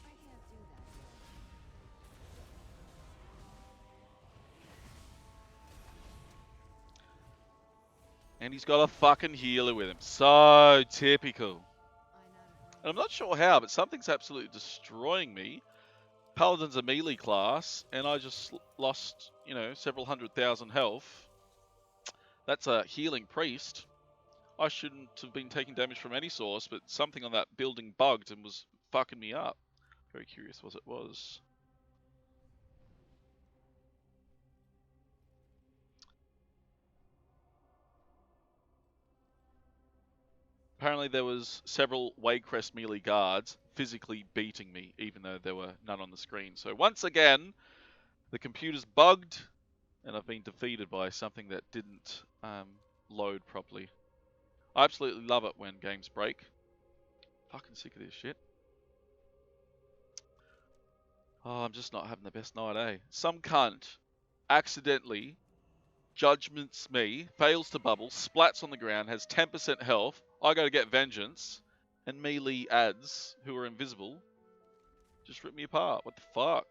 I can't do that yet. And he's got a fucking healer with him. So typical. I know. And I'm not sure how, but something's absolutely destroying me. Paladin's a melee class, and I just lost, you know, several 100,000 health. That's a healing priest. I shouldn't have been taking damage from any source, but something on that building bugged and was fucking me up. Very curious what it was. Apparently there was several Waycrest melee guards physically beating me, even though there were none on the screen. So once again, the computer's bugged, and I've been defeated by something that didn't load properly. I absolutely love it when games break. Fucking sick of this shit. Oh, I'm just not having the best night, eh? Some cunt accidentally judgments me, fails to bubble, splats on the ground, has 10% health. I go to get vengeance, and melee ads, who are invisible, just rip me apart. What the fuck?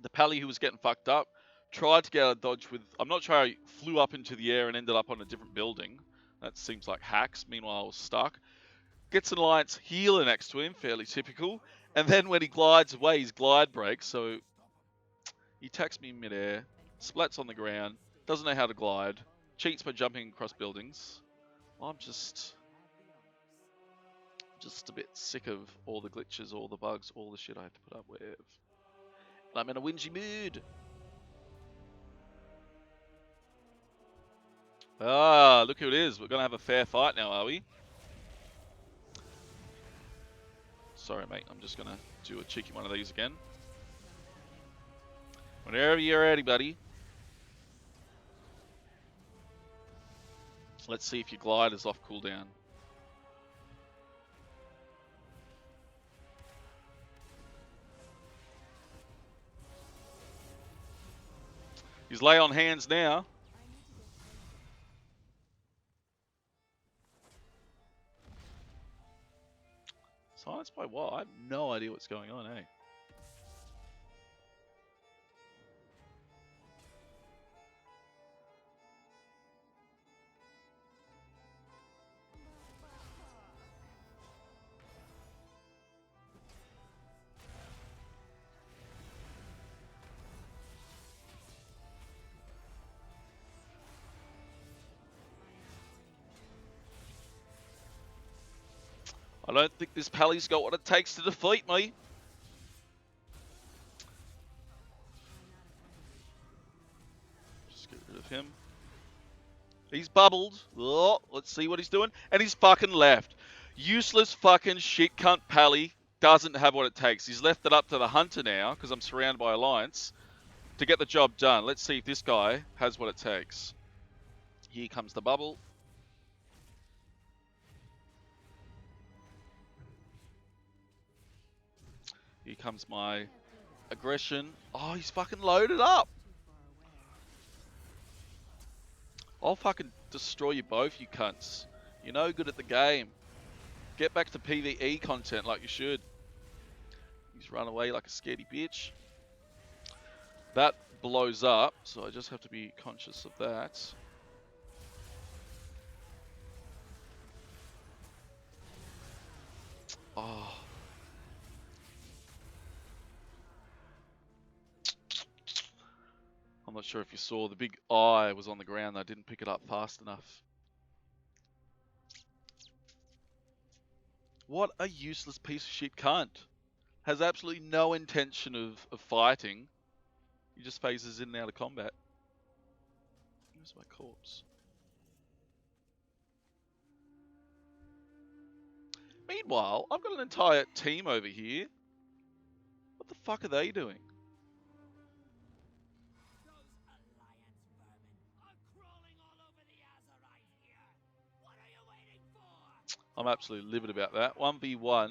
The pally who was getting fucked up tried to get out of dodge with... I'm not sure how he flew up into the air and ended up on a different building. That seems like hacks. Meanwhile, I was stuck. Gets an alliance healer next to him, fairly typical. And then when he glides away, his glide breaks, so he attacks me in midair, splats on the ground, doesn't know how to glide, cheats by jumping across buildings. I'm just a bit sick of all the glitches, all the bugs, all the shit I have to put up with. I'm in a whingy mood. Ah, look who it is. We're going to have a fair fight now, are we? Sorry, mate. I'm just going to do a cheeky one of these again. Whenever you're ready, buddy. Let's see if your glide is off cooldown. He's lay on hands now. Silence by what? I have no idea what's going on, eh? I don't think this Pally's got what it takes to defeat me. Just get rid of him. He's bubbled. Oh, let's see what he's doing. And he's fucking left. Useless fucking shit cunt Pally doesn't have what it takes. He's left it up to the hunter now, because I'm surrounded by Alliance, to get the job done. Let's see if this guy has what it takes. Here comes the bubble. Here comes my aggression. Oh, he's fucking loaded up. I'll fucking destroy you both, you cunts. You're no good at the game. Get back to PvE content like you should. He's run away like a scaredy bitch. That blows up, so I just have to be conscious of that. Oh. I'm not sure if you saw, the big eye was on the ground. I didn't pick it up fast enough. What a useless piece of shit cunt. Has absolutely no intention of fighting. He just phases in and out of combat. Where's my corpse? Meanwhile, I've got an entire team over here. What the fuck are they doing? I'm absolutely livid about that. 1v1,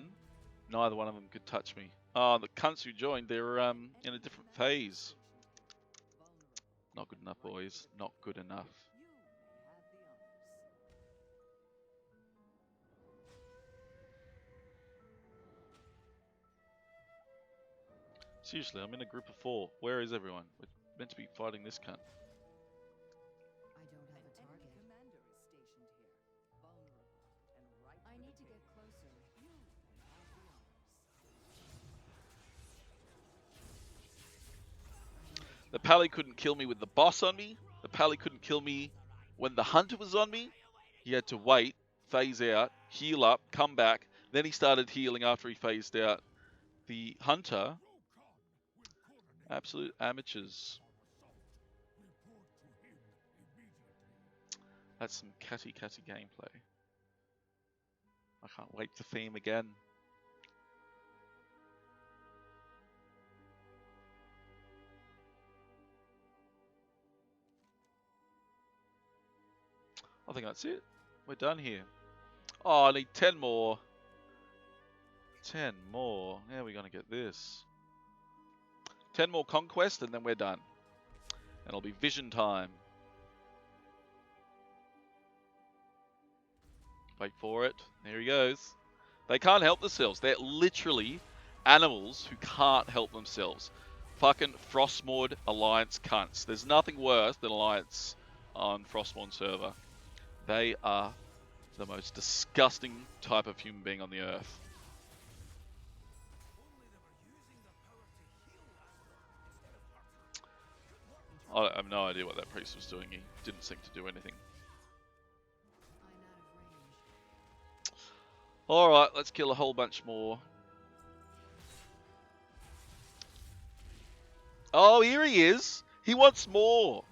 neither one of them could touch me. Oh, the cunts who joined, they're in a different phase. Not good enough, boys. Not good enough. Seriously, I'm in a group of 4. Where is everyone? We're meant to be fighting this cunt. I don't have a target. Commander is stationed here. Vulnerable and right. I need to get closer. You have the honors. The Pally couldn't kill me with the boss on me. The Pally couldn't kill me when the hunter was on me. He had to wait, phase out, heal up, come back. Then he started healing after he phased out. The hunter, absolute amateurs. That's some catty gameplay. I can't wait to theme again. I think that's it. We're done here. Oh, I need 10 more. 10 more. How are we going to get this? 10 more conquest and then we're done. And it'll be vision time. Wait for it. There he goes. They can't help themselves. They're literally animals who can't help themselves. Fucking Frostmourne Alliance cunts. There's nothing worse than Alliance on Frostmourne server. They are the most disgusting type of human being on the earth. I have no idea what that priest was doing. He didn't seem to do anything. Alright, let's kill a whole bunch more. Oh, here he is! He wants more!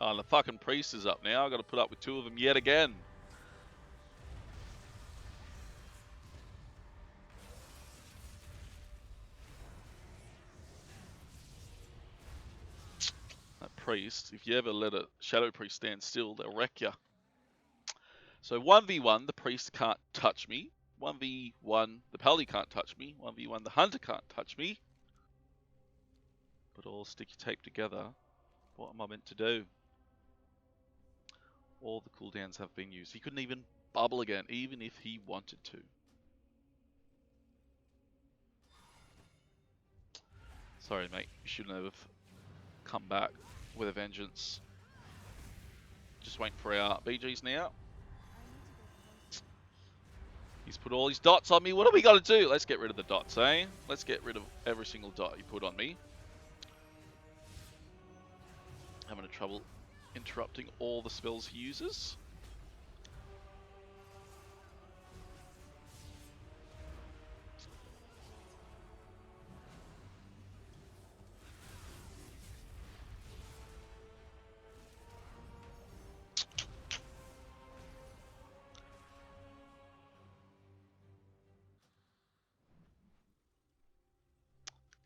Oh, the fucking priest is up now. I've got to put up with 2 of them yet again. That priest, if you ever let a shadow priest stand still, they'll wreck you. So 1v1, the priest can't touch me. 1v1, the Pally can't touch me. 1v1, the hunter can't touch me. But all sticky tape together, what am I meant to do? All the cooldowns have been used. He couldn't even bubble again, even if he wanted to. Sorry, mate. You shouldn't have come back with a vengeance. Just waiting for our BGs now. He's put all his dots on me. What do we got to do? Let's get rid of the dots, eh? Let's get rid of every single dot he put on me. Having a trouble interrupting all the spells he uses.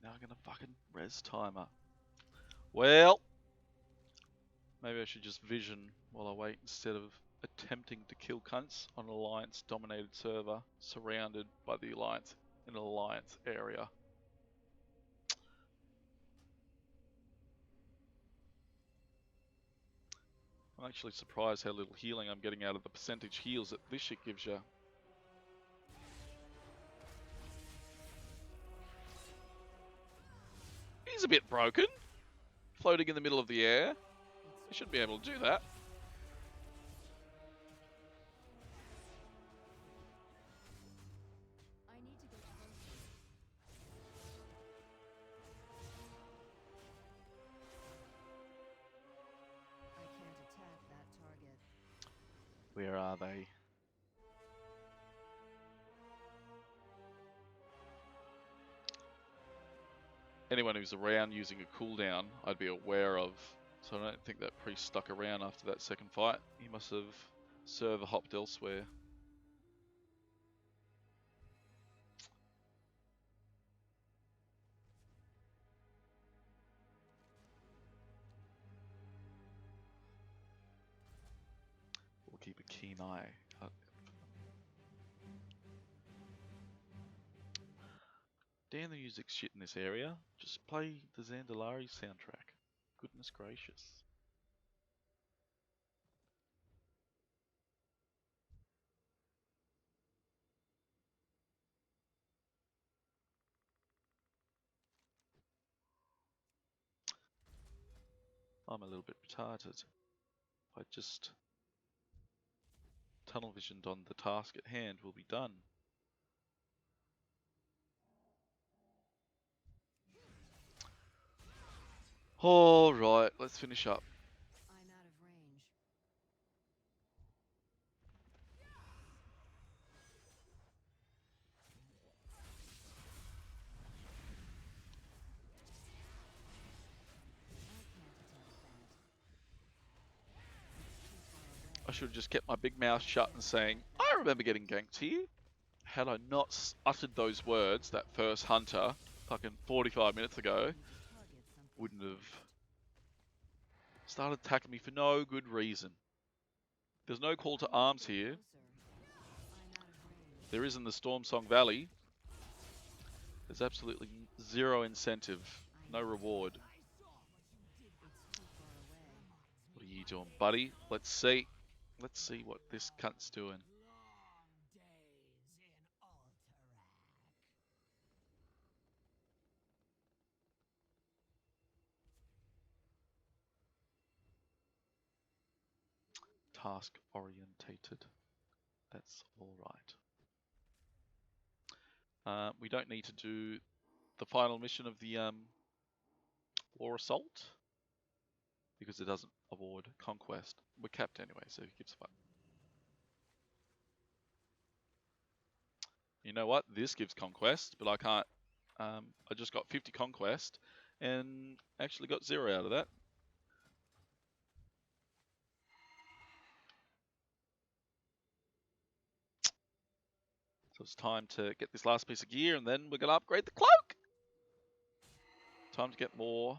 Now I'm gonna fucking res timer. Well, maybe I should just vision while I wait instead of attempting to kill cunts on an Alliance-dominated server surrounded by the Alliance in an Alliance area. I'm actually surprised how little healing I'm getting out of the percentage heals that this shit gives you. He's a bit broken. Floating in the middle of the air. He should be able to do that. I need to get closer. I can't attack that target. Where are they? Anyone who's around using a cooldown, I'd be aware of. So I don't think that priest stuck around after that second fight. He must have server hopped elsewhere. We'll keep a keen eye out. Damn, the music's shit in this area. Just play the Zandalari soundtrack. Goodness gracious. I'm a little bit retarded. I just tunnel visioned on the task at hand. Will be done. Alright, let's finish up. I'm out of range. I should have just kept my big mouth shut and saying, I remember getting ganked here. Had I not uttered those words, that first hunter, fucking 45 minutes ago, wouldn't have started attacking me for no good reason. There's no call to arms here. There is in the Storm Song Valley. There's absolutely zero incentive, no reward. What are you doing, buddy? Let's see. Let's see what this cunt's doing. Task orientated. That's all right. We don't need to do the final mission of the War Assault because it doesn't award conquest. We're capped anyway, so who gives a fuck? You know what? This gives conquest, but I can't. I just got 50 conquest and actually got 0 out of that. So it's time to get this last piece of gear and then we're going to upgrade the cloak. Time to get more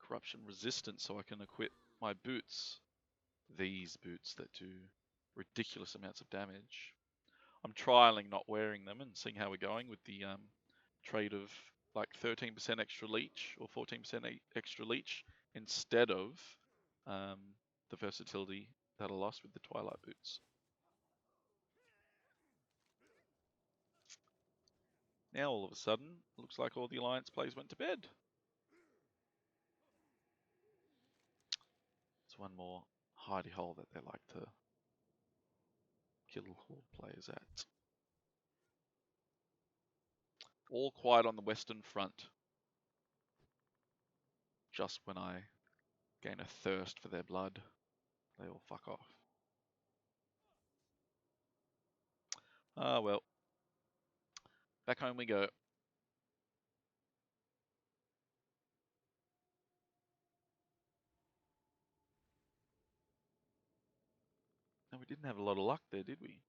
corruption resistance so I can equip my boots. These boots that do ridiculous amounts of damage. I'm trialing not wearing them and seeing how we're going with the trade of like 13% extra leech or 14% extra leech instead of the versatility that I lost with the Twilight boots. Now all of a sudden, it looks like all the Alliance players went to bed. It's one more hidey hole that they like to kill horde players at. All quiet on the Western Front. Just when I gain a thirst for their blood, they all fuck off. Ah, well. Back home we go. And we didn't have a lot of luck there, did we?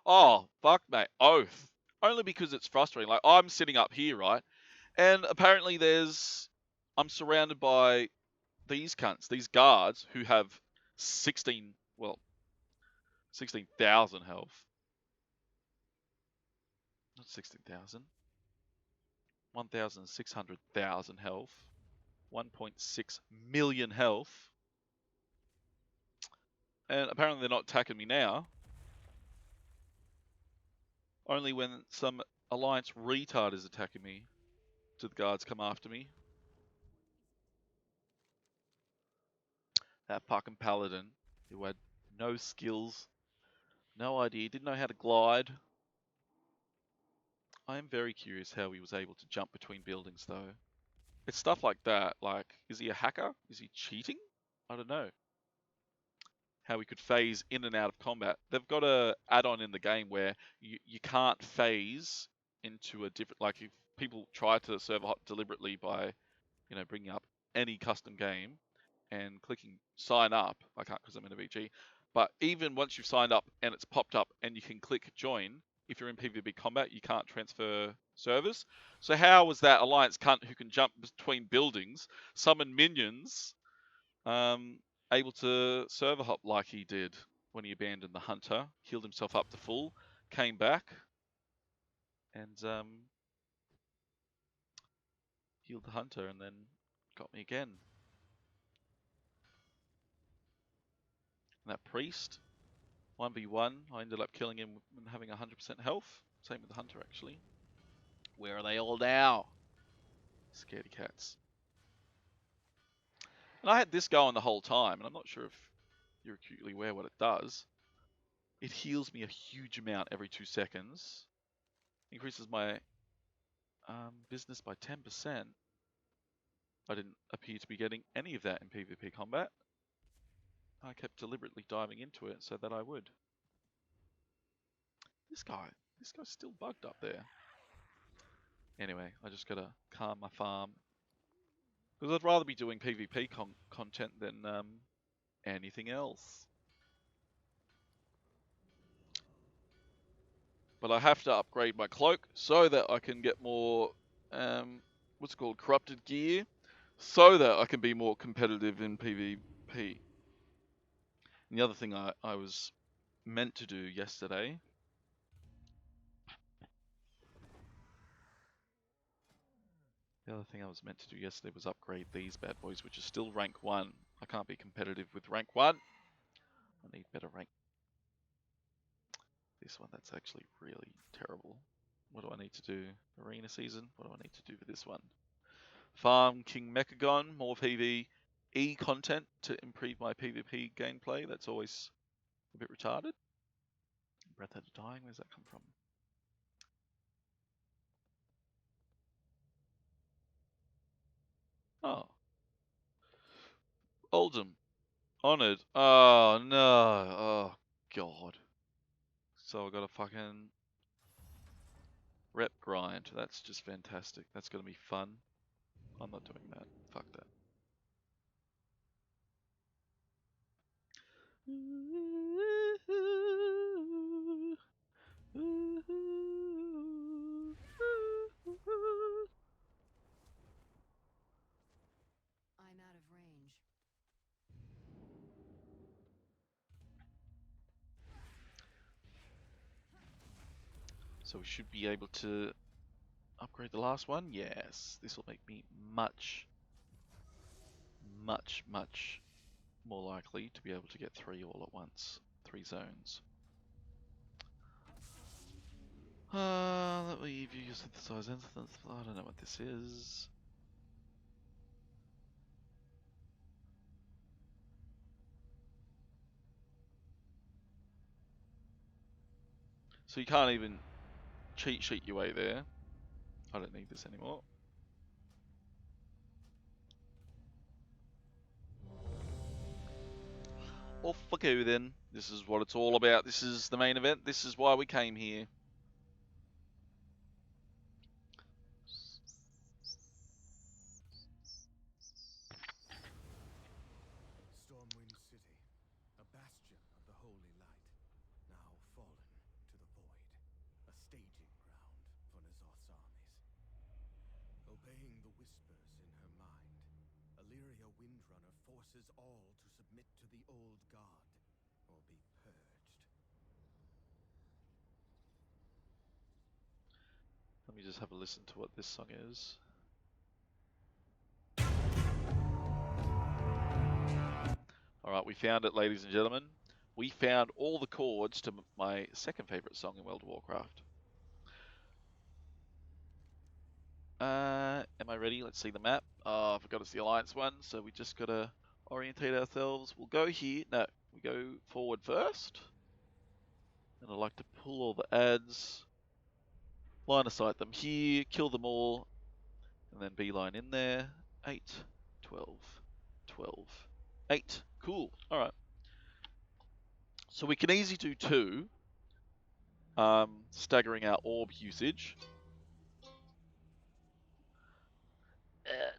Oh, fuck, mate. Oath. Only because it's frustrating. Like, I'm sitting up here, right? And apparently I'm surrounded by these cunts, these guards, who have 16,000 health. Not 16,000. 1,600,000 health. 1.6 million health. And apparently they're not attacking me now. Only when some Alliance retard is attacking me do the guards come after me. That fucking paladin who had no skills, no idea, didn't know how to glide. I am very curious how he was able to jump between buildings though. It's stuff like that, like, is he a hacker? Is he cheating? I don't know. How he could phase in and out of combat. They've got a add-on in the game where you can't phase into a different, like if people try to server hop deliberately by, bringing up any custom game and clicking sign up, I can't because I'm in a VG, but even once you've signed up and it's popped up and you can click join, if you're in PvP combat, you can't transfer servers. So how was that Alliance cunt who can jump between buildings, summon minions, able to server hop like he did when he abandoned the hunter, healed himself up to full, came back, and healed the hunter and then got me again. And that priest, 1v1, I ended up killing him and having 100% health. Same with the hunter, actually. Where are they all now? Scaredy cats. And I had this going the whole time, and I'm not sure if you're acutely aware what it does. It heals me a huge amount every 2 seconds. Increases my business by 10%. I didn't appear to be getting any of that in PvP combat. I kept deliberately diving into it so that I would. This guy's still bugged up there. Anyway, I just gotta calm my farm. Because I'd rather be doing PvP content than anything else. But I have to upgrade my cloak so that I can get more, what's it called, corrupted gear, so that I can be more competitive in PvP. And the other thing I was meant to do yesterday, was upgrade these bad boys, which is still rank 1. I can't be competitive with rank 1. I need better rank. This one, that's actually really terrible. What do I need to do? Arena season? What do I need to do for this one? Farm King Mechagon, more PvE content to improve my PvP gameplay. That's always a bit retarded. Breath out of Dying, where's that come from? Oh. Oldham. Honored. Oh no. Oh god. So I got a fucking rep grind. That's just fantastic. That's gonna be fun. I'm not doing that. Fuck that. I'm out of range. So we should be able to upgrade the last one? Yes. This will make me much, much, much more likely to be able to get 3 all at once. 3 zones. Let me view your synthesize instance. I don't know what this is. So you can't even cheat sheet your way there. I don't need this anymore. Off we go then. This is what it's all about. This is the main event. This is why we came here. Stormwind City, a bastion of the holy light, now fallen to the void, a staging ground for N'Zoth's armies. Obeying the whispers in her mind, Illyria Windrunner forces all to submit to the old god, or be purged. Let me just have a listen to what this song is. Alright, we found it, ladies and gentlemen. We found all the chords to my second favourite song in World of Warcraft. Am I ready? Let's see the map. Oh, I forgot it's the Alliance one, so we just gotta orientate ourselves. We'll go here. No, we go forward first. And I like to pull all the ads, line of sight them here, kill them all, and then beeline in there. 8, 12, 12, 8. Cool. Alright. So we can easily do 2, staggering our orb usage.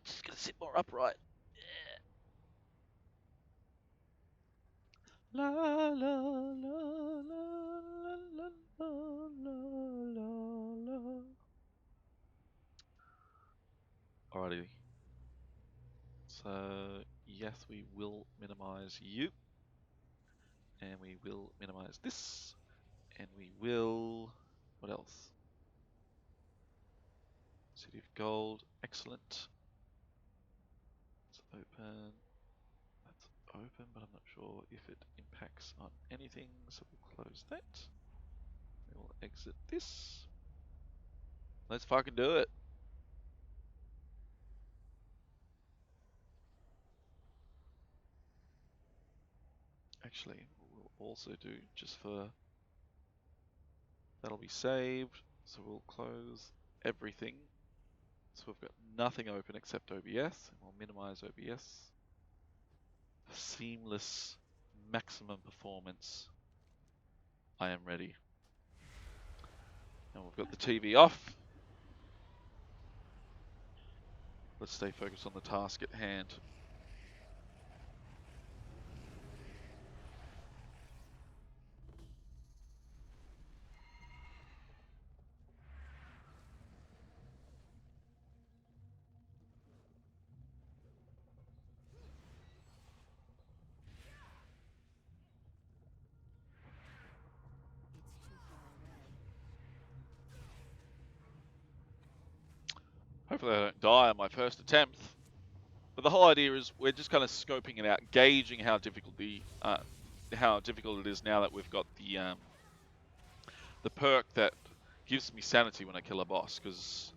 Just gonna sit more upright. La la la la la la la la la. Alrighty. So yes, we will minimize you, and we will minimize this, and we will. What else? City of Gold. Excellent. It's open. That's open, but I'm not sure if it impacts on anything, so we'll close that. We will exit this. Let's fucking do it. Actually, we'll also do just for that'll be saved, so we'll close everything. So we've got nothing open except OBS, and we'll minimize OBS. Seamless, maximum performance. I am ready. And we've got the TV off. Let's stay focused on the task at hand. It's too far away. Hopefully I don't die on my first attempt. But the whole idea is we're just kind of scoping it out, gauging how difficult it is now that we've got the perk that gives me sanity when I kill a boss, because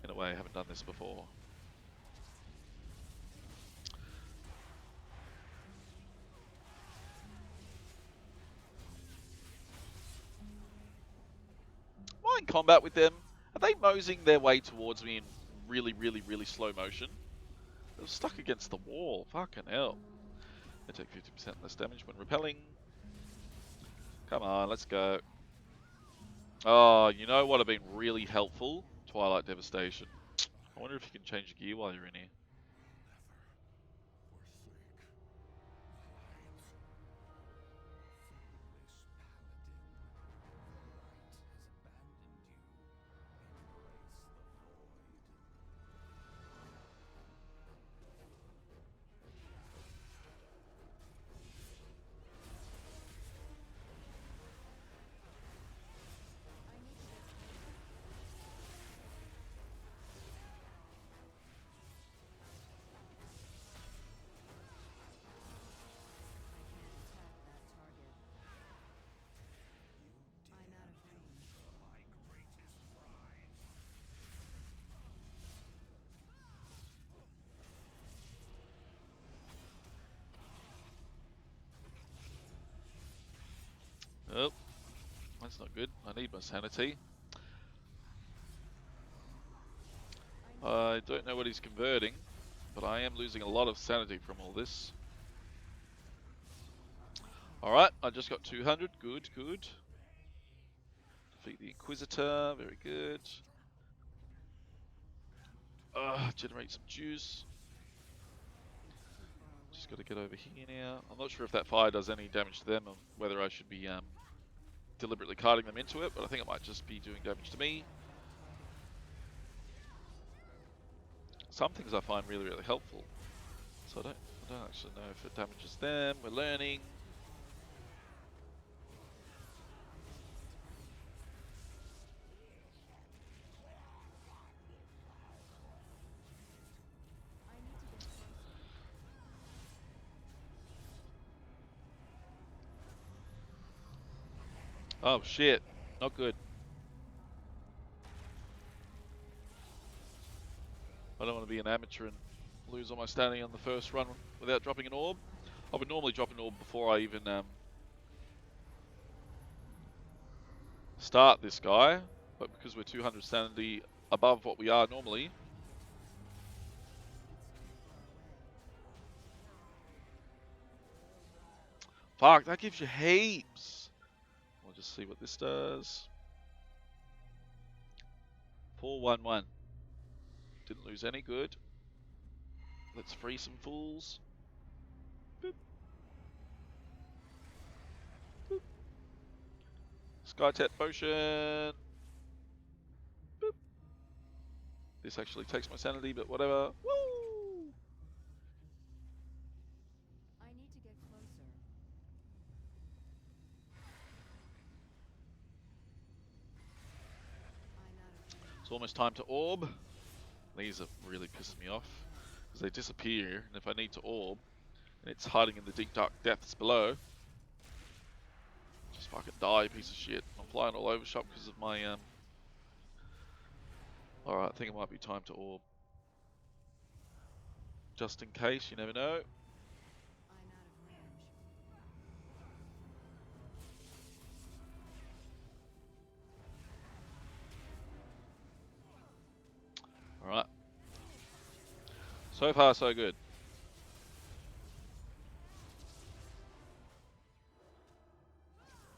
in a way I haven't done this before. Am I in combat with them? Are they moseying their way towards me in really, really, really slow motion? They're stuck against the wall. Fucking hell. They take 50% less damage when repelling. Come on, let's go. Oh, you know what would have been really helpful? Twilight Devastation. I wonder if you can change the gear while you're in here. Oh, that's not good. I need my sanity. I don't know what he's converting, but I am losing a lot of sanity from all this. Alright, I just got 200. Good, good. Defeat the Inquisitor. Very good. Generate some juice. Just got to get over here now. I'm not sure if that fire does any damage to them, or whether I should be deliberately kiting them into it, but I think it might just be doing damage to me. Some things I find really, really helpful. So I don't actually know if it damages them. We're learning. Oh shit, not good. I don't want to be an amateur and lose all my standing on the first run without dropping an orb. I would normally drop an orb before I even start this guy, but because we're 200 sanity above what we are normally. Fuck, that gives you heaps. We'll just see what this does. 411. Didn't lose any, good. Let's free some fools. Boop. Boop. Skytap potion. Boop. This actually takes my sanity, but whatever. Woo! I need to get closer. I'm out of range. It's almost time to orb. These are really pissing me off because they disappear, and if I need to orb and it's hiding in the deep dark depths below, just fucking die, you piece of shit. I'm flying all over shop because of my Alright, I think it might be time to orb. Just in case, you never know. I'm out of range. Alright. So far, so good.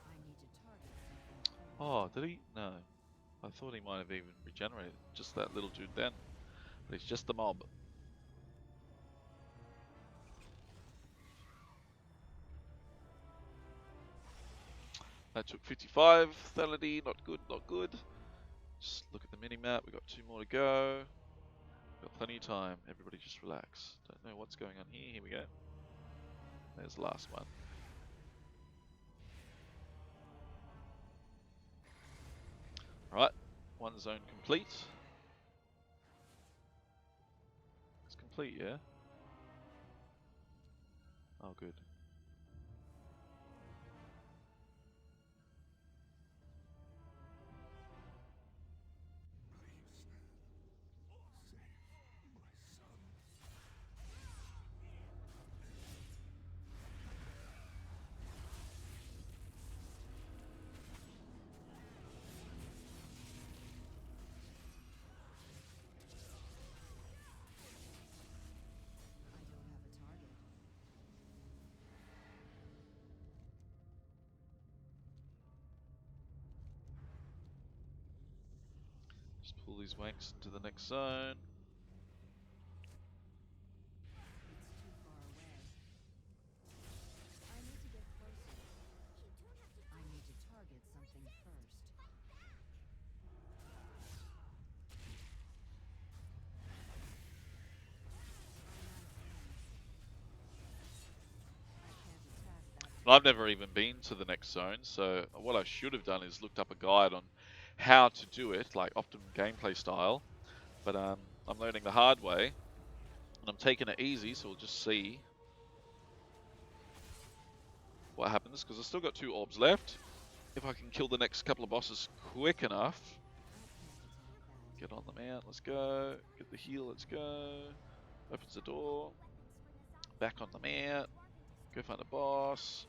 I need to target something. Oh, did he? No. I thought he might have even regenerated. Just that little dude then. But he's just the mob. That took 55 sanity. Not good, not good. Just look at the mini-map. We've got 2 more to go. Got plenty of time. Everybody just relax. Don't know what's going on here. Here we go. There's the last one. Alright. One zone complete. It's complete, yeah? Oh, good. I don't have a target. Just pull these wanks into the next zone. It's too far away. I need to get closer. I need to target something first. I can't attack that. I've never even been to the next zone, so what I should have done is looked up a guide on how to do it, like optimum gameplay style. But I'm learning the hard way, and I'm taking it easy, so we'll just see what happens, because I've still got 2 orbs left. If I can kill the next couple of bosses quick enough. Get on the mount, let's go. Get the heal, let's go. Opens the door. Back on the mount. Go find a boss.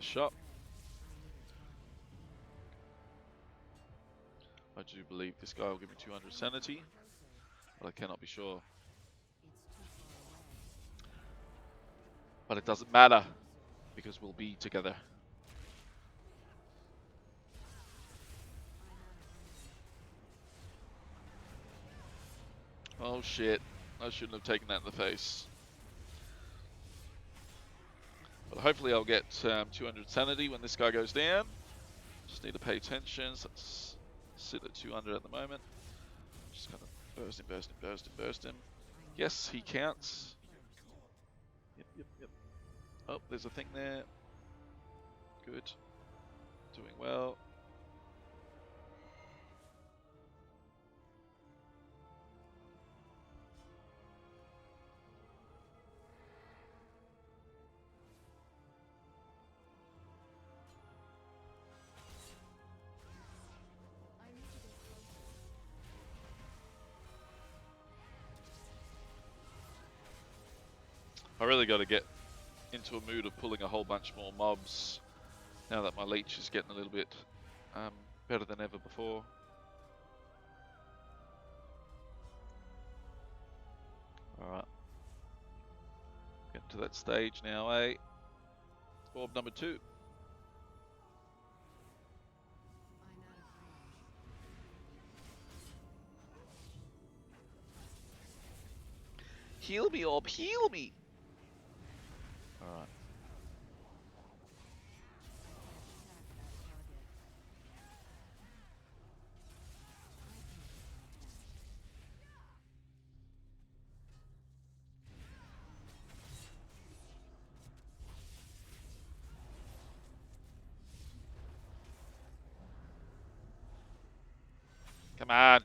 the shop. I do believe this guy will give me 200 sanity, but I cannot be sure. But it doesn't matter, because we'll be together. Oh shit, I shouldn't have taken that in the face. But hopefully I'll get 200 sanity when this guy goes down. Just need to pay attention, so let's sit at 200 at the moment. Just kind of burst him, burst him, burst him, burst him. Yes, he counts. Yep, yep, yep. Oh, there's a thing there. Good. Doing well. I really got to get into a mood of pulling a whole bunch more mobs now that my leech is getting a little bit better than ever before. Alright. Getting to that stage now, eh? Orb number 2. Heal me, orb, heal me! Alright. Come on!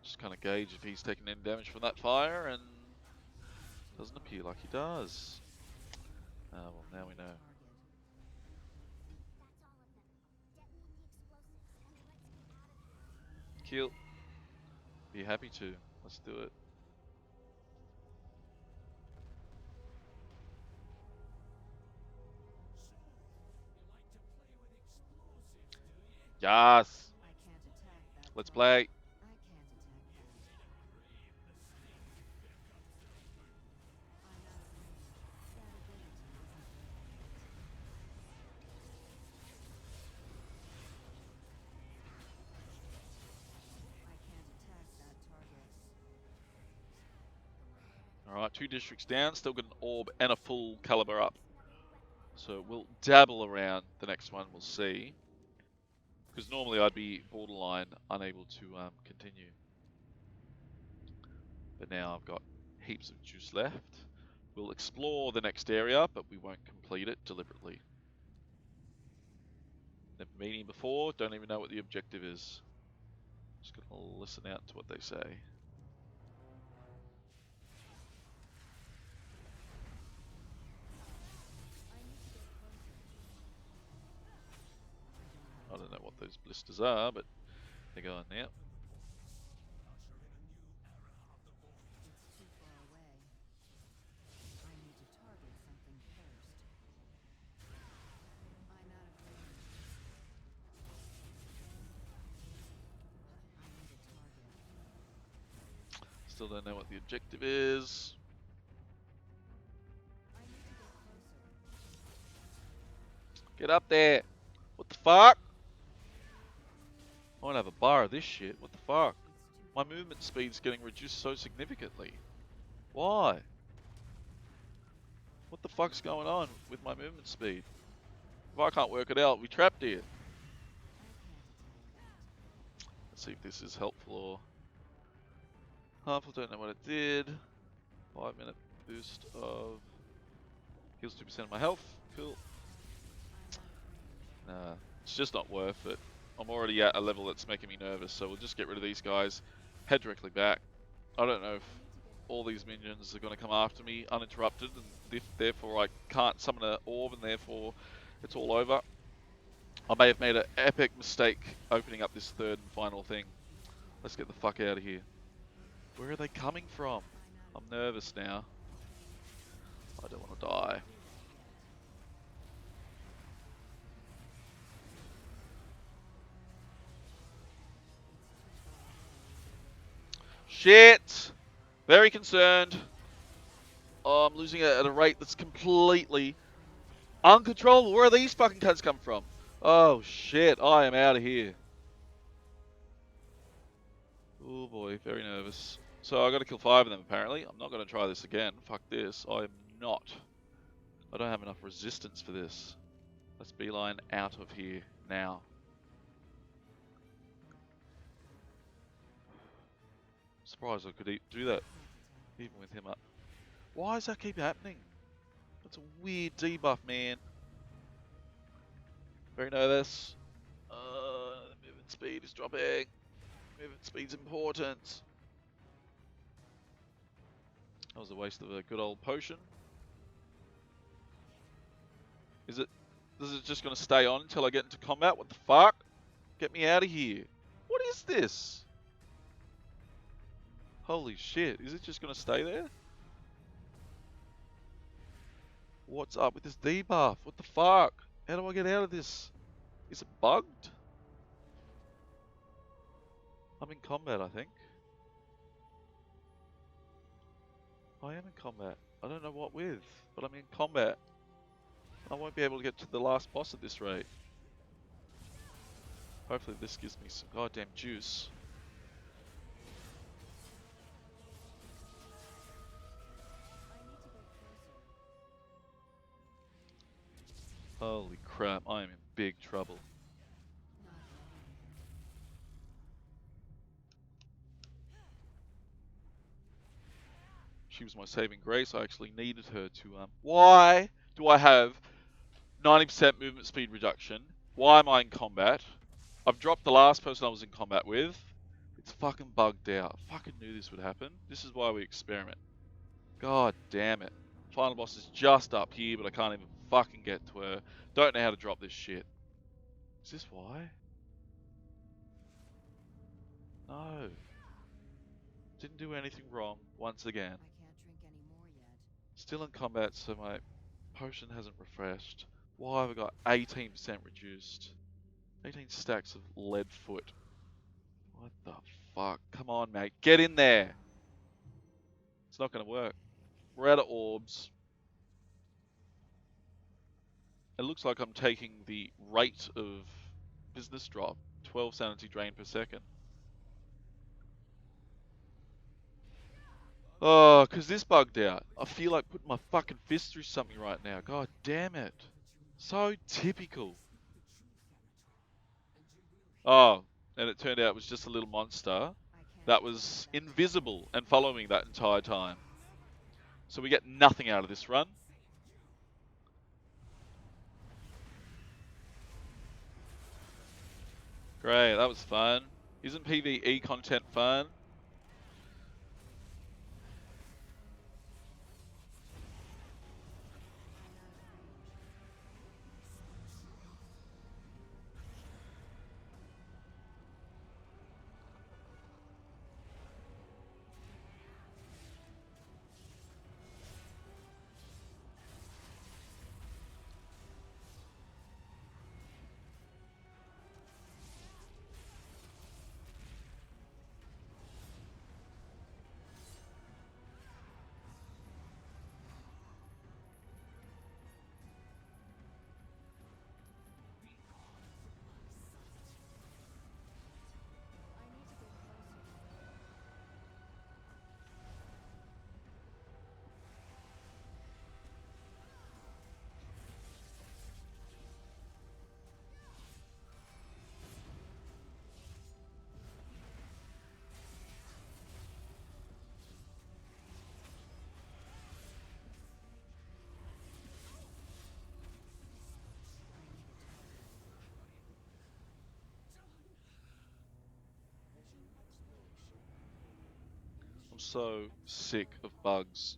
Just kind of gauge if he's taking any damage from that fire, and doesn't appear like he does. Well, now we know. Kill. Be happy to. Let's do it. Yes. Let's play. Alright, 2 districts down, still got an orb and a full caliber up. So we'll dabble around the next one, we'll see. Because normally I'd be borderline unable to continue. But now I've got heaps of juice left. We'll explore the next area, but we won't complete it deliberately. Never been here before, don't even know what the objective is. Just gonna listen out to what they say. I don't know what those blisters are, but they're going now. Still don't know what the objective is. Get up there! What the fuck? I won't have a bar of this shit. What the fuck? My movement speed's getting reduced so significantly. Why? What the fuck's going on with my movement speed? If I can't work it out, we trapped here. Let's see if this is helpful or harmful. Don't know what it did. 5-minute boost of heals 2% of my health. Cool. Nah, it's just not worth it. I'm already at a level that's making me nervous, so we'll just get rid of these guys. Head directly back. I don't know if all these minions are going to come after me uninterrupted, and therefore I can't summon an orb, and therefore it's all over. I may have made an epic mistake opening up this third and final thing. Let's get the fuck out of here. Where are they coming from? I'm nervous now. I don't want to die. Shit! Very concerned. Oh, I'm losing it at a rate that's completely uncontrollable. Where are these fucking cunts come from? Oh shit, I am out of here. Oh boy, very nervous. So I got to kill 5 of them apparently. I'm not going to try this again. Fuck this. I am not. I don't have enough resistance for this. Let's beeline out of here now. Surprised I could do that even with him up. Why does that keep happening? That's a weird debuff, man. Very nervous. Movement speed is dropping. Movement speed's important. That was a waste of a good old potion. Is it just gonna stay on until I get into combat? What the fuck? Get me out of here. What is this? Holy shit, is it just gonna stay there? What's up with this debuff? What the fuck? How do I get out of this? Is it bugged? I'm in combat, I think. I am in combat. I don't know what with, but I'm in combat. I won't be able to get to the last boss at this rate. Hopefully this gives me some goddamn juice. Holy crap, I am in big trouble. She was my saving grace. I actually needed her to, Why do I have 90% movement speed reduction? Why am I in combat? I've dropped the last person I was in combat with. It's fucking bugged out. I fucking knew this would happen. This is why we experiment. God damn it. Final boss is just up here, but I can't even fucking get to her. Don't know how to drop this shit. Is this why? No. Didn't do anything wrong once again. I can't drink any more yet. Still in combat, so my potion hasn't refreshed. Why have I got 18% reduced? 18 stacks of lead foot. What the fuck? Come on, mate. Get in there. It's not going to work. We're out of orbs. It looks like I'm taking the rate of business drop. 12 sanity drain per second. Oh, because this bugged out. I feel like putting my fucking fist through something right now. God damn it. So typical. Oh, and it turned out it was just a little monster that was invisible and following that entire time. So we get nothing out of this run. Great, that was fun. Isn't PvE content fun? I'm so sick of bugs.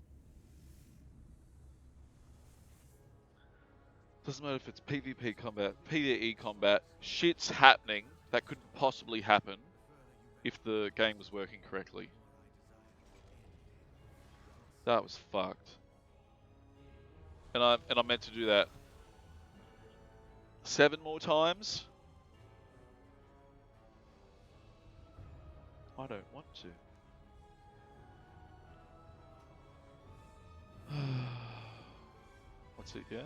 Doesn't matter if it's PvP combat, PvE combat, shit's happening that couldn't possibly happen if the game was working correctly. That was fucked. And I'm meant to do that 7 more times. I don't want to. What's it, yeah?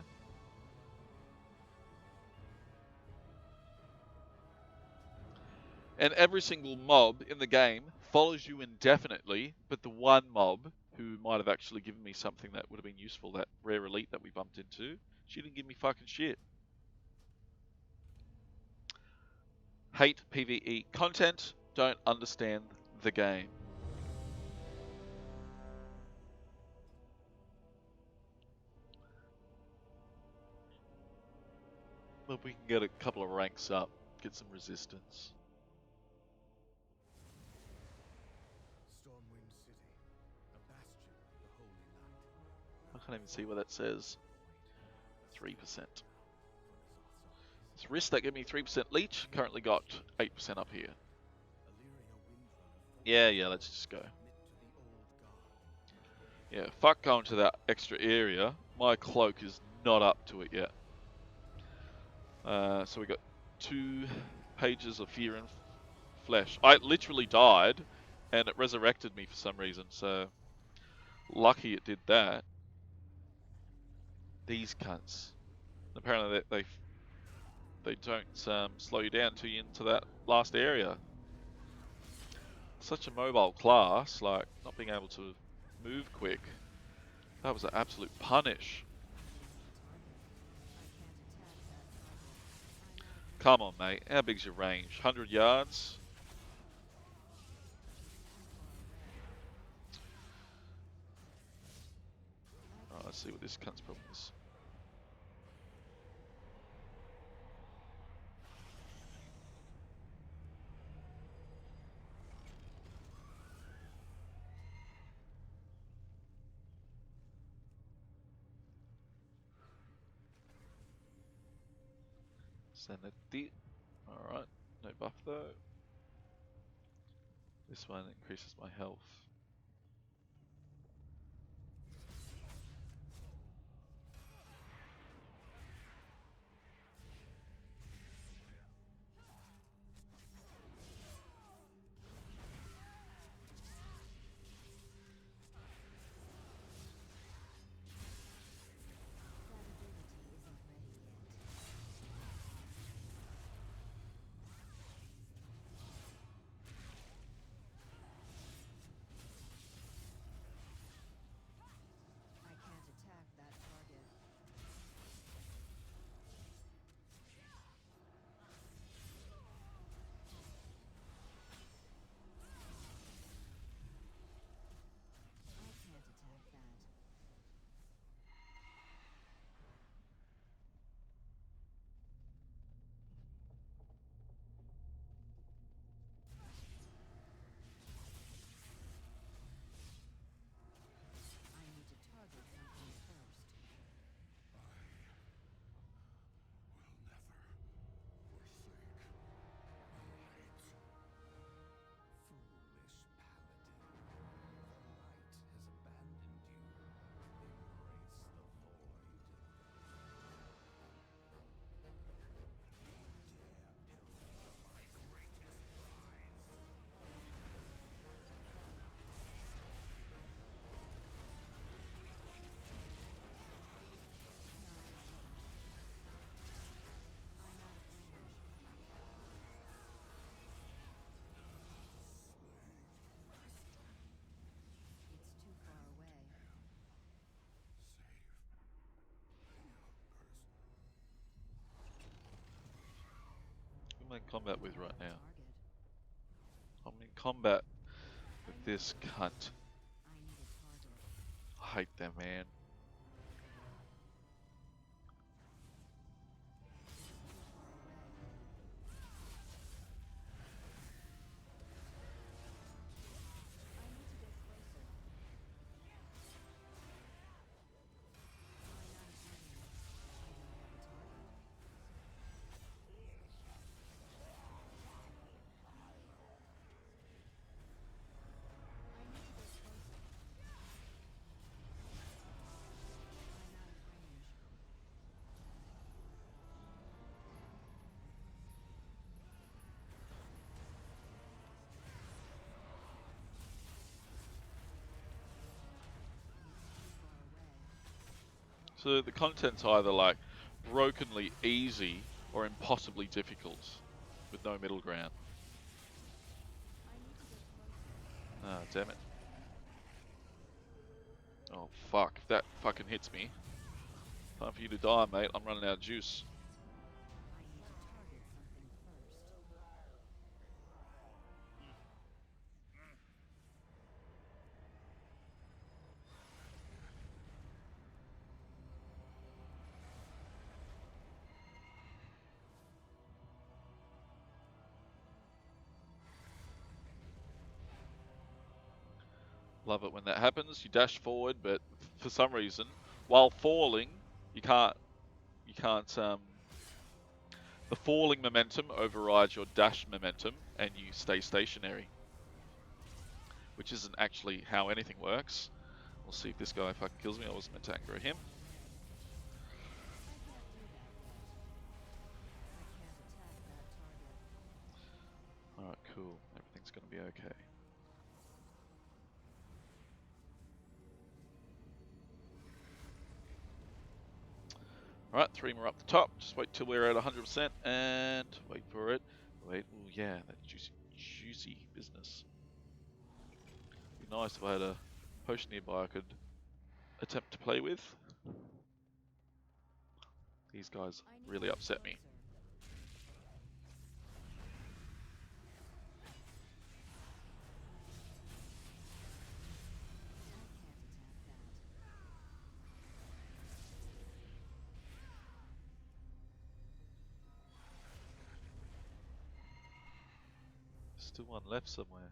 And every single mob in the game follows you indefinitely, but the one mob who might have actually given me something that would have been useful, that rare elite that we bumped into, she didn't give me fucking shit. Hate PvE content, don't understand the game. But we can get a couple of ranks up, get some resistance. Stormwind City, a bastion of the Holy Light. I can't even see what that says. 3%. It's risks that give me 3% leech, currently got 8% up here. Yeah, let's just go. Yeah, fuck going to that extra area. My cloak is not up to it yet. So we got 2 pages of fear and flesh. I literally died, and it resurrected me for some reason, so lucky it did that. These cunts. Apparently they don't slow you down till you into that last area. Such a mobile class, like not being able to move quick. That was an absolute punish. Come on, mate. How big's your range? 100 yards? Alright, let's see what this cunt's problem is. Sanity. Alright, no buff though. This one increases my health. I'm in combat with right now. I'm in combat with this cunt. I hate them, man. So the content's either like brokenly easy or impossibly difficult, with no middle ground. Ah, damn it. Oh fuck, if that fucking hits me. Time for you to die, mate. I'm running out of juice. Love it when that happens. You dash forward, but for some reason, while falling, you can't, the falling momentum overrides your dash momentum and you stay stationary. Which isn't actually how anything works. We'll see if this guy fucking kills me. I wasn't meant to aggro him. Alright, cool. Everything's gonna be okay. Alright, 3 more up the top. Just wait till we're at 100% and wait for it. Wait, oh yeah, that juicy business. It'd be nice if I had a potion nearby I could attempt to play with. These guys really upset me. Still one left somewhere.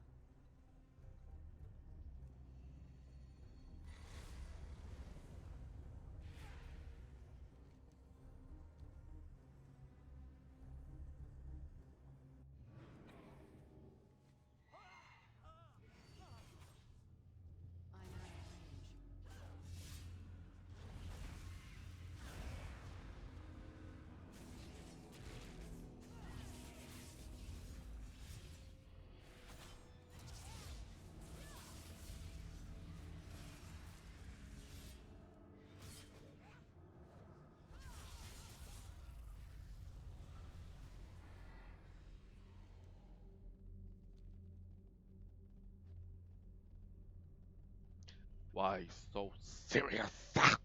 Why so serious? I can't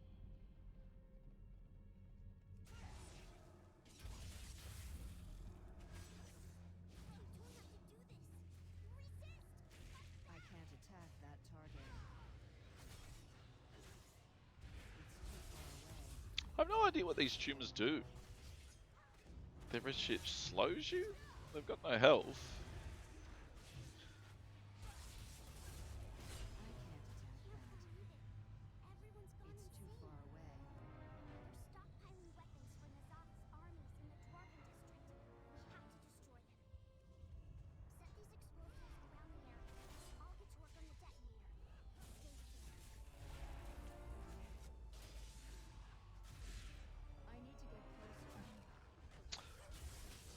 attack that target. It's too far away. I have no idea what these tumors do. Their shit slows you? They've got no health. I can't attack that. It's too far away. They're stockpiling weapons for Nazat's armies in the Dwarven district. We have to destroy them. Set these explosives around the area. I'll get to work on the detonator. Stay safe. I need to get closer.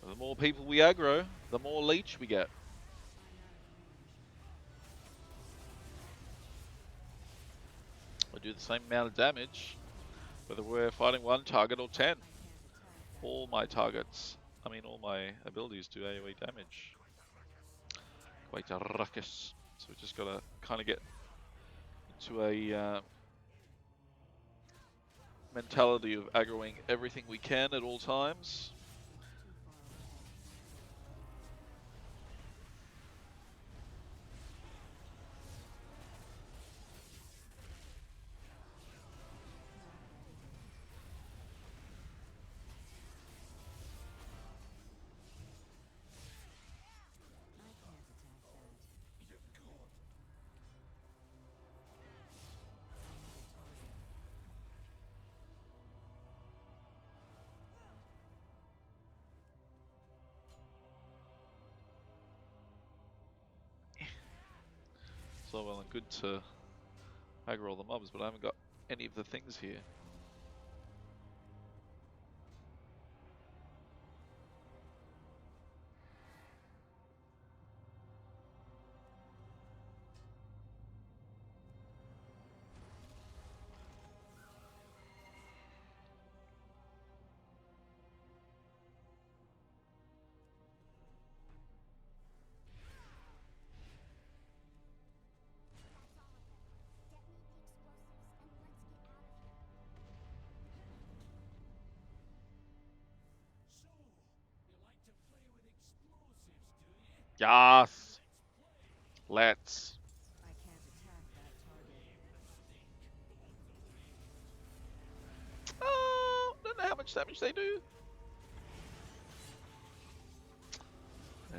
So the more people we aggro, the more leech we get. We do the same amount of damage, whether we're fighting one target or 10. All my targets, all my abilities do AoE damage. Quite a ruckus. So we just gotta kind of get into a mentality of aggroing everything we can at all times. It's all well and good to aggro all the mobs, but I haven't got any of the things here. Yes. Let's. I can't attack that target. Oh, don't know how much damage they do.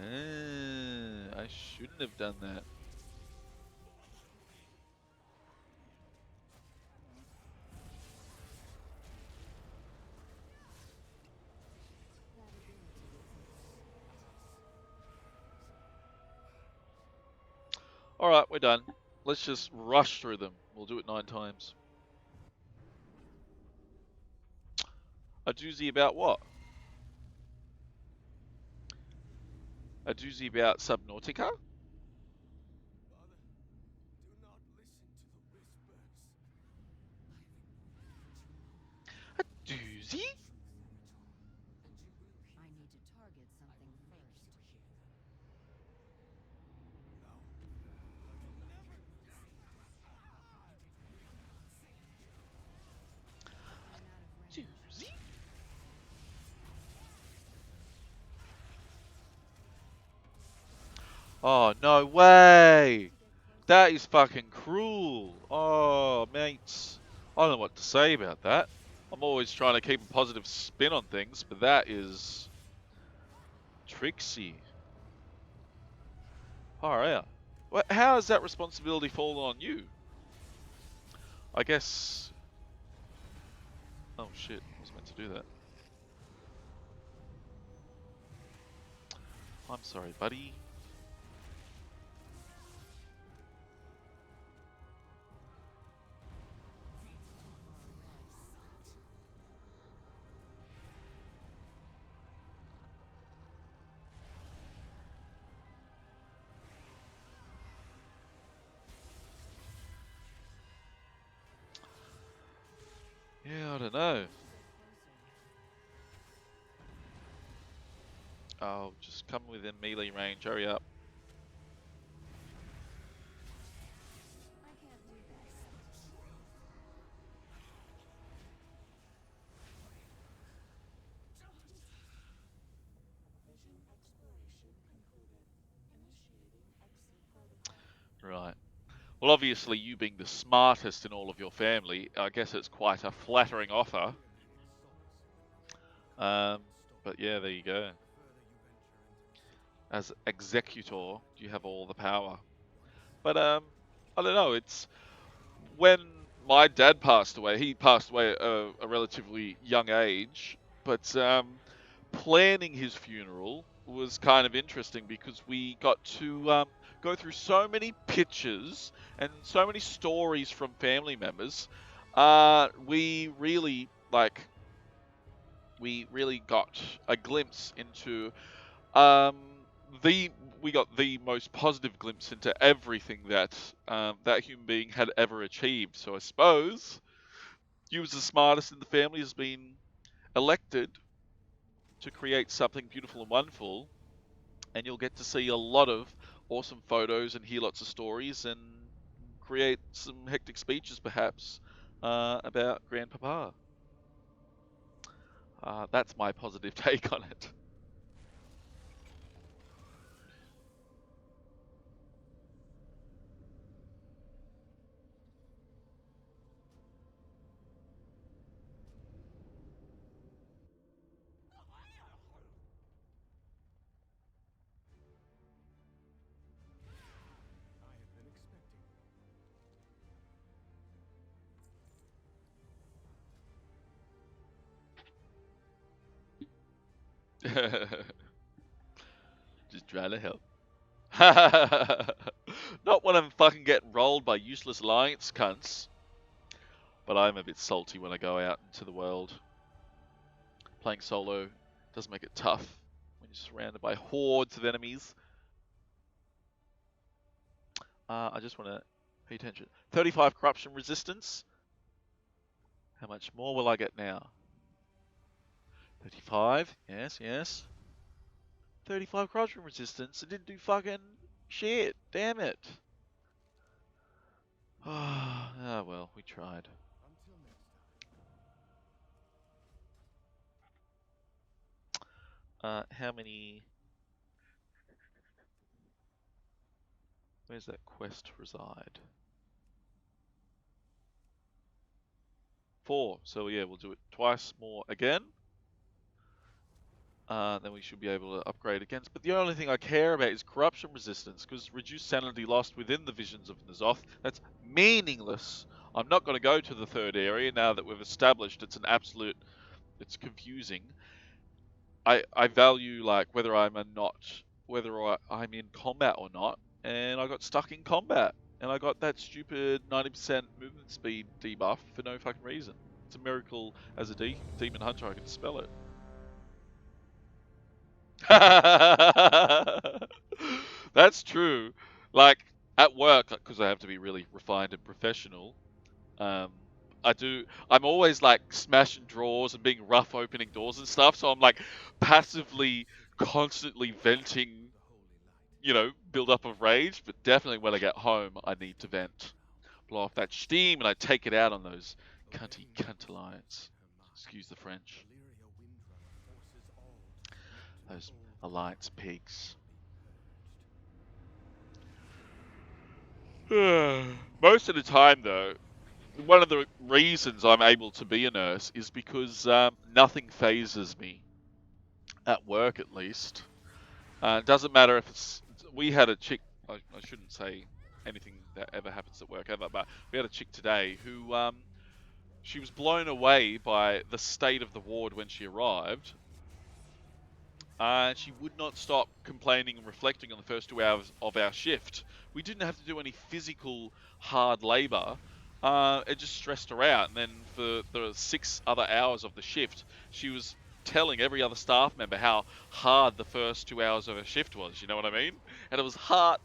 I shouldn't have done that. That ability Alright, we're done. Let's just rush through them. We'll do it 9 times. A doozy about what? A doozy about Subnautica? Father, do not listen to the whispers. A doozy? I need to target something first. I'm out of range. Doozy? Oh, no way! That is fucking cruel. Oh, mates. I don't know what to say about that. I'm always trying to keep a positive spin on things, but that is tricksy. Alright. How has that responsibility fallen on you? I guess... Oh shit, I was meant to do that. I'm sorry, buddy. Yeah, I don't know. Oh, just come within melee range, hurry up. I can't do that. Right. Well, obviously, you being the smartest in all of your family, I guess it's quite a flattering offer. But yeah, there you go. As executor, you have all the power. But I don't know. It's when my dad passed away. He passed away at a relatively young age, but planning his funeral was kind of interesting because we got to go through so many pictures and so many stories from family members. We really got a glimpse into um, the we got the most positive glimpse into everything that that human being had ever achieved. So I suppose you, as the smartest in the family, has been elected to create something beautiful and wonderful, and you'll get to see a lot of awesome photos and hear lots of stories and create some hectic speeches, perhaps, about Grandpapa. That's my positive take on it. I have been expecting. Just trying to help. Not when I'm fucking getting rolled by useless alliance cunts. But I'm a bit salty when I go out into the world. Playing solo does make it tough when you're surrounded by hordes of enemies. I just want to pay attention. 35 corruption resistance. How much more will I get now? 35. Yes, yes. 35 corruption resistance. It didn't do fucking shit. Damn it. Ah, well, we tried. Until next time. How many... Where's that quest reside? 4. So yeah, we'll do it twice more again. Then we should be able to upgrade against. But the only thing I care about is corruption resistance, because reduced sanity lost within the visions of N'Zoth, that's meaningless. I'm not going to go to the third area now that we've established it's an absolute... It's confusing. I value like whether I'm in combat or not, and I got stuck in combat, and I got that stupid 90% movement speed debuff for no fucking reason. It's a miracle as a demon hunter I can dispel it. That's true. Like at work, because I have to be really refined and professional. Um, I'm always like smashing drawers and being rough opening doors and stuff. So I'm like passively, constantly venting, build up of rage. But definitely when I get home, I need to vent, blow off that steam, and I take it out on those cunty cunt alliance. Excuse the French. Those alliance pigs. Most of the time, though, one of the reasons I'm able to be a nurse is because nothing phases me. At work, at least. It doesn't matter if it's... We had a chick... I shouldn't say anything that ever happens at work ever, but we had a chick today who... she was blown away by the state of the ward when she arrived. She would not stop complaining and reflecting on the first 2 hours of our shift. We didn't have to do any physical hard labour. It just stressed her out. And then for the 6 other hours of the shift, she was telling every other staff member how hard the first 2 hours of her shift was. You know what I mean? And it was hard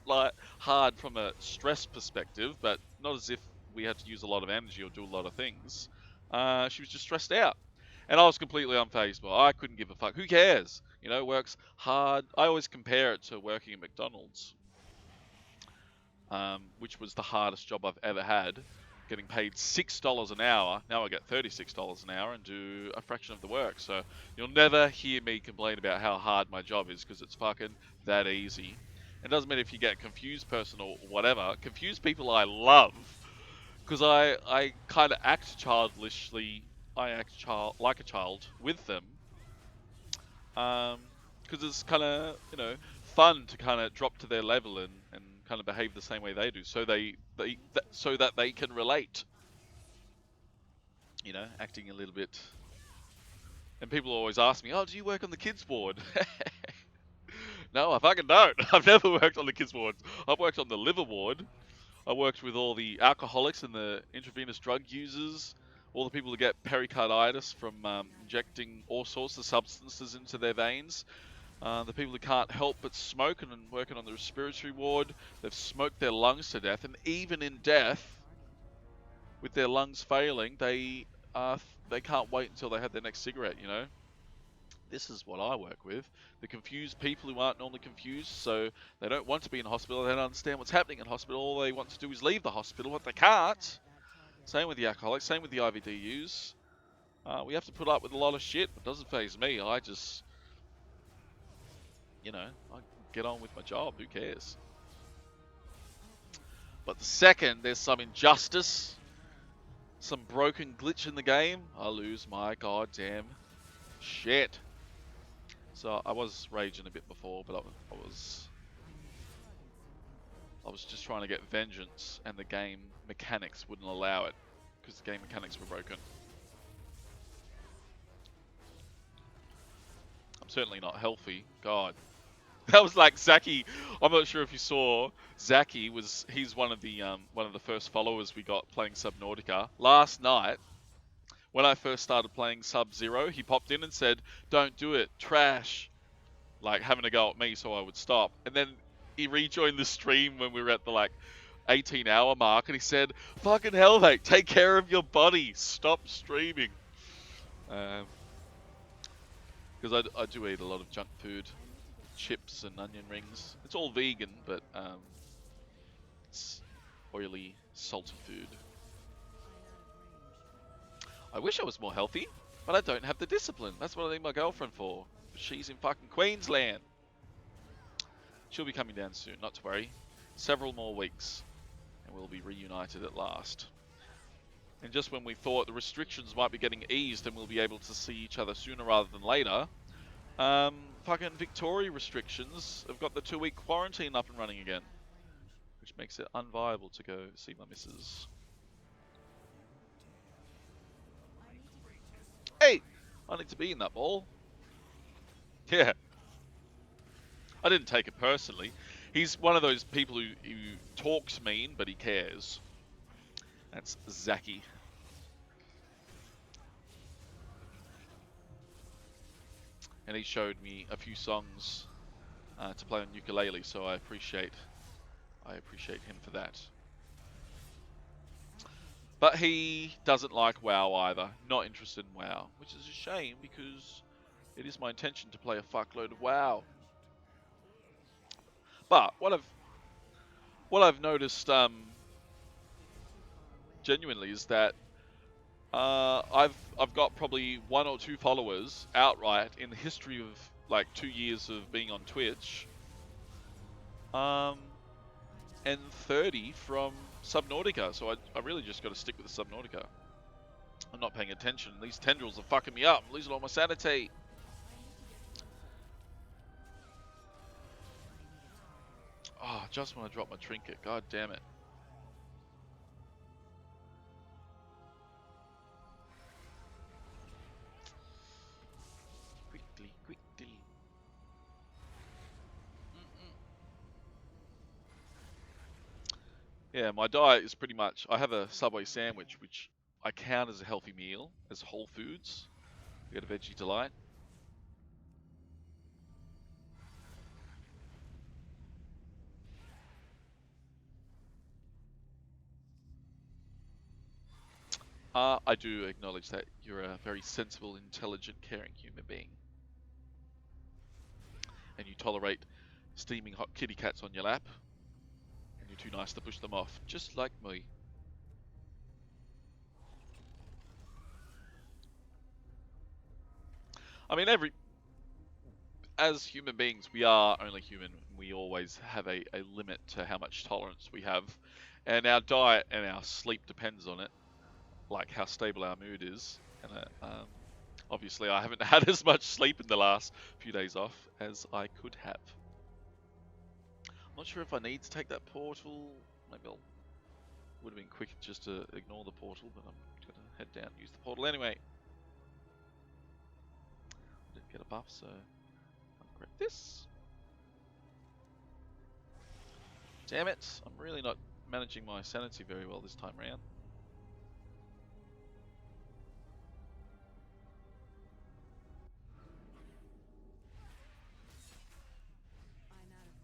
from a stress perspective, but not as if we had to use a lot of energy or do a lot of things. She was just stressed out. And I was completely unfazed by it. I couldn't give a fuck. Who cares? Works hard. I always compare it to working at McDonald's, which was the hardest job I've ever had. Getting paid $6 an hour. Now I get $36 an hour and do a fraction of the work. So you'll never hear me complain about how hard my job is, because it's fucking that easy. It doesn't matter if you get a confused person or whatever. Confused people I love, because I kind of act childishly. I act like a child with them. Because it's kind of, fun to kind of drop to their level and kind of behave the same way they do, so so that they can relate. Acting a little bit. And people always ask me, "Oh, do you work on the kids board?" No, I fucking don't. I've never worked on the kids board. I've worked on the liver ward. I worked with all the alcoholics and the intravenous drug users. All the people who get pericarditis from injecting all sorts of substances into their veins. The people who can't help but smoke and working on the respiratory ward. They've smoked their lungs to death. And even in death, with their lungs failing, they can't wait until they have their next cigarette, This is what I work with. The confused people who aren't normally confused, so they don't want to be in hospital. They don't understand what's happening in hospital. All they want to do is leave the hospital, but they can't. Same with the alcoholics, same with the IVDUs. We have to put up with a lot of shit. It doesn't faze me. I just, I get on with my job. Who cares? But the second there's some injustice, some broken glitch in the game, I lose my goddamn shit. So I was raging a bit before, but I was just trying to get vengeance, and the game mechanics wouldn't allow it, because the game mechanics were broken. I'm certainly not healthy. God. That was like Zaki. I'm not sure if you saw Zaki. He's one of the first followers we got playing Subnautica. Last night, when I first started playing Sub-Zero, he popped in and said, "Don't do it, trash." Like having a go at me so I would stop. And then he rejoined the stream when we were at the 18-hour mark, and he said, "Fucking hell, mate, take care of your body. Stop streaming." Because I do eat a lot of junk food. Chips and onion rings. It's all vegan, but it's oily, salty food. I wish I was more healthy, but I don't have the discipline. That's what I need my girlfriend for. She's in fucking Queensland. She'll be coming down soon, not to worry. several more weeks, and we'll be reunited at last. And just when we thought the restrictions might be getting eased and we'll be able to see each other sooner rather than later, fucking Victoria restrictions have got the 2-week quarantine up and running again, which makes it unviable to go see my missus. Hey, I need to be in that ball. Yeah. I didn't take it personally. He's one of those people who talks mean, but he cares. That's Zaki. And he showed me a few songs to play on ukulele, so I appreciate him for that. But he doesn't like WoW either. Not interested in WoW, which is a shame because it is my intention to play a fuckload of WoW. But what I've noticed genuinely is that I've got probably 1 or 2 followers outright in the history of like 2 years of being on Twitch, and 30 from Subnautica. So I really just got to stick with the Subnautica. I'm not paying attention. These tendrils are fucking me up. I'm losing all my sanity. Oh, I just want to drop my trinket. God damn it. Quickly. Yeah, my diet is pretty much, I have a Subway sandwich, which I count as a healthy meal, as whole foods. We get a veggie delight. I do acknowledge that you're a very sensible, intelligent, caring human being. And you tolerate steaming hot kitty cats on your lap. And you're too nice to push them off, just like me. I mean, as human beings, we are only human. We always have a limit to how much tolerance we have. And our diet and our sleep depends on it. Like how stable our mood is. And obviously I haven't had as much sleep in the last few days off as I could have. I'm not sure if I need to take that portal. Maybe would have been quicker just to ignore the portal, but I'm going to head down and use the portal anyway. Didn't get a buff, so I'll grab this. Damn it, I'm really not managing my sanity very well this time around. I'm out of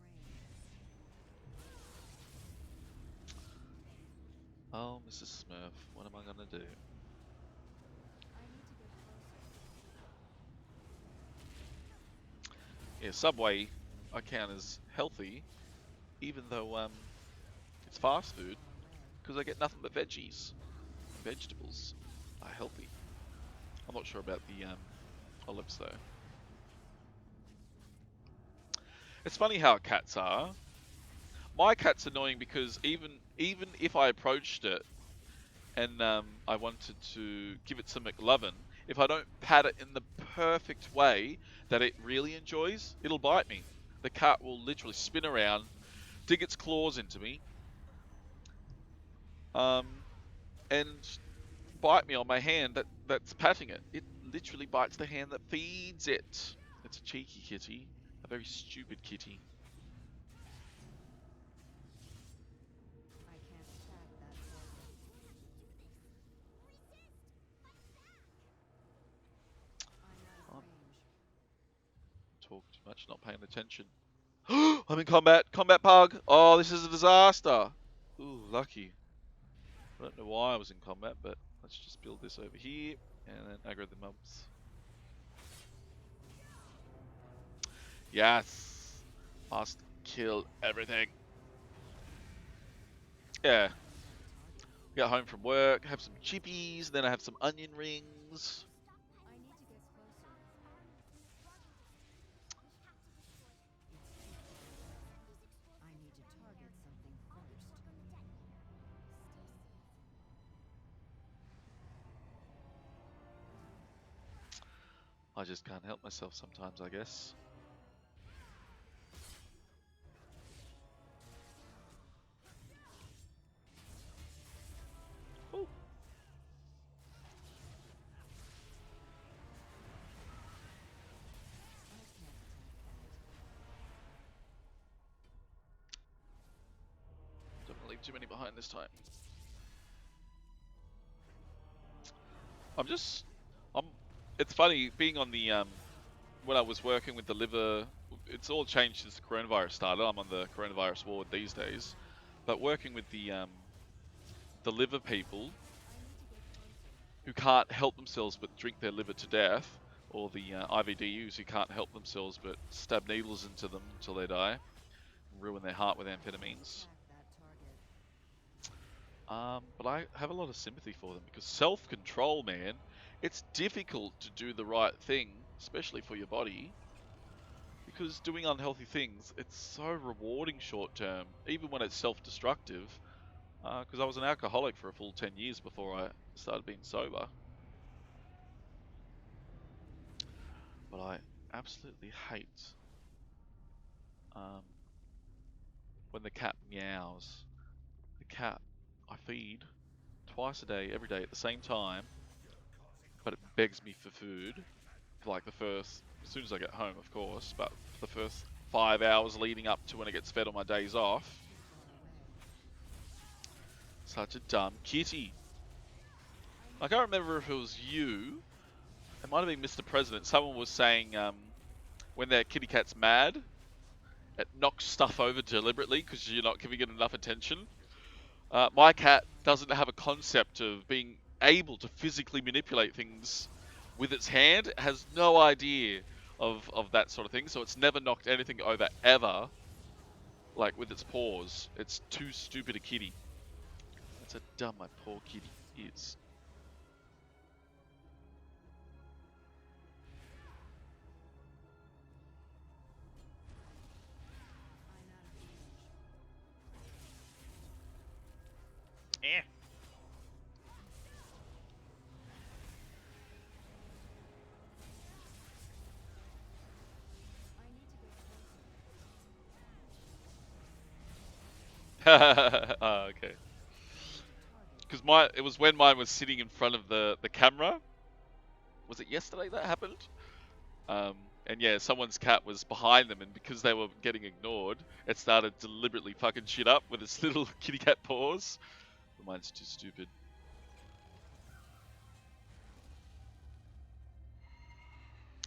range. Oh, Mrs. Smurf, what am I going to do? I need to get closer. Yeah, Subway I count as healthy, even though it's fast food, because I get nothing but veggies. Vegetables are healthy. I'm not sure about the olives though. It's funny how cats are. My cat's annoying because even if I approached it and I wanted to give it some McLovin, if I don't pat it in the perfect way that it really enjoys, it'll bite me. The cat will literally spin around, dig its claws into me, and bite me on my hand that's patting it. It literally bites the hand that feeds it. It's a cheeky kitty, a very stupid kitty. I can't attack that portal. I'm out of range. Talk too much, not paying attention. I'm in combat. Combat pug. Oh, this is a disaster. Ooh, lucky. I don't know why I was in combat, but let's just build this over here and then aggro the mobs. Yes. Must kill everything. Yeah. Get home from work, have some chippies, then I have some onion rings. I need to get closer. I need to target something I just can't help myself sometimes, I guess. Ooh. Don't want to leave too many behind this time. It's funny being on the when I was working with the liver. It's all changed since the coronavirus started. I'm on the coronavirus ward these days, but working with the liver people who can't help themselves but drink their liver to death, or the IVDUs who can't help themselves but stab needles into them until they die, and ruin their heart with amphetamines. But I have a lot of sympathy for them because self-control, man, it's difficult to do the right thing, especially for your body. Because doing unhealthy things, it's so rewarding short term, even when it's self-destructive. Because I was an alcoholic for a full 10 years before I started being sober. But I absolutely hate when the cat meows. The cat I feed twice a day, every day at the same time, but it begs me for food. For like the first, as soon as I get home, of course, but for the first 5 hours leading up to when it gets fed on my days off. Such a dumb kitty. I can't remember if it was you. It might have been Mr. President. Someone was saying when their kitty cat's mad, it knocks stuff over deliberately because you're not giving it enough attention. My cat doesn't have a concept of being able to physically manipulate things with its hand. It has no idea of that sort of thing, so it's never knocked anything over ever, like with its paws. It's too stupid a kitty. That's how dumb my poor kitty is. Eh. Oh, okay. Because it was when mine was sitting in front of the camera. Was it yesterday that happened? And yeah, someone's cat was behind them, and because they were getting ignored, it started deliberately fucking shit up with its little kitty cat paws. But mine's too stupid.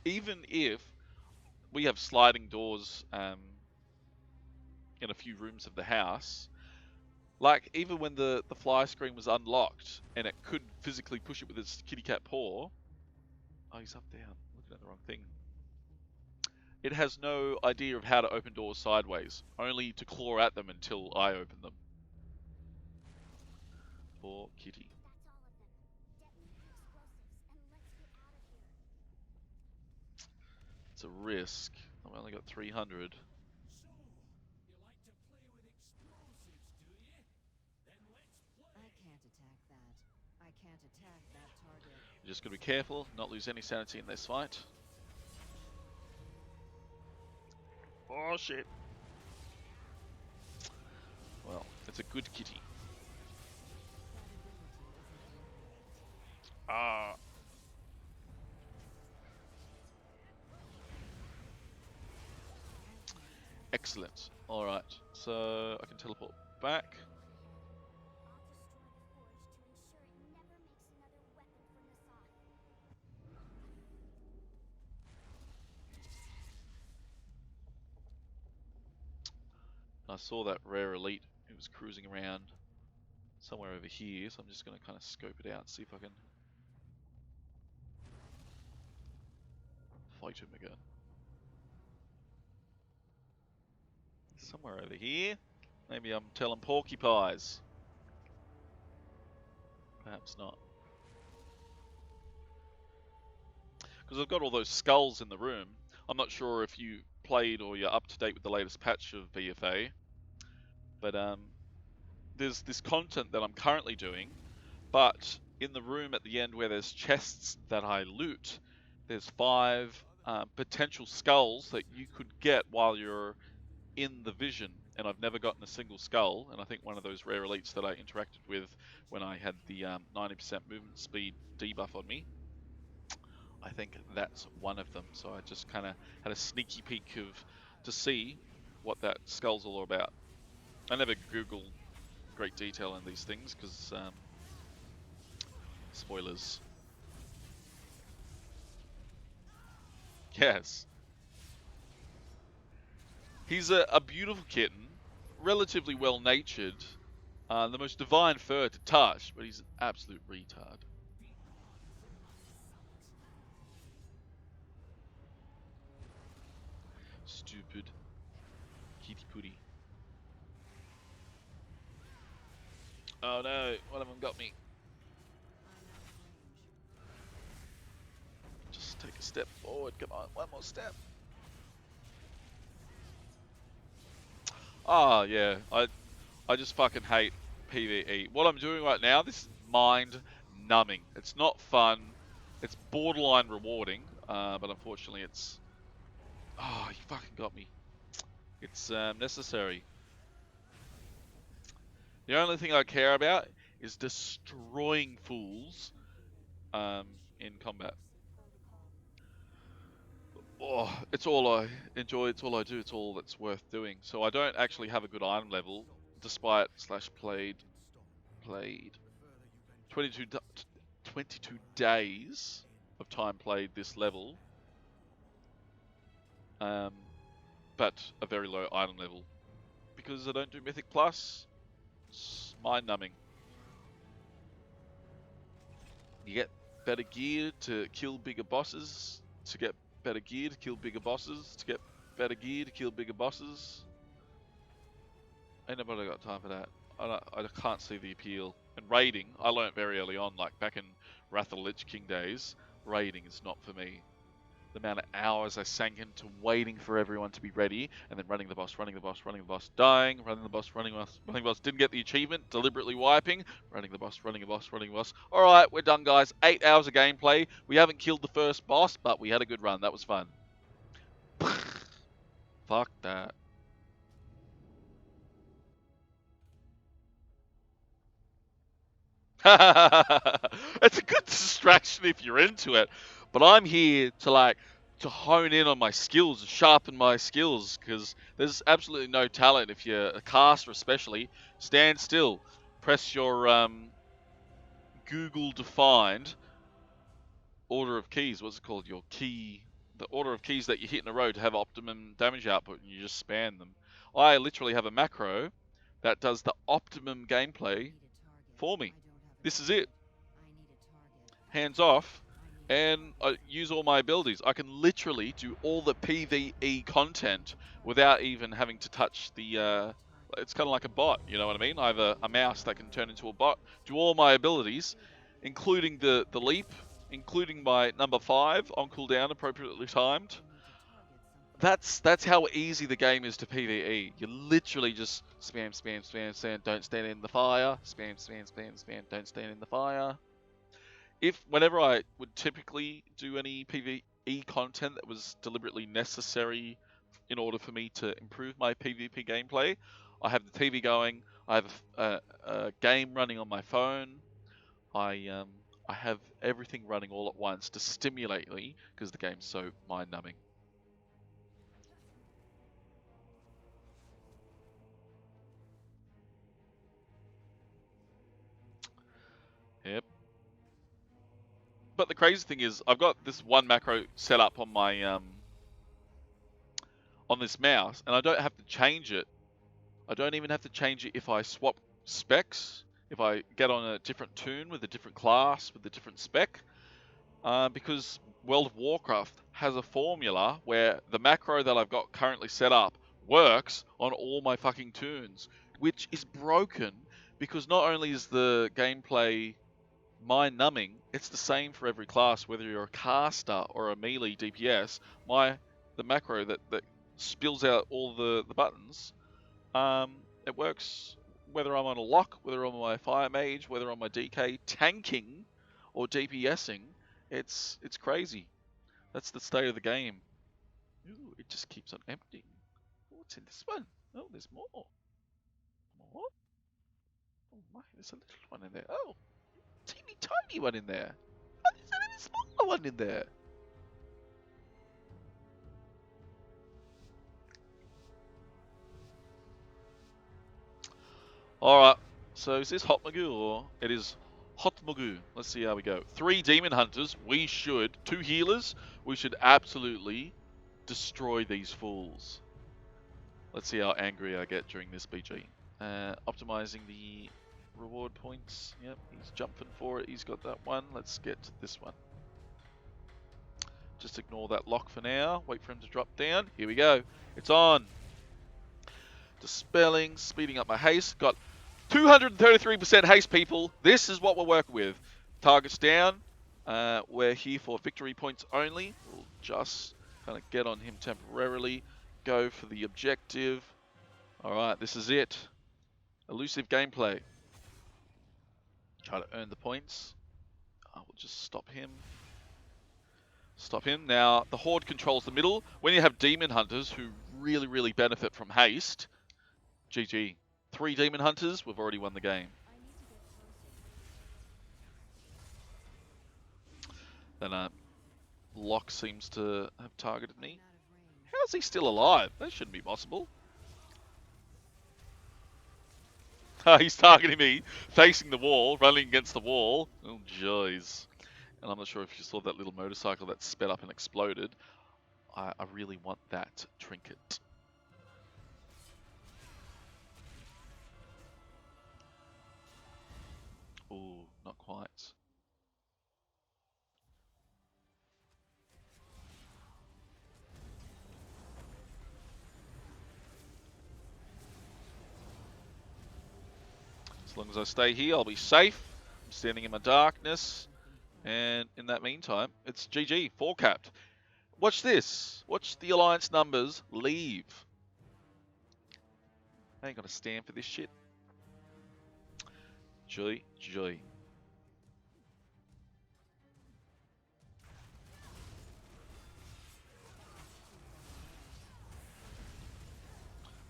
Even if we have sliding doors in a few rooms of the house, like even when the fly screen was unlocked and it could physically push it with its kitty cat paw. Oh, he's up there. I'm looking at the wrong thing. It has no idea of how to open doors sideways, only to claw at them until I open them. Poor kitty. It's a risk. I've only got 300. So, you like to play with explosives, do you? Then let's play. I can't attack that. I can't attack that target. You just gotta be careful, not lose any sanity in this fight. Oh shit. Well, it's a good kitty. Ah. Excellent. Alright, so I can teleport back. I saw that rare elite who was cruising around somewhere over here, so I'm just going to kind of scope it out and see if I can fight him again. Somewhere over here. Maybe I'm telling porcupines. Perhaps not. Because I've got all those skulls in the room. I'm not sure if you played or you're up to date with the latest patch of BFA. But there's this content that I'm currently doing. But in the room at the end where there's chests that I loot, there's 5 potential skulls that you could get while you're in the vision, and I've never gotten a single skull, and I think one of those rare elites that I interacted with when I had the 90% movement speed debuff on me, I think that's one of them. So I just kind of had a sneaky peek to see what that skull's all about. I never Google great detail in these things because spoilers. Yes. He's a beautiful kitten, relatively well-natured, the most divine fur to touch, but he's an absolute retard. Stupid kitty putty. Oh no, one of them got me. Just take a step forward, come on, one more step. Ah, yeah, I just fucking hate PvE. What I'm doing right now, this is mind numbing. It's not fun. It's borderline rewarding, but unfortunately it's... Oh, you fucking got me. It's necessary. The only thing I care about is destroying fools in combat. Oh, it's all I enjoy, it's all I do, it's all that's worth doing. So I don't actually have a good item level, despite played 22 days of time played this level, but a very low item level. Because I don't do Mythic Plus, it's mind numbing. You get better gear to kill bigger bosses, to get better gear to kill bigger bosses, to get better gear to kill bigger bosses. Ain't nobody got time for that. I can't see the appeal. And raiding, I learnt very early on, like back in Wrath of the Lich King days, raiding is not for me. The amount of hours I sank into waiting for everyone to be ready, and then running the boss, dying, running the boss, running the boss, didn't get the achievement, deliberately wiping, running the boss. Alright, we're done guys, 8 hours of gameplay, we haven't killed the first boss, but we had a good run, that was fun. Fuck that. It's a good distraction if you're into it, but I'm here to hone in on my skills, sharpen my skills, because there's absolutely no talent if you're a caster especially. Stand still, press your Google defined order of keys, what's it called, your key, the order of keys that you hit in a row to have optimum damage output, and you just span them. I literally have a macro that does the optimum gameplay for me. This is it. Hands off, and I use all my abilities. I can literally do all the PvE content without even having to touch the... it's kind of like a bot, you know what I mean? I have a mouse that can turn into a bot, do all my abilities, including the leap, including my number 5 on cooldown, appropriately timed. That's how easy the game is to PvE. You literally just spam, don't stand in the fire, spam, don't stand in the fire. Whenever I would typically do any PvE content that was deliberately necessary in order for me to improve my PvP gameplay, I have the TV going, I have a game running on my phone, I have everything running all at once to stimulate me, because the game's so mind-numbing. Yep. But the crazy thing is, I've got this one macro set up on my on this mouse, and I don't have to change it. I don't even have to change it if I swap specs, if I get on a different tune with a different class, with a different spec, because World of Warcraft has a formula where the macro that I've got currently set up works on all my fucking tunes, which is broken, because not only is the gameplay mind-numbing, it's the same for every class, whether you're a caster or a melee DPS. The macro that spills out all the buttons, it works whether I'm on a lock, whether I'm on my fire mage, whether I'm on my DK tanking or DPSing. It's crazy. That's the state of the game. Ooh, it just keeps on emptying. What's in this one? Oh, there's more. More? Oh my, there's a little one in there. Oh, teeny tiny one in there. Oh, there's an even smaller one in there. Alright, so is this Hotmogu or it is Hotmogu? Let's see how we go. 3 demon hunters, we should, 2 healers, we should absolutely destroy these fools. Let's see how angry I get during this BG. Optimizing the reward points. Yep, he's jumping for it. He's got that one. Let's get to this one. Just ignore that lock for now. Wait for him to drop down. Here we go. It's on. Dispelling, speeding up my haste. Got 233% haste, people. This is what we're working with. Targets down. We're here for victory points only. We'll just kind of get on him temporarily. Go for the objective. Alright, this is it. Elusive gameplay. Try to earn the points. I will just stop him. Stop him. Now, the Horde controls the middle. When you have Demon Hunters who really, really benefit from haste, GG. 3 Demon Hunters, we've already won the game. Then Locke seems to have targeted me. How is he still alive? That shouldn't be possible. He's targeting me, facing the wall, running against the wall. Oh, jeez. And I'm not sure if you saw that little motorcycle that sped up and exploded. I really want that trinket. Ooh, not quite. As long as I stay here, I'll be safe. I'm standing in my darkness. And in that meantime, it's GG, 4 capped. Watch this. Watch the alliance numbers leave. I ain't gonna stand for this shit. GG.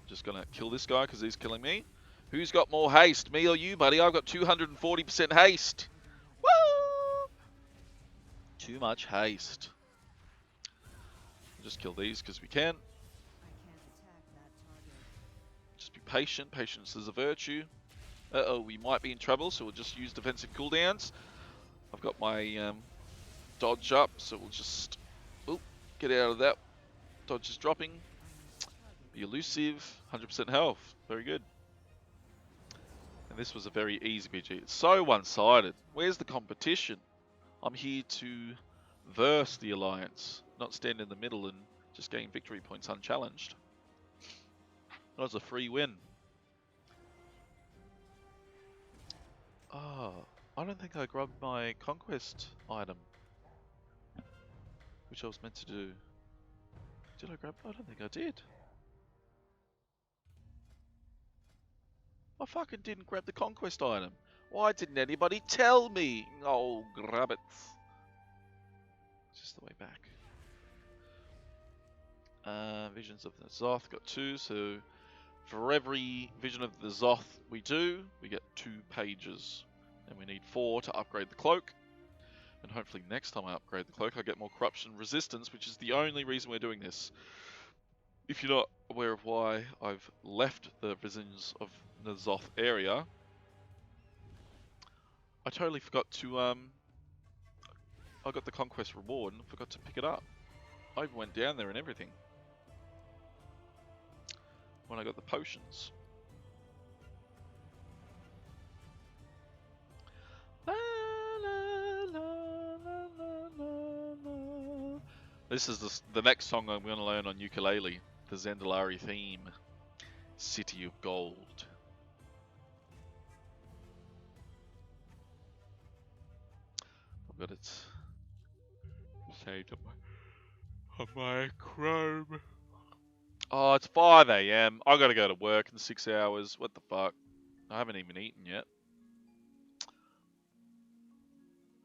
Just gonna kill this guy because he's killing me. Who's got more haste, me or you, buddy? I've got 240% haste. Woo! Too much haste. Just kill these because we can. Just be patient. Patience is a virtue. Uh-oh, we might be in trouble, so we'll just use defensive cooldowns. I've got my dodge up, so we'll just get out of that. Dodge is dropping. Be elusive. 100% health. Very good. And this was a very easy BG. It's so one-sided. Where's the competition? I'm here to verse the alliance, not stand in the middle and just gain victory points unchallenged. That was a free win. Oh, I don't think I grabbed my conquest item, which I was meant to do. Did I grab it? I don't think I did. I fucking didn't grab the conquest item. Why didn't anybody tell me? Oh, grab it. It's just the way back. Visions of the Zoth, got 2, so for every Vision of the Zoth we do, we get 2 pages. And we need 4 to upgrade the cloak. And hopefully next time I upgrade the cloak, I get more corruption resistance, which is the only reason we're doing this. If you're not aware of why I've left the Visions of the Zoth area, I totally forgot to, I got the conquest reward and forgot to pick it up. I even went down there and everything when I got the potions. La, la, la, la. This is the next song I'm going to learn on ukulele, the Zandalari theme, City of Gold. I've got it saved on my Chrome. Oh, it's 5 AM. I gotta go to work in 6 hours. What the fuck? I haven't even eaten yet.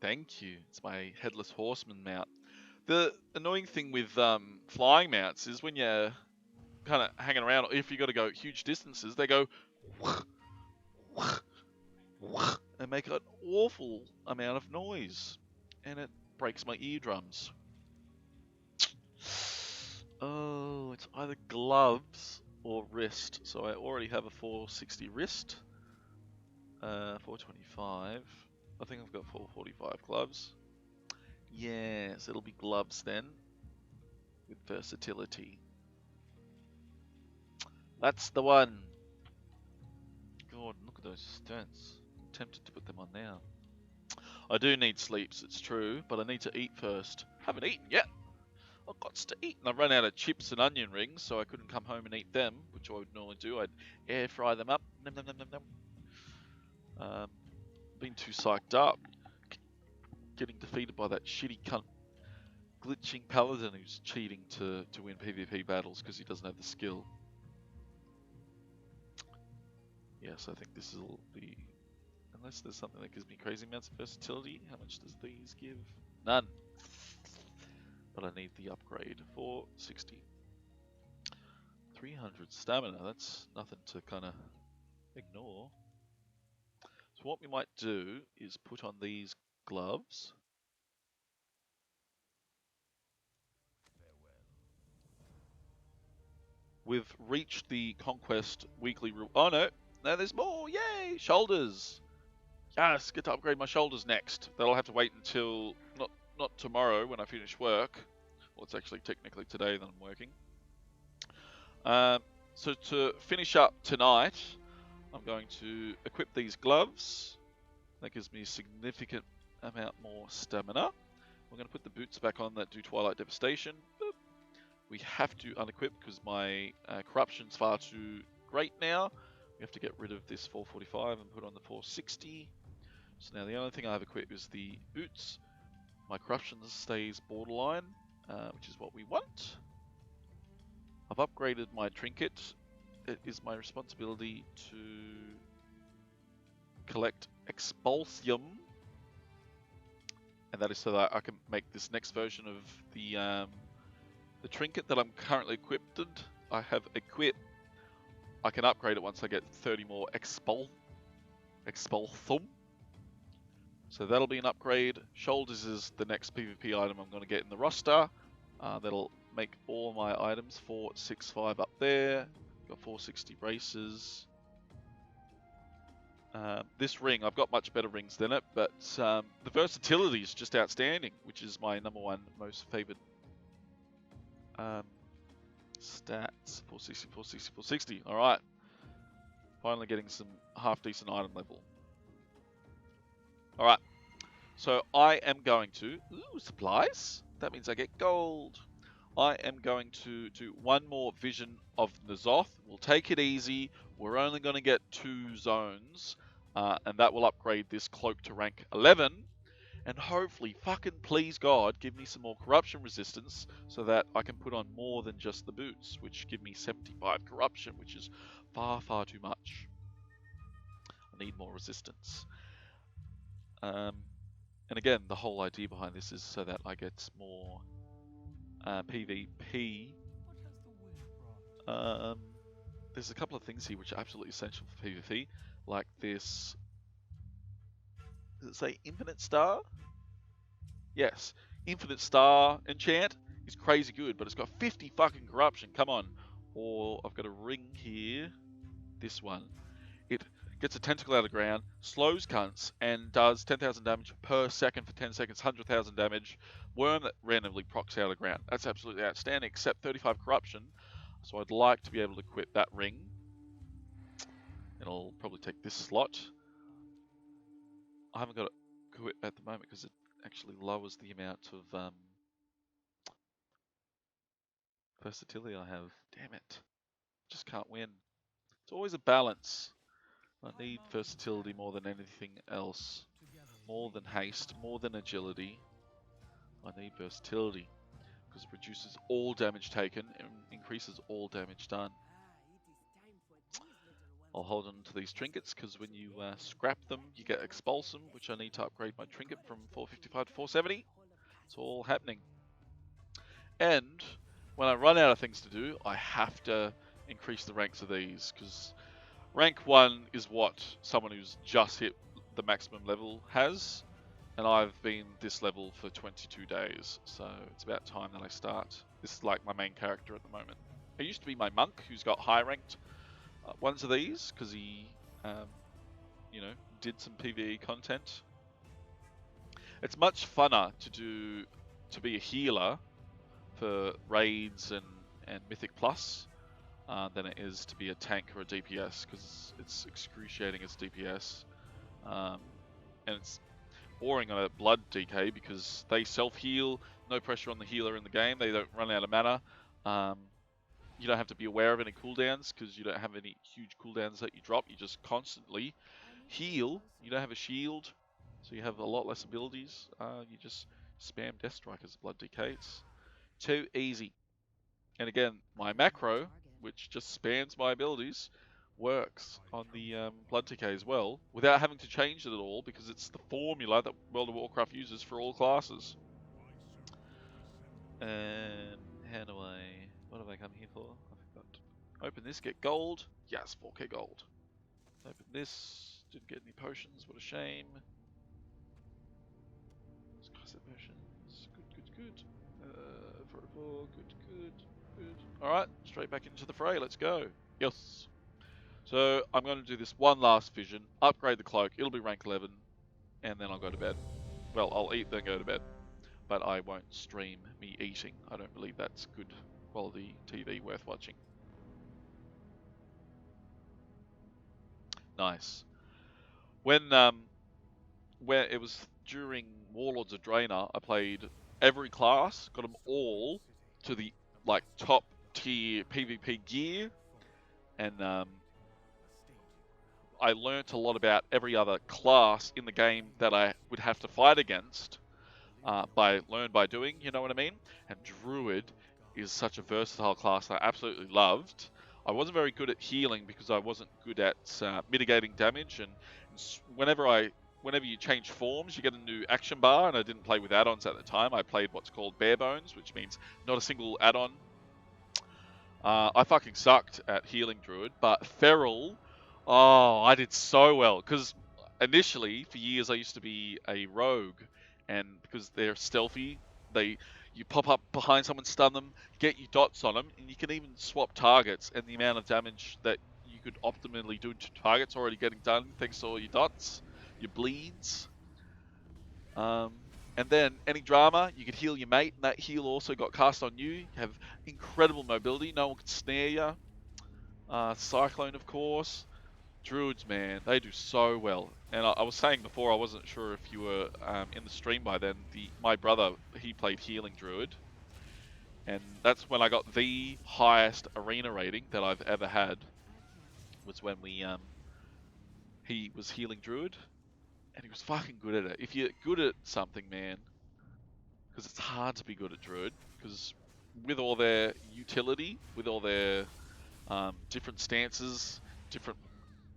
Thank you. It's my Headless Horseman mount. The annoying thing with flying mounts is when you're kind of hanging around, or if you got to go huge distances, they go and make an awful amount of noise, and it breaks my eardrums. Oh, it's either gloves or wrist. So I already have a 460 wrist, 425. I think I've got 445 gloves. Yes, it'll be gloves then, with versatility. That's the one. God, look at those stats. I'm tempted to put them on now. I do need sleeps, it's true, but I need to eat first. Haven't eaten yet. I've got to eat, and I ran out of chips and onion rings, so I couldn't come home and eat them, which I would normally do. I'd air fry them up. Nom, nom, nom, nom, nom. Been too psyched up, getting defeated by that shitty cunt glitching paladin who's cheating to win PvP battles because he doesn't have the skill. Yes, I think this will be... Unless there's something that gives me crazy amounts of versatility. How much does these give? None. But I need the upgrade. 460. 300 stamina. That's nothing to kind of ignore. So what we might do is put on these gloves. We've reached the Conquest weekly rule. Oh no, no, there's more. Yay! Shoulders. Yes, get to upgrade my shoulders next. That'll have to wait until not tomorrow when I finish work. Well, it's actually technically today that I'm working. So to finish up tonight, I'm going to equip these gloves. That gives me a significant amount more stamina. We're going to put the boots back on that do Twilight Devastation. Boop. We have to unequip because my corruption's far too great now. We have to get rid of this 445 and put on the 460. So now the only thing I have equipped is the boots. My corruption stays borderline, which is what we want. I've upgraded my trinket. It is my responsibility to collect expulsium, and that is so that I can make this next version of the trinket that I'm currently equipped. I have equipped. I can upgrade it once I get 30 more expulsum. So that'll be an upgrade. Shoulders is the next PvP item I'm going to get in the roster. That'll make all my items 465 up there. Got 460 braces. This ring, I've got much better rings than it, but the versatility is just outstanding, which is my number one most favored stats. 460, 460, 460. All right. Finally getting some half decent item level. All right. So I am going to, supplies. That means I get gold. I am going to do one more Vision of N'Zoth. We'll take it easy. We're only going to get 2 zones, and that will upgrade this cloak to rank 11. And hopefully, fucking please God, give me some more corruption resistance so that I can put on more than just the boots, which give me 75 corruption, which is far, far too much. I need more resistance. And again, the whole idea behind this is so that I get more PvP. There's a couple of things here which are absolutely essential for PvP, like this. Does it say Infinite Star? Yes, Infinite Star enchant is crazy good, but it's got 50 fucking corruption. Come on. Or I've got a ring here. This one. It gets a tentacle out of the ground, slows cunts, and does 10,000 damage per second for 10 seconds, 100,000 damage. Worm that randomly procs out of the ground. That's absolutely outstanding, except 35 corruption. So I'd like to be able to equip that ring. It'll probably take this slot. I haven't got it equipped at the moment because it actually lowers the amount of versatility I have. Damn it. Just can't win. It's always a balance. I need versatility more than anything else. More than haste, more than agility. I need versatility because it reduces all damage taken and increases all damage done. I'll hold on to these trinkets because when you scrap them, you get expulsum, which I need to upgrade my trinket from 455 to 470. It's all happening. And when I run out of things to do, I have to increase the ranks of these, because rank 1 is what someone who's just hit the maximum level has, and I've been this level for 22 days, so it's about time that I start. This is like my main character at the moment. It used to be my monk, who's got high ranked ones of these, because he, you know, did some PvE content. It's much funner to be a healer for raids and Mythic Plus than it is to be a tank or a DPS, because it's excruciating as DPS, and it's boring on a blood DK because they self-heal, no pressure on the healer in the game, they don't run out of mana. You don't have to be aware of any cooldowns because you don't have any huge cooldowns that you drop, you just constantly heal. You don't have a shield, so you have a lot less abilities. You just spam Death Strike as a blood DK. It's too easy. And again, my macro, which just spams my abilities, works on the blood DK as well, without having to change it at all, because it's the formula that World of Warcraft uses for all classes. And how do I... what have I come here for? I forgot. Open this, get gold. Yes, 4k gold. Open this, didn't get any potions, what a shame. Classic potions, good. 404, good. Alright, straight back into the fray, let's go. Yes. So, I'm going to do this one last vision, upgrade the cloak, it'll be rank 11, and then I'll go to bed. Well, I'll eat, then go to bed. But I won't stream me eating. I don't believe that's good quality TV worth watching. Nice. When it was during Warlords of Draenor, I played every class, got them all to the like top tier PvP gear, and I learnt a lot about every other class in the game that I would have to fight against. Learn by doing, you know what I mean? And Druid is such a versatile class I absolutely loved. I wasn't very good at healing because I wasn't good at mitigating damage, and whenever you change forms, you get a new action bar, and I didn't play with add-ons at the time. I played what's called bare bones, which means not a single add-on. I fucking sucked at healing Druid, but Feral, oh, I did so well, because initially, for years, I used to be a rogue, and because they're stealthy, you pop up behind someone, stun them, get your dots on them, and you can even swap targets, and the amount of damage that you could optimally do to targets already getting done thanks to all your dots, your bleeds. And then any drama, you could heal your mate, and that heal also got cast on you. You have incredible mobility, no one can snare you. Cyclone, of course. Druids, man, they do so well. And I was saying before, I wasn't sure if you were in the stream by then. My brother, he played healing Druid, and that's when I got the highest arena rating that I've ever had. Was when he was healing Druid, and he was fucking good at it. If you're good at something, man, because it's hard to be good at Druid, because with all their utility, with all their different stances, different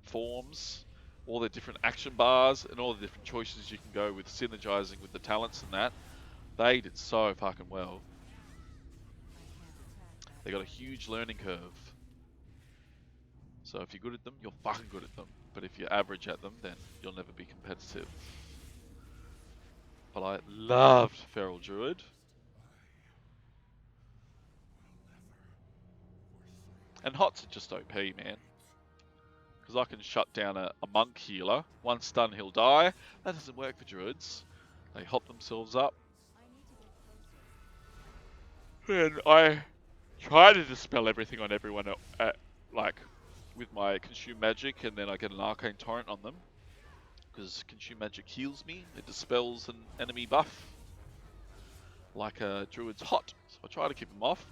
forms, all the different action bars, and all the different choices you can go with synergizing with the talents and that, they did so fucking well. They got a huge learning curve. So if you're good at them, you're fucking good at them. But if you're average at them, then you'll never be competitive. But I loved Feral Druid. And Hots are just OP, man. Because I can shut down a monk healer. One stun, he'll die. That doesn't work for Druids. They hop themselves up. And I try to dispel everything on everyone with my Consume Magic, and then I get an Arcane Torrent on them. Because Consume Magic heals me. It dispels an enemy buff. Like a Druid's Hot. So I try to keep them off.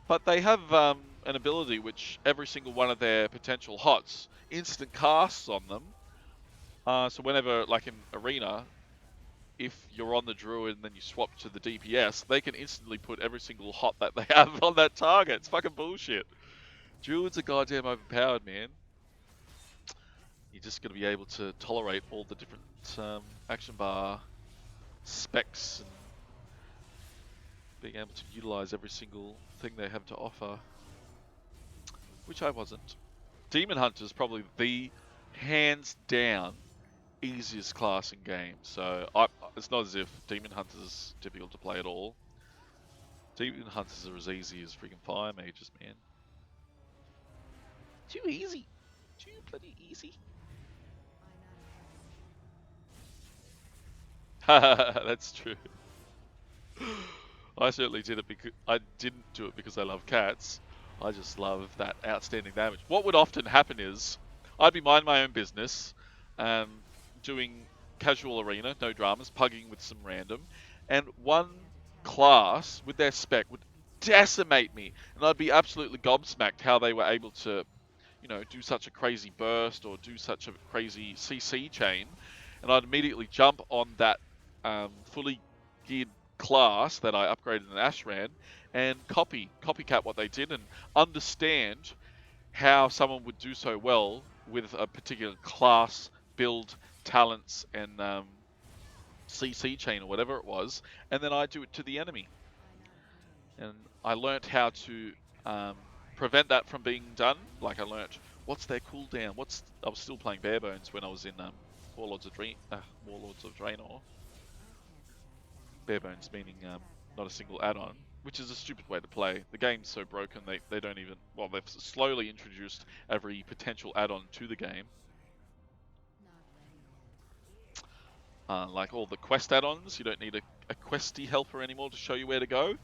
But they have an ability which every single one of their potential hots instant casts on them. So whenever, like in Arena, if you're on the Druid and then you swap to the DPS, they can instantly put every single hot that they have on that target. It's fucking bullshit. Druids are goddamn overpowered, man. You're just going to be able to tolerate all the different action bar specs and being able to utilize every single thing they have to offer, which I wasn't. Demon Hunter is probably the hands down easiest class in game, so it's not as if Demon Hunters is difficult to play at all. Demon Hunters are as easy as freaking Fire Mages, man. Too easy. Too bloody easy. That's true. I certainly did it because I didn't do it because I love cats. I just love that outstanding damage. What would often happen is I'd be minding my own business, doing casual arena, no dramas, pugging with some random, and one class with their spec would decimate me, and I'd be absolutely gobsmacked how they were able to, you know, do such a crazy burst or do such a crazy CC chain, and I'd immediately jump on that fully geared class that I upgraded in Ashran and copycat what they did and understand how someone would do so well with a particular class, build, talents, and CC chain or whatever it was, and then I do it to the enemy. And I learnt how to prevent that from being done. Like I learnt what's their cooldown. I was still playing Barebones when I was in Warlords of Draenor. Barebones meaning not a single add-on, which is a stupid way to play. The game's so broken they don't even, well, they've slowly introduced every potential add-on to the game. Like all the quest add-ons, you don't need a questy helper anymore to show you where to go.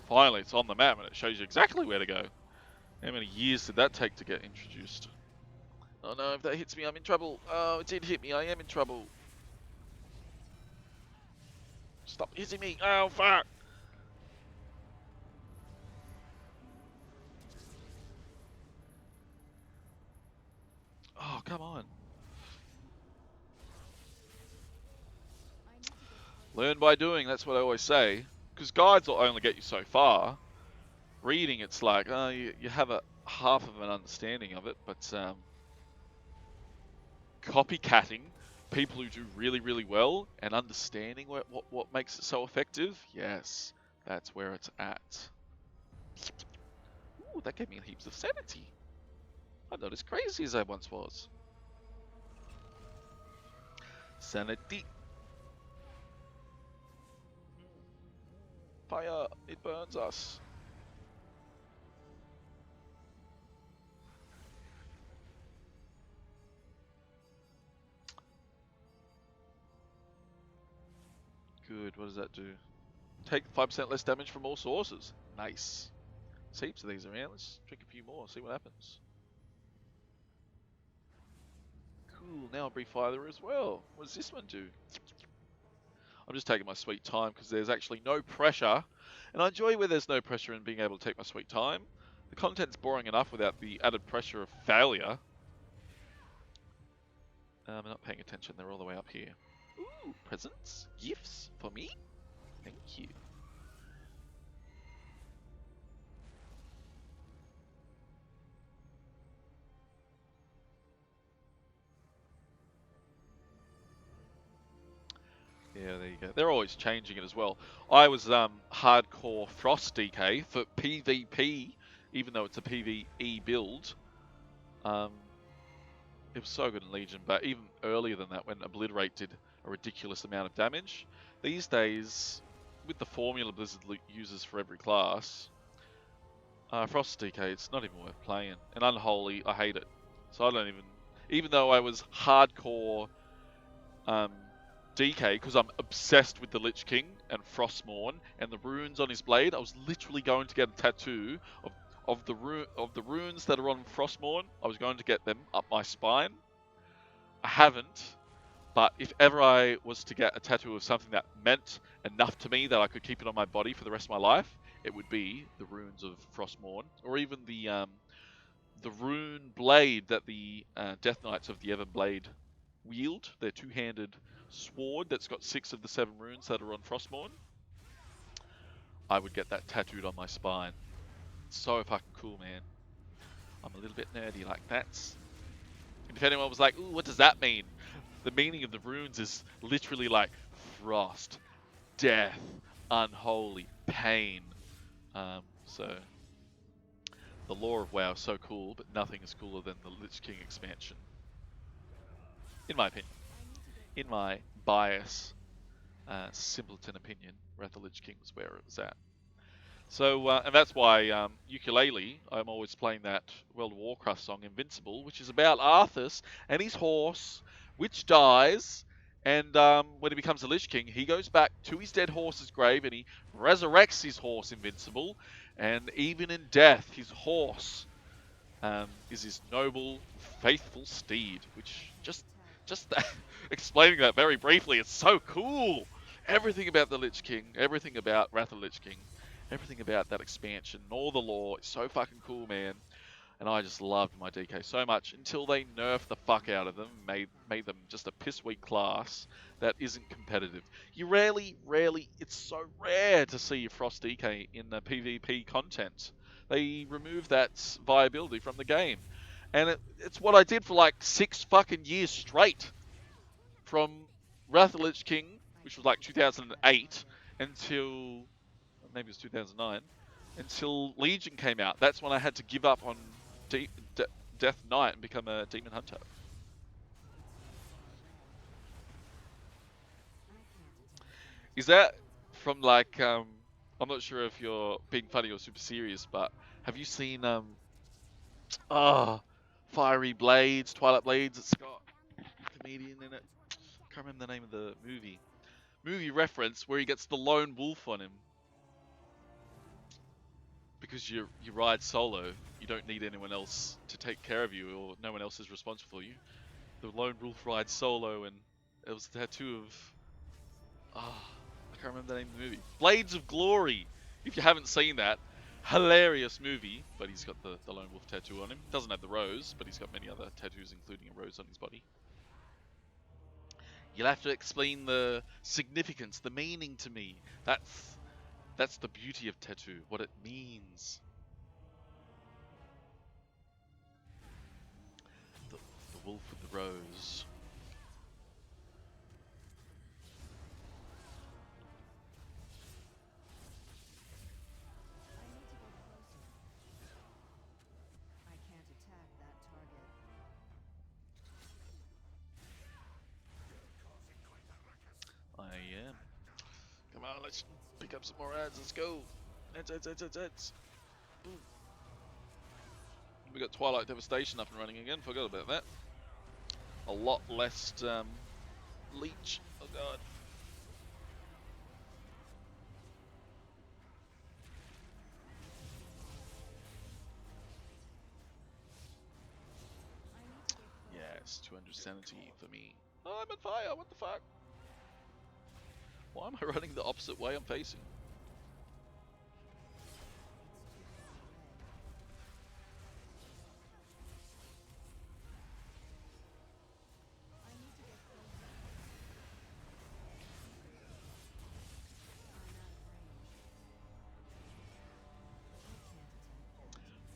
Finally, it's on the map and it shows you exactly where to go. How many years did that take to get introduced? Oh no, if that hits me, I'm in trouble. Oh, it did hit me, I am in trouble. Stop hitting me. Oh, fuck. Oh, come on. Learn by doing, that's what I always say. Because guides will only get you so far. Reading, it's like, you have a half of an understanding of it, but copycatting people who do really, really well and understanding what makes it so effective, yes, that's where it's at. Ooh, that gave me heaps of sanity. I'm not as crazy as I once was. Sanity. Fire, it burns us. Good, what does that do? Take 5% less damage from all sources. Nice. There's heaps of these around. Let's drink a few more, see what happens. Cool, now I'll breathe fire as well. What does this one do? I'm just taking my sweet time because there's actually no pressure. And I enjoy where there's no pressure in being able to take my sweet time. The content's boring enough without the added pressure of failure. I'm not paying attention, they're all the way up here. Ooh, presents? Gifts? For me? Thank you. Yeah, there you go. They're always changing it as well. I was hardcore Frost DK for PvP, even though it's a PvE build. It was so good in Legion, but even earlier than that, when Obliterate did a ridiculous amount of damage. These days, with the formula Blizzard uses for every class, Frost DK, it's not even worth playing. And Unholy, I hate it. So I don't even though I was hardcore DK, because I'm obsessed with the Lich King and Frostmourne and the runes on his blade, I was literally going to get a tattoo of the runes that are on Frostmourne. I was going to get them up my spine. I haven't, but if ever I was to get a tattoo of something that meant enough to me that I could keep it on my body for the rest of my life, it would be the runes of Frostmourne, or even the rune blade that the Death Knights of the Everblade wield. Their two-handed sword that's got 6 of the 7 runes that are on Frostmourne. I would get that tattooed on my spine. It's so fucking cool, man. I'm a little bit nerdy like that. And if anyone was like, ooh, what does that mean? The meaning of the runes is literally like frost, death, unholy pain. So the lore of WoW is so cool, but nothing is cooler than the Lich King expansion, in my opinion. In my bias, simpleton opinion, Wrath of the Lich King was where it was at. So, and that's why ukulele, I'm always playing that World of Warcraft song, Invincible, which is about Arthas and his horse, which dies, and when he becomes a Lich King, he goes back to his dead horse's grave and he resurrects his horse, Invincible, and even in death, his horse is his noble, faithful steed, which just explaining that very briefly, it's so cool. Everything about the Lich King, everything about Wrath of the Lich King, everything about that expansion, all the lore is so fucking cool, man. And I just loved my DK so much until they nerfed the fuck out of them, made them just a piss weak class that isn't competitive. You rarely, it's so rare to see Frost DK in the PvP content. They remove that viability from the game. And it's what I did for like 6 fucking years straight. From Wrath of the Lich King, which was like 2008, until maybe it was 2009, until Legion came out. That's when I had to give up on Death Knight and become a Demon Hunter. Is that from like, I'm not sure if you're being funny or super serious, but have you seen, Fiery Blades, Twilight Blades? It's got a comedian in it. Can't remember the name of the movie reference where he gets the lone wolf on him. Because you ride solo, you don't need anyone else to take care of you, or no one else is responsible for you. The lone wolf rides solo, and it was a tattoo of... I can't remember the name of the movie. Blades of Glory! If you haven't seen that, hilarious movie, but he's got the lone wolf tattoo on him. Doesn't have the rose, but he's got many other tattoos, including a rose on his body. You'll have to explain the significance, the meaning to me. That's the beauty of tattoo, what it means. The wolf with the rose. I can't attack that target. I am. Come on, let's pick up some more ads. Let's go. Ads. Boom. We got Twilight Devastation up and running again. Forgot about that. A lot less leech. Oh god. Yes, 200 sanity for me. Oh, I'm on fire. What the fuck? Why am I running the opposite way I'm facing?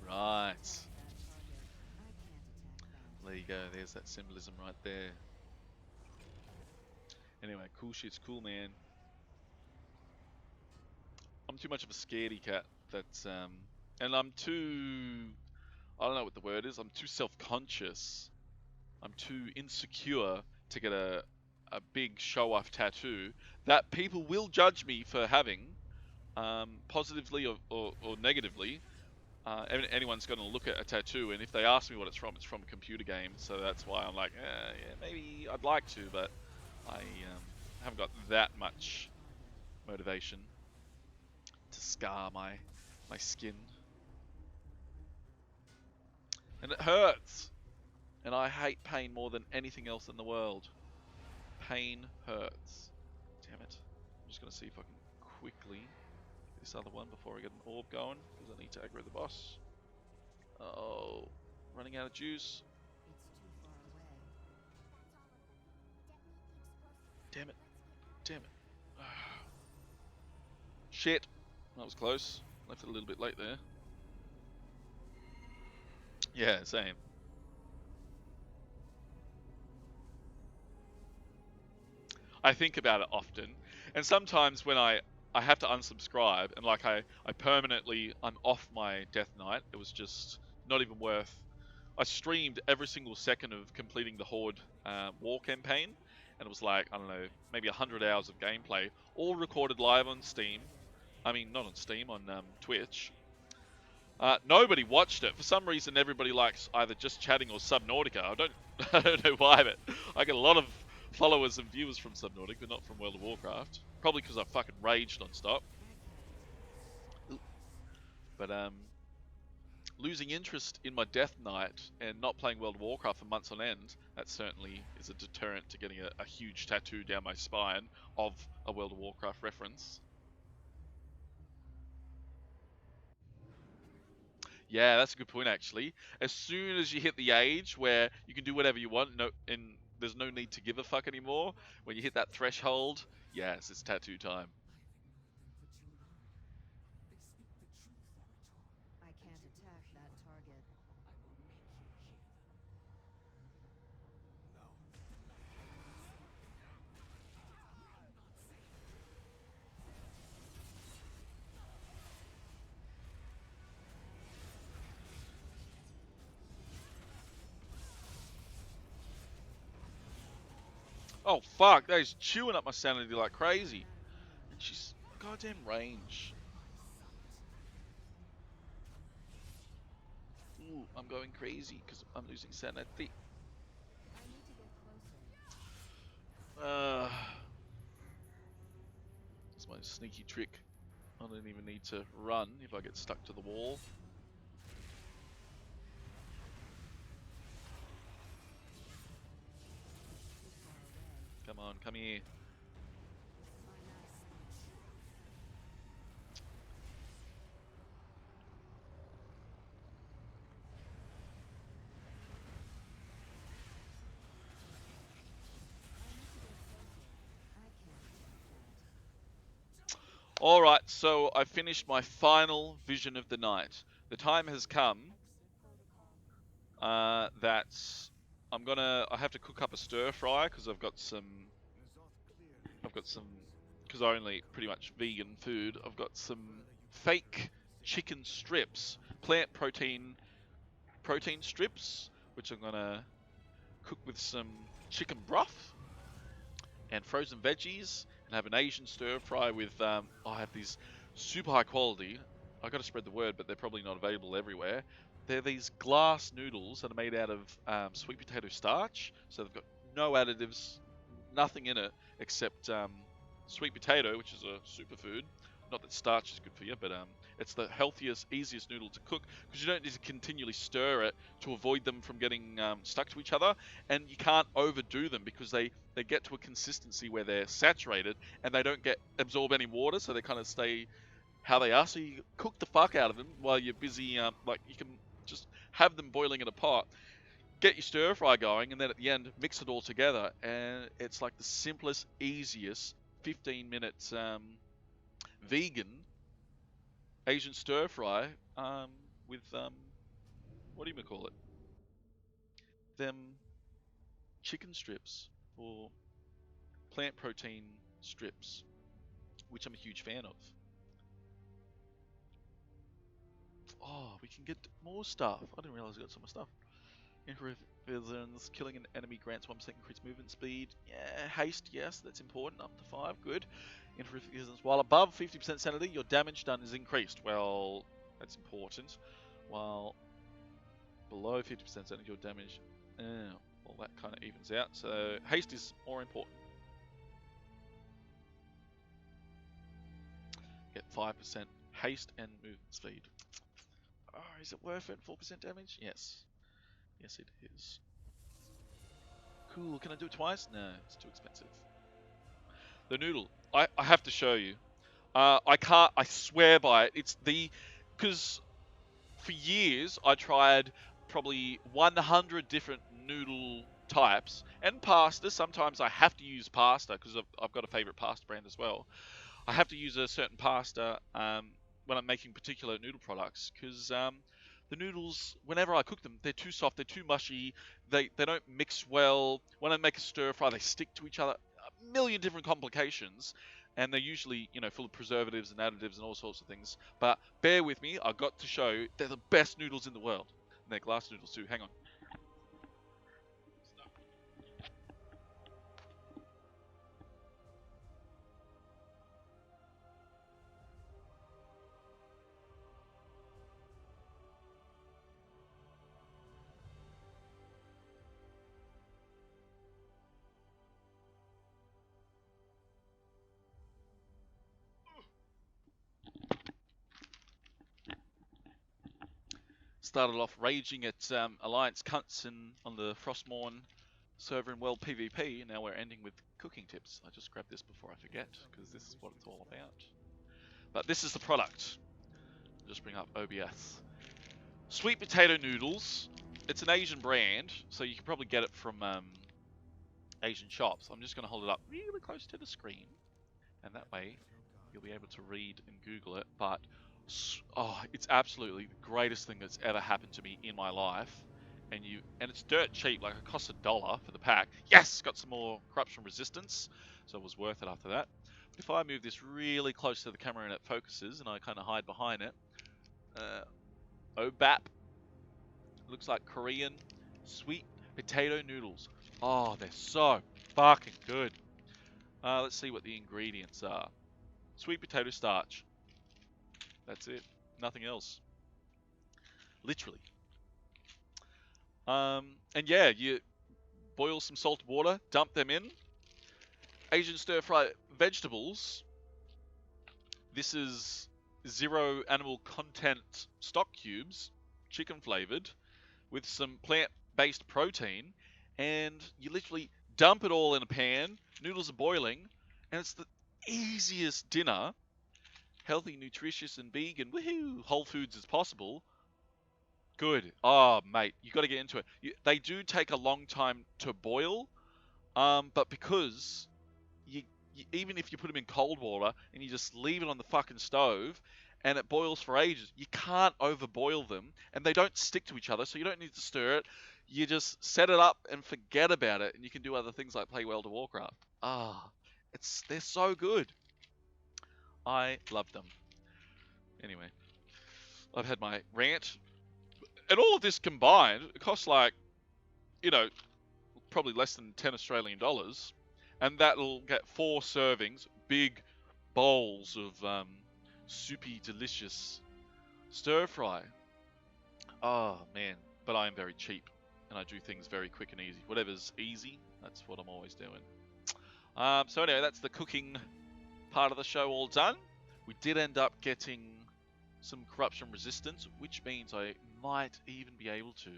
Right. There you go. There's that symbolism right there. Anyway, cool shit's cool, man. I'm too much of a scaredy cat. That's and I'm too... I don't know what the word is. I'm too self-conscious. I'm too insecure to get a big show-off tattoo that people will judge me for having, positively or negatively. Anyone's going to look at a tattoo, and if they ask me what it's from a computer game. So that's why I'm like, yeah, maybe I'd like to, but I haven't got that much motivation to scar my skin. And it hurts. And I hate pain more than anything else in the world. Pain hurts. Damn it. I'm just going to see if I can quickly get this other one before I get an orb going, because I need to aggro the boss. Oh, running out of juice. It's too far away. Damn it. Damn it. Shit. That was close. Left it a little bit late there. Yeah, same. I think about it often, and sometimes when I I have to unsubscribe, and like I'm off my Death Knight. It was just not even worth. I streamed every single second of completing the Horde war campaign, and it was like, I don't know, maybe 100 hours of gameplay, all recorded live on Steam. I mean, not on Steam, on Twitch. Nobody watched it. For some reason, everybody likes either just chatting or Subnautica. I don't know why, but I get a lot of followers and viewers from Subnautica, but not from World of Warcraft. Probably because I fucking raged non-stop. But losing interest in my Death Knight and not playing World of Warcraft for months on end, that certainly is a deterrent to getting a huge tattoo down my spine of a World of Warcraft reference. Yeah, that's a good point, actually. As soon as you hit the age where you can do whatever you want, and there's no need to give a fuck anymore, when you hit that threshold, yes, it's tattoo time. I can't attack that target. Oh fuck, that is chewing up my sanity like crazy. And she's goddamn range. Ooh, I'm going crazy because I'm losing sanity. I need to get closer. It's my sneaky trick. I don't even need to run if I get stuck to the wall. Come on, come here. Alright, so I finished my final vision of the night. The time has come that I have to cook up a stir fry because because I only eat pretty much vegan food. I've got some fake chicken strips, plant protein strips, which I'm gonna cook with some chicken broth and frozen veggies, and have an Asian stir fry with. I have these super high quality. I got to spread the word, but they're probably not available everywhere. They're these glass noodles that are made out of sweet potato starch, so they've got no additives, nothing in it except sweet potato, which is a superfood. Not that starch is good for you, but it's the healthiest, easiest noodle to cook because you don't need to continually stir it to avoid them from getting stuck to each other, and you can't overdo them because they get to a consistency where they're saturated and they don't absorb any water, so they kind of stay how they are. So you cook the fuck out of them while you're busy, like you can just have them boiling in a pot, get your stir fry going, and then at the end mix it all together, and it's like the simplest, easiest 15 minutes vegan Asian stir fry with what do you call it? Them chicken strips or plant protein strips, which I'm a huge fan of. Oh, we can get more stuff. I didn't realize I got so much stuff. Visions, killing an enemy grants 1% increased movement speed. Yeah, haste, yes, that's important. Up to 5, good. Visions, while above 50% sanity, your damage done is increased. Well, that's important. While below 50% sanity, your damage. Well, that kind of evens out. So haste is more important. Get 5% haste and movement speed. Oh, is it worth it? 4% damage? Yes. Yes, it is. Cool. Can I do it twice? No, it's too expensive. The noodle. I have to show you. I can't. I swear by it. It's because for years I tried probably 100 different noodle types and pasta. Sometimes I have to use pasta because I've got a favorite pasta brand as well. I have to use a certain pasta when I'm making particular noodle products because the noodles, whenever I cook them, they're too soft, they're too mushy, they don't mix well. When I make a stir fry, they stick to each other. A million different complications. and they're usually, you know, full of preservatives and additives and all sorts of things. But bear with me, I got to show you they're the best noodles in the world. And they're glass noodles too. Hang on. Started off raging at Alliance Cunts on the Frostmourne server in World PvP, and now we're ending with cooking tips. I just grabbed this before I forget, because this is what it's all about. But this is the product. I'll just bring up OBS. Sweet potato noodles. It's an Asian brand, so you can probably get it from Asian shops. I'm just going to hold it up really close to the screen, and that way you'll be able to read and Google it. But oh, it's absolutely the greatest thing that's ever happened to me in my life. And it's dirt cheap, like it costs $1 for the pack. Yes, got some more corruption resistance, so it was worth it after that. But if I move this really close to the camera and it focuses, and I kind of hide behind it, OBAP, looks like Korean sweet potato noodles. Oh, they're so fucking good. Let's see what the ingredients are. Sweet potato starch. That's it. Nothing else. Literally. And yeah, you boil some salted water, dump them in. Asian stir-fry vegetables. This is 0 animal content stock cubes, chicken flavored, with some plant-based protein, and you literally dump it all in a pan. Noodles are boiling, and it's the easiest dinner. Healthy, nutritious, and vegan. Woohoo! Whole foods as possible. Good. Oh, mate, you got to get into it. They do take a long time to boil, but because even if you put them in cold water and you just leave it on the fucking stove and it boils for ages, you can't overboil them, and they don't stick to each other, so you don't need to stir it. You just set it up and forget about it, and you can do other things like play World of Warcraft. They're so good. I love them. Anyway, I've had my rant. And all of this combined, it costs like, you know, probably less than 10 Australian dollars. And that'll get 4 servings, big bowls of soupy, delicious stir fry. Oh, man. But I am very cheap. And I do things very quick and easy. Whatever's easy, that's what I'm always doing. So anyway, that's the cooking part of the show all done. We did end up getting some corruption resistance, which means I might even be able to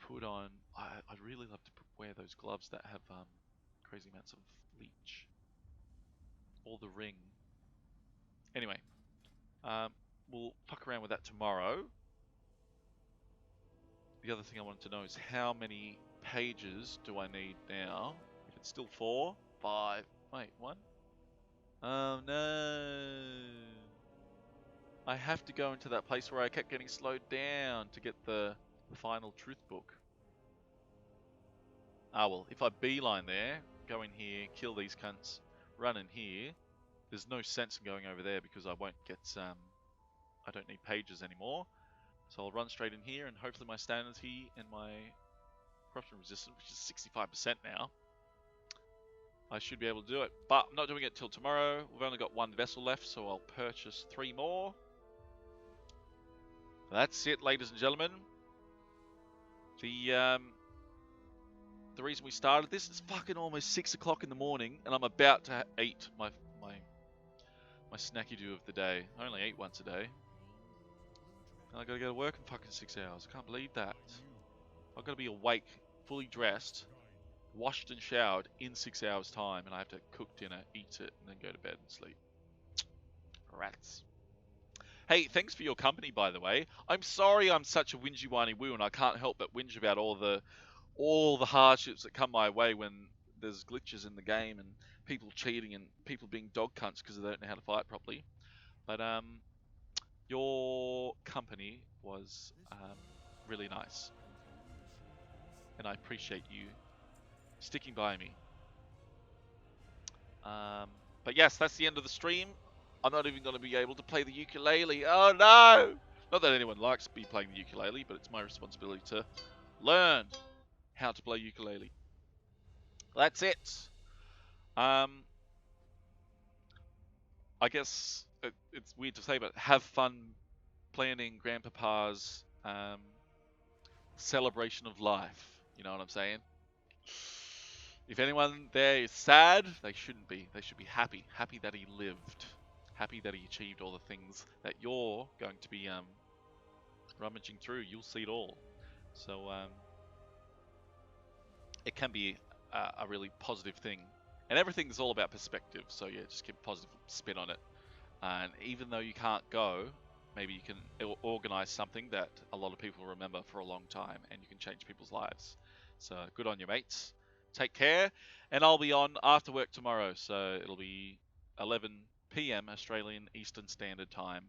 put on. I'd really love to wear those gloves that have crazy amounts of leech, or the ring. Anyway, we'll fuck around with that tomorrow. The other thing I wanted to know is how many pages do I need now? If it's still 4, 5, wait, 1? Oh no. I have to go into that place where I kept getting slowed down to get the final truth book. Ah well, if I beeline there, go in here, kill these cunts, run in here, there's no sense in going over there because I won't get, I don't need pages anymore. So I'll run straight in here, and hopefully my sanity and my corruption resistance, which is 65% now, I should be able to do it. But I'm not doing it till tomorrow. We've only got 1 vessel left, so I'll purchase 3 more. That's it, ladies and gentlemen. The reason we started this is fucking almost 6 o'clock in the morning, and I'm about to eat my snacky do of the day. I only eat once a day. And I gotta go to work in fucking 6 hours. I can't believe that. I've got to be awake, fully dressed, washed and showered in 6 hours time, and I have to cook dinner, eat it, and then go to bed and sleep. Rats. Hey, thanks for your company, by the way. I'm sorry I'm such a whingy whiny woo, and I can't help but whinge about all the hardships that come my way when there's glitches in the game and people cheating and people being dog cunts because they don't know how to fight properly. But your company was really nice, and I appreciate you sticking by me. But yes, that's the end of the stream. I'm not even going to be able to play the ukulele. Oh no! Not that anyone likes me playing the ukulele, but it's my responsibility to learn how to play ukulele. That's it. I guess it's weird to say, but have fun planning Grandpapa's celebration of life. You know what I'm saying? If anyone there is sad, they shouldn't be. They should be happy. Happy that he lived. Happy that he achieved all the things that you're going to be rummaging through. You'll see it all. So it can be a really positive thing. And everything is all about perspective. So yeah, just keep a positive spin on it. And even though you can't go, maybe you can organize something that a lot of people remember for a long time, and you can change people's lives. So good on you, mates. Take care, and I'll be on after work tomorrow. So it'll be 11 p.m. Australian Eastern Standard Time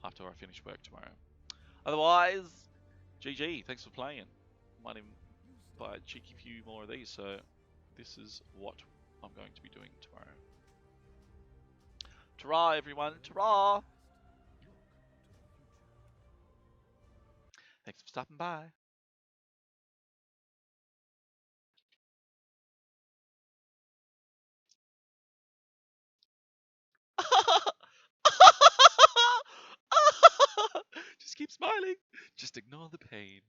after I finish work tomorrow. Otherwise, GG. Thanks for playing. Might even buy a cheeky few more of these. So this is what I'm going to be doing tomorrow. Ta-ra, everyone. Ta-ra. Thanks for stopping by. Just keep smiling. Just ignore the pain.